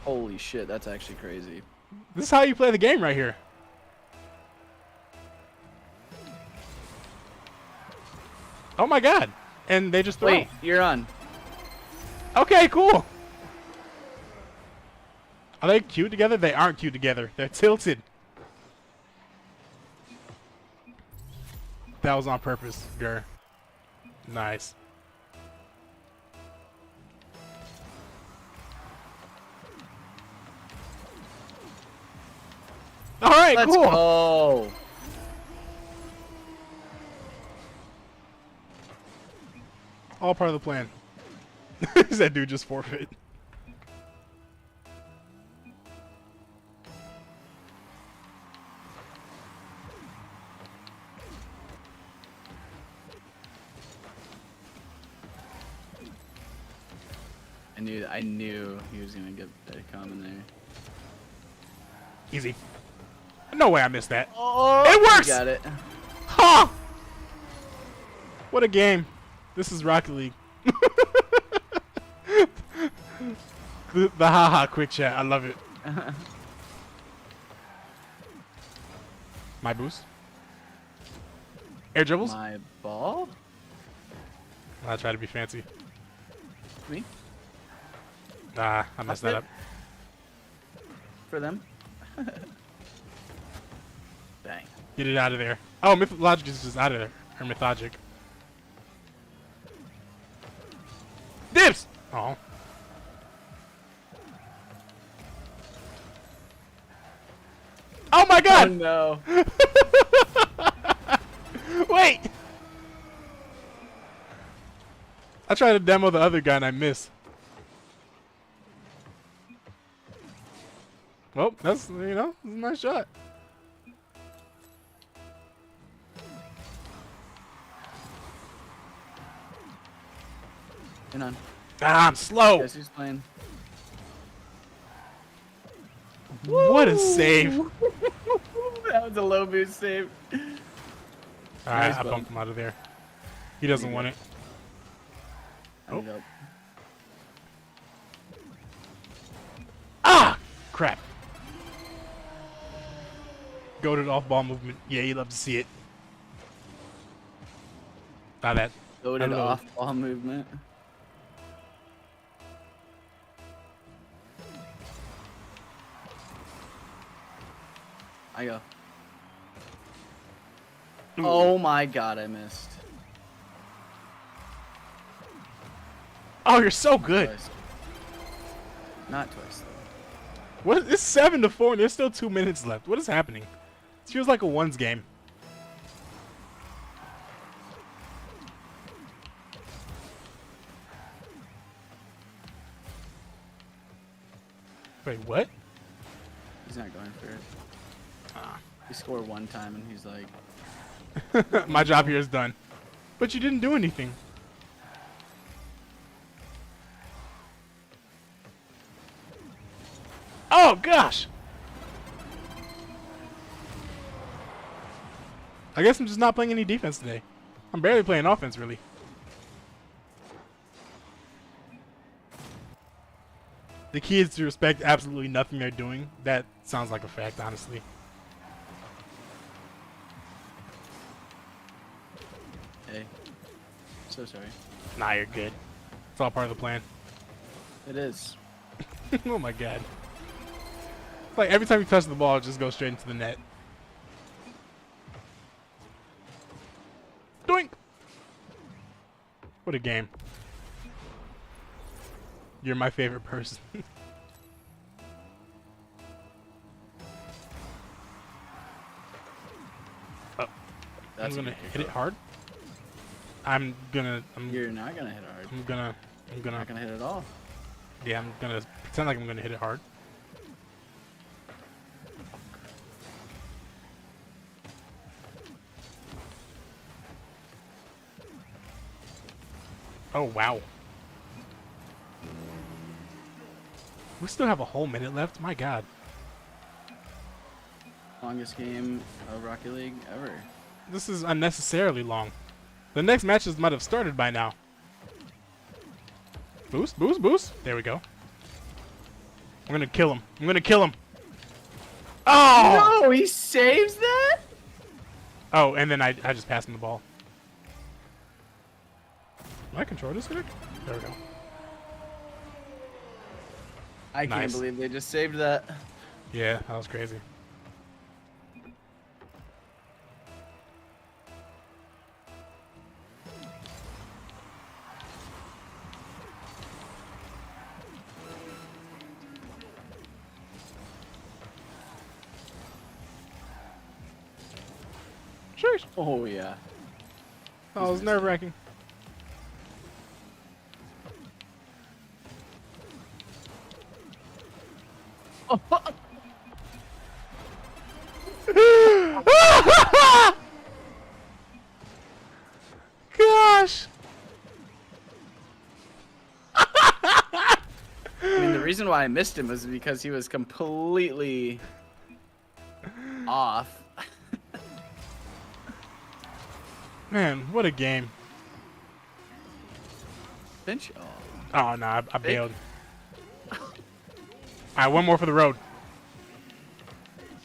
Holy shit, that's actually crazy. This is how you play the game right here. Oh my God. And they just throw. Wait, you're on. Okay, cool. Are they queued together? They aren't queued together. They're tilted. That was on purpose, Gur. Nice. All right, Let's cool. Go. All part of the plan. Is that dude just forfeit? I knew he was gonna get a comment there. Easy. No way I missed that. Oh, it works. You got it. Ha! What a game. This is Rocket League. the haha quick chat. I love it. My boost. Air dribbles. My ball. I'll try to be fancy. Me? Nah, I messed that up. For them. Dang. Get it out of there. Oh, Mythologic is just out of there. Or Mythogic. Dips! Oh. Oh my God! Oh no. Wait! I tried to demo the other guy and I missed. Well, that's, you know, a nice shot. Hang on. Ah, I'm slow. Guess who's playing? What a save. That was a low boost save. Alright, Nice I bump. bumped him out of there. He doesn't want it. Oh. Ah! Crap. Goated off ball movement. Yeah, you love to see it. Not that. Loaded off ball movement. I go. Ooh. Oh my God, I missed. Oh, you're so good. Twice. Not twice though. What? It's 7-4 and there's still 2 minutes left. What is happening? It feels like a ones game. Wait, what? He's not going for it. He scored one time and he's like... My job here is done. But you didn't do anything. Oh, gosh! I guess I'm just not playing any defense today. I'm barely playing offense, really. The key is to respect absolutely nothing they're doing. That sounds like a fact, honestly. Hey. So sorry. Nah, you're good. It's all part of the plan. It is. Oh my god. Like every time you touch the ball, it just goes straight into the net. Doink! What a game. You're my favorite person. Oh. I'm gonna hit it hard. You're not gonna hit it hard. I'm gonna not gonna hit it at all. Yeah, I'm gonna pretend like I'm gonna hit it hard. Oh wow. We still have a whole minute left? My god. Longest game of Rocket League ever. This is unnecessarily long. The next matches might have started by now. Boost, boost, boost. There we go. I'm gonna kill him. I'm gonna kill him. Oh! No, he saves that? Oh, and then I just passed him the ball. My controller is correct? There we go. I can't believe they just saved that. Yeah, that was crazy. Sure. Oh yeah. That was nerve-wracking. Gosh. I mean, the reason why I missed him was because he was completely off. Man, what a game. Pinch. Oh, no, I bailed. All right, one more for the road.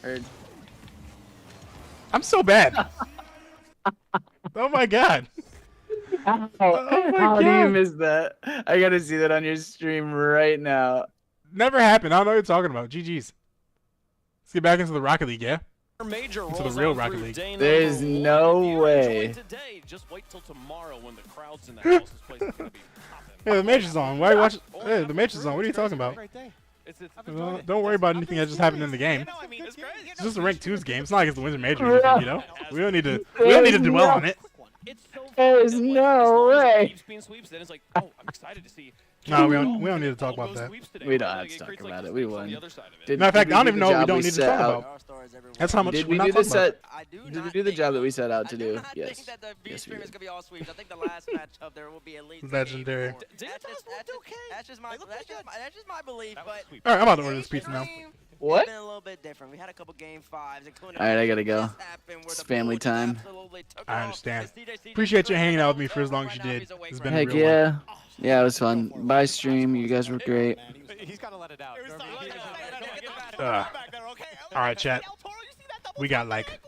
Heard. I'm so bad. Oh my god. How God. do you miss that? I gotta see that on your stream right now. Never happened. I don't know what you're talking about. GG's. Let's get back into the Rocket League, yeah? Major Into the real Rocket League. There's no way. Today, just wait till tomorrow when the crowds in the house this place is gonna be popping. Hey, the Matrix is on. Why are you watching? Hey, the Matrix is on. What are you talking about? Don't worry about anything that just happened in the game. It's just a ranked 2's game. It's not like it's the Winter Major or anything, you know? We don't need to dwell on it. There's no way. I'm excited to see. No, we don't need to talk about that. We don't have to talk about it. We won. Matter of fact, I don't even know what we don't need to talk about. That's how much Did we're we not do the talking about. set? Did we do the job that we set out to do? Yes. That the Yes, we V-Stream is did. gonna be all sweeps. I think the last matchup there will be at least Legendary. That's just my belief. But All right, I'm about to order this pizza now. What? It's been a little bit different. We had a couple game 5s, including. All right, I gotta go. It's family time. I understand. Appreciate you hanging out with me for as long as you did. It's been a Heck real yeah. one. Yeah, it was fun. Bye, stream. You guys were great. He's gotta let it out. All right, chat. We got like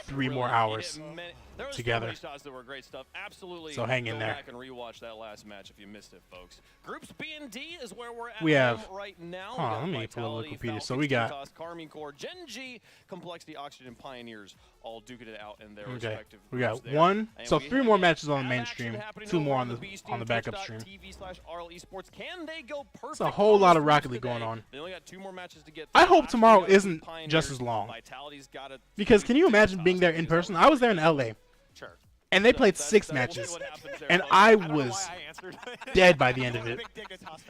3 more hours together. Shots that were great stuff. Absolutely. So hang in there. Go back and rewatch that last match if you missed it, folks. Groups B and D is where we're at. We have. right now. Hold on, let me pull up Wikipedia. So we got. Carmine Core, Genji, Complexity, Oxygen, Pioneers all duking it out in their Okay. respective We got groups there. 1. And So we 3 have more it. matches on the Have main action stream. happening 2 more over on the B stream, on the backup stream. twitch.tv/RLEsports. Can they go perfect? It's a whole on lot the of Rocket streams League today? going on. They only got 2 more matches to get I through. hope Oxygen tomorrow got isn't Pioneers. just as long. Vitality's got a Because can you imagine being there in person? I was there in LA. Sure. And they played 6 matches. And I was dead by the end of it.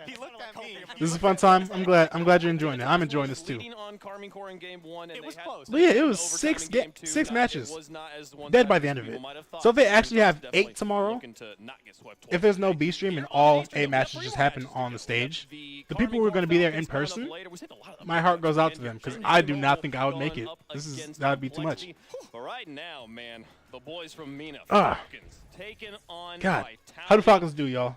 He looked at me. This is a fun time. I'm glad you're enjoying it. I'm enjoying this too. On Carmine Core in game 1, and It was close. But yeah, it was 6 matches. Dead by the end of it. So if they actually have 8 tomorrow, if there's no B stream and all 8 matches just happen on the stage, the people who are going to be there in person, my heart goes out to them because I do not think I would make it. That would be too much. But right now, man, the boys from Mina, God, how do Falcons do, y'all?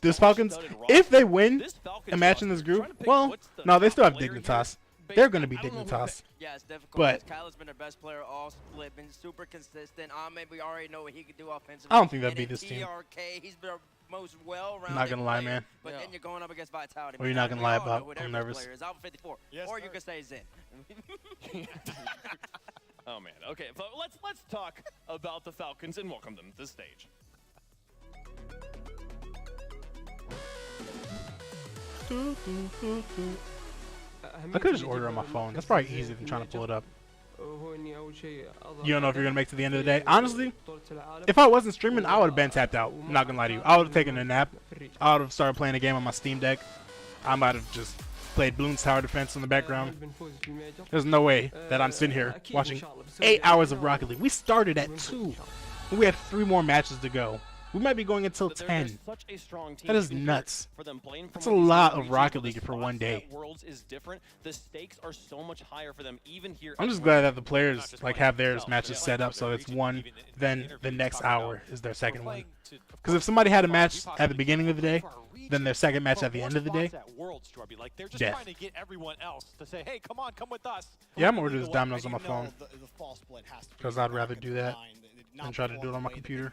This Falcons, if they win a match in this group, well, no, they still have Dignitas. They're going to be Dignitas. Yeah, it's difficult. But Kyler's been their best player all split, been super consistent. Ahmed, we already know what he can do offensively. I don't think that'd be this team. He's been most well-rounded. Not gonna lie, man. But then you're going up against Vitality. Or you're not gonna lie about I'm nervous. Alpha 54. Yes, or sir. you can say Zen. Oh man. Okay, but let's talk about the Falcons and welcome them to the stage. I could just order on my phone. That's probably easier than trying to pull it up. You don't know if you're gonna make it to the end of the day. Honestly, if I wasn't streaming, I would have been tapped out. I'm not gonna lie to you. I would have taken a nap. I would have started playing a game on my Steam Deck. I might have just played Bloons Tower Defense in the background. There's no way that I'm sitting here watching 8 hours of Rocket League. We started at 2. We have 3 more matches to go. We might be going until 10. That is nuts. That's a lot of Rocket League for one day. The stakes are so much higher for them even here. I'm just glad that the players like have theirs matches set up so it's one, then the next hour is their second one. Because if somebody had a match at the beginning of the day, then their second match at the end of the day, They're just death. trying to get everyone else to say, hey, come with us. Yeah, I'm ordering this Domino's on my phone because I'd rather do that than try to do it on my computer.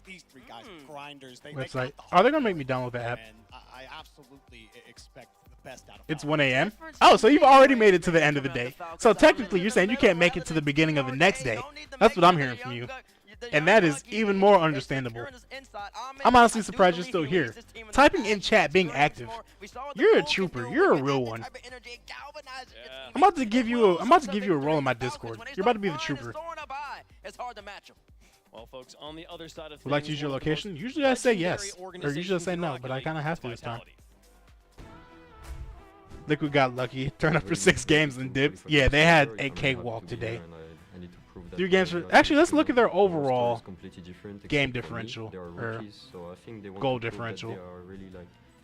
These 3 guys are grinders. Website. Are they gonna make me download the app? And I absolutely expect the best out of It's 1 a.m. Oh, so you've already made it to the end of the day. So technically, you're saying you can't make it to the beginning of the next day. That's what I'm hearing from you. And that is even more understandandable. I'm honestly surprised you're still here. Typing in chat, being active. You're a trooper. You're a real one. I'm about to give you a role in my Discord. You're about to be the trooper. It's hard to match them. Well, folks, on the other side of things, Would like to use your location? Usually I say yes, or usually I say no, but I kind of have to this time. Liquid got lucky. Turned up for 6 games and dipped. Yeah, they had a cakewalk today. 3 games for. Actually, let's look at their overall game differential or goal differential.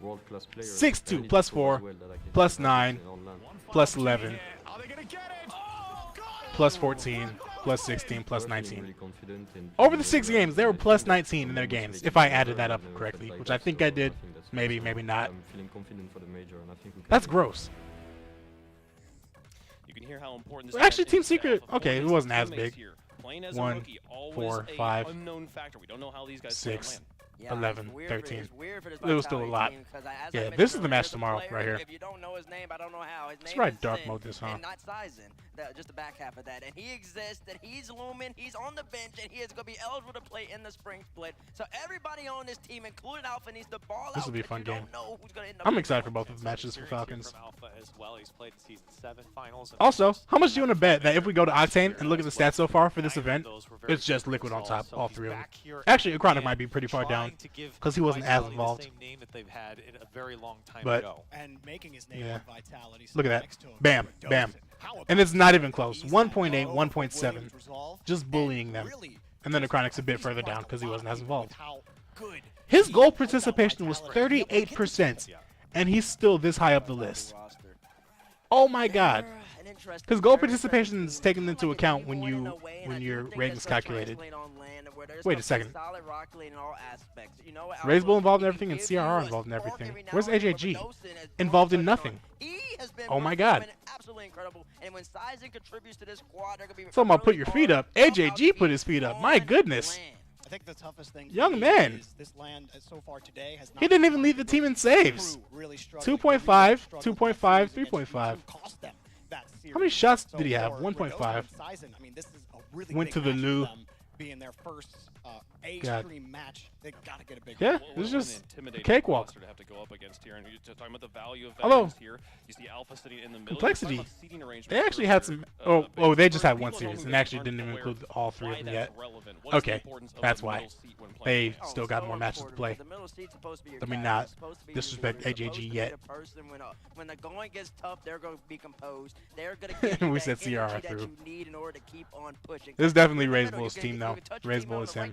6-2, +4, +9, +11, +14, +16, +19. Over the 6 games, they were +19 in their games, if I added that up correctly, which I think I did. Maybe, maybe not. That's gross. You can hear how important this Actually, Team Secret, okay, it wasn't as big. Playing as a 1, rookie, always 4, a 5, unknown factor. We don't know how these guys 6, Yeah, 11, it's weird 13. it's weird for this It was still a Vitality lot. team, 'cause as I Yeah, mentioned this is the earlier, match there's a tomorrow player, right here. If you don't know his name, I don't know how. His Let's name try is dark Sin, mode this, huh? and not Sizen. Just the back half of that. And he exists, and he's looming, he's on the bench, and he is going to be eligible to play in the spring split. So everybody on this team, including Alpha, needs the ball This out. will be a fun You game. don't know who's gonna end up I'm in excited the for both of the matches for Falcons. From Alpha as well. He's played in Season 7 finals. Also, how much do you want to bet that if we go to Octane and look at the stats so far for this event, it's just Liquid on top, all 3 of them. Actually, Chronic might be pretty far down because he wasn't as involved. Same name that they've had in a very long time But ago. And making his name yeah, on Vitality. look at that. Bam, bam. And it's not even close. 1.8, 1.7. Just bullying them. And then the Chronic's a bit further down because he wasn't as involved. His goal participation was 38%, and he's still this high up the list. Oh my god. Because goal participation is taken into account when your ratings calculated. Wait a second. Razebull involved in everything and CRR involved in everything. Where's AJG? Involved in nothing. Oh my god. Talking about put your feet up. AJG put his feet up. My goodness. I think the toughest thing Young man. is this land so far today has not He didn't even lead the team in saves. 2.5, 2.5, 3.5. How many shots did he have? 1.5. Went to the loo. Being their first God. A-stream match, they gotta get a big Yeah, win. it was just a intimidating cakewalk. roster to have to go up against here, and you're talking about the value of Although, veterans here. You see Alpha sitting in the middle. complexity. You're talking about seating arrangements They actually had some. Oh, they just had 1 series and actually didn't even include all 3 of them yet. Okay, that's why. They still got more matches to play. Let me not disrespect AJG yet. When the going gets tough, they're going to be composed. They're going to get We that said CRR energy that through. you need in order to keep on pushing. This is definitely Razebull's team, though. Razebull is him.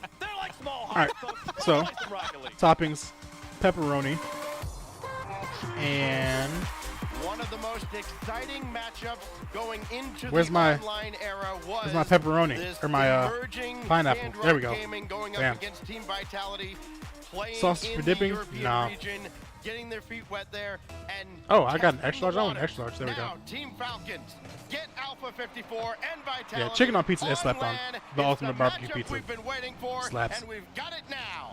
They're like small All right, folks. so Like some Rocket League. toppings, pepperoni, and One of the most exciting matchups going into Where's the my online era was where's my pepperoni or my pineapple? There we go. Going Damn. up against Team Vitality, playing Sauce in for the dipping? European Nah. region, getting their feet wet there, and Oh, I got an testing extra large. the I want an waters. extra large. There we go. Now, Team Falcons get Alpha 54 and Vitality. Yeah, chicken on pizza is slept on. land. The It's ultimate barbecue matchup pizza. We've been waiting for, Slaps. and we've got it now.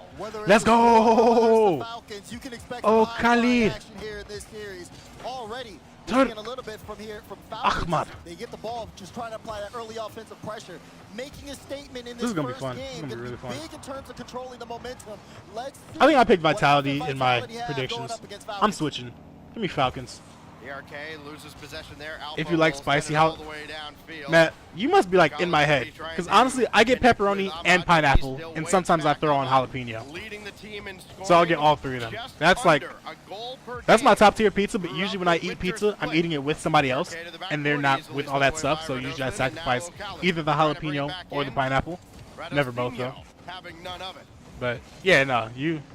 Let's go! Falcons, you can expect Oh, high Khalid. action here in this series. Already, Turn. seeing a little bit from here from Falcons. Ahmad. They get the ball, just trying to apply that early offensive pressure, making a statement in This this is gonna be first fun. game. It's gonna be really fun. Big in terms of controlling the momentum. Let's see I think I picked what Vitality Alpha in my Vitality have predictions. going up against I'm Falcons. switching. Give me Falcons. DRK loses possession there. Alpha If you like will spicy, send it how all the way downfield. Matt, you must be like in my head, because honestly, I get pepperoni and pineapple, and sometimes I throw on jalapeno. So I'll get all three of them. That's like, that's my top tier pizza. But usually when I eat pizza, I'm eating it with somebody else, and they're not with all that stuff. So usually I sacrifice either the jalapeno or the pineapple. Never both though. Having none of it. But yeah, no,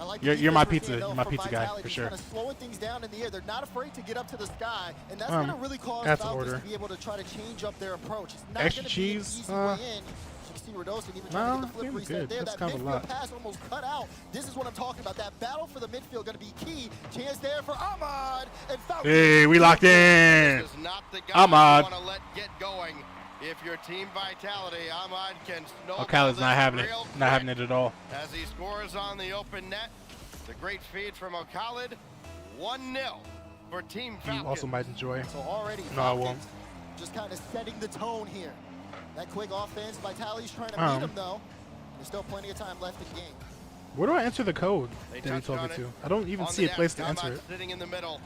like you're the my defense pizza, we're seeing, you're my though, pizza from guy Vitality, for just sure. kinda slowing things down in the air. They're not afraid to get up to the sky, and that's going to really cause that's Falcons order. to be able to try to change up their approach. It's not Extra going to be an cheese, easy way in. You can see Radosin even trying to get the flip seems reset good. there. That's That kind of a midfield lot. pass almost cut out. This is what I'm talking about. That battle for the midfield going to be key. Chance there for Ahmad, and Falcons. Hey, we locked in. This is not the guy Ahmad. you want to let get going. If your Team Vitality, Ahmad can snowball Oh, Khaled's not this having it. real Not having quick it at all. as he scores on the open net. The great feed from Khaled, 1-0 for Team You Falcons. also might enjoy. So already, No, I won't. just kind of setting the tone here. That quick offense, Vitality's trying to Um. beat him though. There's still plenty of time left in the game. Where do I enter the code They that he touched told me on it to? I don't even on see the a place deck. to enter Ahmad it. sitting in the middle,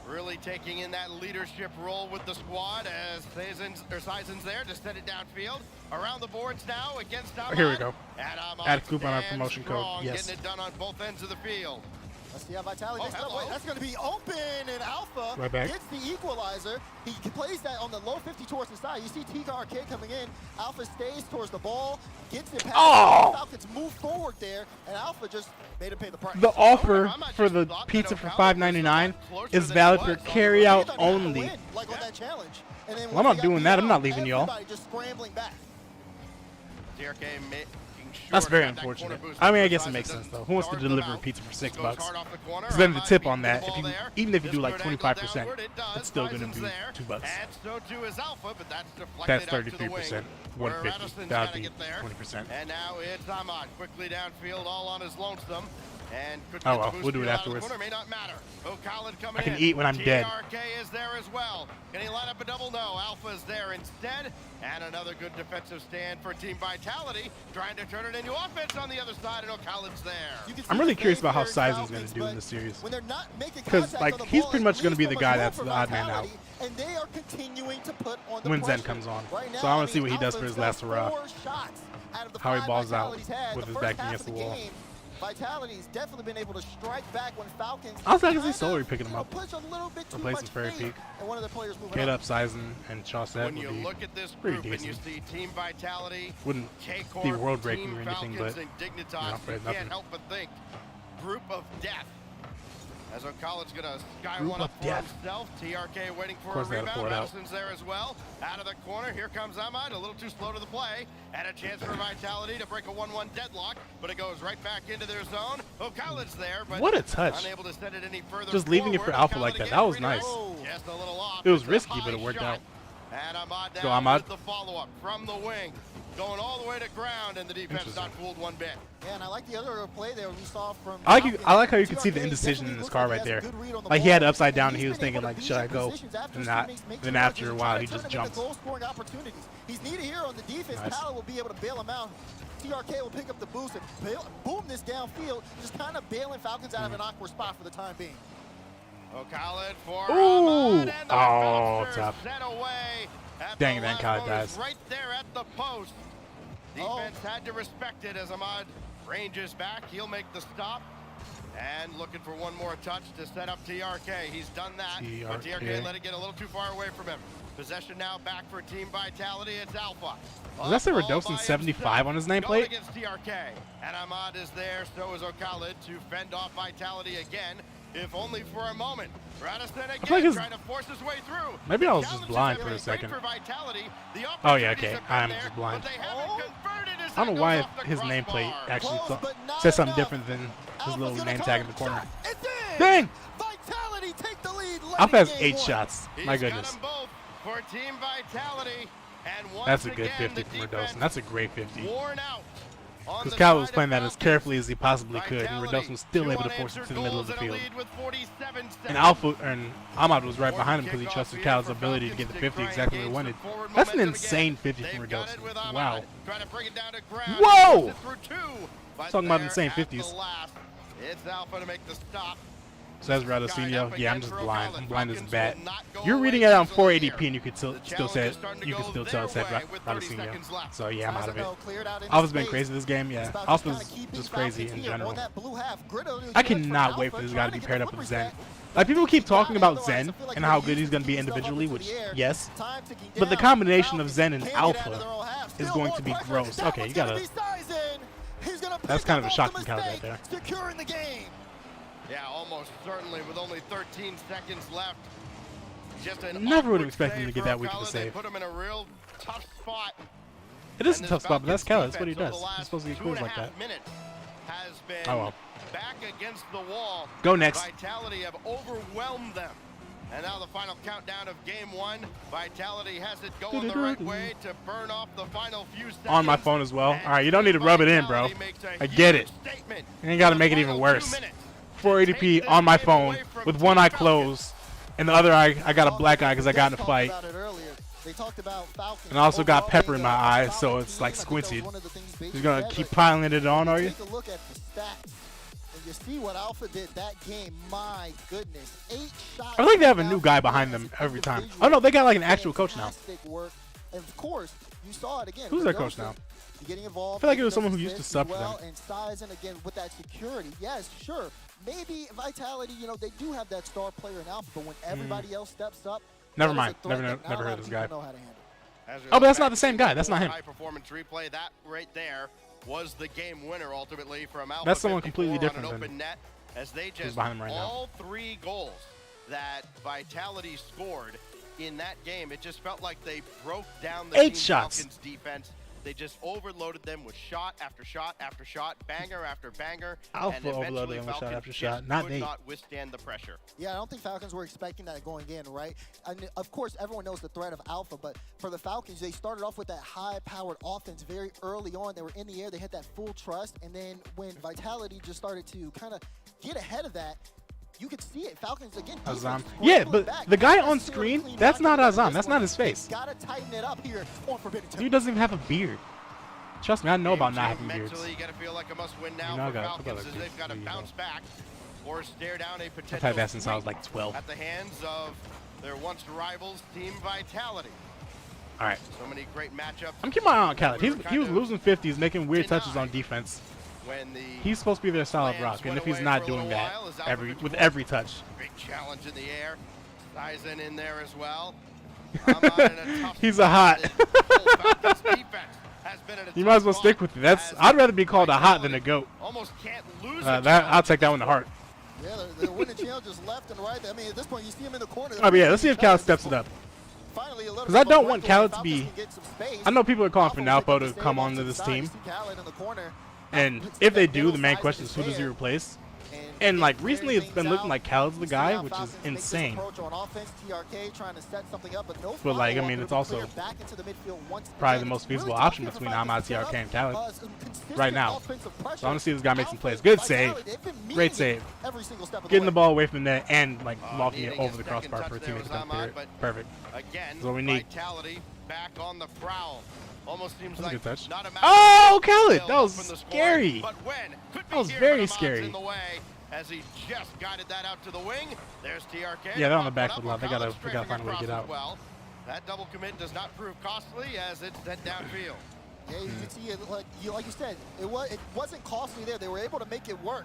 really taking in that leadership role with the squad as Seizen's there to send it downfield. Around the boards now against Ahmad. Here we go. And Ahmad Add a coupon on stands promotion code. strong, Yes. Getting it done on both ends of the field. Let's see how Vitality makes that hello. way. That's going to be open, and Alpha Right back. gets the equalizer. He plays that on the low 50 towards the side. You see TRK coming in. Alpha stays towards the ball, gets it past. Oh! Falcons move forward there, and Alpha just made him pay the price. The offer for the pizza for $5.99 is valid for carry out only. Like on that challenge. And then Well, I'm not doing that. I'm not leaving y'all. everybody just scrambling back. DRK making sure That's very to have that unfortunate. corner boost I mean, I for guess it Seizen makes doesn't sense though. Who wants to starve them deliver a out. pizza for $6? Goes hard off the corner. Because then the Ahmad tip beating on the that, ball if you there. even if you do This like good angle 25%, downward, it does. it's still gonna Seizen's be there. $2. And so too is Alpha, but that's deflected That's out to the 33%. wing, where 150. Radisson's That'd gotta be get there. 20%. And now it's Ahmad quickly downfield, all on his lonesome. And could Oh get the well, boost we'll do it field out of the afterwards. corner, may not matter. Khaled coming I can in. eat when I'm dead. TRK is there as well. Can he line up a double? No. Alpha's there instead. And another good defensive stand for Team Vitality, trying to turn it into offense on the other side, and Khaled's there. I'm really curious about how Seizen's going to do in this series. Because like he's pretty much going to be the guy that's the odd man out And they are continuing to put on the when pressure. Zen comes on. Right now, So I want to see mean, what he does for Alpha's his last got hurrah. 4 shots out of the How he 5 balls out Vitality's had. with The his first back half against of the wall. game, Vitality's definitely been able to strike back when Falcons Also, I can see kinda, Solar picking him up. push a little bit too Replacing much Fairy pace, Peak. and one of the players moving Get up. up Seizen and Chaussette When would you be look at this pretty group and you decent. see Team Vitality, Wouldn't K-Corp, be world breaking Team or anything, Falcons, but and Dignitas, not you nothing. can't help but think group of death. As Khaled's gonna sky Group one of up for death. himself. TRK waiting for a course they had to rebound. pour it out. Madison's there as well. Out of the corner, here comes Ahmad, a little too slow to the play. And a chance for Vitality to break a 1-1 deadlock, but it goes right back into their zone. Khaled's there, but What a touch. unable to send it any further Just leaving it for forward. Alpha Khaled like that. again, That was redirect. nice. Just a little off. It was It's a risky, high but it worked shot. out. And Ahmad Go, down Ahmad. with the follow-up from the wing. Going all the way to ground, and the defense not fooled one bit. Yeah, and I like the other play there we saw from I like how you Falcons. could see the TRK indecision in definitely his looks car like right he has there. a good read on the Like he had it ball, upside down and and he he's was been thinking able like, to should I beat go? positions after And his not. teammates make Then two after a touches, while trying he to turn just them into jumps. goal-scoring opportunities. He's needed here on the defense. Nice. Khaled will be able to bail him out. TRK will pick up the boost and boom this downfield, just kind of bailing Falcons out of an awkward spot for the time being. Khaled for Ooh. Ahmad, and the Oh, bouncer tough. set away at Dang the it, then last Khaled moment, dies. right there at the post. Defense had to respect it as Ahmad ranges back. He'll make the stop. And looking for one more touch to set up TRK. He's done that, but TRK let it get a little too far away from him. Possession now back for Team Vitality. It's Alpha. Does that say Up all Radosin by 75 on his himself. Going nameplate? against TRK. And Ahmad is there, so is Khaled to fend off Vitality again. if only for a moment. Radisson I feel like again trying to force his way through. Maybe I was just blind for a second. Oh yeah, okay. I'm just blind. I don't know why his nameplate actually says something different than his little name tag in the corner. Dang! Alpha has 8 shots. My goodness. For Team Vitality, and that's a good 50 from Redosin. That's a great 50. Because Cal was playing that as carefully as he possibly could, and Redosin was still able to force it to the middle of the field. And Alpha and Ahmad was right behind him because he trusted Cal's ability to get the 50 exactly where he wanted. That's an insane 50 from Redosin. Wow. Whoa! Talking about insane 50s. It's Alpha to make the stop. Says Radosinho. Yeah, I'm just blind. I'm blind as a bat. You're reading it on 480p and you could still say you can still tell it said Radosinho. So yeah, I'm out of it. Alpha's been crazy this game. Yeah, Alpha's just crazy in general. I cannot wait for this guy to be paired up with Zen. Like, people keep talking about Zen and how good he's going to be individually, which, yes. But the combination of Zen and Alpha is going to be gross. Okay, you gotta... That's kind of a shocking count right there. Yeah, almost certainly with only 13 seconds left. Just never would have expected him to get that weak of a save. Put him in a real tough spot. It is a tough spot, but that's Kelly. That's what he does. He's supposed to get kills like that. Has been oh well. Back against the wall. Go next. Vitality have overwhelmed them. And now the final countdown of game 1. Vitality has it going the right way to burn off the final few seconds. On my phone as well. All right, you don't need to rub it in, bro. I get it. You ain't got to make it even worse. 480p on my phone with one eye closed, and the other eye, I got a black eye because I got in a fight. And I also got pepper in my eye, so it's like squinted. You're going to keep piling it on, are you? You see what Alpha did that game. My goodness. 8 shots. I think they have a new guy behind them every time. Oh no, they got like an actual coach now. And of course, you saw it again. Who's their coach now? Getting involved. I feel like it was someone who used to sub for them. And size, and again with that security. Yes, sure. Maybe Vitality, you know, they do have that star player in Alpha, but when everybody else steps up, never mind. Never heard of this guy. Oh, but that's not the same guy. That's not him. High performance replay. That right there was the game winner ultimately from Alpha. That's someone completely different than open net, as they just behind him right all now. 3 goals that Vitality scored in that game. It just felt like they broke down the 8 shots. Falcons defense. They just overloaded them with shot after shot after shot, banger after banger. Alpha overloaded them with shot after shot. Not could not withstand the pressure. Yeah, I don't think Falcons were expecting that going in, right? And of course, everyone knows the threat of Alpha, but for the Falcons, they started off with that high-powered offense very early on. They were in the air. They had that full trust. And then when Vitality just started to kind of get ahead of that, you could see it. Falcons again. Azam. Yeah, but the guy on screen, that's not Azam. That's not his face. Gotta tighten it up here on Forbidden Temple. Dude doesn't even have a beard. Trust me, I know about not having beards. You gotta feel like a must-win now for Falcons as they've got to bounce back or stare down a potential. I've had that since I was like 12. At the hands of their once rivals, Team Vitality. All right. So many great matchups. I'm keeping my eye on Khaled. He was losing 50s, making weird touches on defense. He's supposed to be their solid rock, and if he's not doing that with every touch. Big challenge in the air. Sizen in there as well. He's a hot. You might as well stick with it. I'd rather be called a hot than a goat. Almost can't lose I'll take that one to heart. Yeah, they're winning challenges left and right. I mean, at this point, you see him in the corner. Oh, yeah, let's see if Khaled steps it up. Because I don't want Khaled to be. I know people are calling for Nalpo to come onto this team. And if they do, the main question is who does he replace? And like recently, it's been looking like Khaled's the guy, which is insane. But like, I mean, it's also probably the most feasible option between Ahmad, TRK, and Khaled right now. So I want to see this guy make some plays. Good save, great save. Getting the ball away from the net and like lofting it over the crossbar for a teammate to come clear it. Perfect. That's what we need. Back on the prowl. Almost seems like a good touch. Oh, Khaled! That was scary. That was very scary. As he just guided that out to the wing. There's TRK. Yeah, they're on the back foot a lot. They gotta find a way to get out. Well, that double commit does not prove costly as it's sent downfield. Yeah, you can see it like you said, it wasn't costly there. They were able to make it work.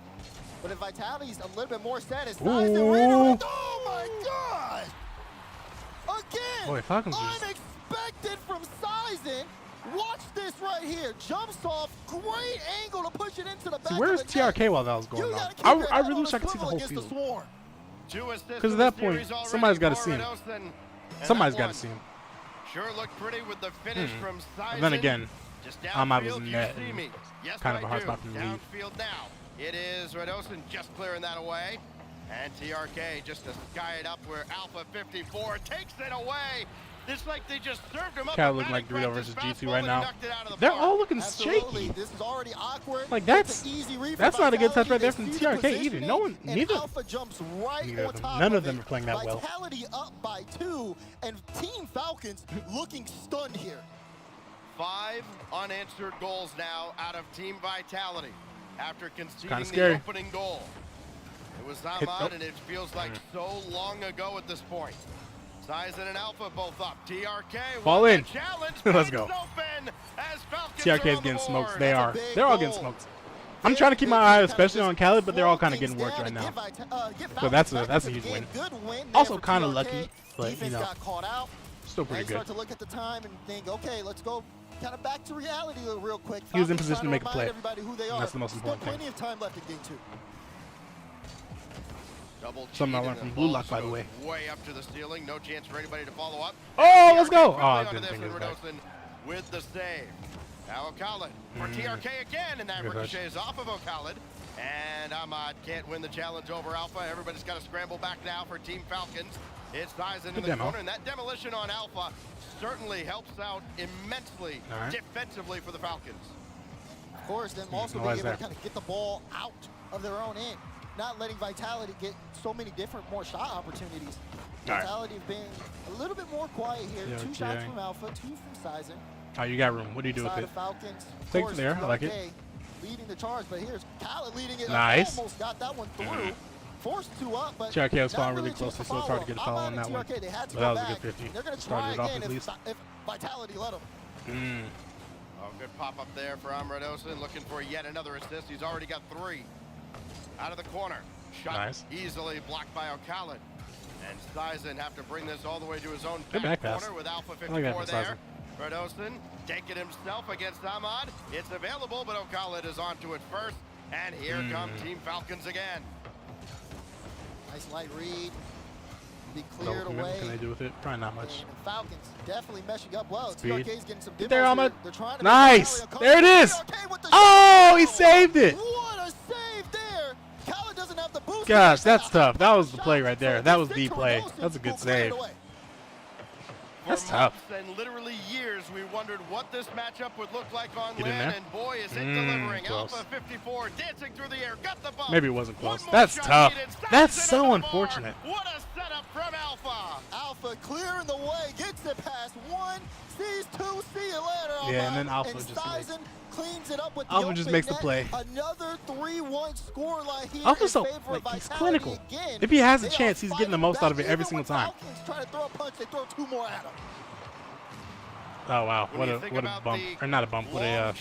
But if Vitality's a little bit more satisfied, oh my God! Again, boy, Falcons unexpected from Sizen. Watch this right here. Jumps off. Great angle to push it into the back. See, where's TRK while that was going on? I really wish I could see the whole field. Because at that point, somebody's got to see him. Somebody's got to see him. Sure looked pretty with the finish from Sizen. And then again, Ahmad was downfield, in you net. see me. Yes, Kind of a I hard do. spot for him to leave. Downfield now. It is Radosin just clearing that away. And TRK just to sky it up where Alpha 54 takes it away. It's like they just served him up. Kind of looking like Dorito versus G2 right now. They're all looking shaky. This is already awkward. Like that's not a good touch right there from TRK either. No one, neither of them. None of them are playing that well. Vitality up by 2, and Team Falcons looking stunned here. 5 unanswered goals now out of Team Vitality after conceding scary. the opening goal. It was Ahmad, and it feels like so long ago at this point. Sizen and Alpha both up. TRK fall in. Challenge. Let's go. TRK is getting smoked. They're all getting smoked. I'm trying to keep my eye especially on Khaled, but they're all kind of getting worked right now. So that's a huge win. Also kind of lucky, but you know, still pretty good. Start to look at the time and think, okay, let's go kind of back to reality real quick. He was in position to make a play. That's the most important thing. Plenty of time left in game 2. Something I learned from Blue Lock, by the way. Way up to the ceiling, no chance for anybody to follow up. Oh, let's go! Oh, I didn't think it was back. With the save. Now Khaled for TRK again, and that ricochets off of Khaled. And Ahmad can't win the challenge over Alpha. Everybody's got to scramble back now for Team Falcons. It's Sizen in the corner, and that demolition on Alpha certainly helps out immensely defensively for the Falcons. Of course, them also being able to kind of get the ball out of their own end. Not letting Vitality get so many different more shot opportunities. Vitality have been a little bit more quiet here. 2 shots from Alpha, 2 from Sizen. Oh, you got room. What do you do with it? Falcons, take it there. I like it. Leading the charge, but here's Khaled leading it. Nice. Almost got that one through. Forced 2 up, but TRK was falling really closely, so it's hard to get a foul on that one. But that was a good 50. They're going to try again if Vitality let them. Oh, good pop up there for Radosin, looking for yet another assist. He's already got 3. Out of the corner. Shot easily blocked by Khaled. And Sizen have to bring this all the way to his own back corner with Alpha 54 there. Radosin taking himself against Ahmad. It's available, but Khaled is onto it first. And here come Team Falcons again. Nice light read. Be cleared away. What can they do with it? Probably not much. And Falcons definitely meshing up well. TRK's getting some there, Ahmad. Trying to nice. There it is. Oh, he saved it. What a save there. Khaled doesn't have the boost. Gosh, that's tough. That was the play right there. That was the play. That's a good save. That's tough. And literally years, we wondered what this matchup would look like on land, and boy, is it delivering. Close. Alpha 54 dancing through the air, got the ball. Maybe it wasn't close. That's tough. That's so unfortunate. What a setup from Alpha. Alpha clearing the way, gets it past 1, sees 2, see you later. Yeah, and then Alpha just cleans it up with Alpha just makes the play. Another 3-1 score line here. Alpha's so he's clinical. If he has a chance, he's getting the most out of it every single time. Try to throw a punch, they throw 2 more at him. Oh wow, what a bump, or not a bump, what a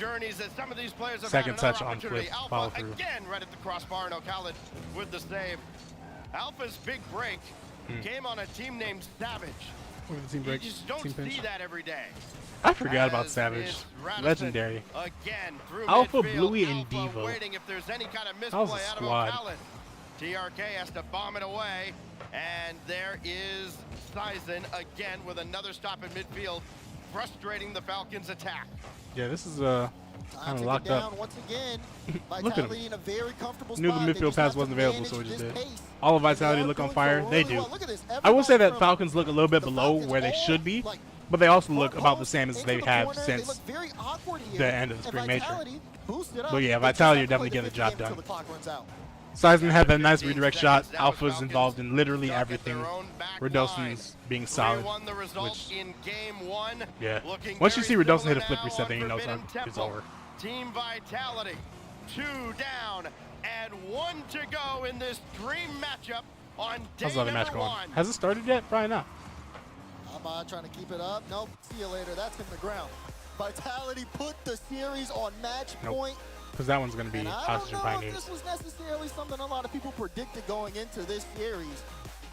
second touch on flip follow through. Again, right at the crossbar, and Khaled with the save. Alpha's big break came on a team named Savage. Team break, you just don't see that every day. I forgot about Savage. Legendary. Again, through Alpha, midfield, Bluey, and Devo. Waiting if there's any kind of that was a misplay out of squad. Khaled. TRK has to bomb it away, and there is Sizen again with another stop in midfield, frustrating the Falcons' attack. Yeah, this is kind of locked up. Once again. Look at him. In a very comfortable Knew the spot. midfield pass wasn't available, so we just did. All of Vitality look on fire. They do. I will say that Falcons look a little bit below where they should be, but they also look about the same as they have since the end of the Spring Major. But yeah, Vitality are definitely getting the job done. Sizen had that nice redirect shot. Alpha's involved in literally everything. Radosin's being solid, which, yeah. Once you see Radosin hit a flip reset, then you know it's over. Team Vitality, 2 down and 1 to go in this dream matchup on day How's the other match going? 1. Has it started yet? Probably not. Ahmad trying to keep it up. Nope. See you later. That's in the ground. Vitality put the series on match point. Because that one's going to be Oxygen Pioneers. This was necessarily something a lot of people predicted going into this series.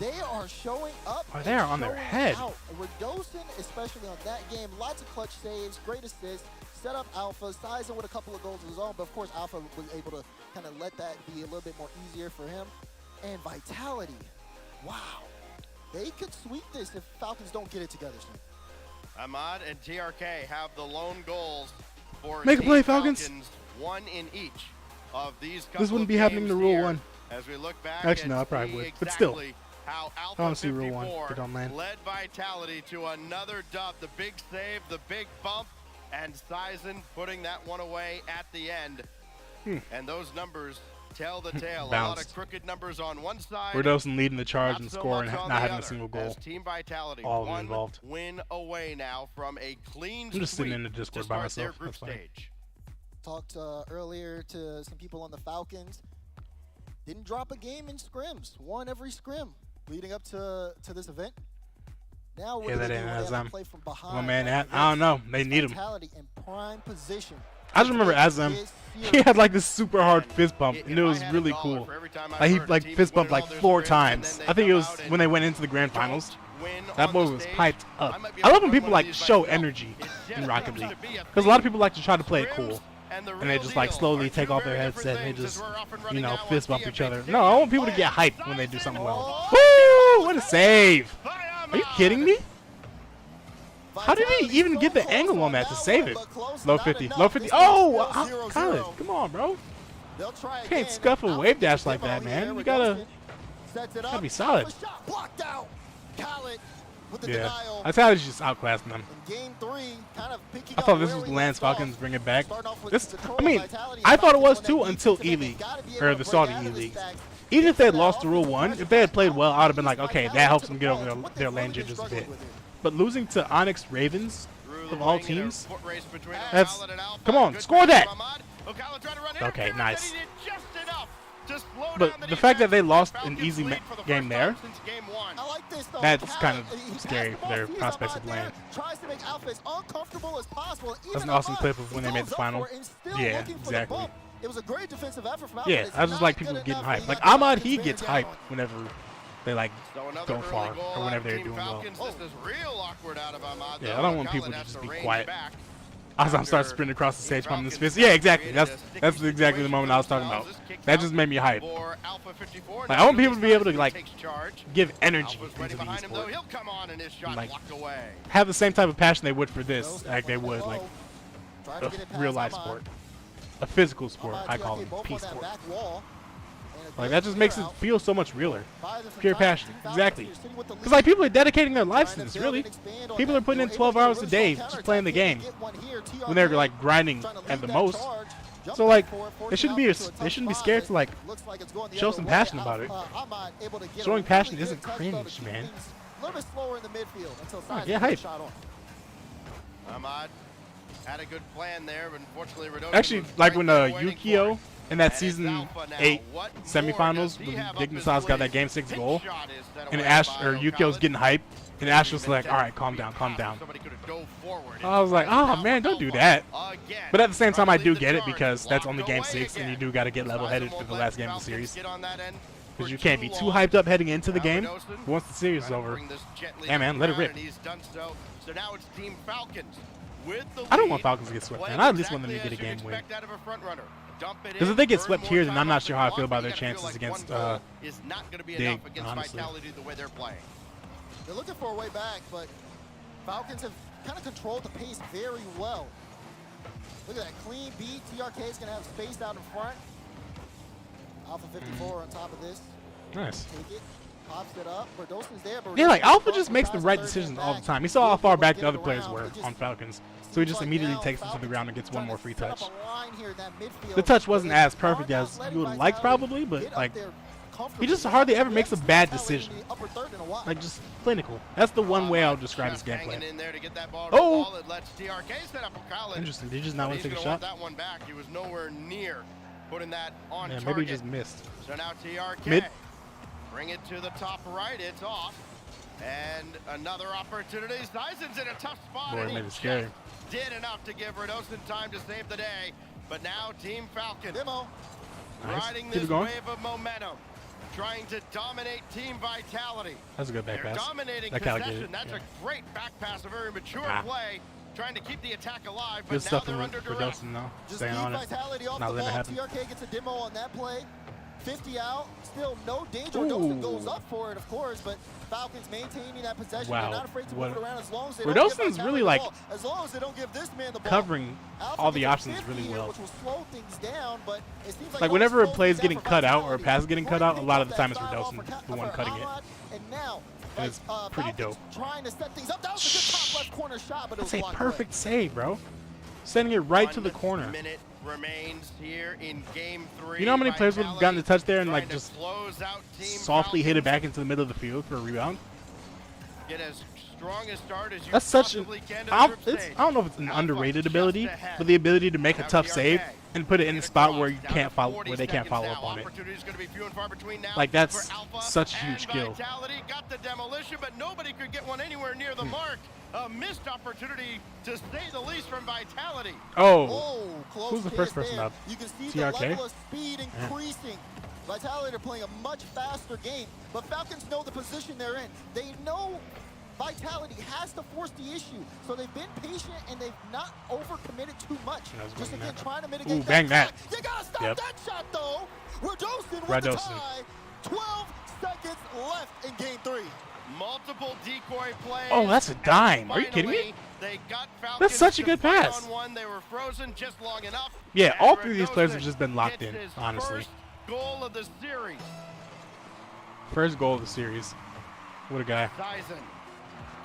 They are showing up. Oh, they are on their head. Redosin, especially on that game, lots of clutch saves, great assists, set up Alpha, Sizen with a couple of goals of his own, but of course Alpha was able to kind of let that be a little bit more easier for him. And Vitality, wow. They could sweep this if Falcons don't get it together soon. Ahmad and TRK have the lone goals for Make a play, Falcons, Falcons. one in each of these couple This wouldn't be of happening to games Rule here. 1. As we look back Actually, no, I and probably see would. But still, exactly how I want to see Rule 1 54 if it don't land. led Vitality to another dub. The big save, the big bump, and Sizen putting that one away at the end. And those numbers tell the tale. A lot of crooked numbers on one side. Redosin leading the charge and so scoring, much on not the having a other, single goal. as Team Vitality, All of them one involved. win away now from a clean I'm just sitting sweep in the Discord to by start their myself. group That's fine. stage. Talked earlier to some people on the Falcons. Didn't drop a game in scrims. Won every scrim leading up to this event. Now what Yeah, do that they ain't do when as they have to play from behind? one man like at. this? I don't know. They need him. Vitality in prime position. I just remember Azam, he had like this super hard fist bump, and it was really cool. Like he like fist bumped like 4 times. I think it was when they went into the grand finals. That boy was hyped up. I love when people like show energy in Rocket League, because a lot of people like to try to play it cool, and they just like slowly take off their headset and they just, you know, fist bump each other. No, I want people to get hyped when they do something well. Woo! What a save! Are you kidding me? How did he even get the angle on that to save it? Low 50, low 50. Oh, Khaled, come on, bro. You can't scuff a wave dash like that, man. You gotta be solid. Yeah, Vitality's just outclassing them. I thought this was the Lance Falcons bring it back. This, I mean, I thought it was too until E-League, or the Saudi E-League. Even if they had lost to Rule 1, if they had played well, I would have been like, okay, that helps them get over their lane jitters a bit. But losing to Onyx Ravens, of all teams, that's, come on, score that! Okay, nice. But the fact that they lost an easy game there, that's kind of scary for their prospects of land. That's an awesome clip of when they made the final. Yeah, exactly. It was a great defensive effort from Yeah, I just like people getting hyped. Like Ahmad, he gets hyped whenever they like go far or whenever they're doing well. Yeah, I don't want people to just be quiet. Azam starts sprinting across the stage, pumping his fist. Yeah, exactly. That's exactly the moment I was talking about. That just made me hype. Like, I want people to be able to like give energy into the esport. And, like, have the same type of passion they would for this, like they would like a real life sport, a physical sport. I call it peace sport. Like that just makes it feel so much realer. Pure passion, exactly. Because like people are dedicating their lives to this, really. People are putting in 12 hours a day just playing the game when they're like grinding at the most. So like they shouldn't be scared to like show some passion about it. Showing passion isn't cringe, man. Oh, get hype. Ahmad had a good plan there, but unfortunately Redosin actually, like when Yukio in that Season 8 semifinals, when Dignitas got that Game 6 goal, and Yukio's getting hyped, and Ash was like, all right, calm down, calm down. I was like, oh man, don't do that. But at the same time, I do get it, because that's only Game 6, and you do got to get level-headed for the last game of the series. Because you can't be too hyped up heading into the game. Once the series is over, yeah man, let it rip. I don't want Falcons to get swept, man. I at least want them to get a game win. Because if they get swept here, then I'm not sure how I feel about their chances against Dig, honestly. They're looking for a way back, but Falcons have kind of controlled the pace very well. Look at that clean beat. TRK is going to have space out in front. Alpha 54 on top of this. Nice. Take it. Pops it up. Redosin's there, but yeah, like Alpha just makes the right decisions all the time. He saw how far back the other players were on Falcons, so he just immediately takes them to the ground and gets one more free touch. The touch wasn't as perfect as you would have liked probably, but like he just hardly ever makes a bad decision. Like just clinical. That's the one way I'll describe his gameplay. Oh! Interesting. Did he just not want to take a shot? He was nowhere near putting that on target. Maybe he just missed. So now TRK. Mid. Bring it to the top right. It's off. And another opportunity. Sizen's in a tough spot. Boy, it made it scary. Did enough to give Redosin time to save the day. But now Team Falcon riding this wave of momentum. trying to dominate Team Vitality. That's a good back They're pass. dominating That possession. calculated. That's Yeah. a great back pass, a very mature play, trying to keep the attack alive, but Good now stuff they're from under duress. Dawson, though. Just Staying keep on it. Vitality off Not the letting ball. it happen. TRK gets a demo on that play. 50 out, still no danger. Ooh. Dawson goes up for it, of course, but Falcons maintaining that possession. Wow. They're not afraid to What- move it around as long as they Where don't give Dawson's Vitality really, the like, ball. As long as they don't give this man the ball. Covering Alpha all the gets a options 50 really here, well. which will slow things down, but it seems Like, no whenever a slow play's things getting down for cut out or a Vitality. pass is getting cut out, a lot of the time it's That Dawson, style the one for cutting it. Ahmad, and now, And it's pretty dope. trying to set things up. That was a good top left corner shot, but it was That's a blocked away. perfect save, bro. Sending it right to the corner. 1 minute remains here in game 3. You know how many players would have gotten the touch there and like trying to just close out Team softly hit it Falcons. back into the middle of the field for a rebound? Get as strong a start as you That's such an possibly can to I the group don't, stage. I don't know if it's an underrated just ability, ahead. but the ability to make a Now tough save TRK. and put it in a spot where you Down to can't follow, 40 where they can't seconds follow now. up on it. Opportunities gonna be few and far between now Like, that's for Alpha such a and huge skill. Vitality got the demolition, but nobody could get one anywhere near the mark. A missed opportunity, to say the least, from Vitality. Oh, Close who's the kiss first person there. up? You can see TRK? the level of speed increasing. Vitality are playing a much faster game, but Falcons know the position they're in. They know Vitality has to force the issue, so they've been patient and they've not overcommitted too much. Just again, trying to mitigate Ooh, bang that. You gotta stop Yep. that shot, though. Radosin with Radosin. the tie. 12 seconds left in game 3. Multiple decoy plays. Oh, that's a dime. Are you kidding me? Finally, they got Falcons That's such a to good fight pass. on one. They were frozen just long enough. Yeah, And all three of these players Radosin have just been locked in, gets his honestly. First goal of the series. First goal of the series. What a guy. Dyson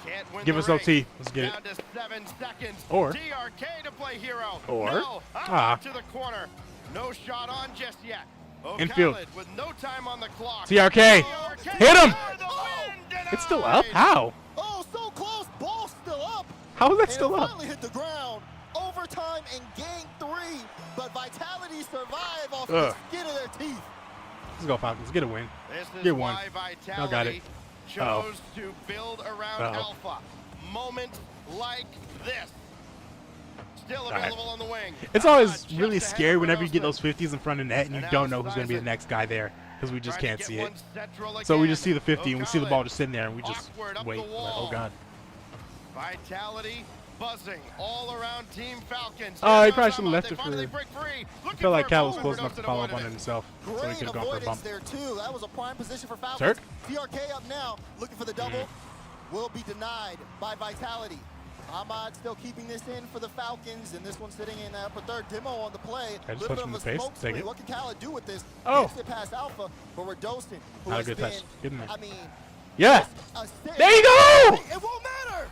can't win Give the us race. LT. Let's get it. Down to 7 seconds. Or- TRK to play hero. Or- No, Ah. to the corner. No shot on just yet. Infield. O'Khaled with no time on the clock. TRK. Hit him! It's still up? How? Oh, so close. Ball still up. How is that And still it up? finally hit the ground. Overtime in game 3, but Vitality survive off Ugh. the skin of their teeth. Let's go Falcons. Get a win. This is Get one. why Vitality Y'all got it. chose to build around Uh-oh. Alpha. Moments like this. Still All right. available on the wing. It's always Just really ahead scary of whenever you get Radosin. those 50s in front of net and you And don't now know who's going to be the Dyson. next guy there because we just Trying can't to see get it. one central So we again. just see the 50 and we see the O'Khaled. ball just sitting there and we just Awkward up wait. the Like, wall. oh, God. Vitality buzzing all around Team Falcons. Oh, he Here probably goes should have Ahmad. left They it finally for... break free. I Looking felt like for a Cal was move, close enough to Radosin follow up avoided on it. himself, so he Great could have gone for a avoidance bump. there, too. That was a prime position for Falcons. Turk? TRK up now, looking for the double. Will be denied by Vitality. Ahmad still keeping this in for the Falcons, and this one sitting in upper third. Demo on the play. I just Little touched bit him in of the a face. smoke Take screen. it. What can Khaled do with this? Oh. Gets it past Alpha, but Radosin, who Not a has good been, touch. Good in there. I mean, Yeah. a There you go! It won't matter.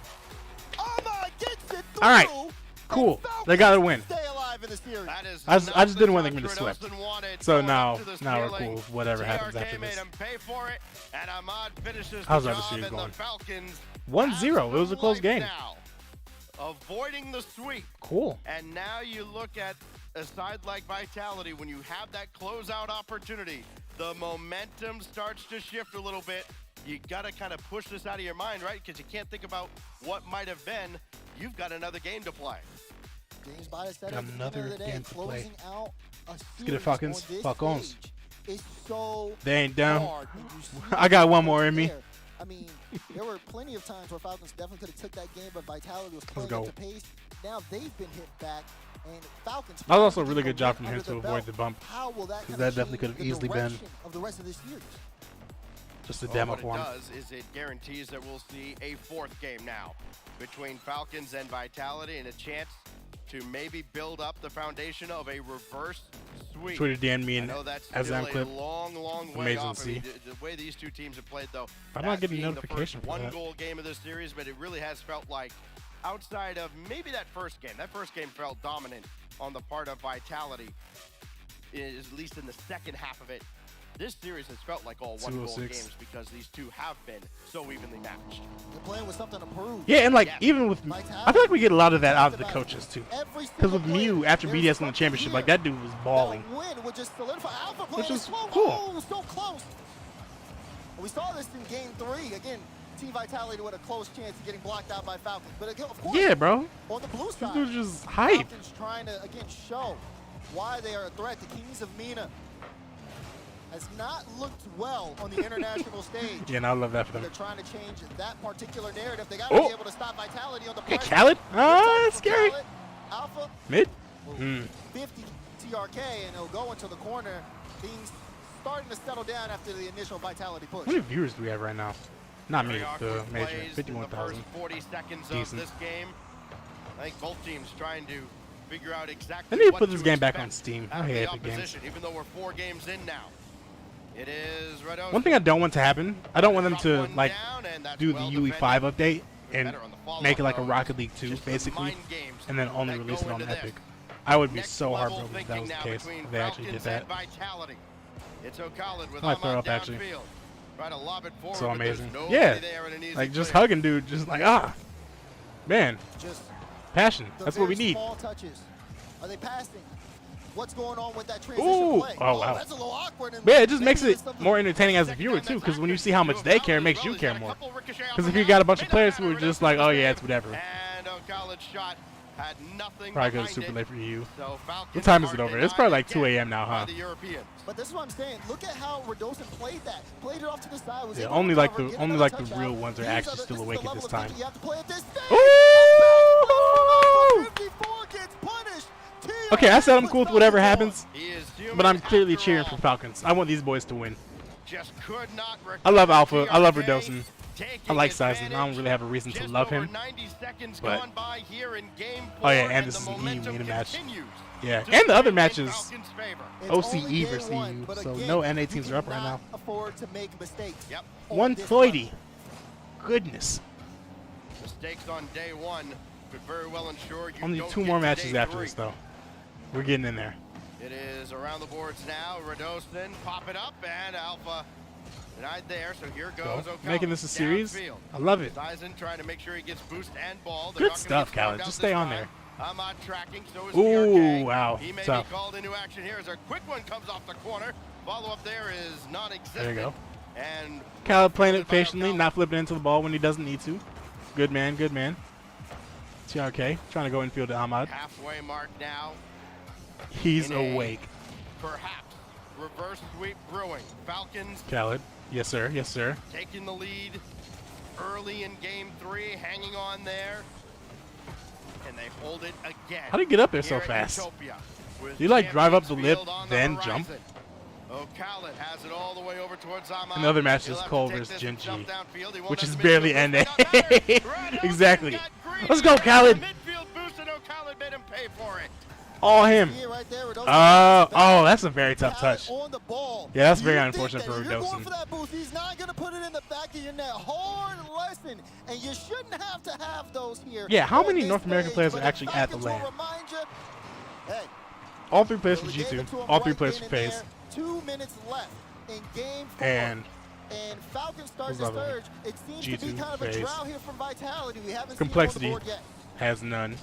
Ahmad gets it through. All right. Cool. They got to win. Stay alive in the series. I just didn't want them to get swept. So now we're cool. Whatever happens TRK after made this. him pay for it, and Ahmad finishes How's the the other job, series and going? the Falcons 1-0. It was a close game. now, avoiding the sweep. Cool. And now you look at a side like Vitality, when you have that closeout opportunity, the momentum starts to shift a little bit. You got to kind of push this out of your mind, right? Because you can't think about what might have been. You've got another game to play. James Bias said Got at the another end of the day, game to play. closing out a Let's get it, series Falcons. on this Falcons. stage is so They ain't down. hard when you see I got one it more in me. there. I mean, there were plenty of times where Falcons definitely could have took that game, but Vitality was playing go. at the pace. Now they've been hit back, and Falcons. That was also a finally really get good job win from him under to their avoid belt. the bump. How will that 'Cause kind that of definitely change could have the easily been direction of the rest of this series? just a Well, demo what for it him. does is it guarantees that we'll see a fourth game now between Falcons and Vitality, and a chance to maybe build up the foundation of a reverse sweep. Tweeted Dan me I and know that's Azam still clip. a long It's way amazing off. to I mean, see. the way these two teams have played, though, I'm not that getting being notification the for first that. one-goal game of this series, but it really has felt like, outside of maybe that first game felt dominant on the part of Vitality, at least in the second half of it. This series has felt like all one-goal 206. games because these two have been so evenly matched. They're playing with something to prove. Yeah, and like even with, I feel like we get a lot of that out of the coaches too. Because with Mew after BDS won the championship, like that dude was balling. Win would just solidify Alpha Which playing is slow. cool. Oh, so close. We saw this in game 3. Again, Team Vitality with a close chance of getting blocked out by Falcons. But again, of course, Yeah, bro. on the blue This side, dude's just hype. Falcons trying to again show why they are a threat. The Kings of Mina has not looked well on the international stage. Yeah, and I love that for them. They're trying to change that particular narrative. They got to be able to stop Vitality on the Okay, press. Khaled. That's scary. Khaled, Alpha. Mid. 50 TRK, and he'll go into the corner. Things starting to settle down after the initial Vitality push. How many viewers do we have right now? Not me, the major. Plays 51,000. in the first 40 seconds Decent. of this game. I think both teams trying to figure out exactly I need to what put this game back on expect Steam. out I of hate the Epic Games. opposition, even though we're 4 games in now. It is Redoso. One thing I don't want to happen, I don't want them to like do the UE5 update and make it like a Rocket League 2, basically, and then only release it on Epic. I would be so heartbroken if that was the case, if they actually did that. I might throw up, actually. So amazing. Yeah, like just hugging dude, just like, man, passion. That's what we need. Small touches. Are they passing? What's going on with that transition Ooh, play? oh wow. That's a little awkward. Yeah, it just makes it more entertaining as a viewer too, because when you see how much they care, it makes you care more. Because if you got a bunch of players who are just like, oh yeah, it's whatever. Probably goes super late for you. What time is it over? It's probably like 2 a.m. now, huh? But this is what I'm saying. Look at how Redosin played that. Played it off to the side. Was Yeah, able only to like cover, the get only another like the touchdown. real ones are These actually the- still this is awake the at this level of time. thinking you have to play at this stage. Ooh! 54 gets punished. Okay, I said I'm cool with whatever happens, but I'm clearly cheering for Falcons. I want these boys to win. I love Alpha. I love Redosin. I like Sizen. I don't really have a reason to love him. But oh yeah, and this is an EU Mina match. Yeah, and the other matches, OCE versus EU, so no NA teams are up right now. Afford to make mistakes. 130. Goodness. Mistakes on day 1 could very well ensure you Only don't 2 get more to matches day after 3. this, though. We're getting in there. It is around the boards now. Redosin, pop it up, and Alpha denied there. So here goes O'Connell. Making this a series. Downfield. I love it. Sizen trying to make sure he gets boost and ball. They're Good not gonna stuff, get Khaled. smogged Just out stay this on time. there. Ahmad tracking, so is Ooh, PRK. wow. He may Tough. be called into action here as a quick one comes off the corner. Follow up there is non-existent. There you go. And Khaled playing it patiently, not flipping into the ball when he doesn't need to. Good man, good man. TRK trying to go infield to Ahmad. halfway mark now. He's in a awake. Perhaps reverse sweep brewing. Falcons Khaled. Yes, sir. Yes, sir. taking the lead early in game 3, hanging on there. And they hold it again. How did he get up there so here at fast? Utopia with Do you like drive up the Champions lip, Field on then the jump? horizon. Khaled has it all the way over towards Ahmad. And the other match He'll is have to Cole take versus this Gen and G, jump downfield. He won't which have is to barely miss the NA. boost. Got it. Exactly. Let's go, Khaled. Midfield boost and Khaled made him pay for it. All him. Oh, that's a very tough touch. On the ball. Yeah, that's very You unfortunate think for that You're going Redosin. for that boost. He's not going to put it in the back of your net. Hard lesson, and you shouldn't have to have those here. Yeah, how on many this North American stage, players but are actually at the Falcons will LAN? remind you, hey, All 3 players for we gave G2, it to him all 3 right players then for and FaZe, there. 2 minutes left in game 4. and Falcons start who's to the other one? surge. It seems to be G2, kind of a FaZe. drought here from Vitality. We haven't Complexity seen it on the board yet. has none.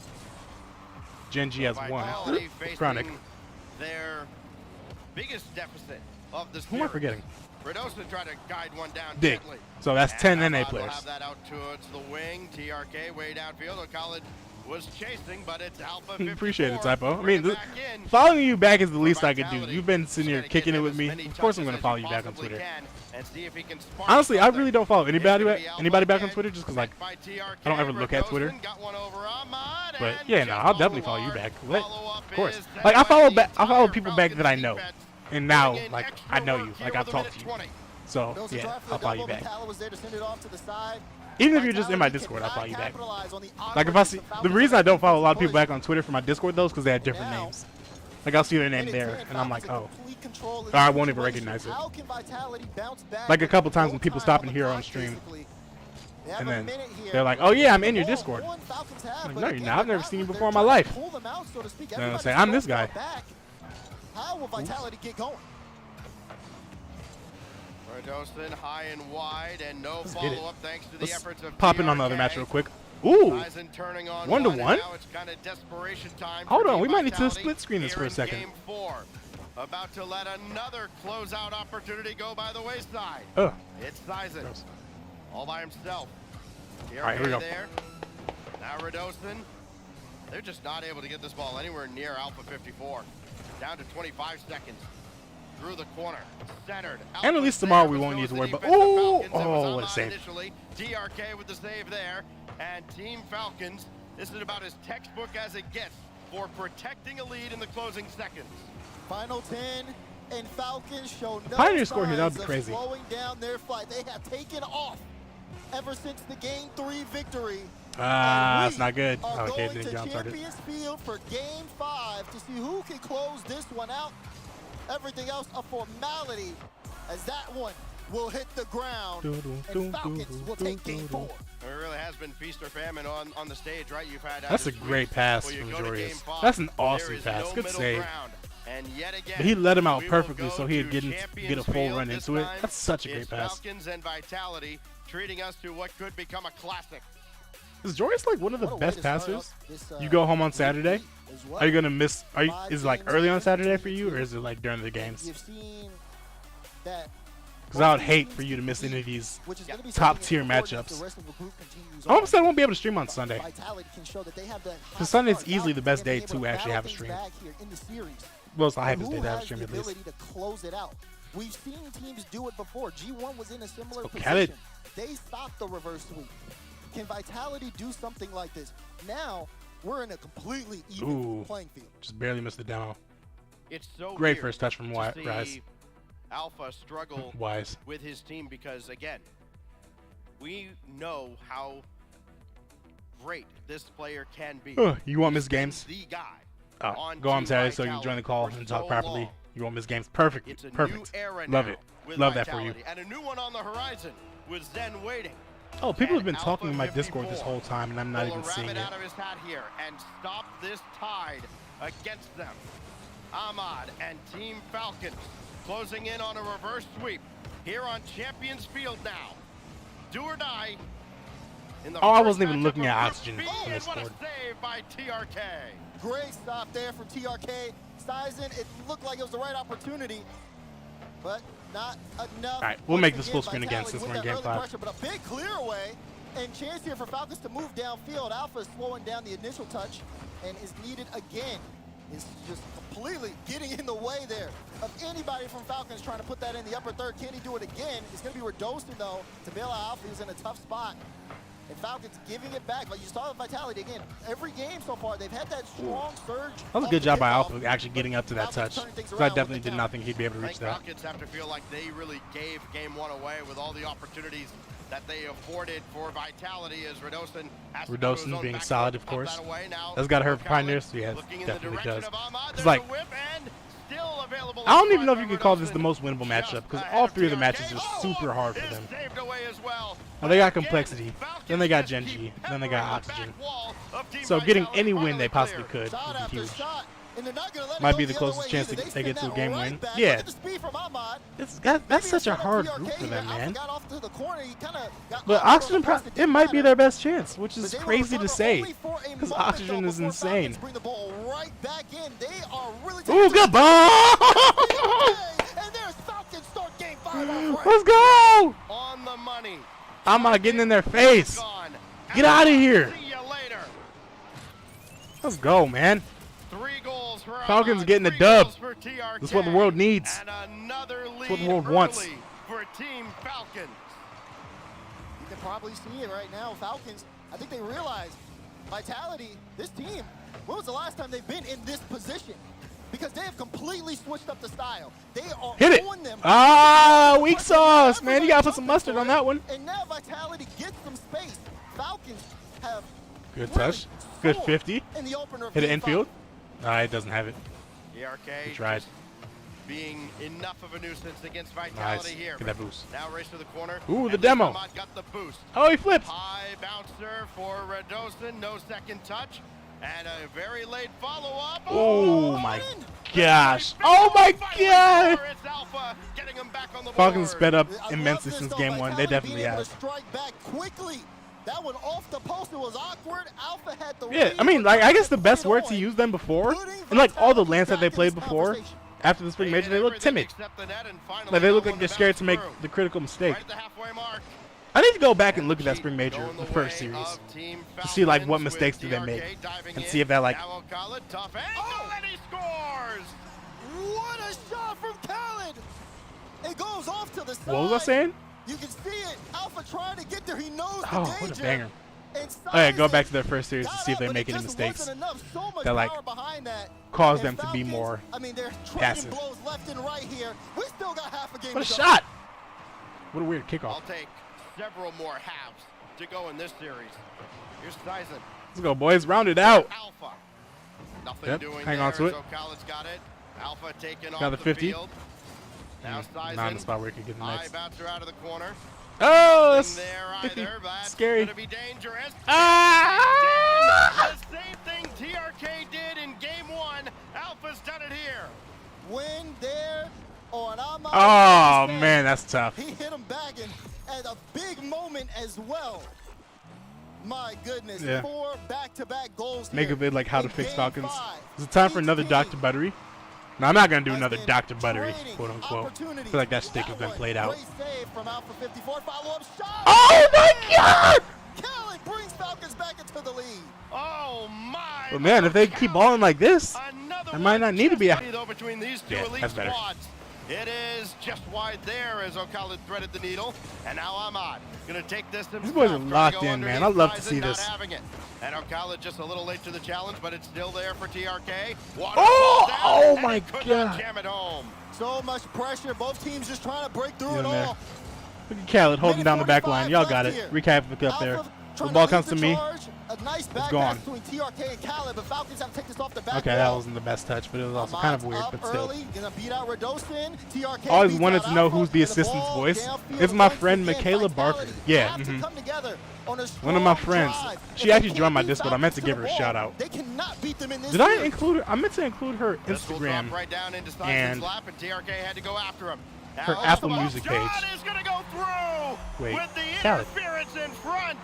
Gen G has 1. Vitality Chronic. facing their biggest deficit of the Who am I forgetting? Redosin tried to guide one down Dig. gently. So that's And 10 NA Ahmad will players. have that out towards the wing. TRK way downfield. O'Connell was chasing, but it's Alpha 54. Appreciate it, Typo. I Bring mean, it back in. following you back is the least I could do. You've been sitting here kicking it with me. Of course I'm going to follow you back on Twitter. And see if he can spark Honestly, I something. really don't follow anybody It's gonna be back on Alpha Twitter just because, like, by TRK. I don't ever look at Twitter. Redosin got one over Ahmad, But and yeah, no, I'll just definitely follow you Omar. back. Of course. is Like, I that follow way. people back that I know, and now, Bring in like, extra I know work you. here Like, I've with a talked to minute you. 20. So Those are yeah, drive for I'll the follow you double. back. Vitale was there to send it off to the side. Even if you're just in my Discord, I'll follow you back. Like, if I see the reason I don't follow a lot of people back on Twitter for my Discord though is because they have different names. Like, I'll see their name there, and I'm like, oh. Or I won't even recognize it. Like a couple times when people stop in here on stream, and then they're like, oh yeah, I'm in your Discord. I'm like, no, you're not. I've never seen you before in my life. And they'll say, I'm this guy. How will Vitality get going? Redosin high and wide, and no Let's get it. follow-up thanks to the Let's efforts of pop in on the other TRK. match real quick. Ooh, Sizen turning on 1-to-1? and now it's kind of desperation time Hold for on, we Team might need to Vitality split screen this here for a in second. Game 4. About to let another closeout opportunity go by the wayside. Ugh. It's Sizen, all by himself. TRK All right, here we go. there. Now Redosin. They're just not able to get this ball anywhere near Alpha 54. Down to 25 seconds. through the corner, centered. And at least tomorrow we won't need to worry about. Oh, what a save! TRK with the save there, and Team Falcons. This is about as textbook as it gets for protecting a lead in the closing seconds. Final 10, and Falcons show no Pioneer score here, that would signs be of crazy. slowing down their fight. They have taken off ever since the Game 3 victory. That's not good. Are Okay, going didn't to get on target. Champions Field for Game 5 to see who can close this one out. Everything else a formality, as that one will hit the ground, and Falcons will take Game 4. It really has been feast or famine on the stage, right? You've had That's a great pass from Jorius. That's an awesome pass. Good save. And yet again, But he let him out perfectly so he'd get a full run into it. That's such a great pass. Falcons and Vitality treating us to what could become a classic. Is Jorius like one of the best passers? You go home on Saturday? Are you gonna miss? Is it like early on Saturday for you, or is it like during the games? You've seen that. Because I would hate for you to miss any of these top tier matchups. I almost said I won't be able to stream on Sunday. Because Sunday's easily the best day to actually have a stream. Well, it's the hypest day to have a stream at least. We've seen teams do it before. G1 was in a similar Okay. position. They stopped the reverse sweep. Can Vitality do something like this? Now, we're in a completely even playing field. Just barely missed the demo. It's so Great weird first touch from to Rise. see Alpha struggle Wise. with his team because, again, we know how great this player can be. You won't miss games? The guy. Go on Saturday so you can join the call and talk properly. You won't miss games. Perfect. It's a Perfect. new era Love now it. with Love that for you. Vitality. And a new one on the horizon with Zen waiting. Oh, people have been talking in my Discord this whole time, and I'm not even seeing it. Out of his hat here and stop this tide against them. Ahmad and Team Falcons closing in on a reverse sweep here on Champions Field now. Do or die. In the I first wasn't even matchup looking of at Group Oxygen B, when they and what a scored. save by TRK. Great stop there from TRK. Sizen, it looked like it was the right opportunity, but not enough. All right, we'll make this Once full screen again Vitality since with we're in that game early 5. pressure, but a big clear away and chance here for Falcons to move downfield. Alpha is slowing down the initial touch and is needed again. Is just completely getting in the way there of anybody from Falcons trying to put that in the upper third. Can he do it again? It's going to be Redostin, though, to bail out Alpha. He's in a tough spot. And Falcons giving it back. Like you saw with Vitality again. Every game so far, they've had that strong surge. That was a good job by Alpha actually getting up to that touch. So I definitely did not think he'd be able to reach that. Falcons have to feel like they really gave game 1 away with all the opportunities that they afforded for Vitality as Redostin has to go to his Redostin own being back solid, foot, of up course. that away. Now That's got to hurt for Pioneers. So yeah, it definitely does. It's like, I don't even know if you could call this the most winnable matchup because all 3 of the matches are super hard for them. Now they got complexity, then they got Genji, then they got Oxygen. So getting any win they possibly could would be huge. Might be the closest chance they get to a game win. Yeah. That's such a hard group for them, man. But Oxygen, it might be their best chance, which is crazy to say because Oxygen is insane. Ooh, good ball! Let's go! On the money. I'm not getting in their face. Get out of here. Let's go, man. 3 goals for Falcons getting a dub. TRK. That's what the world needs. And another lead That's what the world wants. for Team Falcons. You can probably see it right now. Falcons, I think they realize Vitality, this team, when was the last time they've been in this position? Because they have completely switched up the style. They are Hit it. on them. Weak sauce, man. You got to put some mustard on that one. And now Vitality gets some space. Falcons have Good touch. Good 50. in the opener of Hit it game infield. It doesn't have it. TRK He tried. being enough of a nuisance against Vitality Nice. here. Get that boost. Now race to the corner. Ooh, the and demo. Ahmad got the boost. Oh, he flipped. High bouncer for Redostin. No second touch. And a very late follow-up. Oh, my gosh. Oh, my God. It's Alpha getting him back on the Falcons board. sped up immensely since game 1. They definitely being able have. to strike back quickly. That one off the post, it was awkward. Alpha had the Yeah, I mean, like, I guess the best word to use them before, and like all the lands that they played before, after the spring major, they look timid. Like they look like they're scared to make the critical mistake. I need to go back and look at that spring major, the first series, to see like what mistakes did they make, and see if that like. And he scores! What a shot from Callan! to the side. What was I saying? You can see it. Alpha trying to get there. He knows the Oh, danger. what a banger. Alright, go back to their first series to see if they make any mistakes that like cause them to be more passive. Blows left and right here. We still got half a game What a to go. shot! What a weird kickoff. I'll take several more halves to go in this series. Here's Tyson. Let's go, boys. Round it out. Alpha. Nothing doing hang there on to it. Khaled's got it. Alpha taking Got off the the 50. field. Now Tyson. Not in the spot where he could get the High next. bouncer out of the corner. Oh, that's there 50. either, but Scary. Gonna be dangerous. Ah! The same thing TRK did in game 1. Alpha's done it here. Win there on Ahmad. Oh, man, that's tough. He hit him back and a big moment as well. My goodness, Yeah. 4 back-to-back goals. Make here a vid like how to in fix game Falcons. 5. Is it time for another Dr. Buttery? No, I'm not going to do another Dr. Buttery, quote unquote. I feel like that stick has been played out. Great save from Alpha 54. Follow-up shot. Oh, my God! Khaled brings Falcons back into the lead. Oh, my. But, man, if they keep balling like this, Another there might not need to be a... though between these two Yeah, elite that's better. squads. It is just wide there as Khaled threaded the needle. And now Ahmad going to take this himself. These boys are locked in, man. I love to see Not this. having it. And Khaled just a little late to the challenge, but it's still there for TRK. Oh, my could God. not jam it home. So much pressure. Both teams just trying to break through Get it in there. all. Look at Khaled holding down the back line. Y'all got it. Recap it up there. The ball comes to me. A nice It's back gone. between TRK and Khaled, but Falcons have to take this off the back. Okay, that wasn't the best touch, but it was also kind of weird, but still. Early, gonna beat out Radosin. TRK Always beats wanted out to know Alpha, who's the and assistant's ball voice. downfield It's my once friend again. Michaela Vitality Barker. Yeah, have to come together on a one of my strong friends. drive. She If actually they joined my can't beat Discord. I meant to Falcons give her a the shout ball, out. They cannot beat them in this Did I series. include her? I meant to include her This will Instagram drop right down into Sison's and lap, and TRK had to go after him. her Now, Apple the Music page. shot is going to go through Wait, with the Khaled. interference in front.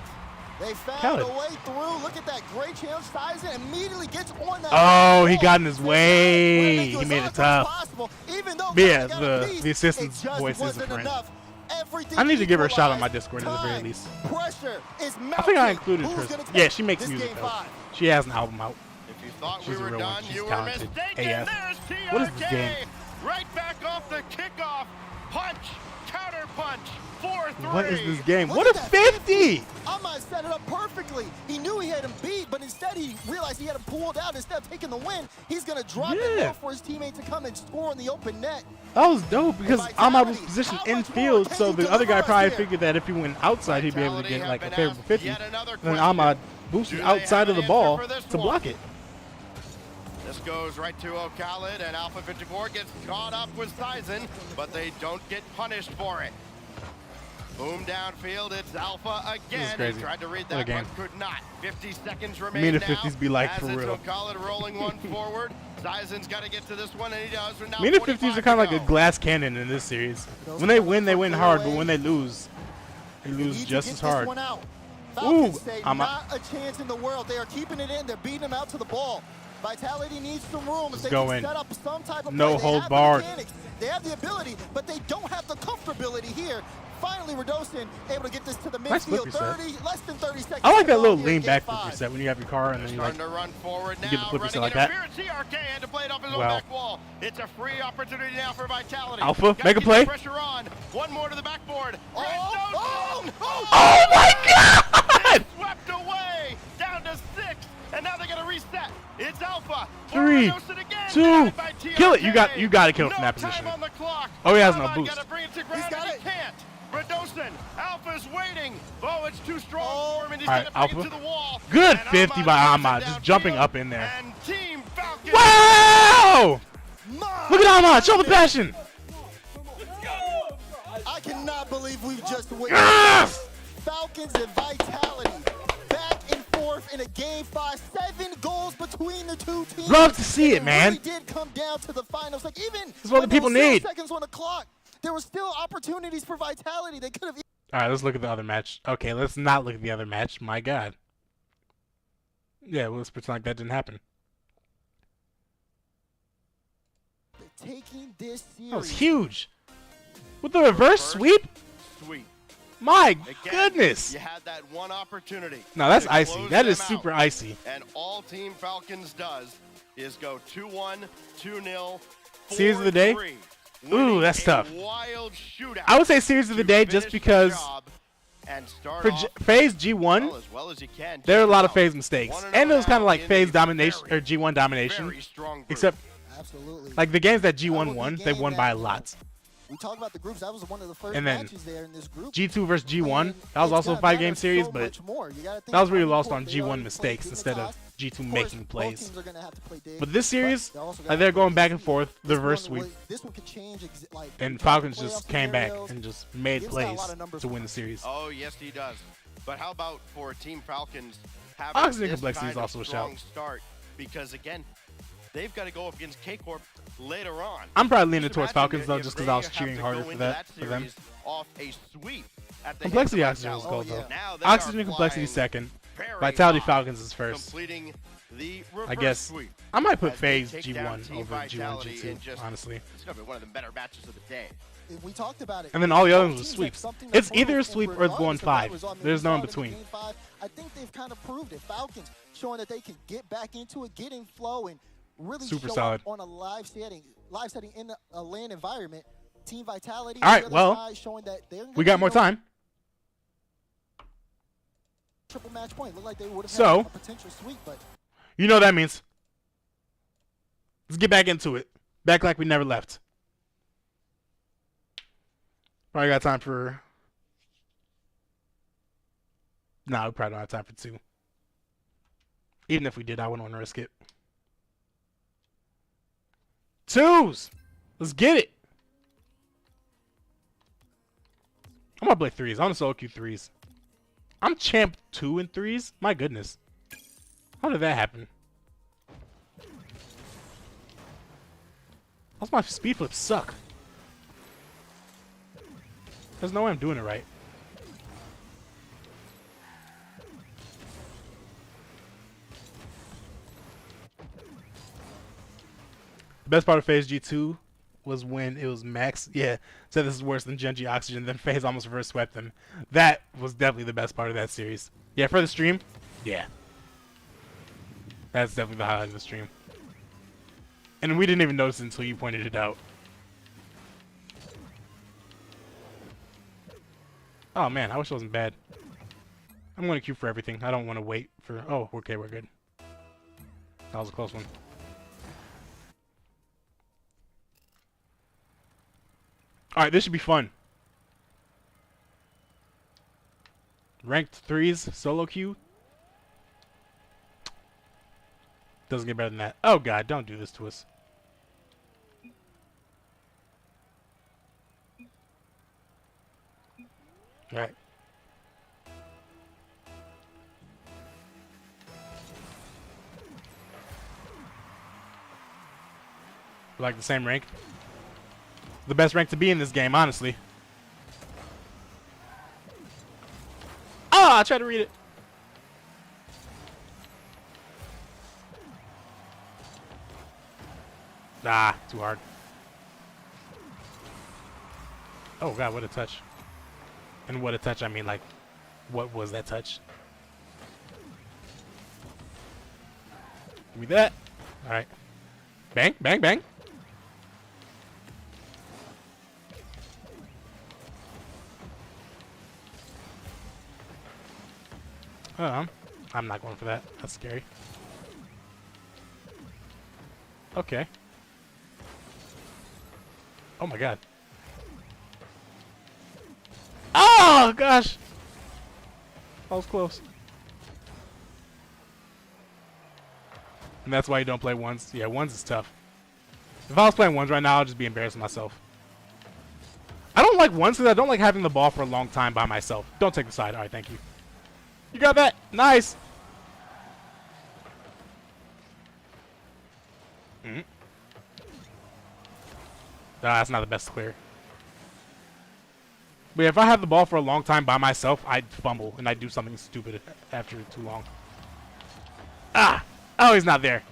They found Khaled. a way through. Look at that great challenge. Tyson immediately gets on that. Oh, he got in his way. He made it tough. Even though But yeah, Khaled got a piece, the assistant's it just voice is wasn't different. enough. Everything I need to give her a shout out on my equalized. Discord at the very least. Pressure is I think I mounting. included Who's her. gonna take Yeah, she makes this music game though. 5? She has an album out. If you thought She's we a were real one. done, She's you were talented mistaken. AF. There's TRK. What is this game? Right back off the kickoff. Punch, counter punch, 4-3. What is this game? Look What at a that 50! Ahmad set it up perfectly. He knew he had him beat, but instead he realized he had him pulled out. Instead of taking the win, he's going to drop it Yeah. low for his teammate to come and score in the open net. That was dope because Ahmad was positioned infield, so the other guy probably figured that if he went outside, he'd be able to get like a favorable 50. And then Ahmad boosted outside of the ball to block it. This goes right to Khaled, and Alpha 54 gets caught up with Sison, but they don't get punished for it. Boom downfield, it's Alpha again. crazy. He tried to read What a that, game. but could not. 50 seconds remain Me and now. the 50s be like, as for it's real. Khaled rolling one forward. Sison's got to get to this one, and he does. Now Me and the 45 50s are kind of to like a go. glass cannon in this series. When they win hard, but when they lose just as hard. Falcons Ooh, say I'm not a chance in the world. They are keeping it in. They're beating him out to the ball. Vitality needs some room. If they go can in. set up some type of No play, hold they have barred. the mechanics. They have the ability, but they don't have the comfortability here. Finally, Radosin able to get this to the Nice flip midfield. reset. Less than 30 seconds. I like to that go little here lean in back game flip 5. reset when you have your car and then you like Starting to run forward you now. get the flip reset Running like that. interference. TRK had to play it off his own Well. back wall. It's a free opportunity now for Vitality. Alpha, Gotta make a keep play. the pressure on. One more to the backboard. Oh my God! Swept away. Down to 6. And now they got to reset. It's Alpha. 3, 2, kill it. You got to kill it from that position. Time on the clock. Oh, he has no Ahmad boost. gotta bring it to ground, and he can't. Radosin, Alpha's waiting. Oh, it's too strong for him, and he's All gonna right, bring it Alpha. to the wall. Good And 50 by Ahmad, just jumping downfield. up in there. And Team Falcons. Wow! Look at Ahmad, show the passion. I cannot believe we've just witnessed Yes! Falcons and Vitality back and forth in a game 5. 7 goals between the two teams. Love to see it, man. Really did come down to the finals. Like even is what when the people there was 0 need. seconds on the clock, there were still opportunities for Vitality. They could have. All right, let's look at the other match. Okay, let's not look at the other match. My God. Yeah, well, let's pretend like that didn't happen. Taking this series. That was huge. With the reverse sweep? Sweep. My Again, goodness. You had that one opportunity. No, that's to icy. close That is them super out. icy. And all Team Falcons does is go 2-1, 2-0, 4-3. Series of the day? Ooh, that's tough. Wild shootout. I would say series of the day just because for FaZe G1, there are a lot of FaZe mistakes. And it was kind of like FaZe domination, or G1 domination. Except, like the games that G1 won, they won by a lot. We talked about the groups. That was one of the first And then matches there in this group. G2 versus G1, that was also a 5-game series, but that was really lost on G1 mistakes instead of G2 making plays. But this series, like they're going back and forth, the reverse sweep, and Falcons just came back and just made plays to win the series. Oh, yes, he does. But how about for Team Falcons having Oxygen this complexity is kind of also a strong shout. start? Because, again, they've got to go up against K-Corp later on. I'm probably leaning towards Falcons though, just because I was cheering harder for that for them. Off a sweep at the Complexity hands of Oxygen was Vitality. gold though. Now they Oxygen are Complexity flying second. very Vitality high, Falcons is first. completing the I reverse guess sweep I might put as they FaZe take down G1 Team over G1 Vitality in G2, just- honestly. It's going to be one of the better matches of the day. We talked about it. And then all the other Both ones were teams sweeps. have something to It's prove, either a and sweep or it's going regardless of that 5. result, I mean, There's we no saw in it between. Game 5. I think they've kind of proved it. Falcons showing that they can get back into it, get in flow, and really Super show solid. up on a live setting in a LAN environment. Team Vitality. All right, on the well, other side showing that they're we got more time. Triple match point. Looked like they would have So, had a potential sweep, but you know what that means. Let's get back into it. Back like we never left. Probably got time for... Nah, we probably don't have time for 2. Even if we did, I wouldn't want to risk it. 2s! Let's get it! I'm gonna play 3s. I want to solo queue 3s. I'm champ 2 in 3s? My goodness. How did that happen? How's my speed flips suck? There's no way I'm doing it right. The best part of FaZe G2 was when it was Max. Yeah, said this is worse than Genji Oxygen. Then FaZe almost reverse swept them. That was definitely the best part of that series. Yeah, for the stream, yeah. That's definitely the highlight of the stream. And we didn't even notice it until you pointed it out. Oh man, I wish it wasn't bad. I'm going to queue for everything. I don't want to wait for... Oh, okay, we're good. That was a close one. Alright, this should be fun. Ranked 3s, solo queue. Doesn't get better than that. Oh god, don't do this to us. Alright. Like the same rank. The best rank to be in this game, honestly. Ah, I tried to read it. Ah, too hard. Oh god, what a touch. And what a touch, I mean, like, what was that touch? Give me that. Alright. Bang, bang, bang. I'm not going for that. That's scary. Okay. Oh my god. Oh gosh! That was close. And that's why you don't play ones. Yeah, ones is tough. If I was playing ones right now, I'd just be embarrassing myself. I don't like ones because I don't like having the ball for a long time by myself. Don't take the side. Alright, thank you. You got that? Nice! Mm-hmm. That's not the best clear. But if I have the ball for a long time by myself, I'd fumble and I'd do something stupid after too long. Ah! Oh, he's not there.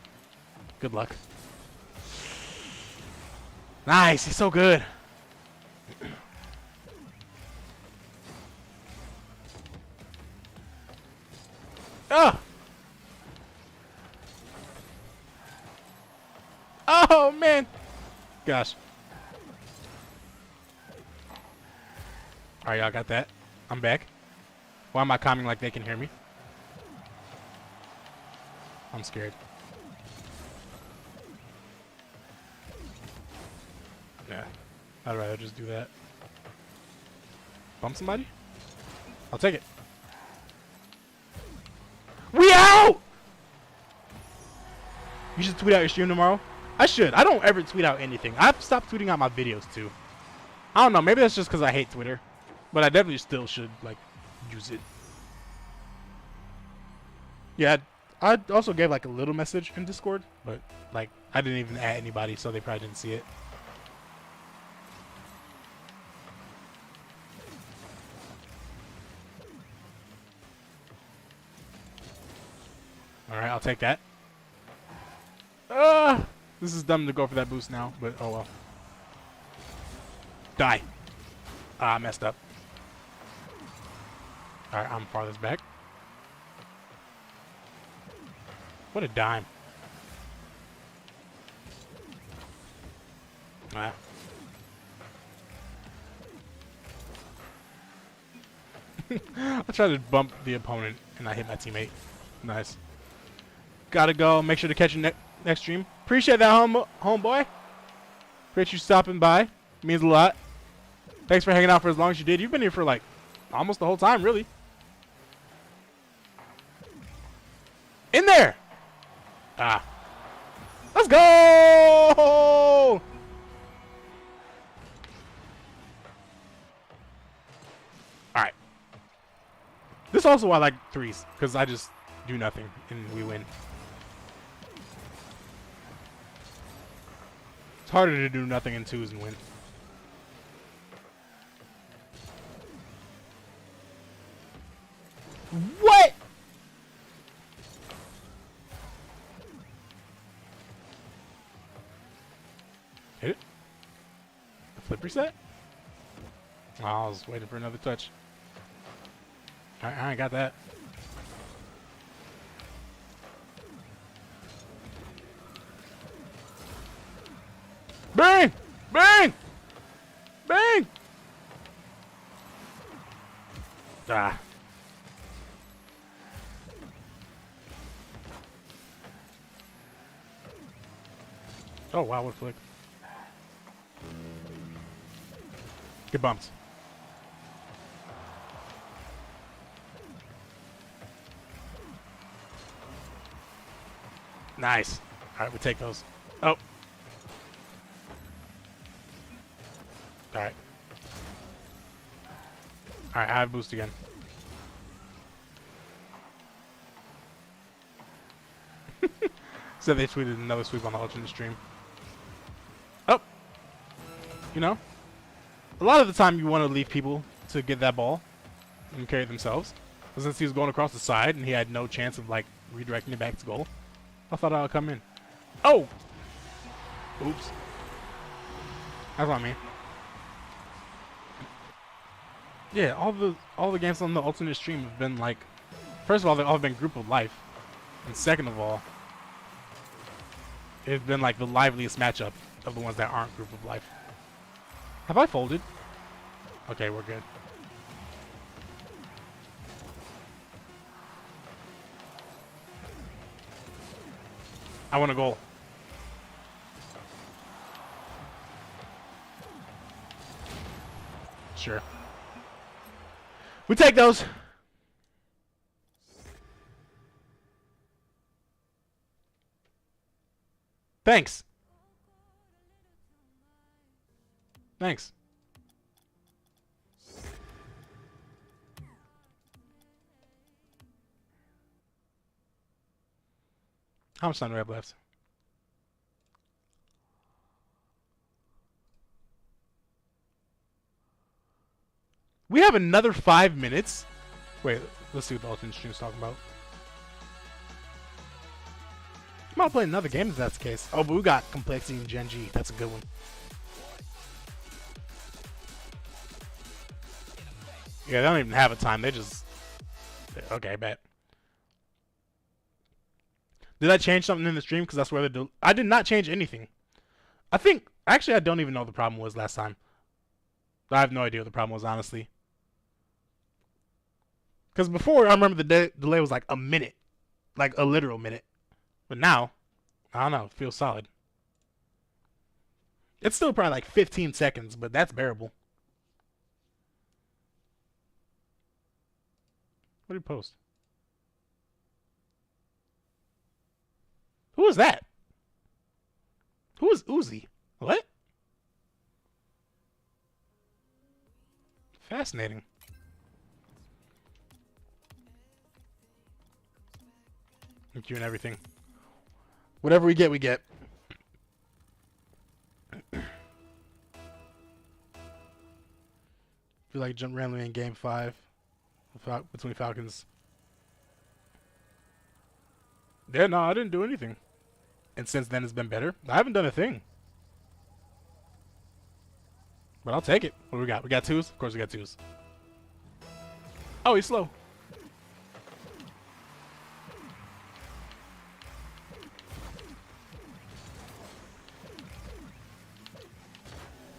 Good luck. Nice, he's so good. Oh! Oh, man! Gosh. Alright, y'all got that. I'm back. Why am I calming like they can hear me? I'm scared. Yeah. I'd rather just do that. Bump somebody? I'll take it. We out! You should tweet out your stream tomorrow. I should. I don't ever tweet out anything. I've stopped tweeting out my videos too. I don't know. Maybe that's just because I hate Twitter. But I definitely still should, like, use it. Yeah, I also gave, like, a little message in Discord. But, like, I didn't even add anybody, so they probably didn't see it. Alright, I'll take that. This is dumb to go for that boost now, but oh well. Die. I messed up. Alright, I'm farthest back. What a dime. Ah. I tried to bump the opponent and I hit my teammate. Nice. Gotta go. Make sure to catch you next stream. Appreciate that, homeboy. Appreciate you stopping by. Means a lot. Thanks for hanging out for as long as you did. You've been here for like almost the whole time, really. In there. Ah. Let's go. Alright. This is also why I like threes, because I just do nothing and we win. It's harder to do nothing in twos and win. What? Hit it? The flip reset? Oh, I was waiting for another touch. Alright, I ain't got that. Bang! Bang! Bang! Ah. Oh, wow, what a flick. Get bumped. Nice. Alright, we take those. Oh. Alright. Alright, I have boost again. So they tweeted another sweep on the alternate stream. Oh! You know? A lot of the time you want to leave people to get that ball and carry themselves. But since he was going across the side and he had no chance of, like, redirecting it back to goal, I thought I would come in. Oh! Oops. That's what I mean. Yeah, all the games on the alternate stream have been like, first of all, they've all been group of life, and second of all, it's been like the liveliest matchup of the ones that aren't group of life. Have I folded? Okay, we're good. I want a goal. Sure. We take those. Thanks. Thanks. How much time do we have left? We have another 5 minutes. Wait, let's see what the alternate stream's talking about. I'm about to play another game if that's the case. Oh, but we got Complexity and Gen G. That's a good one. Yeah, they don't even have a time. They just... Okay, bet. Did I change something in the stream? Because that's where they I did not change anything. I think... Actually, I don't even know what the problem was last time. I have no idea what the problem was, honestly. Because before, I remember the delay was like a minute. Like a literal minute. But now, I don't know. It feels solid. It's still probably like 15 seconds, but that's bearable. What did he post? Who is that? Who is Uzi? What? Fascinating. Thank you and everything. Whatever we get, we get. Feel like jump randomly in Game 5 between Falcons. Yeah, no, I didn't do anything. And since then, it's been better. I haven't done a thing. But I'll take it. What do we got? We got twos? Of course we got twos. Oh, he's slow.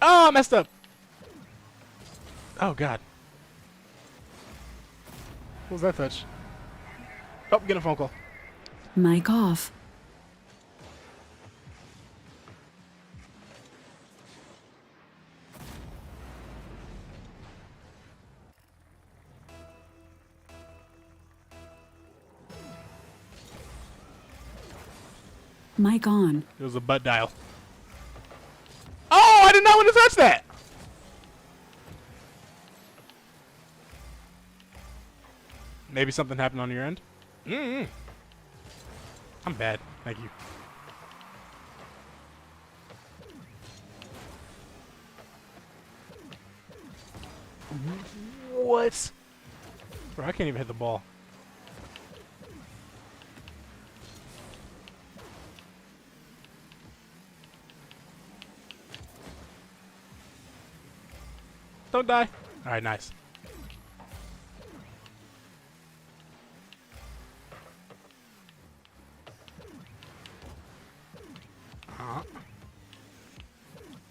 Oh, I messed up. Oh, God. What was that touch? Oh, get a phone call. Mic off. Mic on. It was a butt dial. Oh, I did not want to touch that. Maybe something happened on your end? I'm bad. Thank you. What? Bro, I can't even hit the ball. Don't die. All right, nice.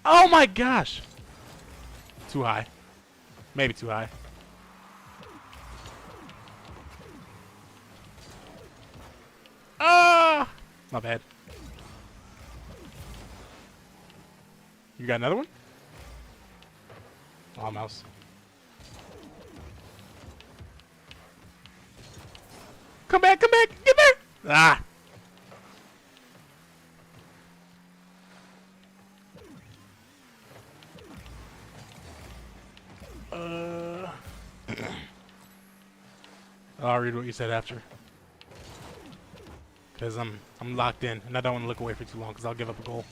Oh my gosh! Too high. Maybe too high. Ah! Not bad. You got another one? Oh, mouse. Come back, get there! Ah! I'll read what you said after. Because I'm locked in, and I don't want to look away for too long, because I'll give up a goal.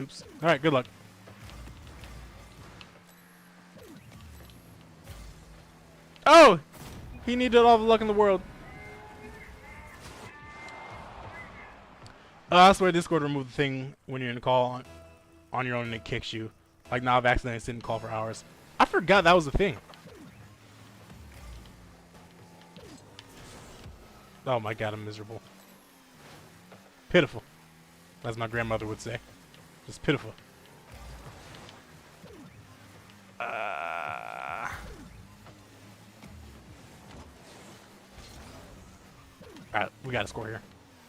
Oops. Alright, good luck. Oh! He needed all the luck in the world. I swear Discord removed the thing when you're in a call on your own and it kicks you. Like now I've accidentally sit in call for hours. I forgot that was a thing. Oh my god, I'm miserable. Pitiful. As my grandmother would say. Just pitiful. Alright, we gotta score here.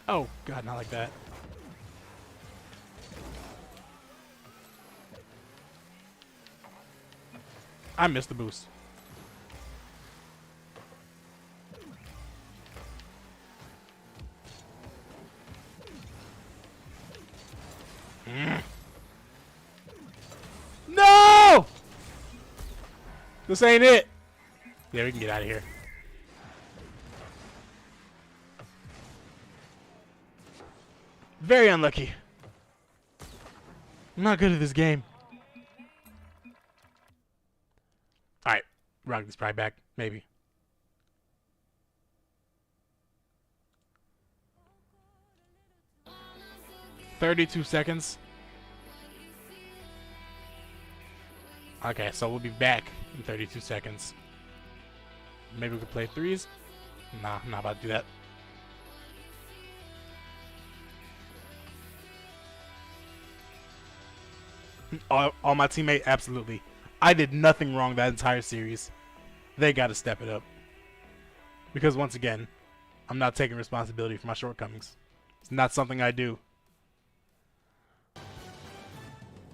Oh god, not like that. I missed the boost. No! This ain't it. Yeah, we can get out of here. Very unlucky. I'm not good at this game. Alright, Rock this probably back, maybe. "32 seconds. Okay, so we'll be back in 32 seconds. Maybe we could play threes? Nah, I'm not about to do that. On my teammate, absolutely. I did nothing wrong that entire series. They got to step it up. Because once again, I'm not taking responsibility for my shortcomings. It's not something I do.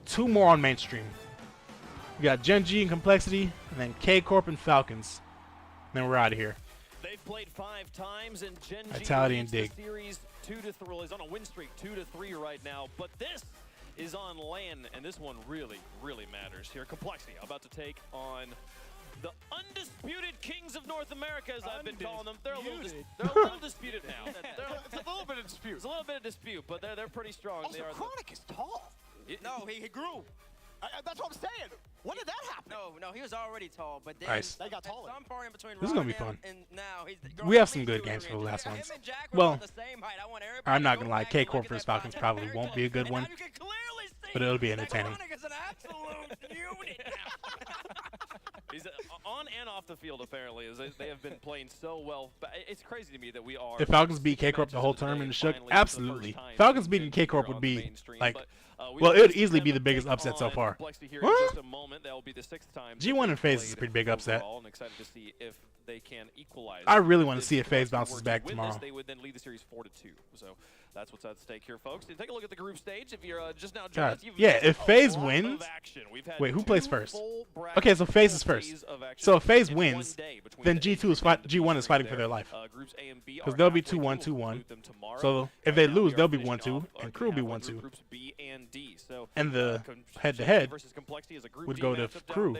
2 more on mainstream. We got Gen G and Complexity, and then K-Corp and Falcons. Then we're out of here. They've played 5 times, and Gen G Vitality and leads Dig. the series 2-3. He's on a win streak, 2-3 right now. But this is on LAN, and this one really, really matters here. Complexity about to take on the undisputed kings of North America, as I've been calling them. They're a little disputed now. It's a little bit of dispute. It's a little bit of dispute, but they're pretty strong. Also, Chronic is tall. No, he grew. That's what I'm saying. When did that happen? No, he was already tall, but then Nice. They got taller. some part in between This is gonna be Rotterdam fun. and now he's We have some good games for the last ones. Well, I'm not gonna lie, K-Corp vs Falcons probably won't be a good one, but it'll be entertaining. Is an absolute unit now. He's on and off the field, apparently, as they have been playing so well. But it's crazy to me that we are. If Falcons beat K-Corp the whole tournament and shook, absolutely. Falcons beating K-Corp would be, like, well, it would easily be the biggest upset so far. What? G1 and FaZe is a pretty big upset. I'm excited to see if they can equalize. I really want to see if FaZe bounces back tomorrow. They would then lead the series 4-2. So that's what's at stake here, folks. And take a look at the group stage. If you're just now joining us, yeah, if FaZe wins, wait, who plays first? Okay, so FaZe is first. So if FaZe wins, then G1 is fighting for their life. Because they'll be 2-1, 2-1. So if they lose, they'll be 1-2, and Crew will be 1-2. And the head-to-head would go to Crew,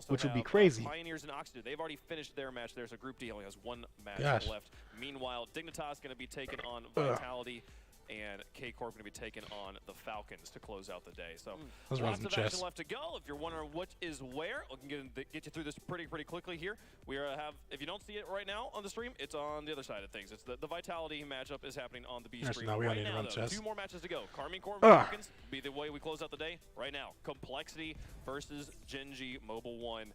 which would be crazy. Pioneers and Oxygen, they've already finished their match there, so Group D only has 1 match left. Meanwhile, Dignitas going to be taking on Vitality, and K-Corp going to be taking on the Falcons to close out the day. So lots of action left to go. If you're wondering what is where, we can get you through this pretty quickly here. We have, if you don't see it right now on the stream, it's on the other side of things. It's the Vitality matchup is happening on the B stream right now. 2 more matches to go. Carmine Corp and Falcons be the way we close out the day right now. Complexity versus Gen G Mobile 1.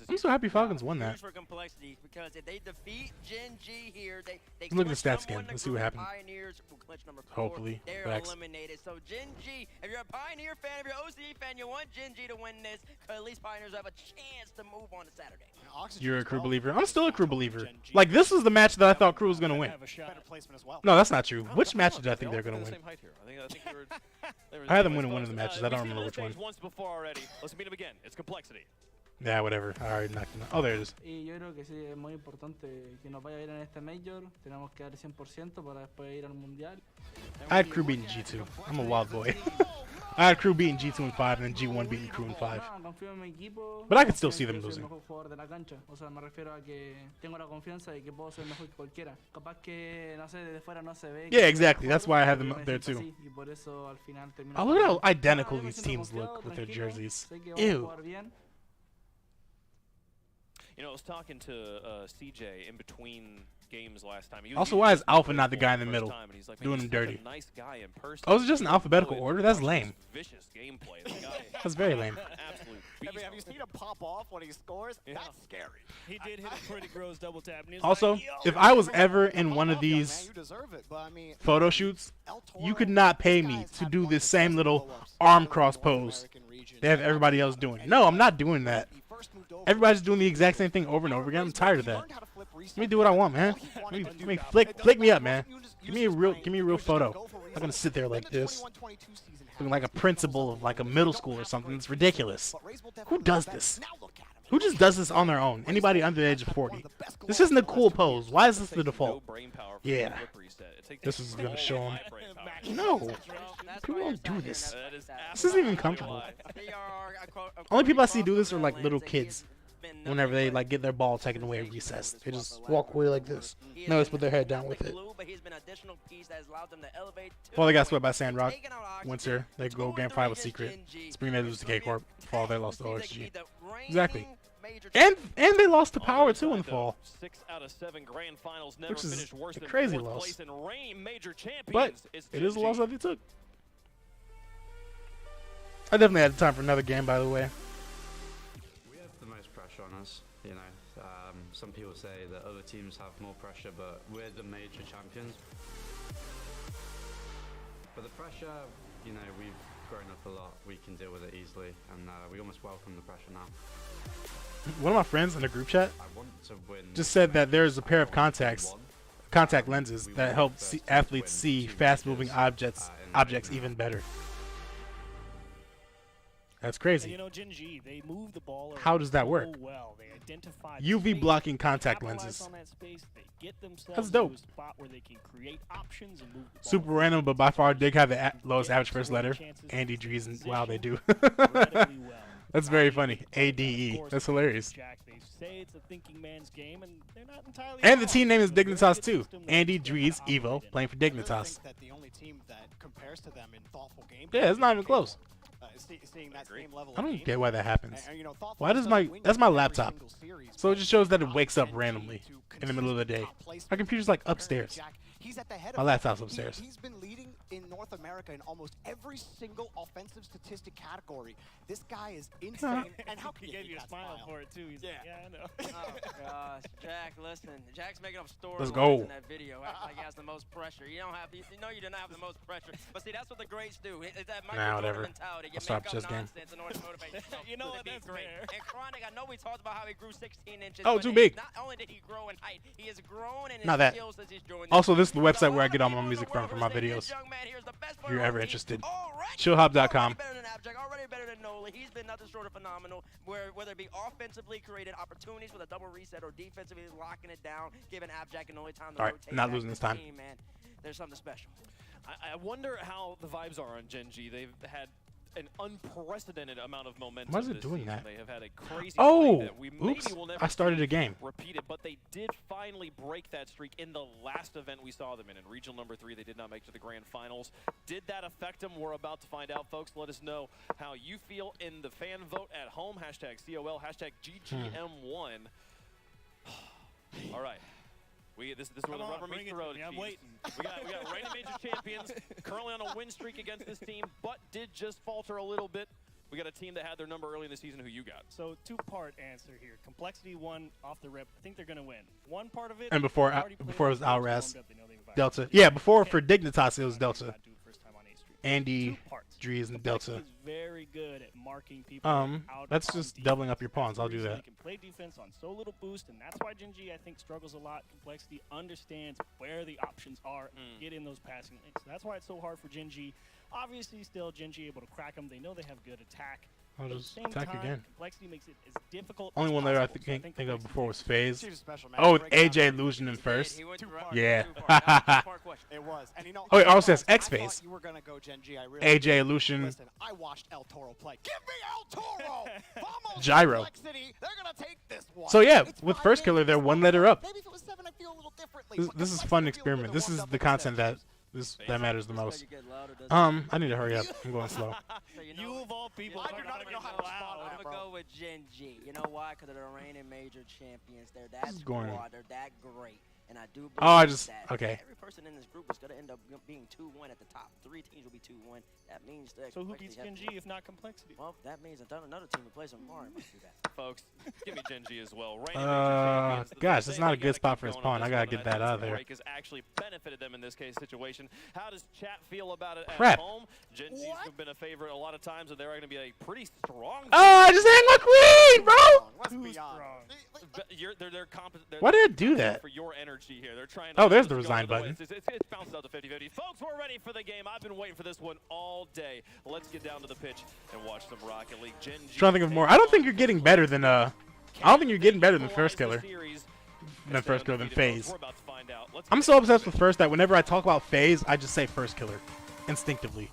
I'm so happy Falcons won that. For Complexity, because if they defeat Gen G here, they look at the stats again. Let's see what happens. Pioneers will clinch number 4. Hopefully, they're eliminated. So Gen G, if you're a Pioneer fan, if you're an OCE fan, you want Gen G to win this. At least Pioneers have a chance to move on to Saturday. You're a Crew believer. I'm still a Crew believer. Like, this is the match that I thought Crew was gonna win. No, that's not true. Which match did I think they're gonna win? I had them winning one of the matches. I don't remember which one. Once before already. Let's meet them again. It's Complexity. Yeah, whatever. I already knocked him out. Oh, there it is. Y yo creo que sí es muy importante que nos vaya bien en este Major. Tenemos que dar el 100% para después ir al Mundial. I had Crew beating G2. I'm a wild boy. I had Crew beating G2 in 5 and then G1 beating Crew in 5. But I could still see them losing. O sea, me refiero a que tengo la confianza de que puedo ser mejor que cualquiera. Capaz que no sé, desde fuera no se ve. Yeah, exactly. That's why I have them up there too. Oh, look at how identical these teams look with their jerseys. Ew. You know, I was talking to CJ in between games last time. Also, why is Alpha not the guy in the middle doing him dirty? Oh, is it just an alphabetical order? That's lame. Vicious gameplay. That's very lame. Absolute I mean, have you seen him pop off when he scores? Yeah. That's scary. He did hit a pretty gross double tap. Also, like, if I was ever in one of these photo shoots, you could not pay me to do this same little arm cross pose they have everybody else doing. No, I'm not doing that. Everybody's doing the exact same thing over and over again. I'm tired of that. Let me do what I want, man. Let me flick me up, man. Give me a real photo. I'm not gonna sit there like this, looking like a principal of like a middle school or something. It's ridiculous. Who does this? Who just does this on their own? Anybody under the age of 40? This isn't a cool pose. Why is this the default? Yeah. This is gonna show them. No. People don't do this. This isn't even comfortable. Only people I see do this are like little kids. Whenever they like get their ball taken away at recess, they just walk away like this. No, just put their head down with it. Well, they got swept by Sandrock. Winter, they go game 5 with Secret. Spring, they lose to K-Corp. Fall, they lost to OSG. Exactly. And they lost to Power too in the fall. 6 out of 7 grand finals, never Which is finished worse a than crazy 4th loss. place in Reign major champions. But it is a loss that they took. I definitely had time for another game, by the way. We have the most pressure on us, you know. Some people say that other teams have more pressure, but we're the major champions. But the pressure, you know, we've grown up a lot. We can deal with it easily, and we almost welcome the pressure now. One of my friends in the group chat I want to win. just said that there's a pair of contact lenses that help athletes see fast-moving objects even better. That's crazy. And, you know, Gen G, they move the ball How does that so work? well. They identify UV space, blocking contact capitalize lenses. on that space, they get themselves That's dope. into a spot where they can create options and move the ball. Super random, but by far Dig have the lowest average first letter. Andy Dries, and wow, they do. That's very funny. ADE. That's hilarious. Jack, they say it's a thinking man's game, and they're not entirely And the wrong. team name is It's a very Dignitas good too. system that Andy they're Dries, operating Evo, in. playing for I really Dignitas. think that the only team that compares to them in thoughtful gameplay. Yeah, it's not even close. Seeing that same level I of don't game. get why that happens. And, you know, thoughtful Why does stuff my we that's know my every laptop? single series, So it but just shows that it not wakes up Gen G randomly to in the middle of the day. top placement. My computer's like upstairs. Jack, he's at the head My of laptop's it. upstairs. He's been leading in North America in almost every single offensive statistic category. This guy is insane. And how can He gave you a smile for it too. He's like, yeah, I know. Oh gosh, Jack, listen. Jack's making up Let's storylines go. in that video. Acting like he has the most pressure. You don't have. You know you do not have the most pressure. But see, that's what the greats do. It's that Michael whatever. Jordan mentality. You I'll stop make up this game. nonsense in order to motivate yourself. You know to what? be That's great. fair. And Chronic, I know we talked about how he grew 16 inches. Oh, but too big. Not only did he grow in height, he has grown in his Not that. skills as he's joined. Also, this is the website where I get all my music from for my videos. If you're ever interested. Chillhop.com. Already better than Nola. He's been nothing short of phenomenal. Whether it be offensively created opportunities with a double reset or defensively locking it down, giving Abjack an only time to All right, rotate. not back losing to this the time. team, man. There's something special. I wonder how the vibes are on Gen G. They've had an unprecedented amount of momentum. Why is it this doing season. that? They have had a crazy Oh, streak that we maybe oops. will never I started see a game. repeated, but they did finally break that streak in the last event we saw them in. In regional number 3, they did not make it to the grand finals. Did that affect them? We're about to find out, folks. Let us know how you feel in the fan vote at home. Hashtag COL, hashtag GGM1. All right. This is where the rubber meets the road. I'm Chiefs. waiting. We got reigning major champions, currently on a win streak against this team, but did just falter a little bit. We got a team that had their number early in the season. Who you got? So two-part answer here. Complexity won off the rip. I think they're going to win. One part of it. And before they already played it was well, Alraz, warmed up, they know they can vibe. Delta. Yeah, before for Dignitas it was Delta. Andy, Two parts. Dries, and Delta. Complexity is very good at marking people out That's on just defense. doubling up your pawns. I'll do Reason that. They can play defense on so little boost, and that's why Gen G, I think, struggles a lot. Complexity understands where the options are and get in those passing lanes. So that's why it's so hard for Gen G. Obviously, still Gen G able to crack them. They know they have good attack. I'll At the just same attack time, again. Complexity makes it as difficult. Only as one that I possible. So think of before was FaZe. Chiefs special, man. Oh, Break AJ down. Illusion in first. Two-part. Yeah. It was. And you know, Oh, it also says I X-Phase. thought you were gonna go Gen G. I really AJ did. Illusion. Listen, I watched El Toro play. Give me El Toro! Vamos, Gyro. Complexity. They're gonna take this one. So yeah, It's with 5 First Killer, games. they're one letter up. Maybe if it was 7, I'd feel a little differently. This is a fun experiment. This is the content that matters the most. I need to hurry up. I'm going slow. You of all people. I do not even know how to respond. I'm going to go with Gen G. You know why? Because they're the reigning major champions. They're that This is going- squad. They're that great. And I do believe Oh, I just that okay. every person in this group is going to end up being 2-1 at the top. 3 teams will be 2-1. That means that. So who beats Gen G if not Complexity? Well, that means another team who plays them Mario must do that. Folks, give me Gen G as well. Reigning major champions. The Gosh, thing that's not a we good gotta spot keep for his going pawn. on I this gotta one, get and that think out of this there. break has actually benefited them in this case situation. How does chat feel about it Crap. at home? Gen G's have been a favorite a lot of times, and they're going to be a pretty strong. Oh, I just hang my queen, bro. Let's be honest. They're competent. Why did I do that? For your energy here, they're trying. Oh, to there's the just go resign out of the way. button. It's bounced out to 50-50. Folks, we're ready for the game. I've been waiting for this one all day. Let's get down to the pitch and watch some Rocket League. Gen G. Trying to think of more. I don't think you're getting better than I don't think you're getting better than First Killer. Than FaZe. I'm so obsessed with First that whenever I talk about FaZe, I just say First Killer, instinctively.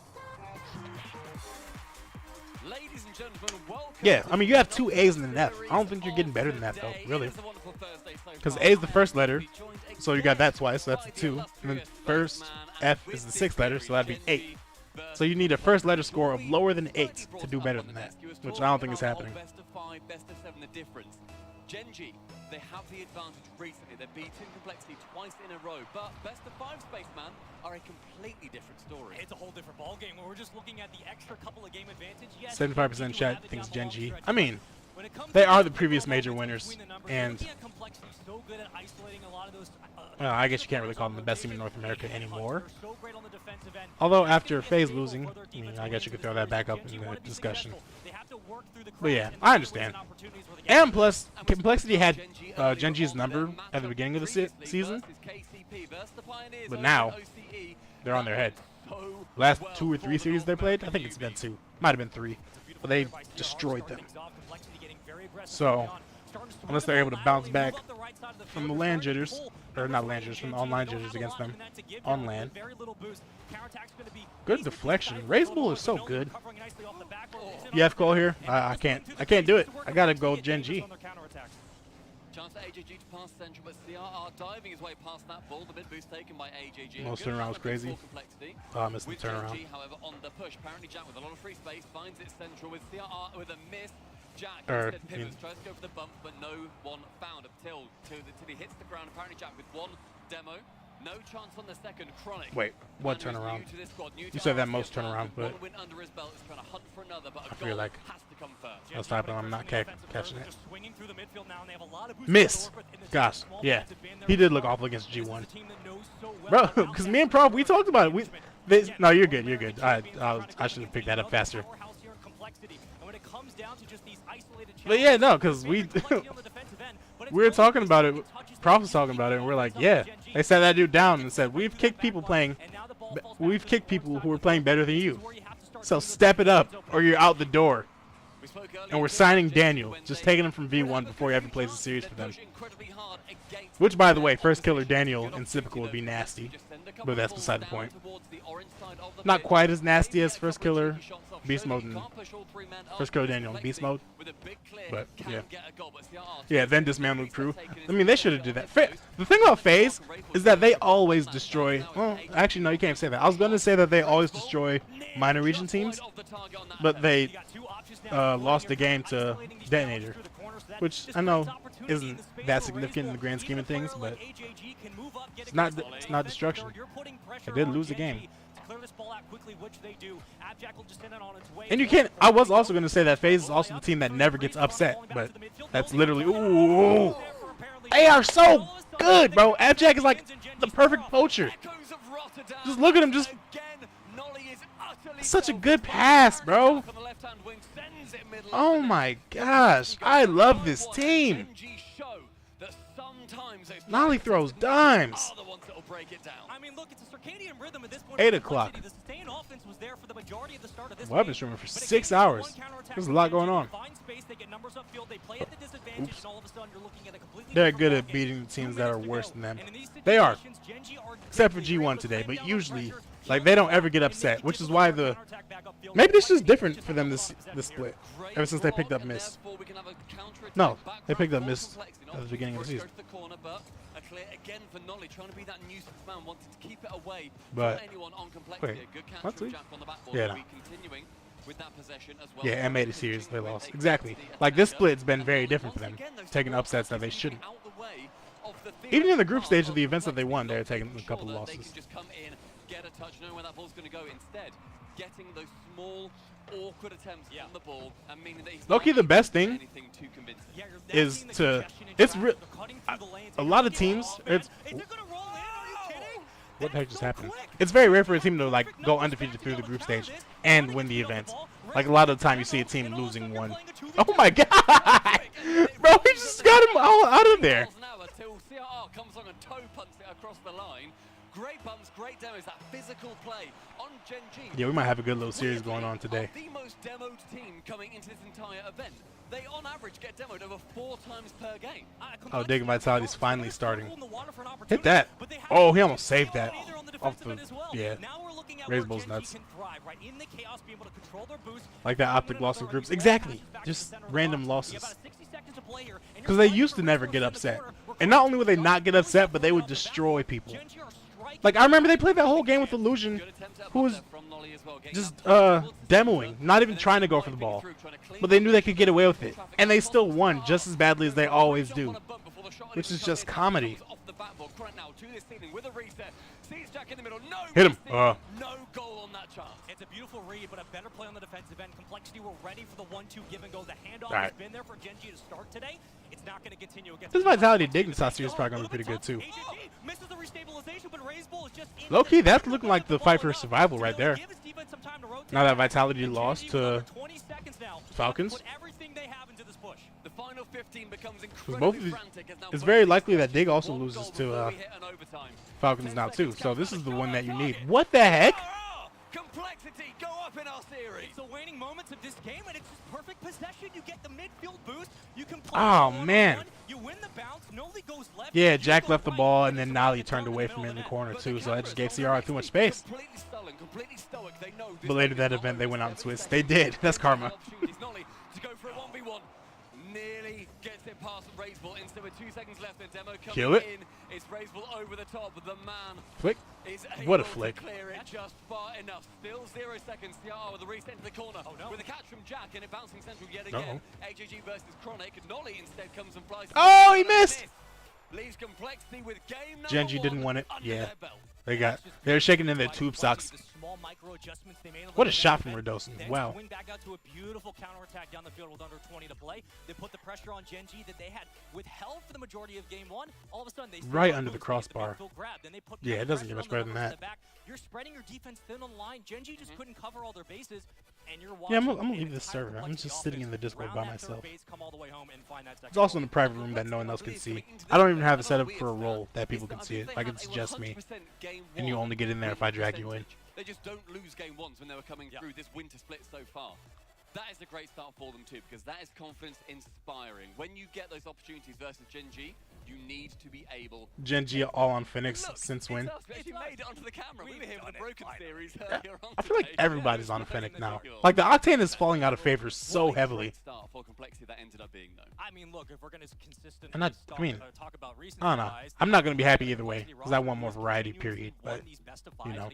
Ladies and gentlemen, welcome. Yeah, I mean you have 2 A's and an F. I don't think you're getting better than that though, really. Because A is the first letter, so you got that twice, so that's a 2. And then first F is the 6th letter, so that'd be 8. So you need a first letter score of lower than 8 to do better than that, which I don't think is happening. Best of 5, best of 7, the difference. Gen G, they have the advantage recently. They've beaten Complexity twice in a row, but best of 5 Spaceman are a completely different story. It's a whole different ballgame when we're just looking at the extra couple of game advantage. Yes, 75% chat thinks Gen G. I mean, they are the previous major winners, and I guess you can't really call them the best team in North America anymore. Although after FaZe losing, I mean, I guess you could throw that back up in the discussion. But yeah, I understand. And plus, Complexity had Genji's number at the beginning of the season, but now they're on their head. Last 2 or 3 series they played, I think it's been 2, might have been 3, but they destroyed them. So unless they're able to bounce back from the LAN jitters, or not LAN jitters, from the online jitters against them on LAN. Good deflection. Razebull is so good. You have call here? I can't do it. I gotta go Genji. Chance for AJG to pass central, but CRR diving his way past that ball. The mid boost taken by AJG. Most turnaround was crazy. Oh, I missed the turnaround. GNG, however, on the push. Apparently Jack with a lot of free space finds it central with CRR with a miss. Jack instead pivots, tries to go for the bump, but no one found until he hits the ground. Apparently Jack with 1 demo. No chance on the second. Chronic. Wait, what turnaround? You said that most turnaround, but I feel like that's typing. I'm not catching it. Miss. Gosh, yeah. He did look awful against G1. Bro, because me and Prof, we talked about it. No, you're good. You're good. I should have picked that up faster. But yeah, no, because we were talking about it. Prof was talking about it, and we're like, yeah. They sat that dude down and said, we've kicked people who were playing better than you. So step it up, or you're out the door. And we're signing Daniel, just taking him from V1 before he ever plays a series for them. Which, by the way, first killer Daniel in Typical would be nasty, but that's beside the point. Not quite as nasty as first killer Beast Mode and first killer Daniel in Beast Mode, but yeah. Yeah, then dismantle crew. I mean, they should have did that. The thing about FaZe is that they always destroy. Well, actually, no, you can't say that. I was going to say that they always destroy minor region teams, but they lost the game to Detonator, which I know isn't that significant in the grand scheme of things, but it's not destruction. They did lose the game. And you can't. I was also going to say that FaZe is also the team that never gets upset, but that's literally. Ooh, they are so good, bro. Abjack is like the perfect poacher. Just look at him. Just such a good pass, bro. Oh my gosh, I love this team. Nolly throws dimes. I mean, look, it's a circadian rhythm at this point. 8 o'clock. The sustained offense was there for the majority of the start of this well, I've been streaming for 6 hours. There's a lot going on. They're good at beating the teams that are worse than them. They are, except for G1 today. But usually, like, they don't ever get upset, which is why maybe this is different for them this split. Ever since they picked up Miss. No, they picked up Miss at the beginning of the season. Again for Nolly, trying to be that nuisance man, wanted to keep it away but from anyone on Complexity. wait, Good catch from Jack on the backboard. Yeah, no. Continuing with that possession as well. Yeah, M80 series they lost. Exactly. Like this split's been very different for them, taking upsets that they shouldn't. Even in the group stage of the events that they won, they're taking a couple of losses. Just come in, get a touch, knowing where that ball's going to go. Instead, getting those small, awkward attempts on the ball, and meaning that he's Low-key, the best thing is to a lot of teams. What the heck just happened? It's very rare for a team to like go undefeated through the group stage and win the event. Like a lot of the time, you see a team losing one. Oh my god, bro! He just got him all out of there. Comes on and toe punts it across the line. Great bumps, great demos, that physical play on Genji. Yeah, we might have a good little series going on today. The most demoed team coming into this entire event. They on average get demoed over 4 times per game. Oh, Dig Vitality's finally starting. Hit that. Oh, he almost saved that. Off the, yeah. Razebull's nuts. Like that optic loss in groups. Exactly. Just random losses. Because they used to never get upset. And not only would they not get upset, but they would destroy people. Like, I remember they played that whole game with Illusion, who was just demoing, not even trying to go for the ball. But they knew they could get away with it. And they still won just as badly as they always do. Which is just comedy. Hit him. It's a beautiful read, but a better play on the defensive end. Complexity were ready for the 1-2 give and go. The handoff has been there for Gen G to start today. It's not going to continue against This Vitality Dignitas series is probably going to be pretty good too. Misses the restabilization, but Razebull is just Low key, that's looking like the fight for survival right there. Now that Vitality lost to Falcons. The final 15 becomes Both of these, it's very likely that Dig also loses to Falcons now too. So this is the one that you need. What the heck? Complexity, go up in our series. It's the waning moments of this game, and it's just perfect possession. You get the midfield boost. You can play man. You win the bounce. Noli goes left. Yeah, Jack left the ball, and then Nolly turned away from it in the corner too. So that just gave CR too much space. Completely stoic. They know But later that event, they went out and switched. They did. That's karma. Nolly to go for a 1v1. Nearly gets it past Razebull. Instead with 2 seconds left, the demo coming Kill it. in. It's Razebull over the top. The man Flick. is What a able flick. to clear it just far enough. Still 0 seconds. CR with the reset to the corner. With a catch from Jack and it bouncing central yet again. HGG versus Chronic. Nolly instead comes and flies. Oh, he missed. Leaves Complexity with game number Gen G didn't 1 win it. under Yeah. their belt. They're shaking in their tube socks. What a shot from Radosin. Wow. Win back out to a beautiful counterattack down the field with under 20 to play. They put the pressure on Gen G that they had withheld for the majority of game 1. All of a sudden, they Right under the crossbar. Yeah, it doesn't get much better than that. You're spreading your defense thin on the line. Gen G just couldn't cover all their bases. And you're Yeah, I'm gonna leave this server. I'm just sitting in the Discord by myself. It's also in a private room that no one else can see. I don't even have it set up for a role that people can see it. Like it's just me. And you only get in there if I drag you in. They just don't lose game 1s when they were coming through this winter split so far. That is a great start for them too, because that is confidence inspiring. When you get those opportunities versus Gen G, you need to be able. Gen G all on Phoenix since when? We actually made it onto the camera. We were here for the Broken series earlier on. I feel like everybody's on Fennec now. Like the Octane is falling out of favor so heavily. Start for Complexity that ended up being though. I mean, look, if we're going to consistently talk about I don't know. I'm not going to be happy either way because I want more variety. Period. But you know.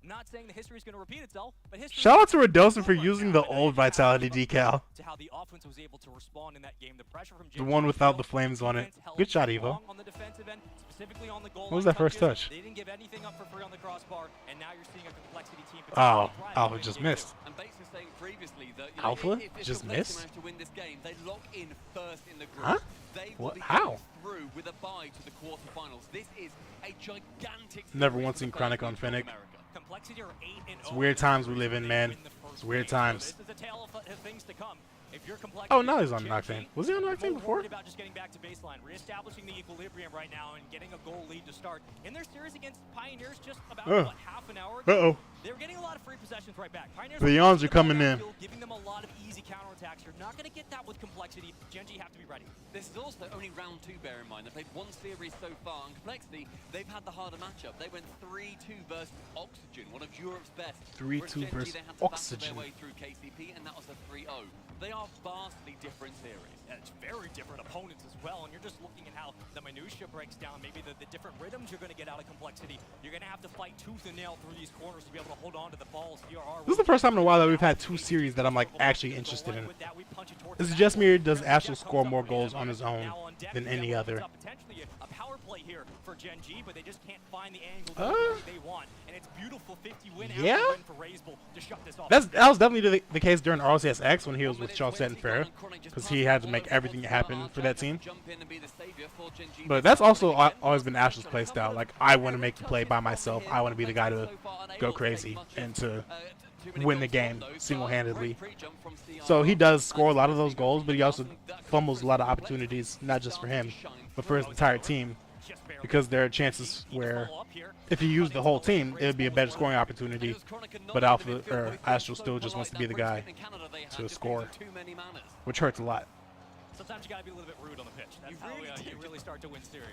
Not saying the history is going to repeat itself, but history. Shout out to Radosin for using the old Vitality decal. To how the offense was able to respond in that game. The pressure from The one without the flames on it. Good shot, Evo. On the defensive end, specifically on the goal what was that first touch? They didn't give anything up for free on the crossbar, and now you're seeing a Complexity team. Oh, Alpha just missed. And basically saying previously that Alpha if just missed. To win this game, they lock in first in the group. Huh? They What? How? Through with a bye to the quarterfinals. This is a gigantic. Never once seen Chronic on Fennec. Complexity are 8-0. It's weird times we live in, man. It's weird times. This is a tale of things to come. If you're Oh, now he's on Octane. Was he on Octane before? About just getting back to baseline, reestablishing the equilibrium right now, and getting a goal lead to start. In their series against Pioneers, just about what, half an hour ago, they were getting a lot of free possessions right back. Pioneers the yawns are coming in. Giving them a lot of easy counterattacks. You're not going to get that with Complexity. Gen G have to be ready. This is also only round 2, bear in mind. They've played 1 series so far, and Complexity, they've had the harder matchup. They went 3-2 versus Oxygen, one of Europe's best. 3-2 versus they had to Oxygen. Their way through KCP, and that was a 3-0. They are vastly different series. Yeah, it's very different opponents as well, and you're just looking at how the minutia breaks down, maybe the different rhythms you're going to get out of Complexity. You're going to have to fight tooth and nail through these corners to be able to hold on to the balls. This is the first time in a while that we've had 2 series that I'm like actually interested in. Is it just me, or does Astral score more goals on his own than any other? Potentially a power play here for Gen G, but they just can't find the angle they want, and it's beautiful 50 win after win for Razebull to shut this off. That was definitely the case during RLCS X when he was with Chauset and Fair, because he had to make everything happen for that team. But that's also always been Astral's play style. Like, I want to make the play by myself. I want to be the guy to go crazy and to win the game single-handedly. So he does score a lot of those goals, but he also fumbles a lot of opportunities, not just for him, but for his entire team, because there are chances where if he used the whole team, it would be a better scoring opportunity, but Astral still just wants to be the guy to score, which hurts a lot. Sometimes you gotta be a little bit rude on the pitch. That's how you really start to win series.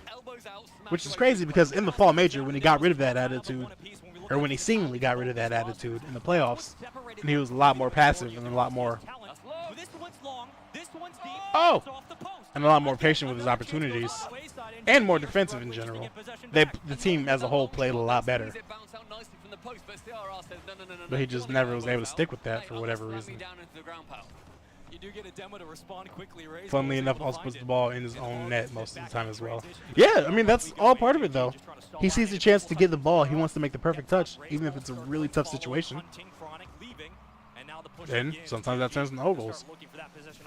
Which is crazy because in the fall major, when he got rid of that attitude, or when he seemingly got rid of that attitude in the playoffs, and he was a lot more passive and a lot more and a lot more patient with his opportunities, and more defensive in general. The team as a whole played a lot better. But he just never was able to stick with that for whatever reason. You do get a demo to respond quickly. Funnily enough, also puts the ball in his own net most of the time as well. Yeah, I mean, that's all part of it, though. He sees the chance to get the ball. He wants to make the perfect touch, even if it's a really tough situation. And sometimes that turns into goals.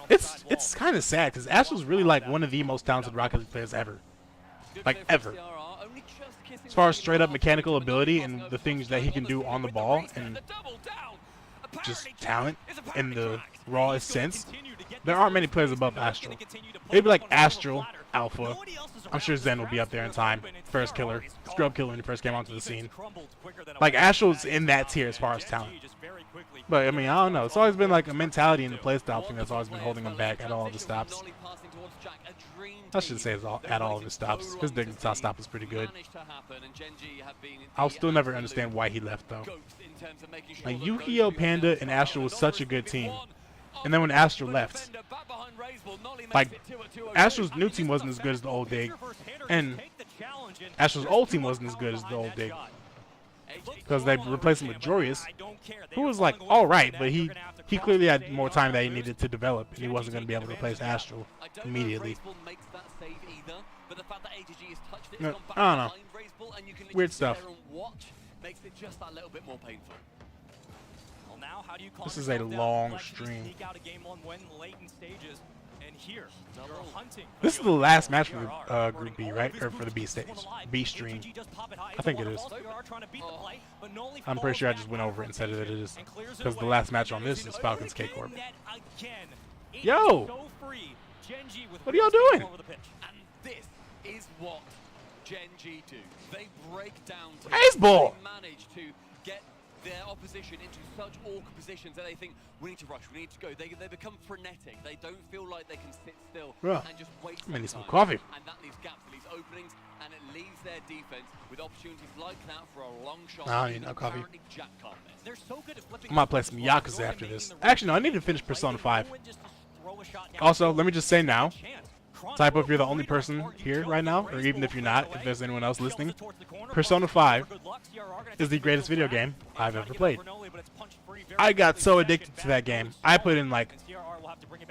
It's kind of sad, because Astral's really like one of the most talented Rocket League players ever. Like, ever. As far as straight-up mechanical ability and the things that he can do on the ball, and just talent in the rawest sense, there aren't many players above Astral. Maybe like Astral, Alpha. I'm sure Zen will be up there in time. First killer, scrub killer when he first came onto the scene. Like, Astral's in that tier as far as talent. But I mean, I don't know. It's always been like a mentality in the playstyle thing that's always been holding him back at all of his stops. I should say at all of his stops. His digital stop is pretty good. I'll still never understand why he left though. Like, Yu-Gi-Oh! Panda and Astral was such a good team. And then when Astral left, like, Astral's new team wasn't as good as the old Dig, and Astral's old team wasn't as good as the old Dig, because they replaced him with Jorius, who was like alright, but he clearly had more time that he needed to develop, and he wasn't going to be able to replace Astral immediately. No, I don't know. Weird stuff. This is a long stream. This is the last match for the Group B, right? Or for the B stage. B stream. I think it is. I'm pretty sure I just went over it and said that it is. Because the last match on this is Falcons K-Corp. Yo! What are y'all doing? And this is what Gen G do. They break down to baseball. They manage to get their opposition into such awkward positions that they think, we need to rush, we need to go. They become frenetic. They don't feel like they can sit still and just wait. I need some coffee. And that leaves gaps, it leaves openings, and it leaves their defense with opportunities like that for a long shot. I need no coffee. Jack can't miss. They're so good at flipping. I might play some Yakuza after this. Actually, no, I need to finish Persona 5. Also, let me just say now, type if you're the only person here right now, or even if you're not, if there's anyone else listening, Persona 5 is the greatest video game I've ever played. I got so addicted to that game. I put in like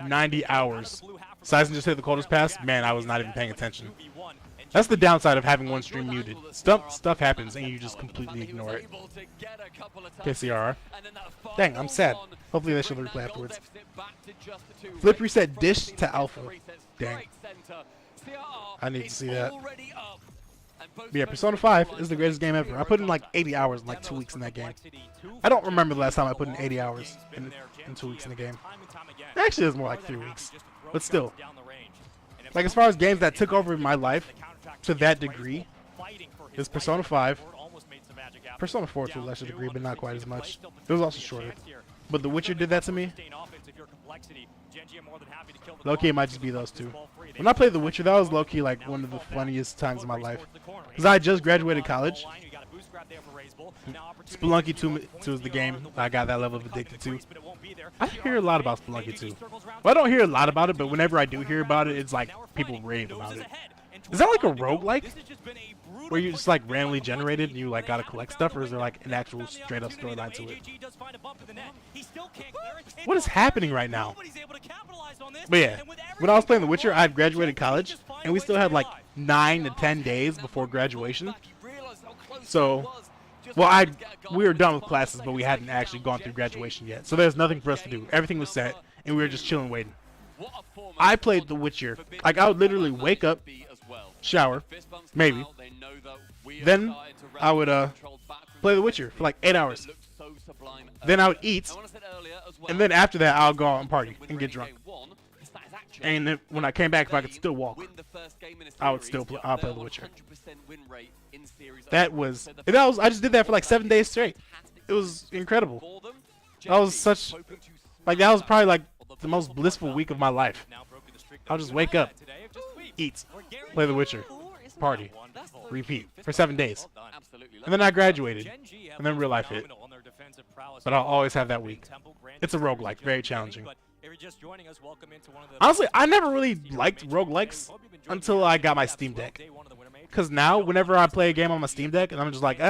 90 hours. Sizen just hit the coldest pass. Man, I was not even paying attention. That's the downside of having one stream muted. Stuff happens and you just completely ignore it. KCR. Dang, I'm sad. Hopefully they show the replay afterwards. Flip reset dish to alpha. Dang. I need to see that. But yeah, Persona 5 is the greatest game ever. I put in like 80 hours in like 2 weeks in that game. I don't remember the last time I put in 80 hours in 2 weeks in the game. Actually, it was more like 3 weeks. But still. Like, as far as games that took over my life to that degree, is Persona 5. Persona 4 to a lesser degree, but not quite as much. It was also shorter. But The Witcher did that to me. Low-key, it might just be those two. When I played The Witcher, that was low-key like one of the funniest times of my life. Because I just graduated college. Spelunky 2 is the game I got that level of addicted to. I hear a lot about Spelunky 2. Well, I don't hear a lot about it, but whenever I do hear about it, it's like people rave about it. Is that like a roguelike? Where you just like randomly generated and you like gotta collect stuff, or is there like an actual straight up storyline to it? What is happening right now? But yeah, when I was playing The Witcher, I had graduated college and we still had like 9 to 10 days before graduation. So, well, we were done with classes, but we hadn't actually gone through graduation yet. So there's nothing for us to do. Everything was set and we were just chilling waiting. I played The Witcher. Like, I would literally wake up, shower, maybe. Then I would play The Witcher for like 8 hours. Then I would eat, and then after that I'll go out and party and get drunk. And then when I came back, if I could still walk, I'll play The Witcher. That was I just did that for like 7 days straight. It was incredible. That was that was probably like the most blissful week of my life. I'll just wake up, eat, play The Witcher, party, repeat for 7 days. And then I graduated, and then real life hit. But I'll always have that week. It's a roguelike, very challenging. Honestly, I never really liked roguelikes until I got my Steam Deck. Because now, whenever I play a game on my Steam Deck, and I'm just like,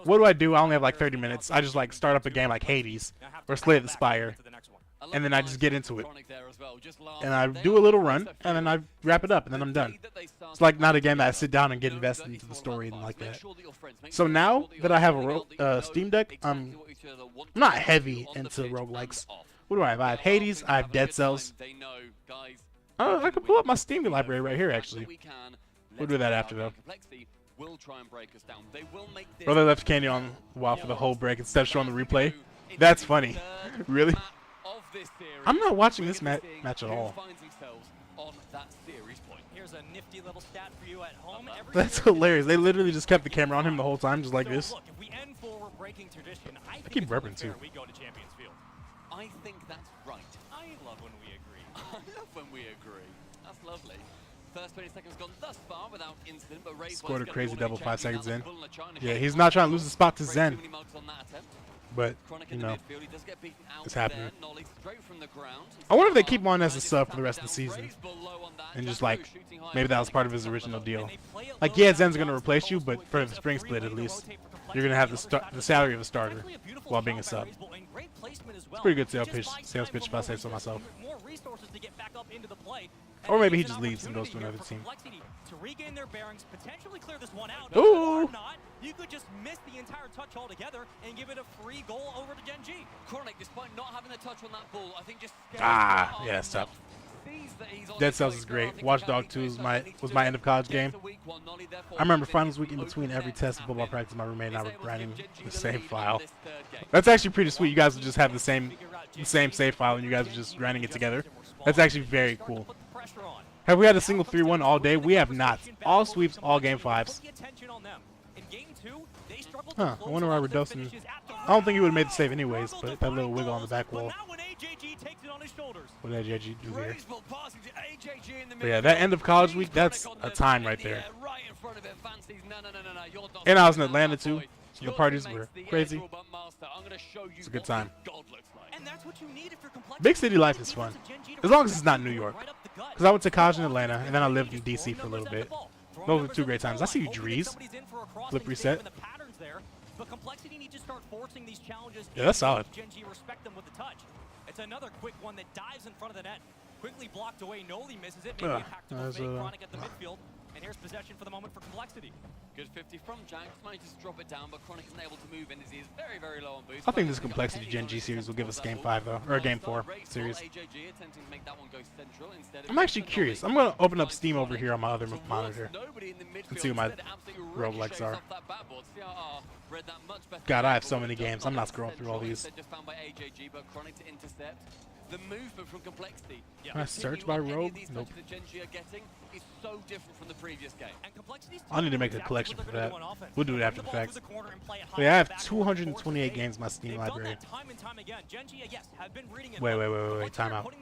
what do? I only have like 30 minutes. I just like start up a game like Hades or Slay the Spire. and then I just get into it. And I do a little run, and then I wrap it up, and then I'm done. It's like not a game that I sit down and get invested into the story and like that. So now that I have a Steam Deck, I'm not heavy into roguelikes. What do I have? I have Hades, I have Dead Cells. I can pull up my Steam library right here, actually. We'll do that after, though. Brother left Candy on a while for the whole break instead of showing the replay. That's funny. Really? I'm not watching this match at all. Here's a nifty little stat for you at home. That's hilarious. They literally just kept the camera on him the whole time, just like this. Look, if we end forward breaking tradition, I keep burping too. We go to Champions Field. I think that's right. I love when we agree. I love when we agree. That's lovely. First 20 seconds gone thus far without incident, but Ray scored a crazy double 5 seconds in. Yeah, he's not trying to lose the spot to Zen. But, you know, it's happening. I wonder if they keep him on as a sub for the rest of the season. And just like, maybe that was part of his original deal. Like, yeah, Zen's going to replace you, but for the spring split at least, you're going to have the salary of a starter while being a sub. It's a pretty good sales pitch if I say so myself. Or maybe he just leaves and goes to another team. To regain their bearings, potentially clear this one out. Ooh. Or not, you could just miss the entire touch altogether and give it a free goal over to Genji. Chronic, despite not having a touch on that ball, I think just yeah, stop. Dead Cells is great. Watchdog 2 was my end of college game. I remember finals week in between every test and football practice, my roommate and I were writing the same file. That's actually pretty sweet. You guys would just have the same save file and you guys are just grinding it together. That's actually very cool. Have we had a single 3-1 all day? We have not. All sweeps, all game 5s. Huh, I wonder why Redosin. I don't think he would have made the save anyways, but that little wiggle on the back wall. What did AJG do here? But yeah, that end of college week, that's a time right there. And I was in Atlanta too, so the parties were crazy. It's a good time. Big city life is fun, as long as it's not New York. Because I went to college in Atlanta, and then I lived in DC for a little bit. Those were 2 great times. I see you, Drees. Flip reset. Yeah, that's solid. It's another quick one that dives in front of the net. Quickly blocked away. Noli misses it. Maybe Chronic at the midfield. And here's possession for the moment for Complexity. Good 50 from Jack. Managed to drop it down, but Chronic isn't able to move in as he is very, very low on boost. I think this Complexity Gen G series will give us Game 5 though, or Game 4 series. I'm actually curious. I'm gonna open up Steam over here on my other monitor and see what my roguelikes are. God, I have so many games. I'm not scrolling through all these. The movement from Complexity. Can I search by rogue? Nope. Is so different from the previous game. I need to make a collection for that. We'll do it after the fact. But yeah, I have 228 games in my Steam library. Wait, time out.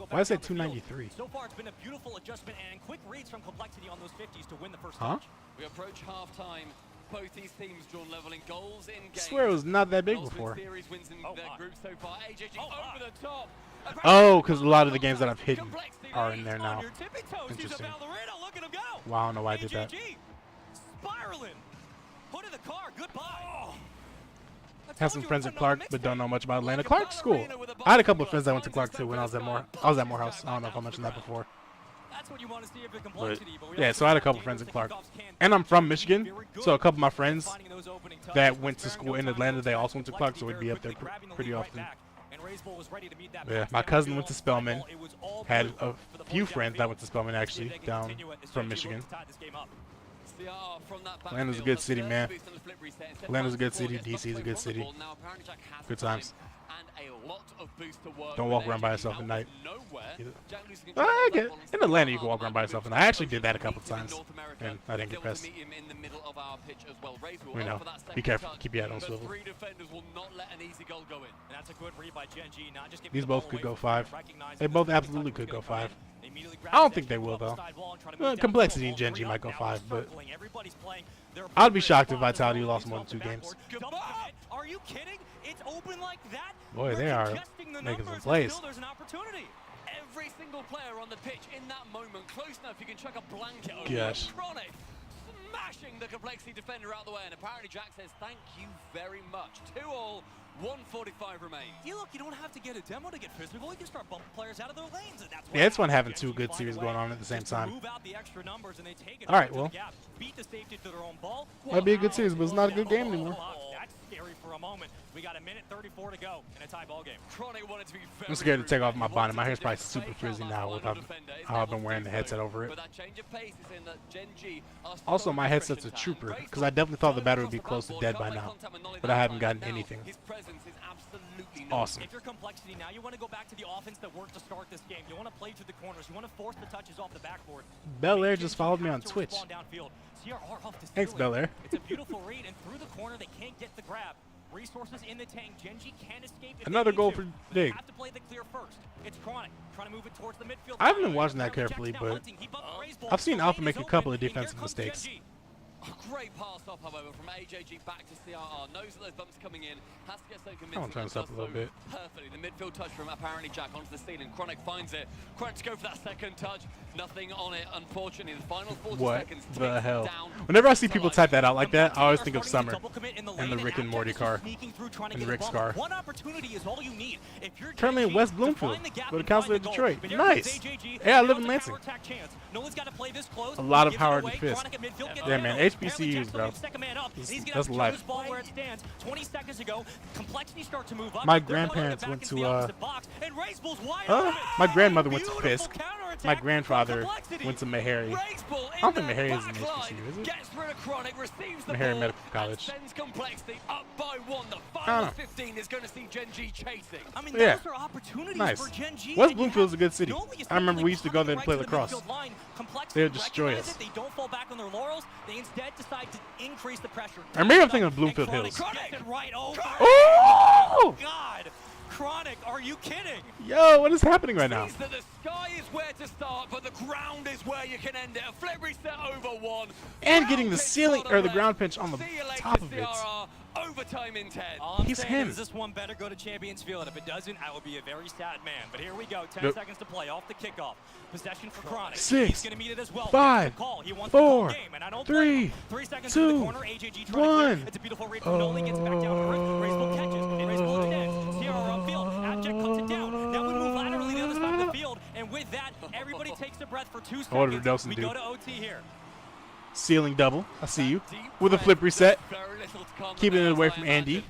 Why is that 293? So far, it's been a beautiful adjustment and quick reads from Complexity on those 50s to win the first huh? touch. We approach halftime. Both these teams drawn level in goals in I swear it was not that big before. Oh, because a lot of the games that I've hidden are in there now. Interesting. Wow, I don't know why I did that. Have some friends at Clark, but don't know much about Atlanta. Clark's school. I had a couple of friends that went to Clark too when I was at Morehouse. I don't know if I mentioned that before. But, yeah, so I had a couple friends at Clark. And I'm from Michigan, so a couple of my friends that went to school in Atlanta, they also went to Clark, so we'd be up there pretty often. Yeah, my cousin went to Spelman. Had a few friends that went to Spelman, actually, down from Michigan. Atlanta's a good city, man. Atlanta's a good city. DC's a good city. Good times. Don't walk around by yourself at night. In Atlanta, you can walk around by yourself, and I actually did that a couple times, and I didn't get pressed. You know, be careful. Keep your head on swivel. These both could go 5. They both absolutely could go 5. I don't think they will, though. Complexity and Gen G might go 5, but I'd be shocked if Vitality lost more than 2 games. Are you kidding? It's open like that. Boy, they are making some plays. Every single player on the pitch in that moment, close enough you can chuck a blanket over. Gosh. Chronic smashing the Complexity defender out the way, and apparently Jack says thank you very much. 2-all 1:45 remains. Yeah, look, you don't have to get a demo to get physical. You can start bumping players out of their lanes. And that's Yeah, it's fun having two good series going on at the same time. Move out the extra numbers and they take it. All right, well. Beat the safety to their own ball. Might be a good series, but it's not a good game anymore. That's scary for a moment. We got 1:34 to go in a tie ball game. I'm scared to take off my bonnet. My hair's probably super frizzy now with how I've been wearing the headset over it. Also, my headset's a trooper, because I definitely thought the battery would be close to dead by now, but I haven't gotten anything. Awesome. If you're Complexity now, you want to go back to the offense that worked to start this game. You want to play through the corners. You want to force the touches off the backboard. Bel Air just followed me on Twitch. Thanks, Bel Air. It's a beautiful read, and through the corner, they can't get the grab. Resources in the tank. Genji can't escape. Another goal for Dig. Have to play the clear first. It's Chronic trying to move it towards the midfield. I haven't been watching that carefully, but I've seen Alpha make a couple of defensive mistakes. A great pass off, however, from AJG back to CRR. Knows that those bumps coming in. Has to get so convincing. I'm trying to stop a little bit. Perfectly. The midfield touch from apparently Jack onto the ceiling. Chronic finds it. Chronic to go for that second touch. Nothing on it, unfortunately. The final 40 seconds. What the hell? Whenever I see people type that out like that, I always think of Summer and the Rick and Morty car and Rick's car. One opportunity is all you need. Currently in West Bloomfield, go to Counselor of Detroit. Nice. Yeah, I live in Lansing. A lot of Howard and Fisk. Yeah, man, HBCUs, bro. That's life. My grandparents went to, my grandmother went to Fisk. My grandfather went to Meharry. I don't think Meharry is an HBCU, is it? Meharry Medical College. I don't know. Yeah. Nice. West Bloomfield's a good city. I remember we used to go there and play lacrosse. They would destroy us. They don't fall back on their laurels. They instead decide to increase the pressure. Or maybe I'm thinking of Bloomfield Hills. Right over. Oh! God. Chronic, are you kidding? Yo, what is happening right now? The sky is where to start, but the ground is where you can end it. A flip reset over one. And getting the ceiling or the ground pinch on the top of it. Overtime in 10. He's him. This one better go to Champions Field. If it doesn't, I will be a very sad man. But here we go. 10 seconds to play off the kickoff. Possession for Chronic. 6, He's gonna meet it as well. 5, 4, 3, 2, 1. It's a beautiful read from Noli. Gets back down to earth. Raceball catches. Raceball to dead. Sierra upfield. Abject cuts it down. Now we move laterally to the other side of the field. And with that, everybody takes a breath for 2 seconds. What did Redosin we do? go to OT here. Ceiling double. I see you. With a flip reset. Keeping it away from Andy.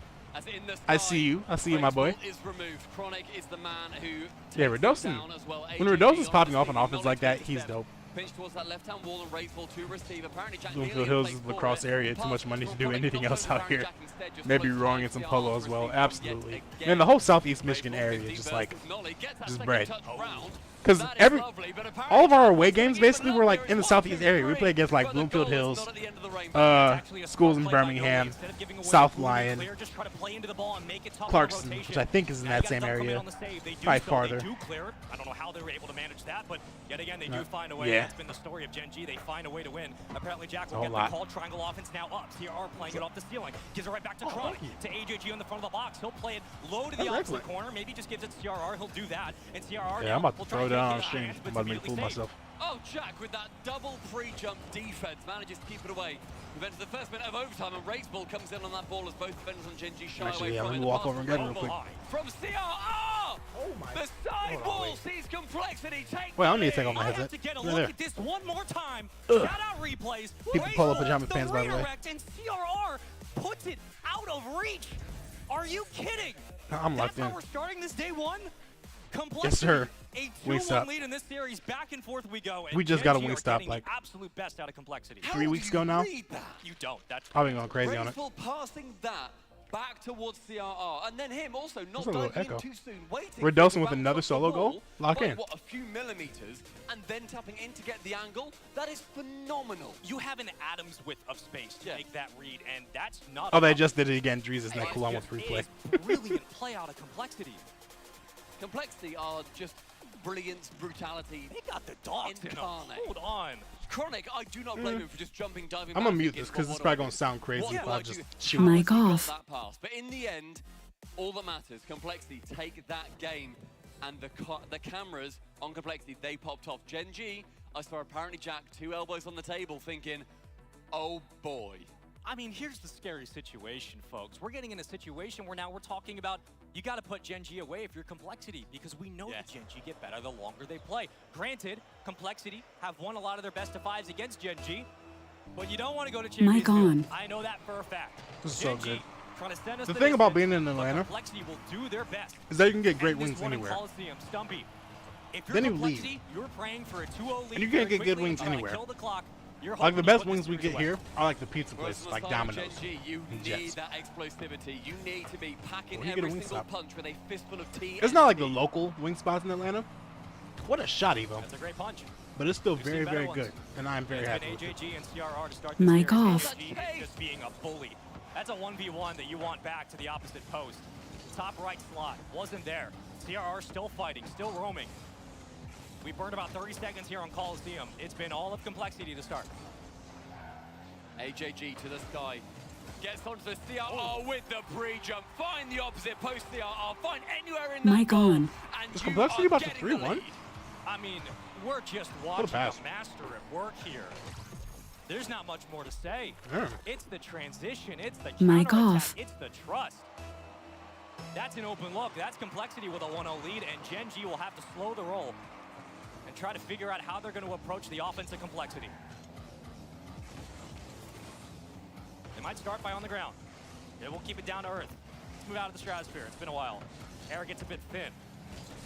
I see you. I see you, my boy. Yeah, Redosin. When Redosin's popping off on offense like that, he's dope. Bloomfield Hills is the lacrosse area. Too much money to do anything else out here. Maybe rowing in some polo as well. Absolutely. And the whole Southeast Michigan area is just like, just bread. Because all of our away games basically were like in the Southeast area. We play against like Bloomfield Hills, schools in Birmingham, South Lyon, Clarkson, which I think is in that same area, probably farther. I don't know how they were able to manage that, but yet again they do find a way. Yeah. That's been the story of Gen G. They find a way to win. Apparently Jack will get the call. Triangle offense now up. CRR playing it off the ceiling. Gives it right back to Chronic. To AJG on the front of the box. He'll play it low to the opposite corner. Maybe just gives it to CRR. He'll do that. And CRR I'm about to throw down on stream. I'm about to make a fool of myself. Oh, Jack with that double pre-jump defense manages to keep it away. We've entered the first minute of overtime, and Raceball comes in on that ball as both defenders on Gen G shy away from let it. me walk over and get it real quick. From CRR! The side wall sees Complexity take. Wait, I don't need to take off my headset. I have to get a Right look there. at this one more time. Shout out replays. People pull up pajama pants, by the way. And CRR puts it out of reach. Are you kidding? I'm locked in. That's how we're starting this day one? Yes, sir. A Wingstop. 2-1 lead in this series. Back and forth we go. We just got a Wingstop like absolute best out of Complexity. 3 weeks ago now. You don't. That's I've been going crazy on it. Raceball passing that back towards CRR, and then him also not There's a little diving in echo. too soon, waiting. Redosin with another solo goal. Lock in. What, a few millimeters, and then tapping in to get the angle. That is phenomenal. You have an atom's width of space to make that read, and that's not. Oh, they just did it again. Drees is not cool on with free play. Brilliant play out of Complexity. Complexity are just brilliance, brutality. They got the dogs incarnate. Hold on. Chronic, I do not blame him for just jumping, diving. I'm gonna mute this because it's probably gonna sound crazy if I just shoot. Mic off. That pass. But in the end, all that matters, Complexity take that game, and the cameras on Complexity, they popped off. Gen G, I saw apparently Jack 2 elbows on the table thinking, oh boy. I mean, here's the scary situation, folks. We're getting in a situation where now we're talking about you got to put Gen G away if you're Complexity, because we know that Gen G get better the longer they play. Granted, Complexity have won a lot of their best of fives against Gen G, but you don't want to go to Champions Field. I know that for a fact. This is so good. Trying to send us The thing about being in Atlanta Complexity will do their best. is that you can get great wings anywhere. Stumpy, if Then you're you leave. You're praying for a 2-0 lead. And you can't get good wings anywhere. Like the best wings we get here are like the pizza places, like Domino's. You and need Jets. that explosivity. You need to be packing Where do you get a every single Wingstop? punch with a fistful of tea. It's not like the local wing spots in Atlanta. What a shot, Evo. That's a great punch. But it's still We've very, seen better very ones. good, and I'm very It's happy been with it. AJG and CRR to start this Mic series. off. AJG just being a bully. That's a 1v1 that you want back to the opposite post. Top right slot wasn't there. CRR still fighting, still roaming. We burned about 30 seconds here on Coliseum. It's been all of Complexity to start. AJG to the sky. Gets onto the CRR with the pre-jump. Find the opposite post CRR. Find anywhere in that Mic goal, on. and Is you Complexity are about to getting the 3-1? lead. I mean, we're just watching a pass. master at work here. There's not much more to say. Yeah. It's the transition, it's the Mic counterattack, off. it's the trust. That's an open look. That's Complexity with a 1-0 lead, and Gen G will have to slow the roll and try to figure out how they're going to approach the offensive Complexity. They might start by on the ground. They will keep it down to earth. Let's move out of the stratosphere. It's been a while. Air gets a bit thin.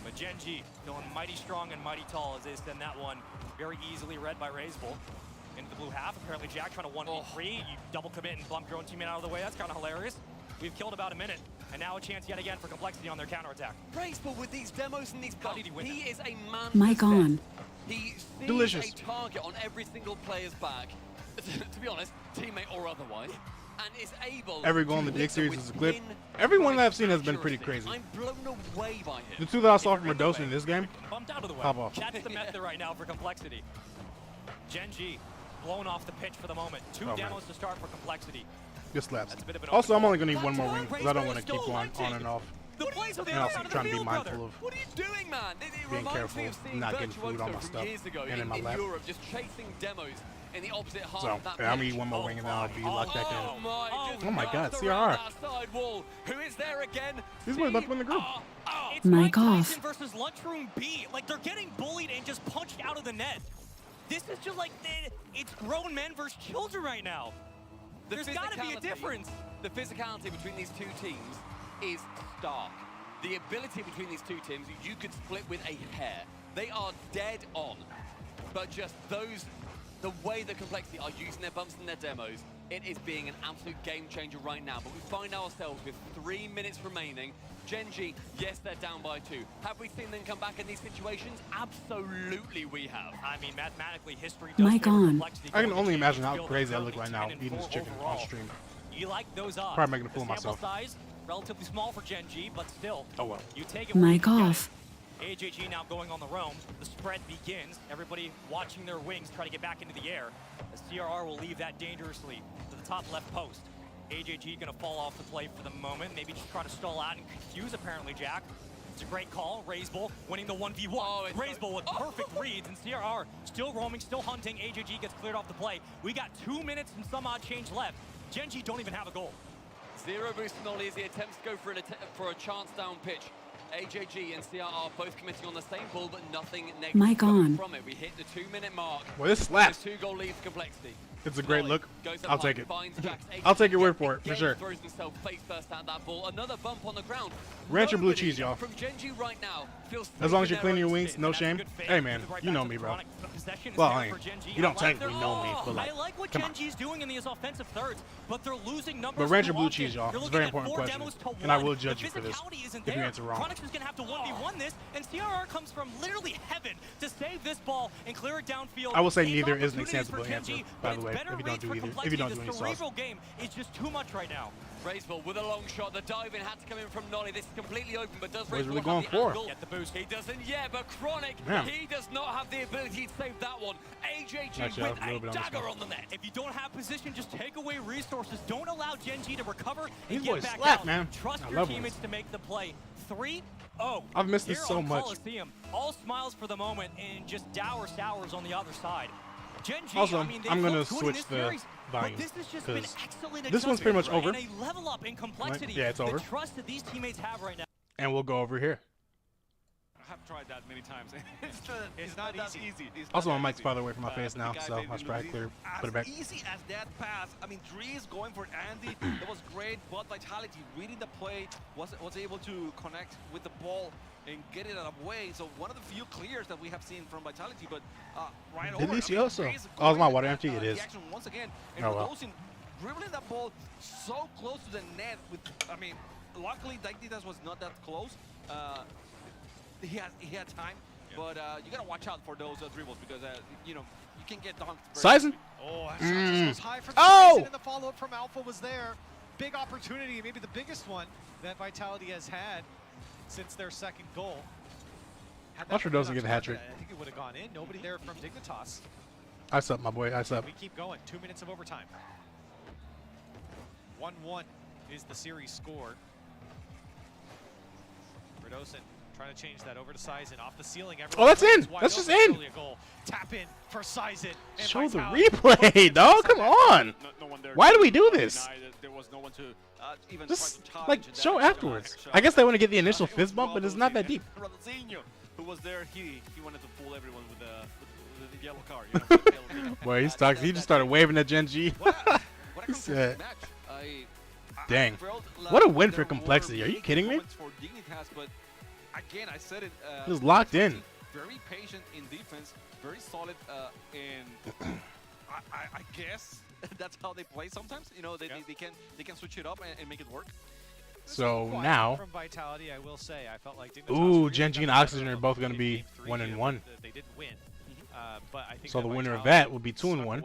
But Gen G feeling mighty strong and mighty tall as they send that one very easily read by Razebull into the blue half. Apparently Jack trying to 1v3. You double commit and bump your own teammate out of the way. That's kind of hilarious. We've killed about a minute, and now a chance yet again for Complexity on their counterattack. Razebull with these demos and these How buffs, did he win he is a man. Mic on. He sees Delicious. a target on every single player's back, to be honest, teammate or otherwise, and is able Every goal in to the hit Dig series them is a with clip. pin Every one that I've seen has accuracy. been pretty crazy. I'm blown away by him. The two that I saw from Radosin in this game, Bumped out of the way. pop off. That's the method right now for Complexity. Gen G blown off the pitch for the moment. Two Oh, demos man. to start for Complexity. Good slaps. That's a bit of an Also, open I'm only goal. going to need one more wing That's because I don't why want to Razebull keep going still on and off. The plays are the And other also side of trying the to be field, mindful brother. of What are you doing, man? It being reminds careful me of seeing not getting food on my Virtuoso stuff from years ago and in my lap. Europe, just chasing demos in the opposite half So, of that yeah, I'm going to pitch. eat one more wing and then I'll be locked back Oh in. my, just Oh my God, bounced CRR. around that side wall. Who is there again? These boys about to win the group. It's Mic Mike off. Tyson versus Lunchroom B. Like, they're getting bullied and just punched out of the net. This is just like, it's grown men versus children right now. There's got to be a physicality- difference. The physicality between these two teams is stark. The ability between these two teams, you could split with a hair. They are dead on. But just the way that Complexity are using their bumps and their demos, it is being an absolute game changer right now. But we find ourselves with 3 minutes remaining. Gen G, yes, they're down by 2. Have we seen them come back in these situations? Absolutely we have. I mean, mathematically, history does Mic favor on. Complexity I can going only to imagine how Champions crazy I Field. look They're right now currently 10 eating this 4 chicken on overall. stream. You like those odds. Probably making a fool The of sample myself. size, relatively small for Gen G, but still. Oh well. You take it where you Mic can get off. it. AJG now going on the roam. The spread begins. Everybody watching their wings try to get back into the air. As CRR will leave that dangerously to the top left post. AJG gonna fall off the play for the moment. Maybe just try to stall out and confuse apparently Jack. It's a great call. Razebull winning the 1v1. Oh, Razebull with perfect reads, and CRR still roaming, still hunting. AJG gets cleared off the play. We got 2 minutes and some odd change left. Gen G don't even have a goal. Zero boost from Ollie as he attempts to go for a chance down pitch. AJG and CRR both committing on the same ball, but nothing negative Mic coming on. from it. We hit the 2-minute mark. Well, this slaps. There's 2-goal lead for Complexity. It's a great look. Goes up I'll high, take it. finds Jack's I'll take your word yet for it, for again sure. Throws himself face first at that ball. Another bump on the ground. Ranch or blue Nobody cheese, y'all. From Gen G right now feels As long as safe you're in cleaning their your own wings, skin. no That's a shame. good fake. Hey man, Right you back know to me, bro. chronic possession is Well, there I for ain't, Gen G. you don't I like technically their- know me, but I like, like what come Gen on. G's doing in these offensive thirds, but they're losing numbers. But Ranch or too blue often. cheese, y'all. You're It's a very looking at important 4 question, demos to and I 1. will judge The you for this physicality isn't if you there. answer wrong. Chronix is going to have to 1v1 this, and CRR comes from literally heaven to save this ball and clear it downfield. I will say It's neither is an opportunities acceptable for Gen answer, G, by but the it's way, better if you don't reads do for either. If Complexity. you don't do This any sauce. cerebral game is just too much right now. Razebull with a long shot. The dive-in had to come in from Nolly. This is completely open, but does What he's Razebull really have going the for? angle? Get the boost. He doesn't yet, but Chronic, Damn. he does not have the ability to save that one. AJG Actually, I with have a little a bit on this dagger one. on the net. If you don't have position, just take away resources. Don't allow Gen G to recover and These get boys back slap, out. man. Trust I your love teammates wins. to make the play. 3-0. I've missed this Here so on much. Coliseum. All smiles for the moment and just dour sours on the other side. Gen G, Also, I mean, I'm going to looked good in switch this the series, volume. But this has just been excellent This one's pretty much over. and a level up in complexity. Yeah, it's over. The trust that these teammates have right now. And we'll go over here. I have tried that many times. It's not easy. Also, my mic's farther away from my face now, so I should probably put it back. As easy as that pass. I mean, Drees going for Andy. That was great, but Vitality reading the play was able to connect with the ball and get it out of way. So one of the few clears that we have seen from Vitality, but right over. Delicioso. Oh, it's my water empty. It is. Once again, and oh, well. dribbling that ball so close to the net. With, I mean, luckily Dignitas was not that close. He had time, but you gotta watch out for those dribbles because you know you can get dunked. Sizen. Oh, that shot just goes high from Oh! and the follow-up from Alpha was there. Big opportunity, maybe the biggest one that Vitality has had since their second goal. Watch doesn't get the hat trick. I think it would have gone in. Nobody there from Dignitas. Ice up, my boy. Ice up. We keep going. 2 minutes of overtime. 1-1 is the series score. Redosin trying to change that over to Sizen off the ceiling. Oh, that's in. That's just in. Tap in for Sizen. Show the replay, dog. Come on. Why do we do this? There was no one to even just like show afterwards. I guess they want to get the initial fist bump, but it's not that deep. Who was there? He wanted to fool everyone with the yellow card. Boy, he's talking. He just started waving at Gen G. He said, "Dang, what a win for Complexity. Are you kidding me?" Again, I said it. He was locked in. Very patient in defense, very solid, and I guess that's how they play sometimes. You know, they can switch it up and make it work. So now, from Vitality, I will say, I felt like ooh, Gen G and Oxygen are both going to be 1-1. They didn't win. But I think so the winner of that will be 2-1.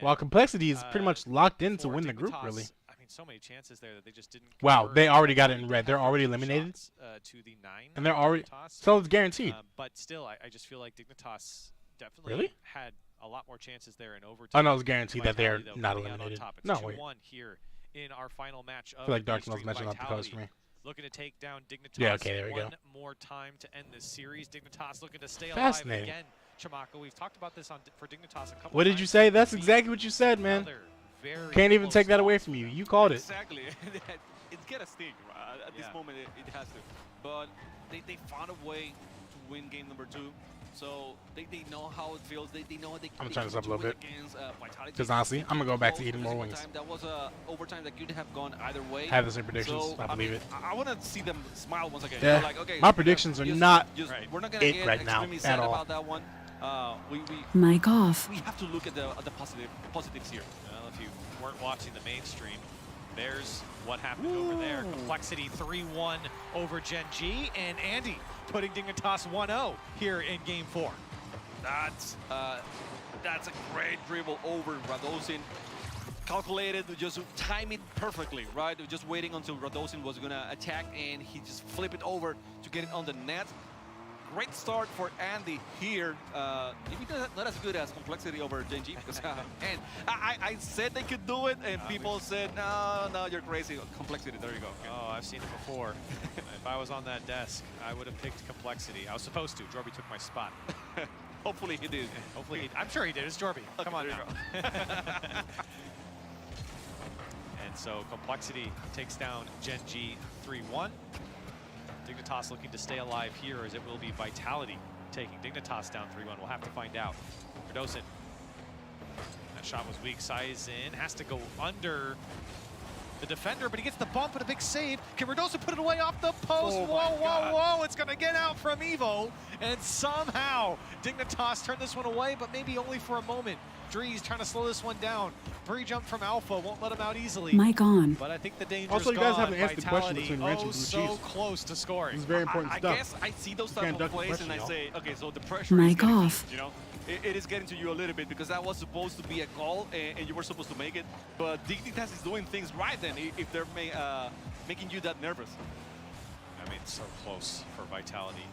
While Complexity is pretty much locked in to win the group, really. I mean, so many chances there that they just didn't. Wow, they already got it in red. They're already eliminated. To the 9. And they're already, so it's guaranteed. But still, I just feel like Dignitas definitely had a lot more chances there in overtime. I know it's guaranteed that they're not eliminated. No, wait. 2-1 here in our final match of I feel like Darknell's mentioned off the post for me. Looking to take down Dignitas. Yeah, okay, there we go. One more time to end this series. Dignitas looking to stay alive Fascinating. again. Chamaka, we've talked about this for Dignitas a couple What did you say? That's exactly what you said, man. Can't even take that away from you. You called it. Exactly. It's gonna sting at this moment. It has to. But they found a way to win game number 2. So they know how it feels. They know they. I'm gonna turn this up a little bit. Vitality. Because honestly, I'm gonna go back to eating more wings. That was a overtime that could have gone either way. I have the same predictions. So, I believe it. I want to see them smile once again. Yeah. Like, okay, my predictions are not we're not gonna it get right now extremely at sad all. about that one. Mic off. We have to look at the positives here. Well, if you weren't watching the mainstream, there's what happened over there. Complexity 3-1 over Gen G, and Andy putting Dignitas 1-0 here in Game 4. That's a great dribble over Radosin. Calculated, just time it perfectly, right? Just waiting until Radosin was gonna attack, and he just flip it over to get it on the net. Great start for Andy here. Maybe not as good as Complexity over Gen G, because and I said they could do it, and people said, no, you're crazy. Complexity, there you go. Oh, I've seen it before. If I was on that desk, I would have picked Complexity. I was supposed to. Jorby took my spot. Hopefully he did. Hopefully I'm sure he did. It's Jorby. Come on now. And so Complexity takes down Gen G 3-1. Dignitas looking to stay alive here, as it will be Vitality taking Dignitas down 3-1. We'll have to find out. Redosin. That shot was weak. Sizen has to go under the defender, but he gets the bump and a big save. Can Redosin put it away off the post? Whoa. It's going to get out from Evo. And somehow Dignitas turned this one away, but maybe only for a moment. Drees trying to slow this one down. Free jump from Alpha won't let him out easily. Mic on. But I think the danger's Also, you guys gone. haven't answered the question Vitality, between Wrench and Blue so Cheese. close to scoring. This is very important I stuff. guess I see those type Can't of duck the plays question, and I y'all. say, okay, so the pressure Mic is getting off. you know, it is getting to you a little bit, because that was supposed to be a goal and you were supposed to make it. But Dignitas is doing things right then if they're making you that nervous. I mean, so close for Vitality.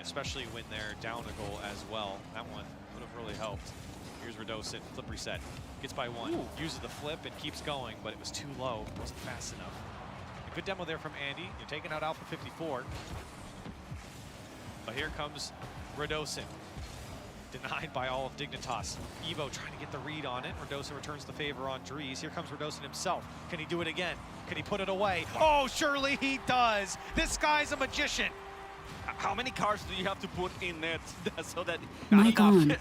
Especially when they're down a goal as well. That one would have really helped. Here's Redosin, flip reset. Gets by 1, uses the flip and keeps going, but it was too low. It wasn't fast enough. A good demo there from Andy. You're taking out Alpha 54. But here comes Radosin. Denied by all of Dignitas. Evo trying to get the read on it. Radosin returns the favor on Dries. Here comes Radosin himself. Can he do it again? Can he put it away? Oh, surely he does. This guy's a magician. How many cards do you have to put in net so that... My God.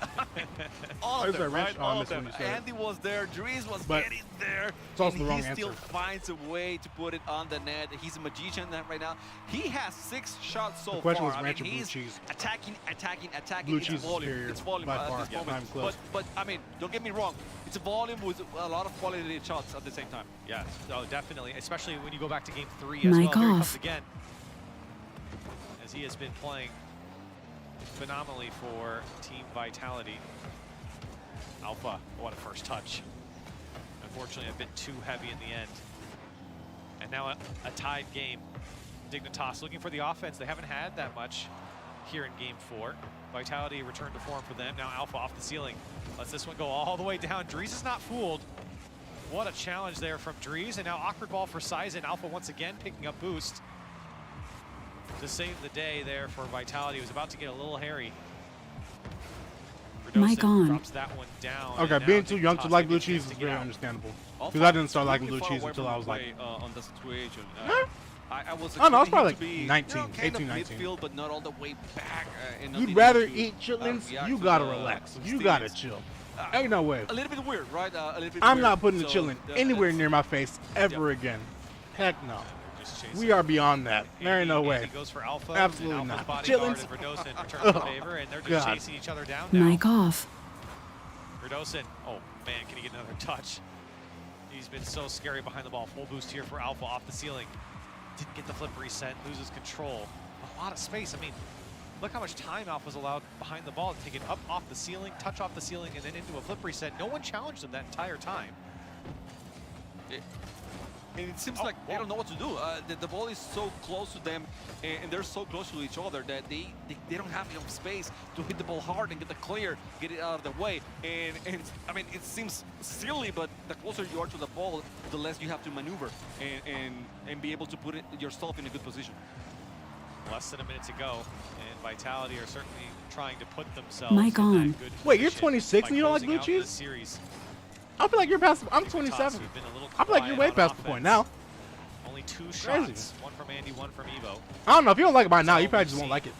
All of them, right? All of this them. Andy was there, Dries was But getting there, it's also and the wrong he still answer. finds a way to put it on the net. He's a magician right now. He has 6 shots so The question far. was I mean, ranch or blue he's cheese. attacking. Blue It's cheese is volume. superior It's volume by at far. this Yeah, moment. not even close. But I mean, don't get me wrong. It's a volume with a lot of quality shots at the same time. Yes, oh, definitely, especially when you go back to game 3 as Mic well. Here he off. comes again. As he has been playing phenomenally for Team Vitality. Alpha, what a first touch. Unfortunately, a bit too heavy in the end. And now a tied game. Dignitas looking for the offense. They haven't had that much here in game 4. Vitality returned to form for them. Now Alpha off the ceiling. Lets this one go all the way down. Dries is not fooled. What a challenge there from Dries. And now awkward ball for Sizen. Alpha once again picking up boost to save the day there for Vitality. It was about to get a little hairy. Mic on. Drops that one down. Okay, and being now too young to Dignitas like blue gets a chance cheese to is get very out. understandable. Alpha Because I didn't start really liking blue far cheese away until from I was like... on the situation. I was Oh, no, I was expecting probably him to be, like 19, kind 18, of 19. midfield, but not all the way back. You'd rather eat chitlins? You gotta relax. You gotta chill. Ain't no way. A little bit weird, right? A little bit I'm weird. not putting the So, chillin' anywhere near my face ever again. Heck no. We are beyond that. There ain't no way. Goes for Alpha. Absolutely and not. Alpha's bodyguard Chillins. and Radosin returns the favor, and they're just God. chasing each other down now. Mic off. Radosin, oh man, can he get another touch? He's been so scary behind the ball. Full boost here for Alpha off the ceiling. Didn't get the flip reset, loses control. A lot of space. I mean, look how much time Alpha's allowed behind the ball to take it up off the ceiling, touch off the ceiling, and then into a flip reset. No one challenged him that entire time. And it seems like they don't know what to do. The ball is so close to them, and they're so close to each other that they don't have enough space to hit the ball hard and get the clear, get it out of the way. And I mean, it seems silly, but the closer you are to the ball, the less you have to maneuver and be able to put yourself in a good position. Less than a minute to go, and Vitality are certainly trying to put themselves Mic in on. that good Wait, you're position 26 by and you don't like closing blue out cheese? this series. I feel like you're past. I'm Dignitas, 27. who've been a little I feel like you're way quiet on past the point offense. now. Only 2 Crazy. shots, one from Andy, one from Evo. I don't know. If you don't like it by now, you all probably we've just won't seen. like it.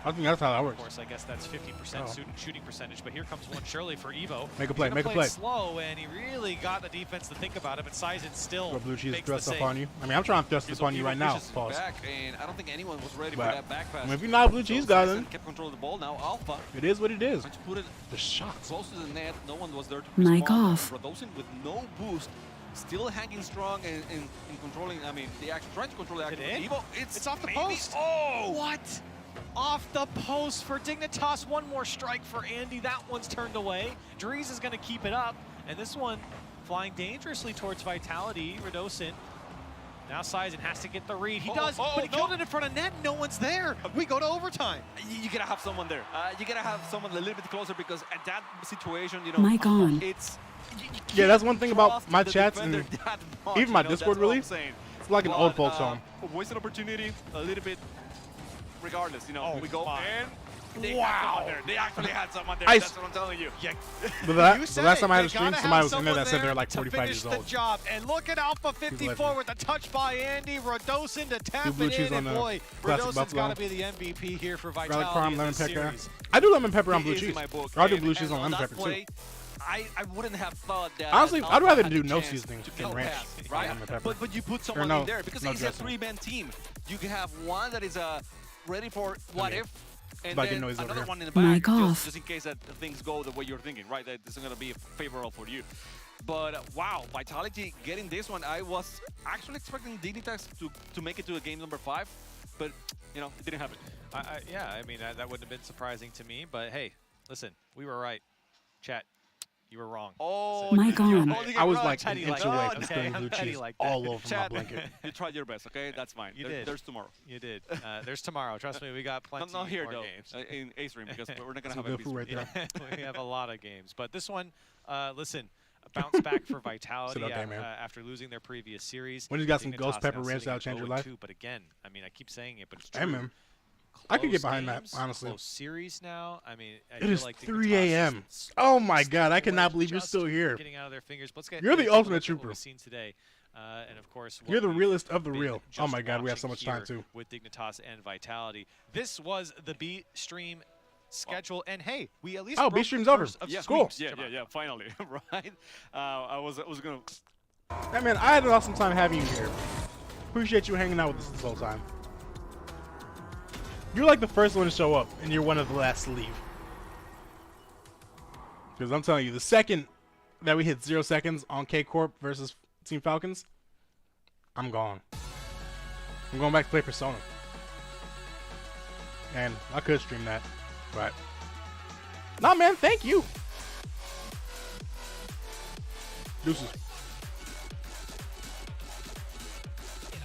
I think that's how that Of works. course, I guess that's 50% Oh. shooting percentage, but here comes one surely for Evo. Make a He's play, gonna make a play play. it slow, and he really got the defense to think about it, but Sizen still Or blue cheese makes thrust the up save. on you. I mean, I'm trying to thrust So up on you Evo right now. pushes Pause. back, and I don't think anyone was ready But, for that back pass. I mean, if you're not a blue cheese guy, then Kept control of the ball. Now Alpha it is what it is. trying to put it The shots. close to the net. No one was there to Mic respond. off. Radosin with no boost, still hanging strong and controlling. I mean, they actually trying to control the Is action. it in? Evo, it's off the maybe- post. Oh! What? Off the post for Dignitas. One more strike for Andy. That one's turned away. Dries is going to keep it up. And this one flying dangerously towards Vitality. Radosin. Now Sizen has to get the read. He does, but he killed it in front of net. No one's there. We go to overtime. You gotta have someone there. You gotta have someone a little bit closer because at that situation, you know, Mic on. it's Yeah, that's one thing about trust my the chats defender and that much, even my you know, Discord that's what I'm release. saying. It's like an But, old folks home. Wasted opportunity, a little bit. Regardless, you know, we go my. and they had someone there. They actually had someone there. I That's what I'm telling you. Yeah. But the You said last it. time I had They a stream, gotta somebody have was in there that said someone they're like to 45 finish years the old. job. And look at Alpha 54 legend. with a touch by Andy. Radosin to tap blue it cheese in. on And the boy, plastic Radosin's buffalo. got to be the MVP here for Garlic Vitality parm, in lemon this pepper. series. I do lemon pepper on He blue is in cheese. my book. Or I do And- blue cheese and on lemon that pepper play, too. I wouldn't have thought that. Honestly, I'd Alpha rather had do the no chance seasoning to than go ranch past, on right? lemon pepper. But you put someone no- in there because no it's a dressing. 3-man team. You can have one that is ready for what if, and Making then noise over another here. one in the Mic back off. just in case that things go the way you're thinking, right? That isn't going to be favorable for you. But wow, Vitality getting this one. I was actually expecting Dignitas to make it to a game number 5, but you know, it didn't happen. Yeah, I mean, that wouldn't have been surprising to me. But hey, listen, we were right. Chat, you were wrong. Oh, Mic on. I was like an Petty inch like away that. from Okay, spilling I'm blue petty cheese like that. all over my Chad, blanket. you tried your best, okay? That's fine. You did. There's tomorrow. You did. There's tomorrow. Trust me, we got plenty Not here more though, games. in A-Stream because we're not gonna Some have a good food right there. We have a lot of games. But this one, listen, a bounce back for Vitality Sit out there, man. after losing their previous series. When you got some Dignitas ghost pepper now ranch sitting that'll at change your life? 0-2, but again, I mean, I keep saying it, but it's Hey, true. man. I could get behind that, honestly. Close series now. I mean, I it feel is like 3 a.m. Oh my God, I cannot believe you're still here. Getting out of their fingers. Let's get, You're the ultimate trooper. trooper. We've seen today. And of course, You're the realest of the real. Oh my God, we have so much time too. With Dignitas and Vitality. This was the B stream schedule, and hey, we at least B stream's over. Cool. Yeah, finally, right? I was gonna. Hey man, I had an awesome time having you here. Appreciate you hanging out with us this whole time. You're like the first one to show up, and you're one of the last to leave. Because I'm telling you, the second that we hit 0 seconds on K Corp versus Team Falcons, I'm gone. I'm going back to play Persona. And I could stream that, but nah, man, thank you. Deuces.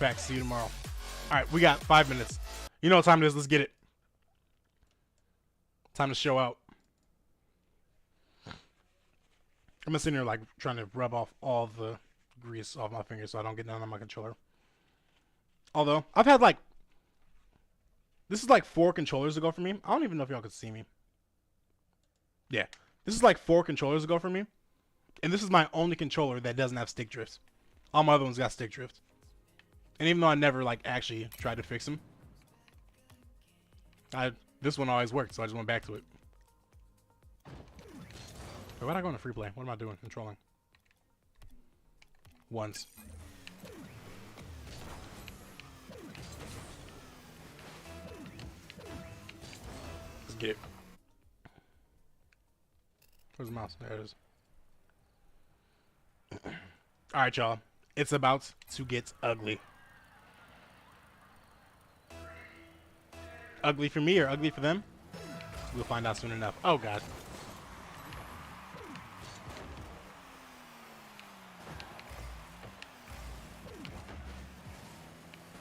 Back, see you tomorrow. All right, we got 5 minutes. You know what time it is. Let's get it. Time to show out. I'm sitting here like trying to rub off all the grease off my fingers so I don't get none on my controller. Although I've had like, this is like 4 controllers ago for me. I don't even know if y'all could see me. Yeah, this is like 4 controllers ago for me, and this is my only controller that doesn't have stick drift. All my other ones got stick drift, and even though I never like actually tried to fix them, this one always worked, so I just went back to it. Wait, why'd I go into free play? What am I doing? Controlling. Once. Let's get it. Where's the mouse? There it is. Alright, y'all. It's about to get ugly. Ugly for me or ugly for them? We'll find out soon enough. Oh, God.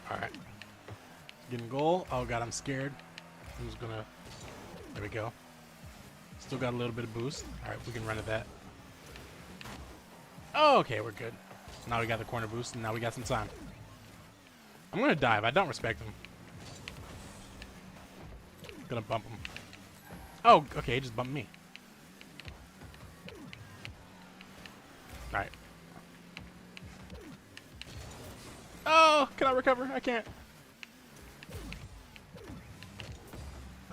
Alright. Getting goal. Oh, God, I'm scared. I'm just gonna... There we go. Still got a little bit of boost. Alright, we can run at that. Oh, okay, we're good. Now we got the corner boost, and now we got some time. I'm gonna dive. I don't respect him. Gonna bump him. Oh, okay, he just bumped me. Alright. Oh, can I recover? I can't.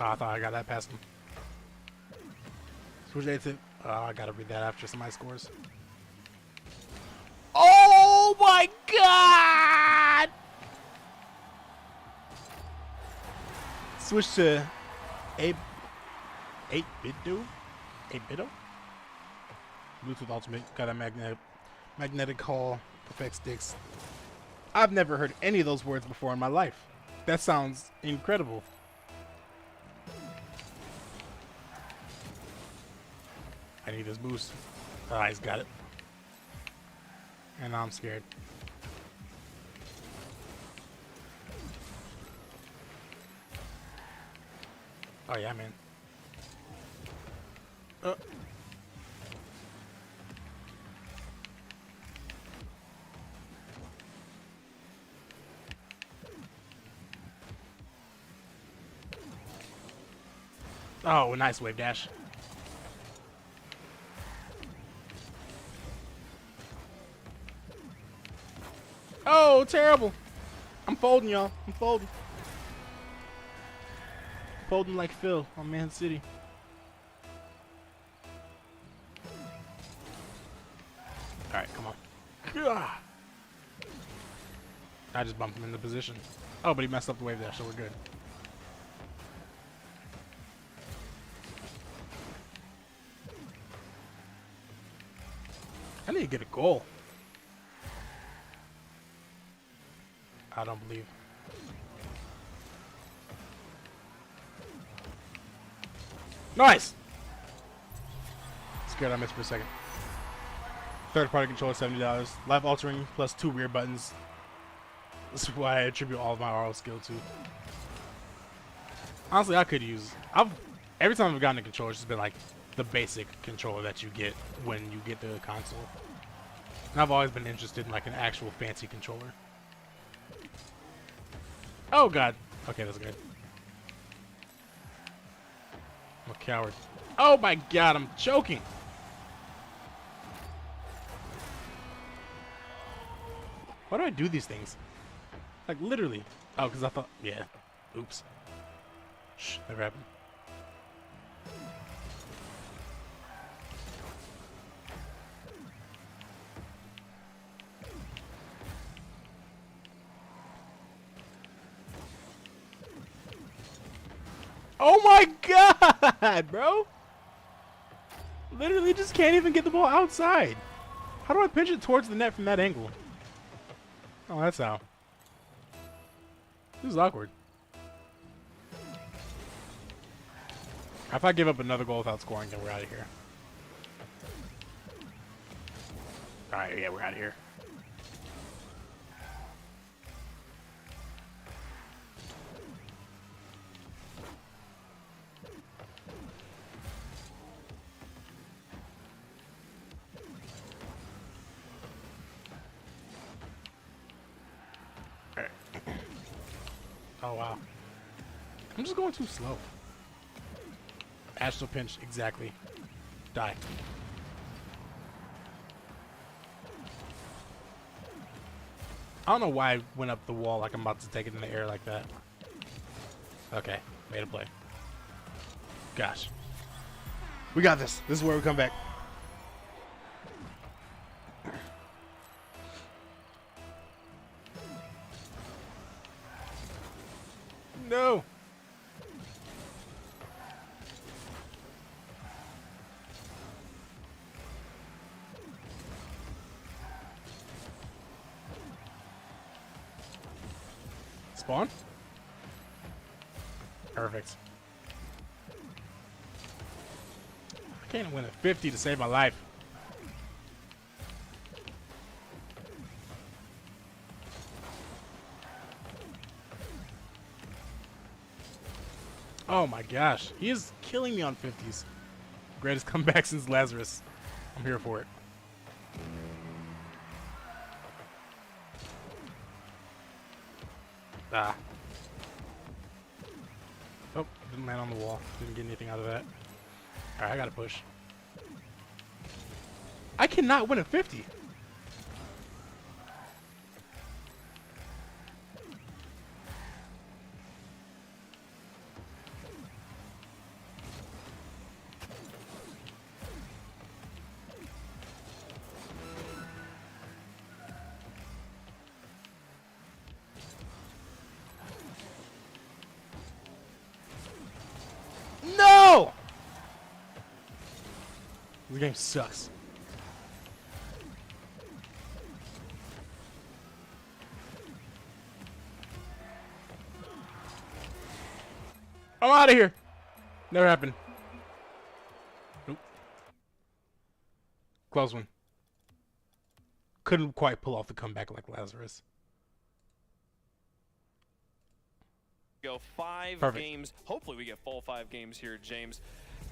Oh, I thought I got that past him. Switch A to... Oh, I gotta read that after somebody scores. Oh my God! Switch to 8-bit-do? 8-bit-o? Bluetooth Ultimate. Got a magnetic hall. Perfect sticks. I've never heard any of those words before in my life. That sounds incredible. I need this boost. Oh, he's got it. And now I'm scared. Oh yeah, man. Oh, nice wave dash. Oh, terrible. I'm folding, y'all. I'm folding. Folding like Phil on Man City. Alright, come on. Ugh. I just bumped him into position. Oh, but he messed up the wave dash, so we're good. I need to get a goal. I don't believe. Nice! Scared I missed for a second. Third-party controller, $70. Life altering plus 2 rear buttons. This is why I attribute all of my RL skill to. Honestly, I could use... every time I've gotten a controller, it's just been like the basic controller that you get when you get the console. And I've always been interested in like an actual fancy controller. Oh god. Okay, that's good. I'm a coward. Oh my god, I'm choking. Why do I do these things? Like, literally. Oh, because I thought, yeah. Oops. Shh, never happened. Oh my god, bro! Literally just can't even get the ball outside. How do I pinch it towards the net from that angle? Oh, that's how. This is awkward. If I give up another goal without scoring, then we're out of here. Alright, yeah, we're out of here. Oh, wow. I'm just going too slow. Astral pinch, exactly. Die. I don't know why I went up the wall like I'm about to take it in the air like that. Okay, made a play. Gosh. We got this. This is where we come back. No. Spawn? Perfect. I can't win a 50 to save my life. Oh my gosh. He is killing me on 50s. Greatest comeback since Lazarus. I'm here for it. Ah. Oh, didn't land on the wall. Didn't get anything out of that. Alright, I gotta push. I cannot win a 50. No! This game sucks. I'm out of here. Never happened. Nope. Close one. Couldn't quite pull off the comeback like Lazarus. Go 5 Perfect. games. Hopefully we get full 5 games here, James.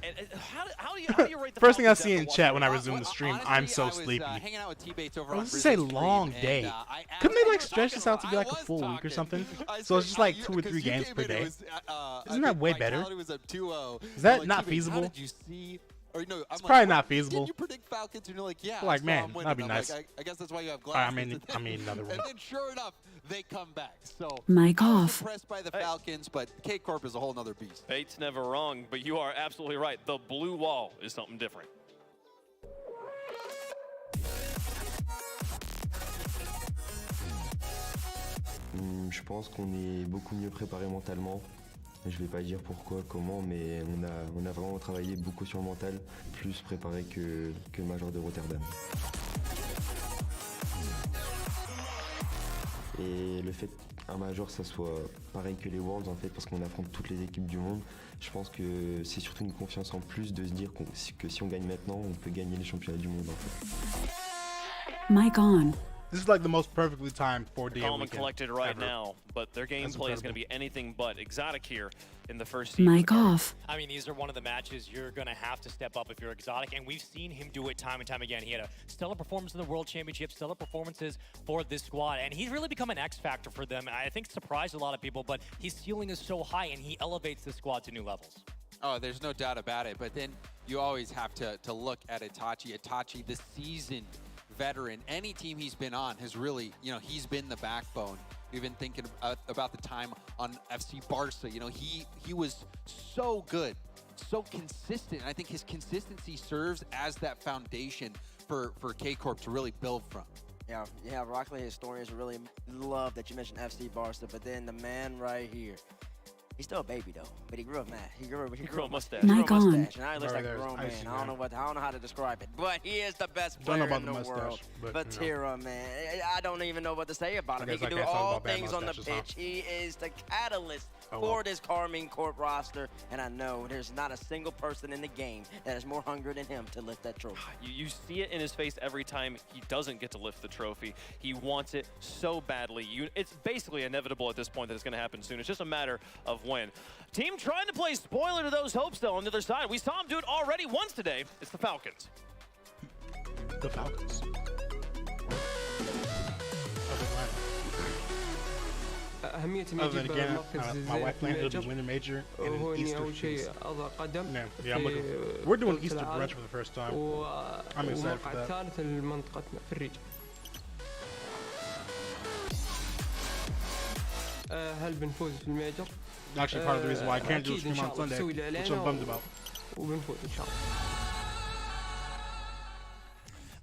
And how do you rate the First thing I Falcons see in after chat when I watching- resume the stream, Honestly, I'm so I was, sleepy. hanging out with teammates over Oh, on this is a Brisbane long Stream, day. and, Couldn't they like stretch this out to be like a full week or something? So it's just like 2 or 3 games per day. Isn't that way better? Was up 2-0. Is that Like, not teammates, feasible? How did you see? Or no, It's probably not feasible. Did you predict Falcons? And you're like, yeah. Like, I saw man, them winning. that'd be I'm nice. Like, I guess that's why you have Alright, glasses. I mean another one. And then sure enough, they come back. So Mic I was off. impressed by the Falcons, but K-Corp is a whole nother beast. Fate's never wrong, but you are absolutely right. The blue wall is something different. Je pense qu'on est beaucoup mieux préparé mentalement. Je vais pas dire pourquoi, comment, mais on a vraiment travaillé beaucoup sur le mental, plus préparé que le Major de Rotterdam. Et le fait qu'un Major ça soit pareil que les Worlds en fait, parce qu'on affronte toutes les équipes du monde, je pense que c'est surtout une confiance en plus de se dire que si on gagne maintenant, on peut gagner les championnats du monde en fait. Mic on. This is like the most perfectly timed 4-day Calm and weekend collected right ever. now, but their gameplay is going to be anything but exotic here in the first Mic off. I mean, these are one of the matches you're going to have to step up if you're exotic, and we've seen him do it time and time again. He had a stellar performance in the World Championship, stellar performances for this squad, and he's really become an X factor for them. I think surprised a lot of people, but his ceiling is so high, and he elevates the squad to new levels. Oh, there's no doubt about it. But then you always have to look at Itachi. Itachi, the seasoned veteran. Any team he's been on has really, he's been the backbone. Even thinking about the time on FC Barca, he was so good, so consistent. And I think his consistency serves as that foundation for K-Corp to really build from. Yeah, Rocket League historians really love that you mentioned FC Barca, but then the man right here, he's still a baby though, but he grew up mad. He grew a mustache. My God. And now he looks like a grown man. I don't know how to describe it, but he is the best player in the world. But Tira, man, I don't even know what to say about him. He can do all things on the pitch. He is the catalyst for this Karmine Corp roster, and I know there's not a single person in the game that has more hunger than him to lift that trophy. You see it in his face every time he doesn't get to lift the trophy. He wants it so badly. It's basically inevitable at this point that it's going to happen soon. It's just a matter of when. Team trying to play spoiler to those hopes, though, on the other side. We saw him do it already once today. It's the Falcons. The Falcons. أهمية Other than again, my wife planned to win a major in Easter feast. Yeah, I'm looking. We're doing Easter brunch for the first time. I'm excited for that. الثالث لمنطقتنا في الريج. هل بنفوز في الميجر؟ Actually, part of the reason why I can't do a stream on Sunday, which I'm bummed about. وبنفوز إن شاء الله.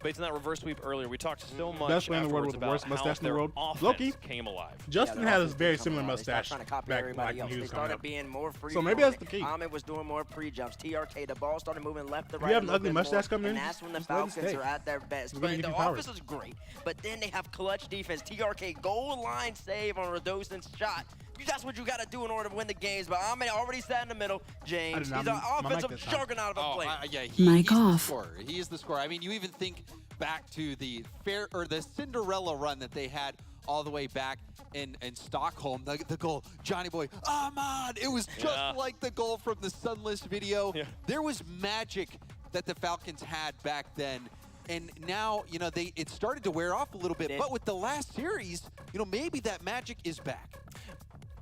Based on that reverse sweep earlier, we talked so much Best player in the world with the worst mustache in the world. Loki came alive. Justin had a very similar mustache back when he was coming up. Being more free So maybe that's the key. Ahmed was doing more pre-jumps. TRK, the ball started moving left to right. You have an ugly mustache coming in? And that's when the Falcons are at their best. But the offense is great, but then they have clutch defense. TRK, goal line save on Radosin's shot. That's what you got to do in order to win the games. But Ahmed already sat in the middle. James, he's an offensive juggernaut of a player. Yeah, he's the scorer. He is the scorer. I mean, you even think back to the Cinderella run that they had all the way back in Stockholm. The goal, Johnny Boy, Ahmad. It was just like the goal from the Sunless video. Yeah. There was magic that the Falcons had back then. And now, it started to wear off a little bit. But with the last series, maybe that magic is back.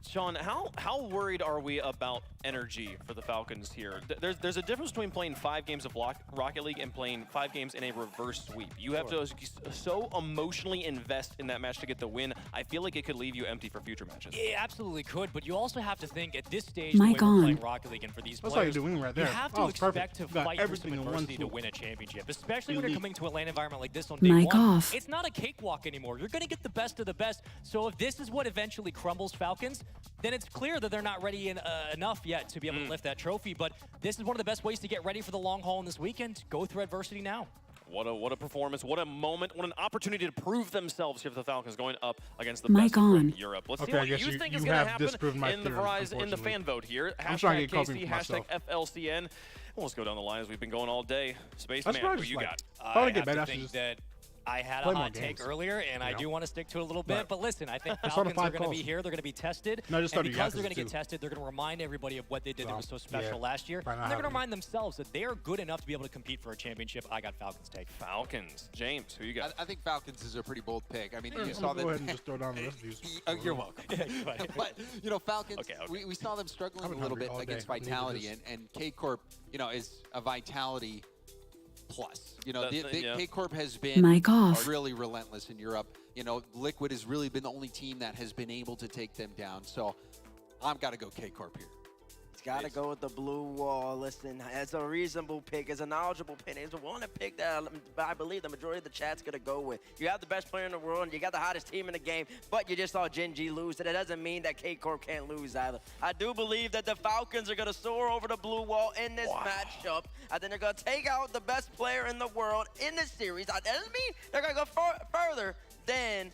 Sean, how worried are we about energy for the Falcons here? There's a difference between playing 5 games of Rocket League and playing 5 games in a reverse sweep. You have to so emotionally invest in that match to get the win. I feel like it could leave you empty for future matches. It absolutely could, but you also have to think at this stage the way we're playing Rocket League and for these players, all you're doing right there. You have to expect to fight for some adversity to win a championship, especially when you're coming to a LAN environment like this on day one. It's not a cakewalk anymore. You're going to get the best of the best. So if this is what eventually crumbles Falcons, then it's clear that they're not ready enough yet to be able to lift that trophy. But this is one of the best ways to get ready for the long haul in this weekend. Go through adversity now. What a performance, what a moment, what an opportunity to prove themselves here for the Falcons going up against the best from Europe. Let's see what you think is going to happen in the Verizon, in the fan vote here. Hashtag KC, hashtag FLCN. Well, let's go down the line as we've been going all day. Spaceman, who you got? I have to think that I had a hot take earlier, and I do want to stick to it a little bit. But listen, I think Falcons are going to be here. They're going to be tested. And because they're going to get tested, they're going to remind everybody of what they did that was so special last year. And they're going to remind themselves that they are good enough to be able to compete for a championship. I got Falcons take. Falcons. James, who you got? I think Falcons is a pretty bold pick. I mean, you saw that. Go ahead and just throw down the rest of these. You're welcome. But, Falcons, we saw them struggling a little bit against Vitality. And K-Corp, is a Vitality plus. K-Corp has been really relentless in Europe. Liquid has really been the only team that has been able to take them down. So I've got to go K-Corp here. It's got to go with the blue wall. Listen, it's a reasonable pick. It's a knowledgeable pick. It's one pick that I believe the majority of the chat's going to go with. You have the best player in the world, and you got the hottest team in the game, but you just saw Gen G lose. That doesn't mean that K-Corp can't lose either. I do believe that the Falcons are going to soar over the blue wall in this matchup. I think they're going to take out the best player in the world in this series. That doesn't mean they're going to go further than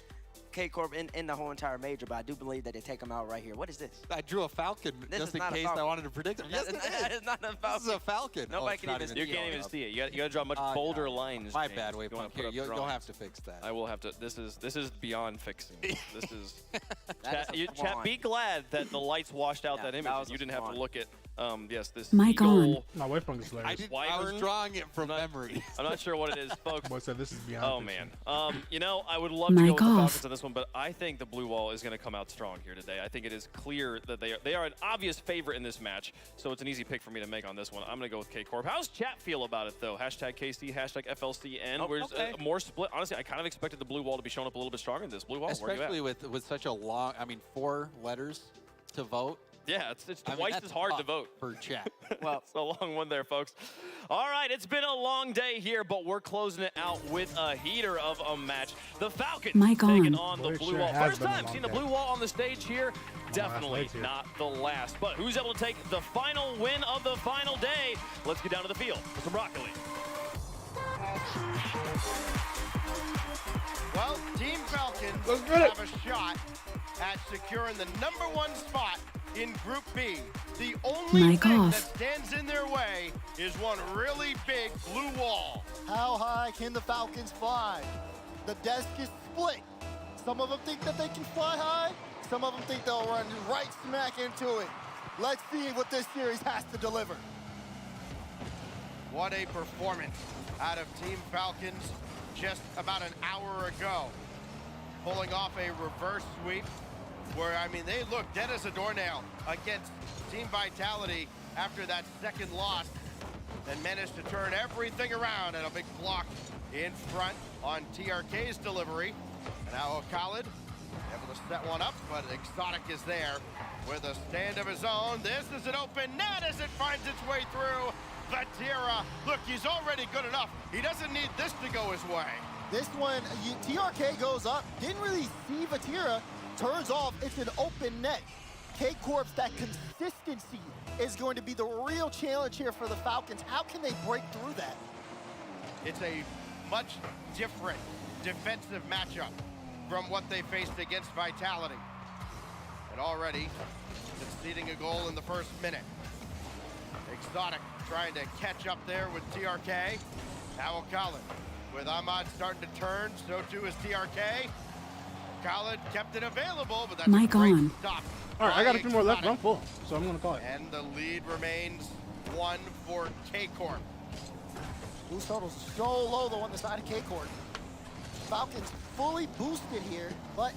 K-Corp in the whole entire major, but I do believe that they take them out right here. What is this? I drew a Falcon just in case I wanted to predict him. Yes, it's not a Falcon. This is a Falcon. Nobody can even see it. You can't even see it. You got to draw much bolder lines. My bad, Waypoint. Here, you'll have to fix that. I will have to. This is beyond fixing. This is. Chat, be glad that the lights washed out that image. You didn't have to look at Yes, this Mic eagle. on. No, wait from this layer. I was drawing it from memory. I'm not sure what it is, folks. Boy said this is beyond. Oh, fiction. man. You know, I would love to go Mic with the off. Falcons on this one, but I think the blue wall is going to come out strong here today. I think it is clear that they are an obvious favorite in this match, so it's an easy pick for me to make on this one. I'm going to go with K-Corp. How's chat feel about it, though? Hashtag KC, hashtag FLCN. Oh, Where's okay. more split? Honestly, I kind of expected the blue wall to be showing up a little bit stronger than this. Blue wall, where Especially you at? with such a long, 4 letters to vote. Yeah, it's I mean, twice that's as hard to tough vote. for chat. Well, it's a long one there, folks. All right, it's been a long day here, but we're closing it out with a heater of a match. The Falcons Mic taking on. on the Boy, blue sure wall. has First been a time long seeing the day. blue wall on the stage here. Definitely legs here. not the last. But who's able to take the final win of the final day? Let's get down to the field with some broccoli. Well, Team Falcons Let's get it. have a shot at securing the #1 spot in Group B. The only Mic thing off. that stands in their way is one really big blue wall. How high can the Falcons fly? The desk is split. Some of them think that they can fly high. Some of them think they'll run right smack into it. Let's see what this series has to deliver. What a performance out of Team Falcons just about an hour ago. Pulling off a reverse sweep where, I mean, they looked dead as a doornail against Team Vitality after that second loss and managed to turn everything around, and a big block in front on TRK's delivery. And now Khalid able to set one up, but Exotic is there with a stand of his own. This is an open net as it finds its way through. Vatira, look, he's already good enough. He doesn't need this to go his way. This one, TRK goes up, didn't really see Vatira, turns off, it's an open net. K-Corp's, that consistency is going to be the real challenge here for the Falcons. How can they break through that? It's a much different defensive matchup from what they faced against Vitality. And already conceding a goal in the first minute. Exotic trying to catch up there with TRK. Now Khalid with Ahmad starting to turn, so too is TRK. Khalid kept it available, but that's Mic a great on. stop. All right, I got a few more left, Exotic. but I'm full, so I'm going to call it. And the lead remains 1 for K-Corp. Boost total's so low though on the side of K-Corp. Falcons fully boosted here, but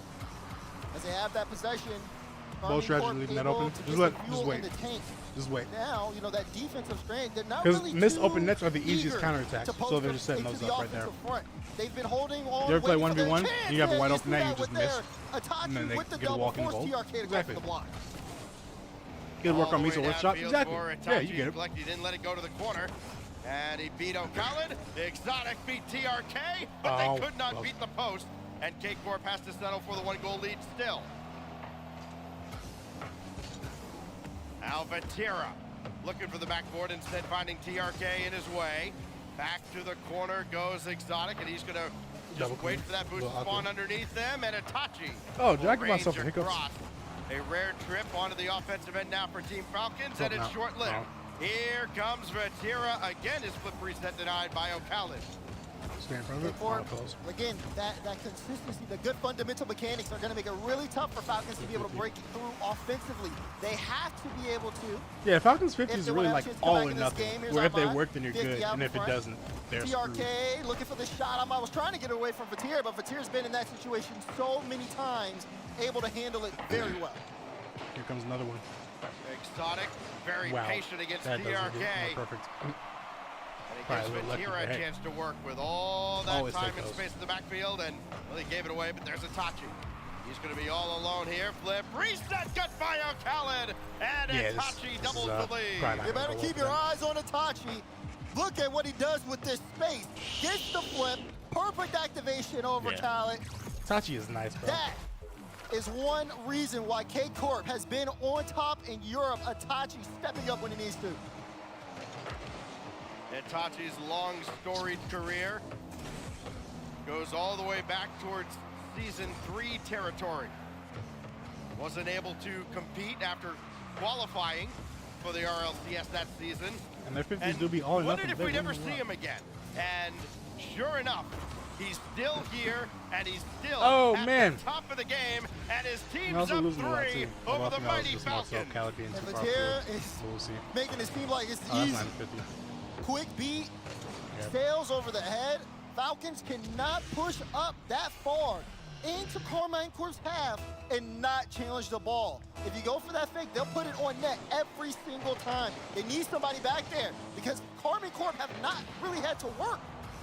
as they have that possession, Both strategy Corp leaving that able open. to Just get wait. the Just fuel wait. in the tank. Just wait. Now, you know, that defensive strength, they're not Because really missed too open nets are the easiest eager counterattacks, to post so they're just setting into those the up right there. offensive front. They've been holding on. You ever play waiting for their 1v1? chance, You have a and wide you open see net, that you just with miss. their Itachi And then they with the get a double walking force goal. TRK to Exactly. grab the block. Good work All on the Misa way workshop. downfield Exactly. for Yeah, you Itachi. get it. Like he didn't let it go to the corner. And he beat Khalid. Exotic beat TRK, but Oh, they could not close. beat the post. And K-Corp has to settle for the 1-goal lead still. Now Vatira looking for the backboard, instead finding TRK in his way. Back to the corner goes Exotic, and he's going to just Double wait clean. for that boost to Little spawn awkward. underneath them. And Itachi. Oh, did I give will myself range a hiccups? across. A rare trip onto the offensive end now for Team Falcons, and Oh, it's no. short-lived. No. Here comes Vatira again. His flip reset denied by Khalid. Stay in front of it. K-Corp, Oh, close. again, that consistency, the good fundamental mechanics are going to make it really tough for Falcons to be able to break through offensively. They have to be able to. Yeah, Falcons 50 If is they really wanna like have a chance to come all back or in this nothing. game, here's Where if they Ahmad, work, then you're 50 good, out and in if it front. doesn't, they're screwed. TRK looking for the shot. I was trying to get away from Vatira, but Vatira's been in that situation so many times, able to handle it very well. Here comes another one. Exotic, very Wow. patient against That doesn't TRK. get more perfect. And it Probably gives a little lucky, Vatira a but hey. chance to work with all that Always time take and those. space in the backfield, and well, he gave it away, but there's Itachi. He's going to be all alone here. Flip, reset, cut by Khalid, and Yeah, Itachi this doubles is, the lead. probably You better keep your eyes on Itachi. Look at what he does with this space. Gets the flip, perfect activation over Yeah. Khalid. Tachi is nice, bro. That is one reason why K-Corp has been on top in Europe. Itachi stepping up when he needs to. Itachi's long storied career goes all the way back towards Season 3 territory. Wasn't able to compete after qualifying for the RLCS that season. And their 50s do be all or wondered nothing. if They we'd win ever the see round. him again. And sure enough, He's still here, and he's still at the top of the game, and his team's up 3 over the mighty Falcons. And Vatira is making it seem like it's easy. Quick beat, sails over the head. Falcons cannot push up that far into Carmine Corp's half and not challenge the ball. If you go for that fake, they'll put it on net every single time. They need somebody back there because Carmine Corp have not really had to work.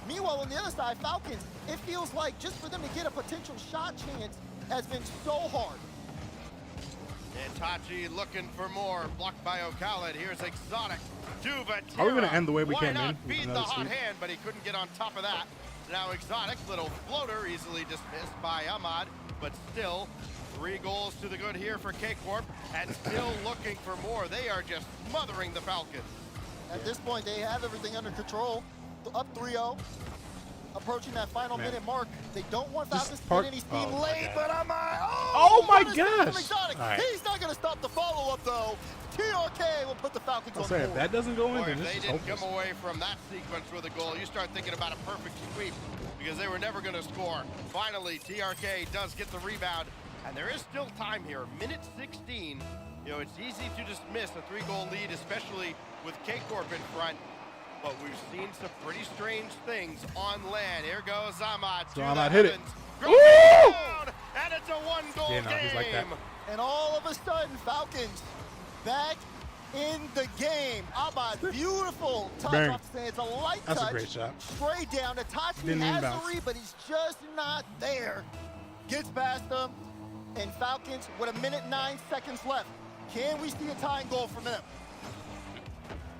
Meanwhile, on the other side, Falcons, it feels like just for them to get a potential shot chance has been so hard. Itachi looking for more, blocked by O'Khaled. Here's Exotic to Vatira. Are we going to end the way we came in? Why not feed the hot hand, but he couldn't get on top of that. Now Exotic, little floater, easily dismissed by Ahmad, but still 3 goals to the good here for K-Corp, and still looking for more. They are just smothering the Falcons. At this point, they have everything under control. Up 3-0, approaching that final minute mark. They don't want Falcons to get any steam late, but Ahmad, oh my gosh! Right. He's not going to stop the follow-up, though. TRK will put the Falcons on board. If that doesn't go in, then if they didn't come away from that sequence with a goal, you start thinking about a perfect sweep because they were never going to score. Finally, TRK does get the rebound, and there is still time here. Minute 16. You know, it's easy to dismiss a 3-goal lead, especially with K-Corp in front. But we've seen some pretty strange things on land. Here goes Ahmad. So Ahmad hit it. Down, and it's a 1-goal game. He's like that. And all of a sudden, Falcons back in the game. Ahmad, beautiful touch off the stand. It's a light touch. That's a great shot. Straight down. Itachi has the read, but he's just not there. Gets past them. And Falcons with 1:09 left. Can we see a tying goal from them?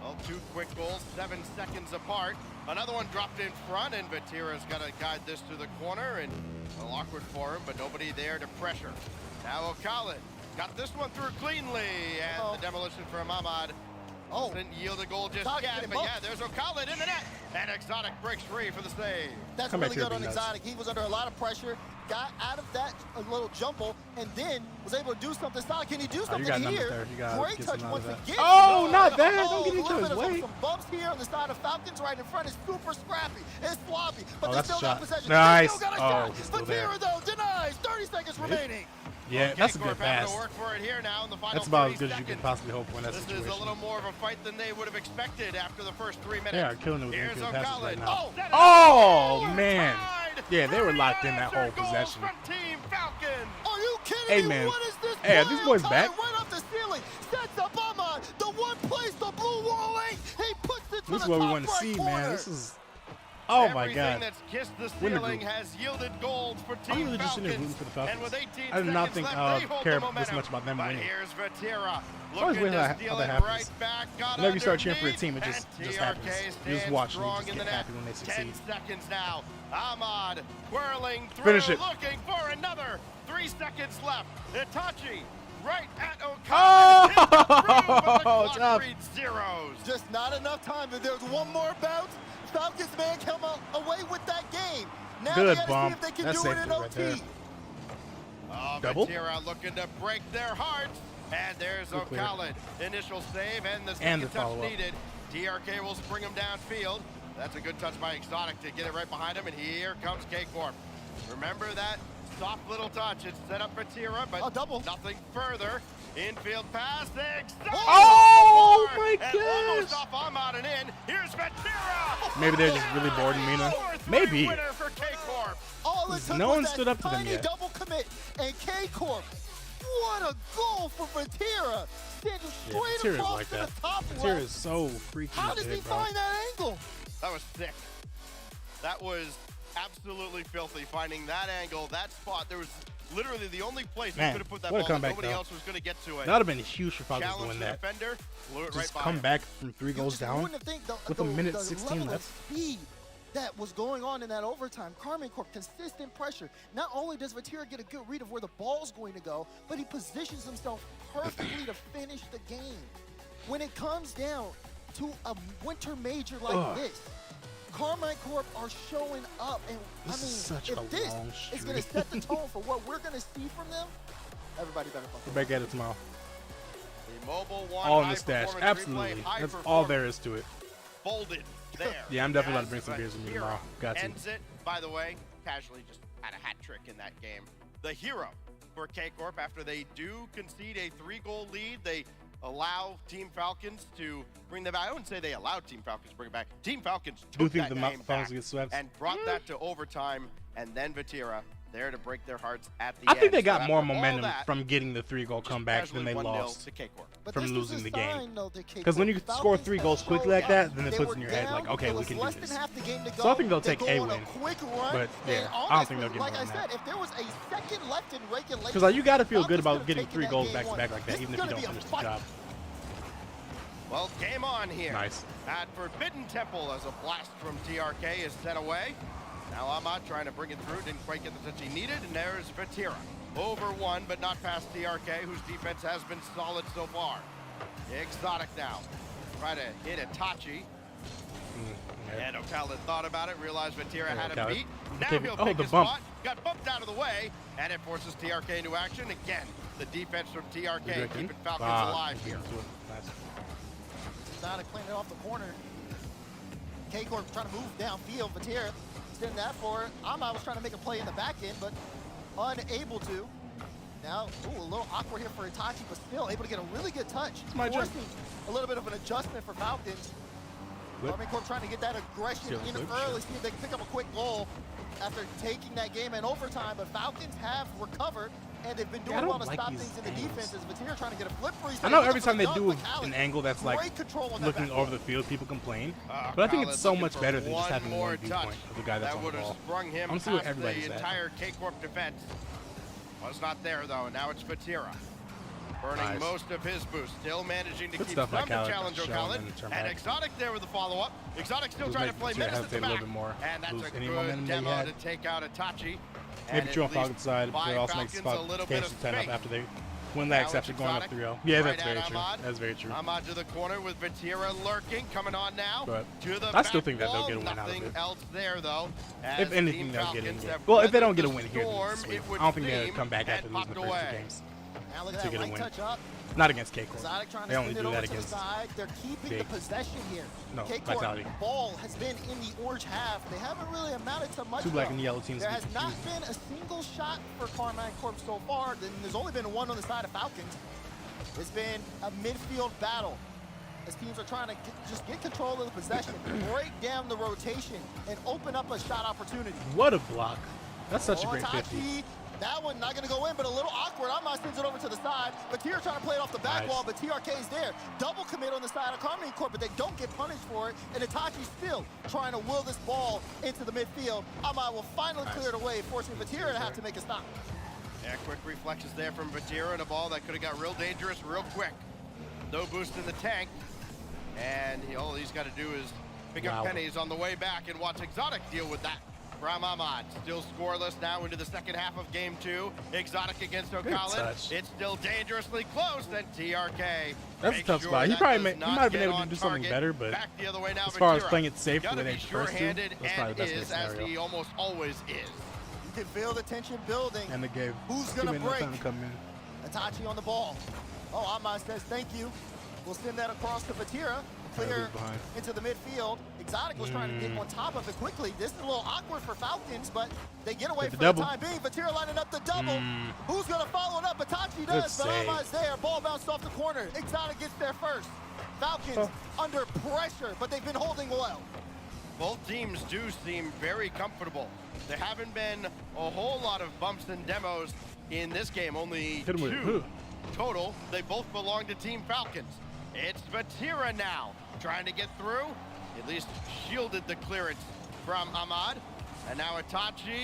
Well, 2 quick goals, 7 seconds apart. Another one dropped in front, and Vatira's got to guide this to the corner, and a little awkward for him, but nobody there to pressure. Now O'Khaled got this one through cleanly, and the demolition from Ahmad didn't yield a goal just yet, but yeah, there's O'Khaled in the net, and Exotic breaks free for the save. That's really good on Exotic. He was under a lot of pressure, got out of that little jumble, and then was able to do something solid. Can he do something here? Great touch once again. Oh, not that. Don't get into his way. Some bumps here on the side of Falcons right in front. It's super scrappy. It's sloppy, but they still got possession. Nice. They still got a shot. Vatira, though, denies. 30 seconds remaining. Yeah, that's a good pass. That's about as good as you can possibly hope when that situation. This is a little more of a fight than they would have expected after the first 3 minutes. They are killing it with infield passes right now. Oh, man. Yeah, they were locked in that whole possession. Are you kidding hey, me? man. What is this? Hey, are these boys back? Right off the ceiling. Sets up Ahmad. The one place the blue wall ain't. He puts it to this is the what we top want to see, corner. man. This is... Oh my God! Everything that's kissed the ceiling has yielded gold for Team I'm really just Falcons. rooting for the Falcons. And with 18 I do not think care this much about them winning. Here's Vatira. Always wait how that happens. Whenever you start cheering for a team, it just happens. You just watch and you just get happy when they succeed. 10 seconds now. Ahmad whirling through, Finish it. looking for another. 3 seconds left. Itachi right at O'Khaled. Oh, tough. Zeros. Just not enough time. If there's one more bounce, Falcons man come away with that game. Now good they bomb. See if they can That's do it safe in right OT. there. Double. Vatira looking to break their hearts. And there's O'Khaled. Initial save and the second touch needed. TRK will spring him downfield. That's a good touch by Exotic to get it right behind him. And here comes K-Corp. Remember that soft little touch. It's set up Vatira, but nothing further. Infield pass. Oh my gosh! Almost off Ahmad and in. Here's Vatira. Maybe they're just really bored in Mina. Maybe. Winner for K-Corp. All it took no was one that stood up to them tiny yet. double commit, and K-Corp. What a goal for Vatira! Standing straight across like to that. the top left. Vatira is so freaking How does he find that angle? That was sick. That was absolutely filthy. Finding that angle, that spot. There was literally the only place he could have put that ball. Nobody else was going to get to it. That would have been huge for Falcons to win that. Defender, blew it just right come by back from 3 goals down with a minute 16 left. Speed that was going on in that overtime. Carmine Corp, consistent pressure. Not only does Vatira get a good read of where the ball's going to go, but he positions himself perfectly to finish the game. When it comes down to a winter major like this, Carmine Corp are showing up, and if this is going to set the tone for what we're going to see from them, everybody better fucking. We're back at it tomorrow. The mobile one, all in the stash, absolutely. That's all there is to it. Folded there. Yeah, I'm definitely about to bring some beers with me tomorrow. Got to. Ends it by the way, casually just had a hat trick in that game. The hero for K-Corp, after they do concede a 3-goal lead, they allow Team Falcons to bring them back. I wouldn't say they allowed Team Falcons to bring it back. Team Falcons took that game back and brought that to overtime, and then Vatira there to break their hearts at the end. I think they got So more after all momentum that, from getting the 3-goal comeback than they 1-0 lost to K-Corp. from losing the game. Because when you score 3 goals quickly like that, then it puts in your head like, okay, we can do this. So I think they'll take a win. But yeah, I don't think they'll get more than that. If there was a second left in regulation, Because like, you got to feel good about getting 3 goals back to back like that, even if you don't finish the job. Well, game on here. Nice. At Forbidden Temple as a blast from TRK is sent away. Now Ahmad trying to bring it through, didn't quite get the touch he needed, and there's Vatira. Over 1, but not past TRK, whose defense has been solid so far. Exotic now. Try to hit Itachi. And O'Callaghan thought about it, realized Vatira had him beat. Now he'll pick his spot. Got bumped out of the way, and it forces TRK into action. Again, the defense from TRK keeping Falcons alive here. Exotic playing it off the corner. K-Corp trying to move downfield. Vatira extending that for Ahmad was trying to make a play in the back end, but unable to. Now, a little awkward here for Itachi, but still able to get a really good touch. Forcing a little bit of an adjustment for Falcons. Army Corp trying to get that aggression in early, see if they can pick up a quick goal after taking that game in overtime, but Falcons have recovered, and they've been doing well to stop things in the defense as Vatira trying to get a flip free. I know every time they do an angle that's like looking over the field, people complain. But I think it's so much better than just having one viewpoint of the guy that's on the ball. Sprung him I'm seeing what past everybody's the at. entire K-Corp defense. Was not there though. Now it's Vatira. Burning most of his boost. Still managing to keep some to challenge O'Callaghan. And Exotic there with the follow-up. Exotic still trying to play minutes at the back. And that's a good demo to take out Itachi. Maybe true on Falcons side, but it also makes the spot case to 10 up after they win legs after going up 3-0. Yeah, that's very true. That's very true. Ahmad to the corner with Vatira lurking, coming on now. But to the I still think that they'll get a win out of Nothing it. else there though. If anything, they'll get a win. Well, if they don't get a win here, then it's sweet. I don't think they'll come back after losing the first 2 games to get a win. Not against K-Corp. They only do that against They're keeping the possession here. No, K-Corp Vitality. ball has been in the orange half. They haven't really amounted to much. 2 black and yellow teams. There has not been a single shot for Carmine Corp so far. Then there's only been 1 on the side of Falcons. It's been a midfield battle as teams are trying to just get control of the possession, break down the rotation, and open up a shot opportunity. What a block. That's such a great 50. That one not going to go in, but a little awkward. Ahmad sends it over to the side. Vatira trying to play it off the back wall, but TRK's there. Double commit on the side of Carmine Corp, but they don't get punished for it. And Itachi's still trying to will this ball into the midfield. Ahmad will finally clear it away, forcing Vatira to have to make a stop. Yeah, quick reflexes there from Vatira, and a ball that could have got real dangerous real quick. No boost in the tank. And all he's got to do is pick up pennies on the way back and watch Exotic deal with that. From Ahmad, still scoreless now into the second half of game 2. Exotic against O'Callaghan. It's still dangerously close, and TRK. That's a tough spot. He might have been able to do something better, but as far as playing it safe the way they first do, that's probably the best case as scenario. he almost always is. You can feel the tension building. And they gave Who's going to break? Time to come in. Itachi on the ball. Oh, Ahmad says thank you. We'll send that across to Vatira. Clear into the midfield. Exotic was trying to get on top of it quickly. This is a little awkward for Falcons, but they get away for the time being. Vatira lining up the double. Who's going to follow it up? Itachi does, but Ahmad's there. Ball bounced off the corner. Exotic gets there first. Falcons under pressure, but they've been holding well. Both teams do seem very comfortable. There haven't been a whole lot of bumps and demos in this game. Only 2 total. They both belong to Team Falcons. It's Vatira now, trying to get through. At least shielded the clearance from Ahmad. And now Itachi,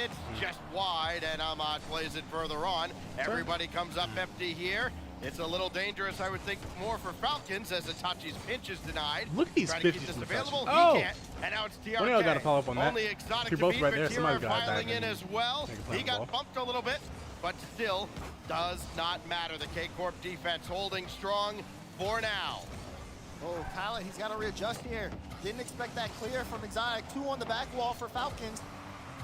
it's just wide, and Ahmad plays it further on. Everybody comes up empty here. It's a little dangerous, I would think, more for Falcons as Itachi's pinch is denied. Look at these 50s available. Oh! He can't. And now it's TRK. One of y'all got to follow up on that. Only Exotic You're both to beat. right there. Vatira Somebody got filing that in as well. He got bumped a little bit, but still does not matter. The K-Corp defense holding strong for now. Oh, Kyle, he's got to readjust here. Didn't expect that clear from Exotic. 2 on the back wall for Falcons.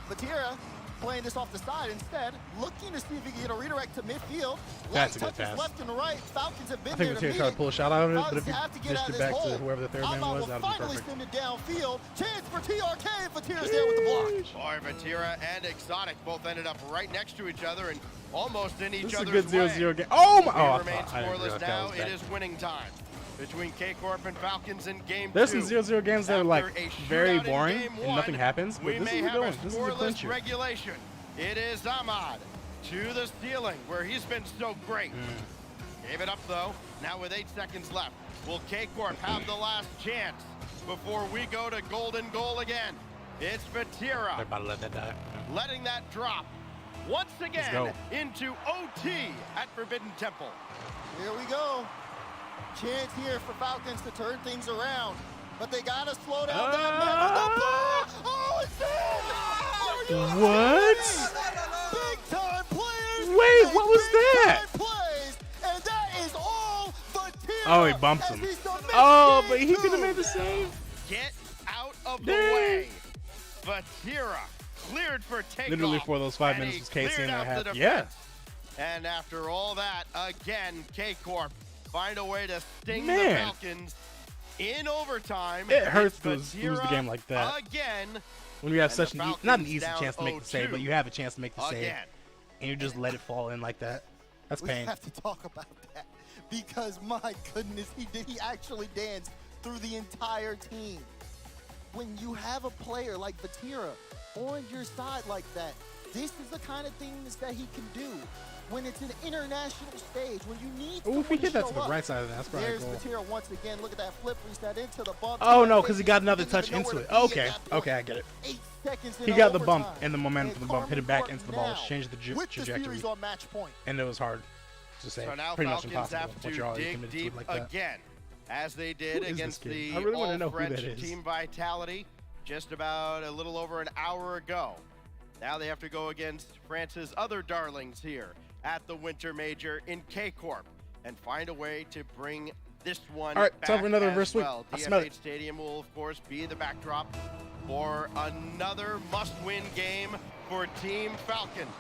Vatira playing this off the side. Instead, looking to see if he can get a redirect to midfield. That's a good pass. Left and right. Falcons have been I think there to Vatira meet tried to it. pull a shot out of it, but Falcons if have to he get dished out it of back this to hole. whoever the third man was, that would be Finally perfect. send it downfield. Chance for TRK. Vatira's there with the block. Boy, Vatira and Exotic both ended up right next to each other and almost in each This is a other's good way. 0-0 game. Oh my! We Oh, remain I didn't realize scoreless that now. was It back. is winning time between K-Corp and Falcons in game There's 2. some 0-0 games that are like After a very shootout in boring game and 1, nothing happens, we but this may is a have good a one. This is a scoreless clincher. regulation. It is Ahmad to the ceiling where he's been so great. Gave it up though. Now with 8 seconds left, will K-Corp have the last chance before we go to golden goal again? It's Vatira. They're about to let that die. Letting that drop once again go. into OT at Forbidden Temple. Here we go. Chance here for Falcons to turn things around. But they gotta slow down that man. Oh, it's in! What? Big time players. Wait, what was that? Plays, and that is all Vatira. Oh, he bumps as him. he submits Oh, but game he could have 2. made the save. Get out of the Dang. way. Vatira cleared for takeoff. Literally for those 5 and minutes he was Casey cleared and a out half. the Yeah. defense. And after all that, again, K-Corp find a way to sting the Man. Falcons in overtime. It hurts It's to lose the Vatira game like that. Again. When you have And such the not an Falcons easy down chance to make the save, 0-2. but you have a chance to make the save, Again. and you just let it fall in like that. That's We pain. have to talk about that because my goodness, he actually danced through the entire team. When you have a player like Vatira on your side like that, this is the kind of things that he can do. When it's an international stage, when you need Oh, if he someone hit that show to the up. right side of that, that's probably There's cool. Vatira once again. Look at that flip reset into the bump. Oh no, TRK because he got another didn't even touch know into where it. to be at Okay, that point. okay, I get it. 8 seconds He into got the bump overtime. and the momentum from the bump, hit it back Carmen into the ball, now changed the with the trajectory, series on match point. and it was hard to say. So now Pretty much Falcons impossible. have once to you're already dig committed to deep it like that. again, as they Who did is against this kid? the I really wanna know who All-French that is. Team Vitality just about a little over an hour ago. Now they have to go against France's other darlings here at the Winter Major in K-Corp and find a way to bring this one All right, back time for another as reverse sweep. well. I smell it. DFH Stadium will, of course, be the backdrop for another must-win game for Team Falcons.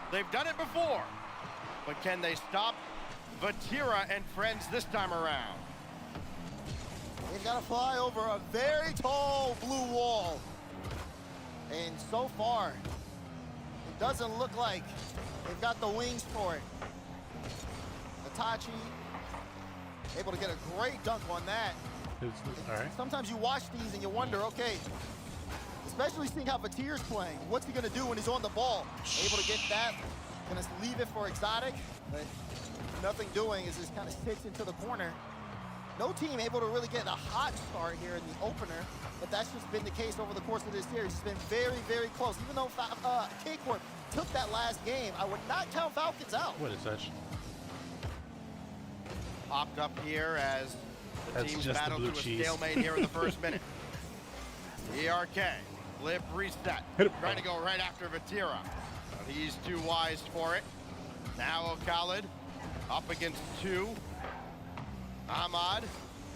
They've done it before, but can they stop Vatira and friends this time around? They've got to fly over a very tall blue wall. And so far, it doesn't look like they've got the wings for it. Itachi able to get a great dunk on that. All right. Sometimes you watch these and you wonder, okay, especially seeing how Vatira's playing, what's he going to do when he's on the ball? Able to get that, going to leave it for Exotic, but nothing doing as this kind of sits into the corner. No team able to really get a hot start here in the opener, but that's just been the case over the course of this series. It's been very, very close. Even though K-Corp took that last game, I would not count Falcons out. What is touch? Popped up here as the That's teams just the battle blue to a cheese. stalemate here in the first minute. ERK, flip reset, Hit it. trying to go right after Vatira. But he's too wise for it. Now Khalid up against 2. Ahmad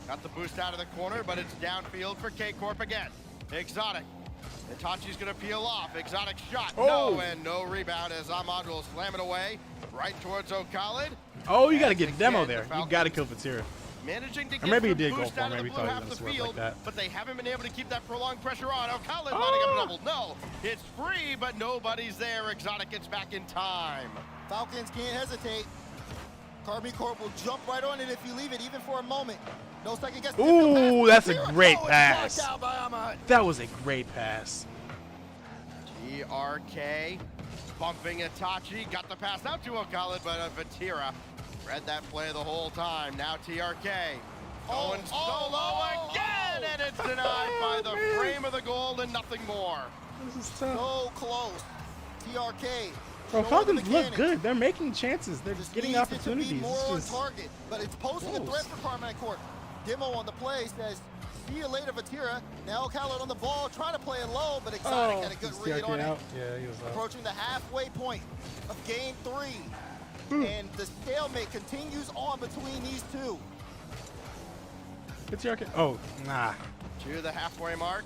got the boost out of the corner, but it's downfield for K-Corp again. Exotic. Itachi's gonna peel off. Exotic shot. Oh. No, and no rebound as Ahmad will slam it away right towards O'Khalid. Oh, you got to And get a demo again, there. the You got to kill Vatira. Managing to Or get maybe he some did go boost for it. out of Maybe the he blue thought he half was the gonna swerve field, like that. but they haven't been able to keep that prolonged pressure on. O'Khalid Oh. lining up a double. No, it's free, but nobody's there. Exotic gets back in time. Falcons can't hesitate. Carmi Corp will jump right on it if you leave it, even for a moment. No second guess. Ooh, that's a great Oh, it's pass. blocked out by Ahmad. That was a great pass. TRK bumping Itachi. Got the pass out to O'Khalid, but Vatira read that play the whole time. Now TRK going solo again, and it's denied by the frame of the goal and nothing more. This is tough. So close. TRK. Bro, showing the Falcons look mechanics. good. They're making chances. They're Just getting needs opportunities. it to be more It's on just target, but it's posing a close. threat for Carmine Court. Demo on the play says, see you later, Vatira. Now Khaled on the ball, trying to play it low, but Exotic had a good is read TRK on out? it. Yeah, he was out. Approaching the halfway point of game 3. And the stalemate continues on between these two. It's TRK. Oh, nah. To the halfway mark.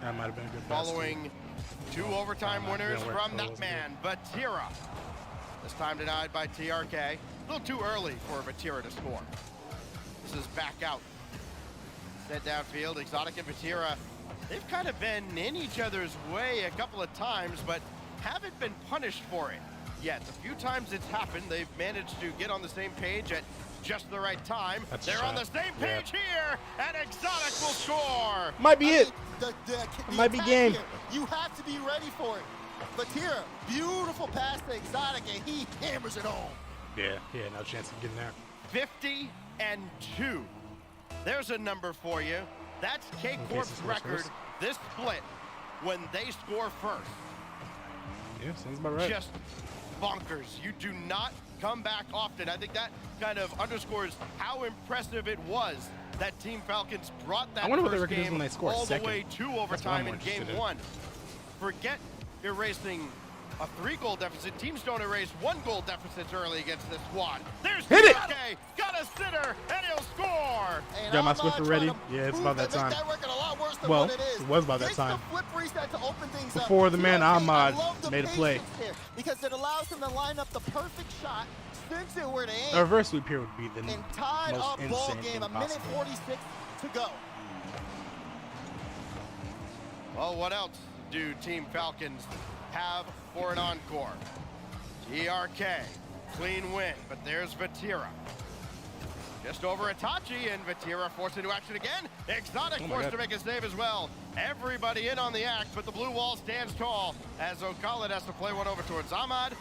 That might have been a good pass. Following 2 overtime winners from that man, Vatira. This time denied by TRK. A little too early for Vatira to score. This is back out. Set downfield, Exotic and Vatira. They've kind of been in each other's way a couple of times, but haven't been punished for it yet. A few times it's happened, they've managed to get on the same page at just the right time. They're on the same page here, and Exotic will score. Might be it. Might be game. Here, you have to be ready for it. Vatira, beautiful pass to Exotic, and he hammers it home. Yeah, no chance of getting there. 50-2. There's a number for you. That's K-Corp's record this split when they score first. Yeah, sounds about right. Just bonkers. You do not come back often. I think that kind of underscores how impressive it was that Team Falcons brought that first game all the way to overtime in game 1. Forget erasing a 3-goal deficit. Teams don't erase 1-goal deficits early against this squad. There's TRK, got a sitter, and he'll score. And got my Swiffer ready. Yeah, it's about that time. Well, it was about that time. Before the man Ahmad made a play. Because it allows him to line up the perfect shot, sends it where to aim. A reverse sweep here would be the and tied most up ball insane game, thing a minute possible. 46 to go. Well, what else do Team Falcons have for an encore? TRK, clean win, but there's Vatira. Just over Itachi, and Vatira forced into action again. Exotic forced to make a save as well. Everybody in on the act, but the blue wall stands tall as O'Khalid has to play one over towards Ahmad,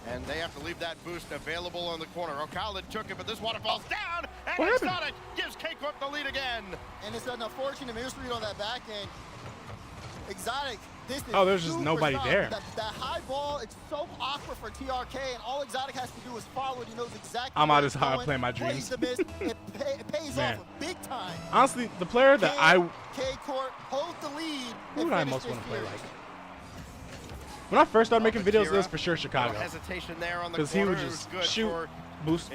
and they have to leave that boost available on the corner. O'Khalid took it, but this waterfall's down, and Exotic gives K-Corp the lead again. And it's an unfortunate misread on that back end. Exotic, this is there's just nobody there. That high ball, it's so awkward for TRK, and all Exotic has to do is follow it. He knows exactly I'm where out it's of how I going, play my dreams. plays the miss. It pays off big time. Honestly, the player that K-Corp hold the lead. Who would I most want to play like? When I first started making videos, it was for sure Chicago. Because he would just shoot, boost,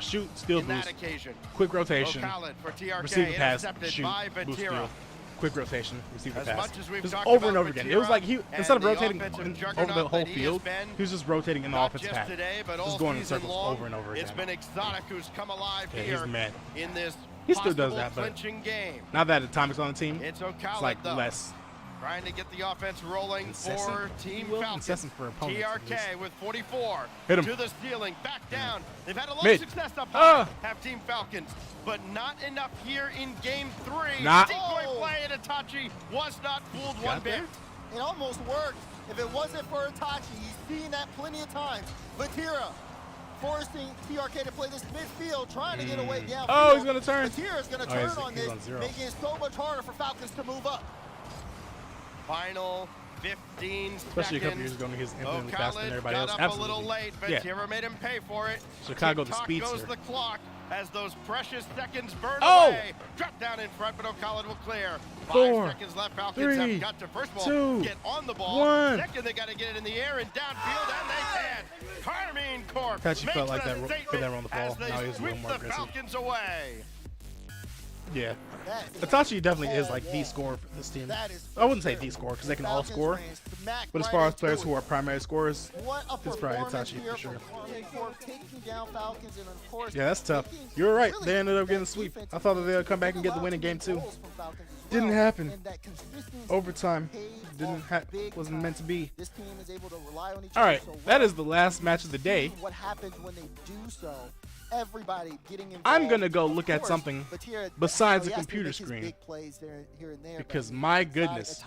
shoot, steal boost, quick rotation, receive a pass, shoot, boost, steal. Quick rotation, receive the pass. Just over and over again. It was like he, instead of rotating over the whole field, he was just rotating in the offensive path. Just going in circles over and over again. It's been Exotic who's come alive he's the man. In this he still does that, but now that Atomic's on the team, it's like less. Trying to get the offense rolling for Team Falcons. For opponents, TRK with 44 Hit him. to the ceiling, back down. They've had a lot of success up high, have Team Falcons, but not enough here in game 3. Decoy play at Itachi was not fooled one bit. It almost worked. If it wasn't for Itachi, he's seen that plenty of times. Vatira forcing TRK to play this midfield, trying to get away downfield. Oh, he's going to turn. Vatira's going to turn on this, making it so much harder for Falcons to move up. Final 15 Especially seconds. a couple years ago when he was infinitely faster than everybody else. Got up a little late, but Vatira made him pay for it. Chicago the speedster. Goes the clock as those precious seconds burn away. Drop down in front, but O'Khalid will clear. 5 seconds left. Falcons have got to first of all get on the ball. Second, they got to get it in the air and downfield, and they can. Carmine Corp Itachi felt like that put that on the ball. Now he's a little more aggressive. Falcons away. Yeah. Itachi definitely is like the scorer for this team. I wouldn't say the scorer because they can all score, but as far as players who are primary scorers, it's probably Itachi for sure. Yeah, that's tough. You're right. They ended up getting a sweep. I thought that they would come back and get the win in game 2. Didn't happen. Overtime. Wasn't meant to be. All right, that is the last match of the day. What happens when they do so? Everybody getting involved. I'm gonna go look at something besides a computer screen because my goodness.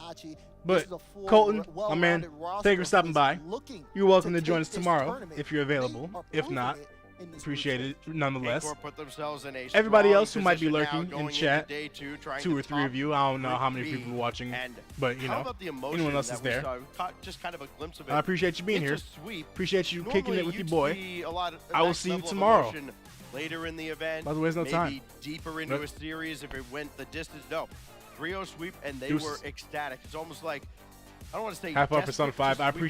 But Colton, my man, thank you for stopping by. You're welcome to join us tomorrow if you're available. If not, appreciate it nonetheless. Everybody else who might be lurking in chat, 2 or 3 of you, I don't know how many people are watching, but you know, anyone else is there. I appreciate you being here. Appreciate you kicking it with your boy. I will see you tomorrow. Later in the event, by the way, there's no time. Deeper into a series if it went the distance. No, 3-0 sweep, and they were ecstatic. It's almost like, I don't want to say half up Persona 5. I appreciate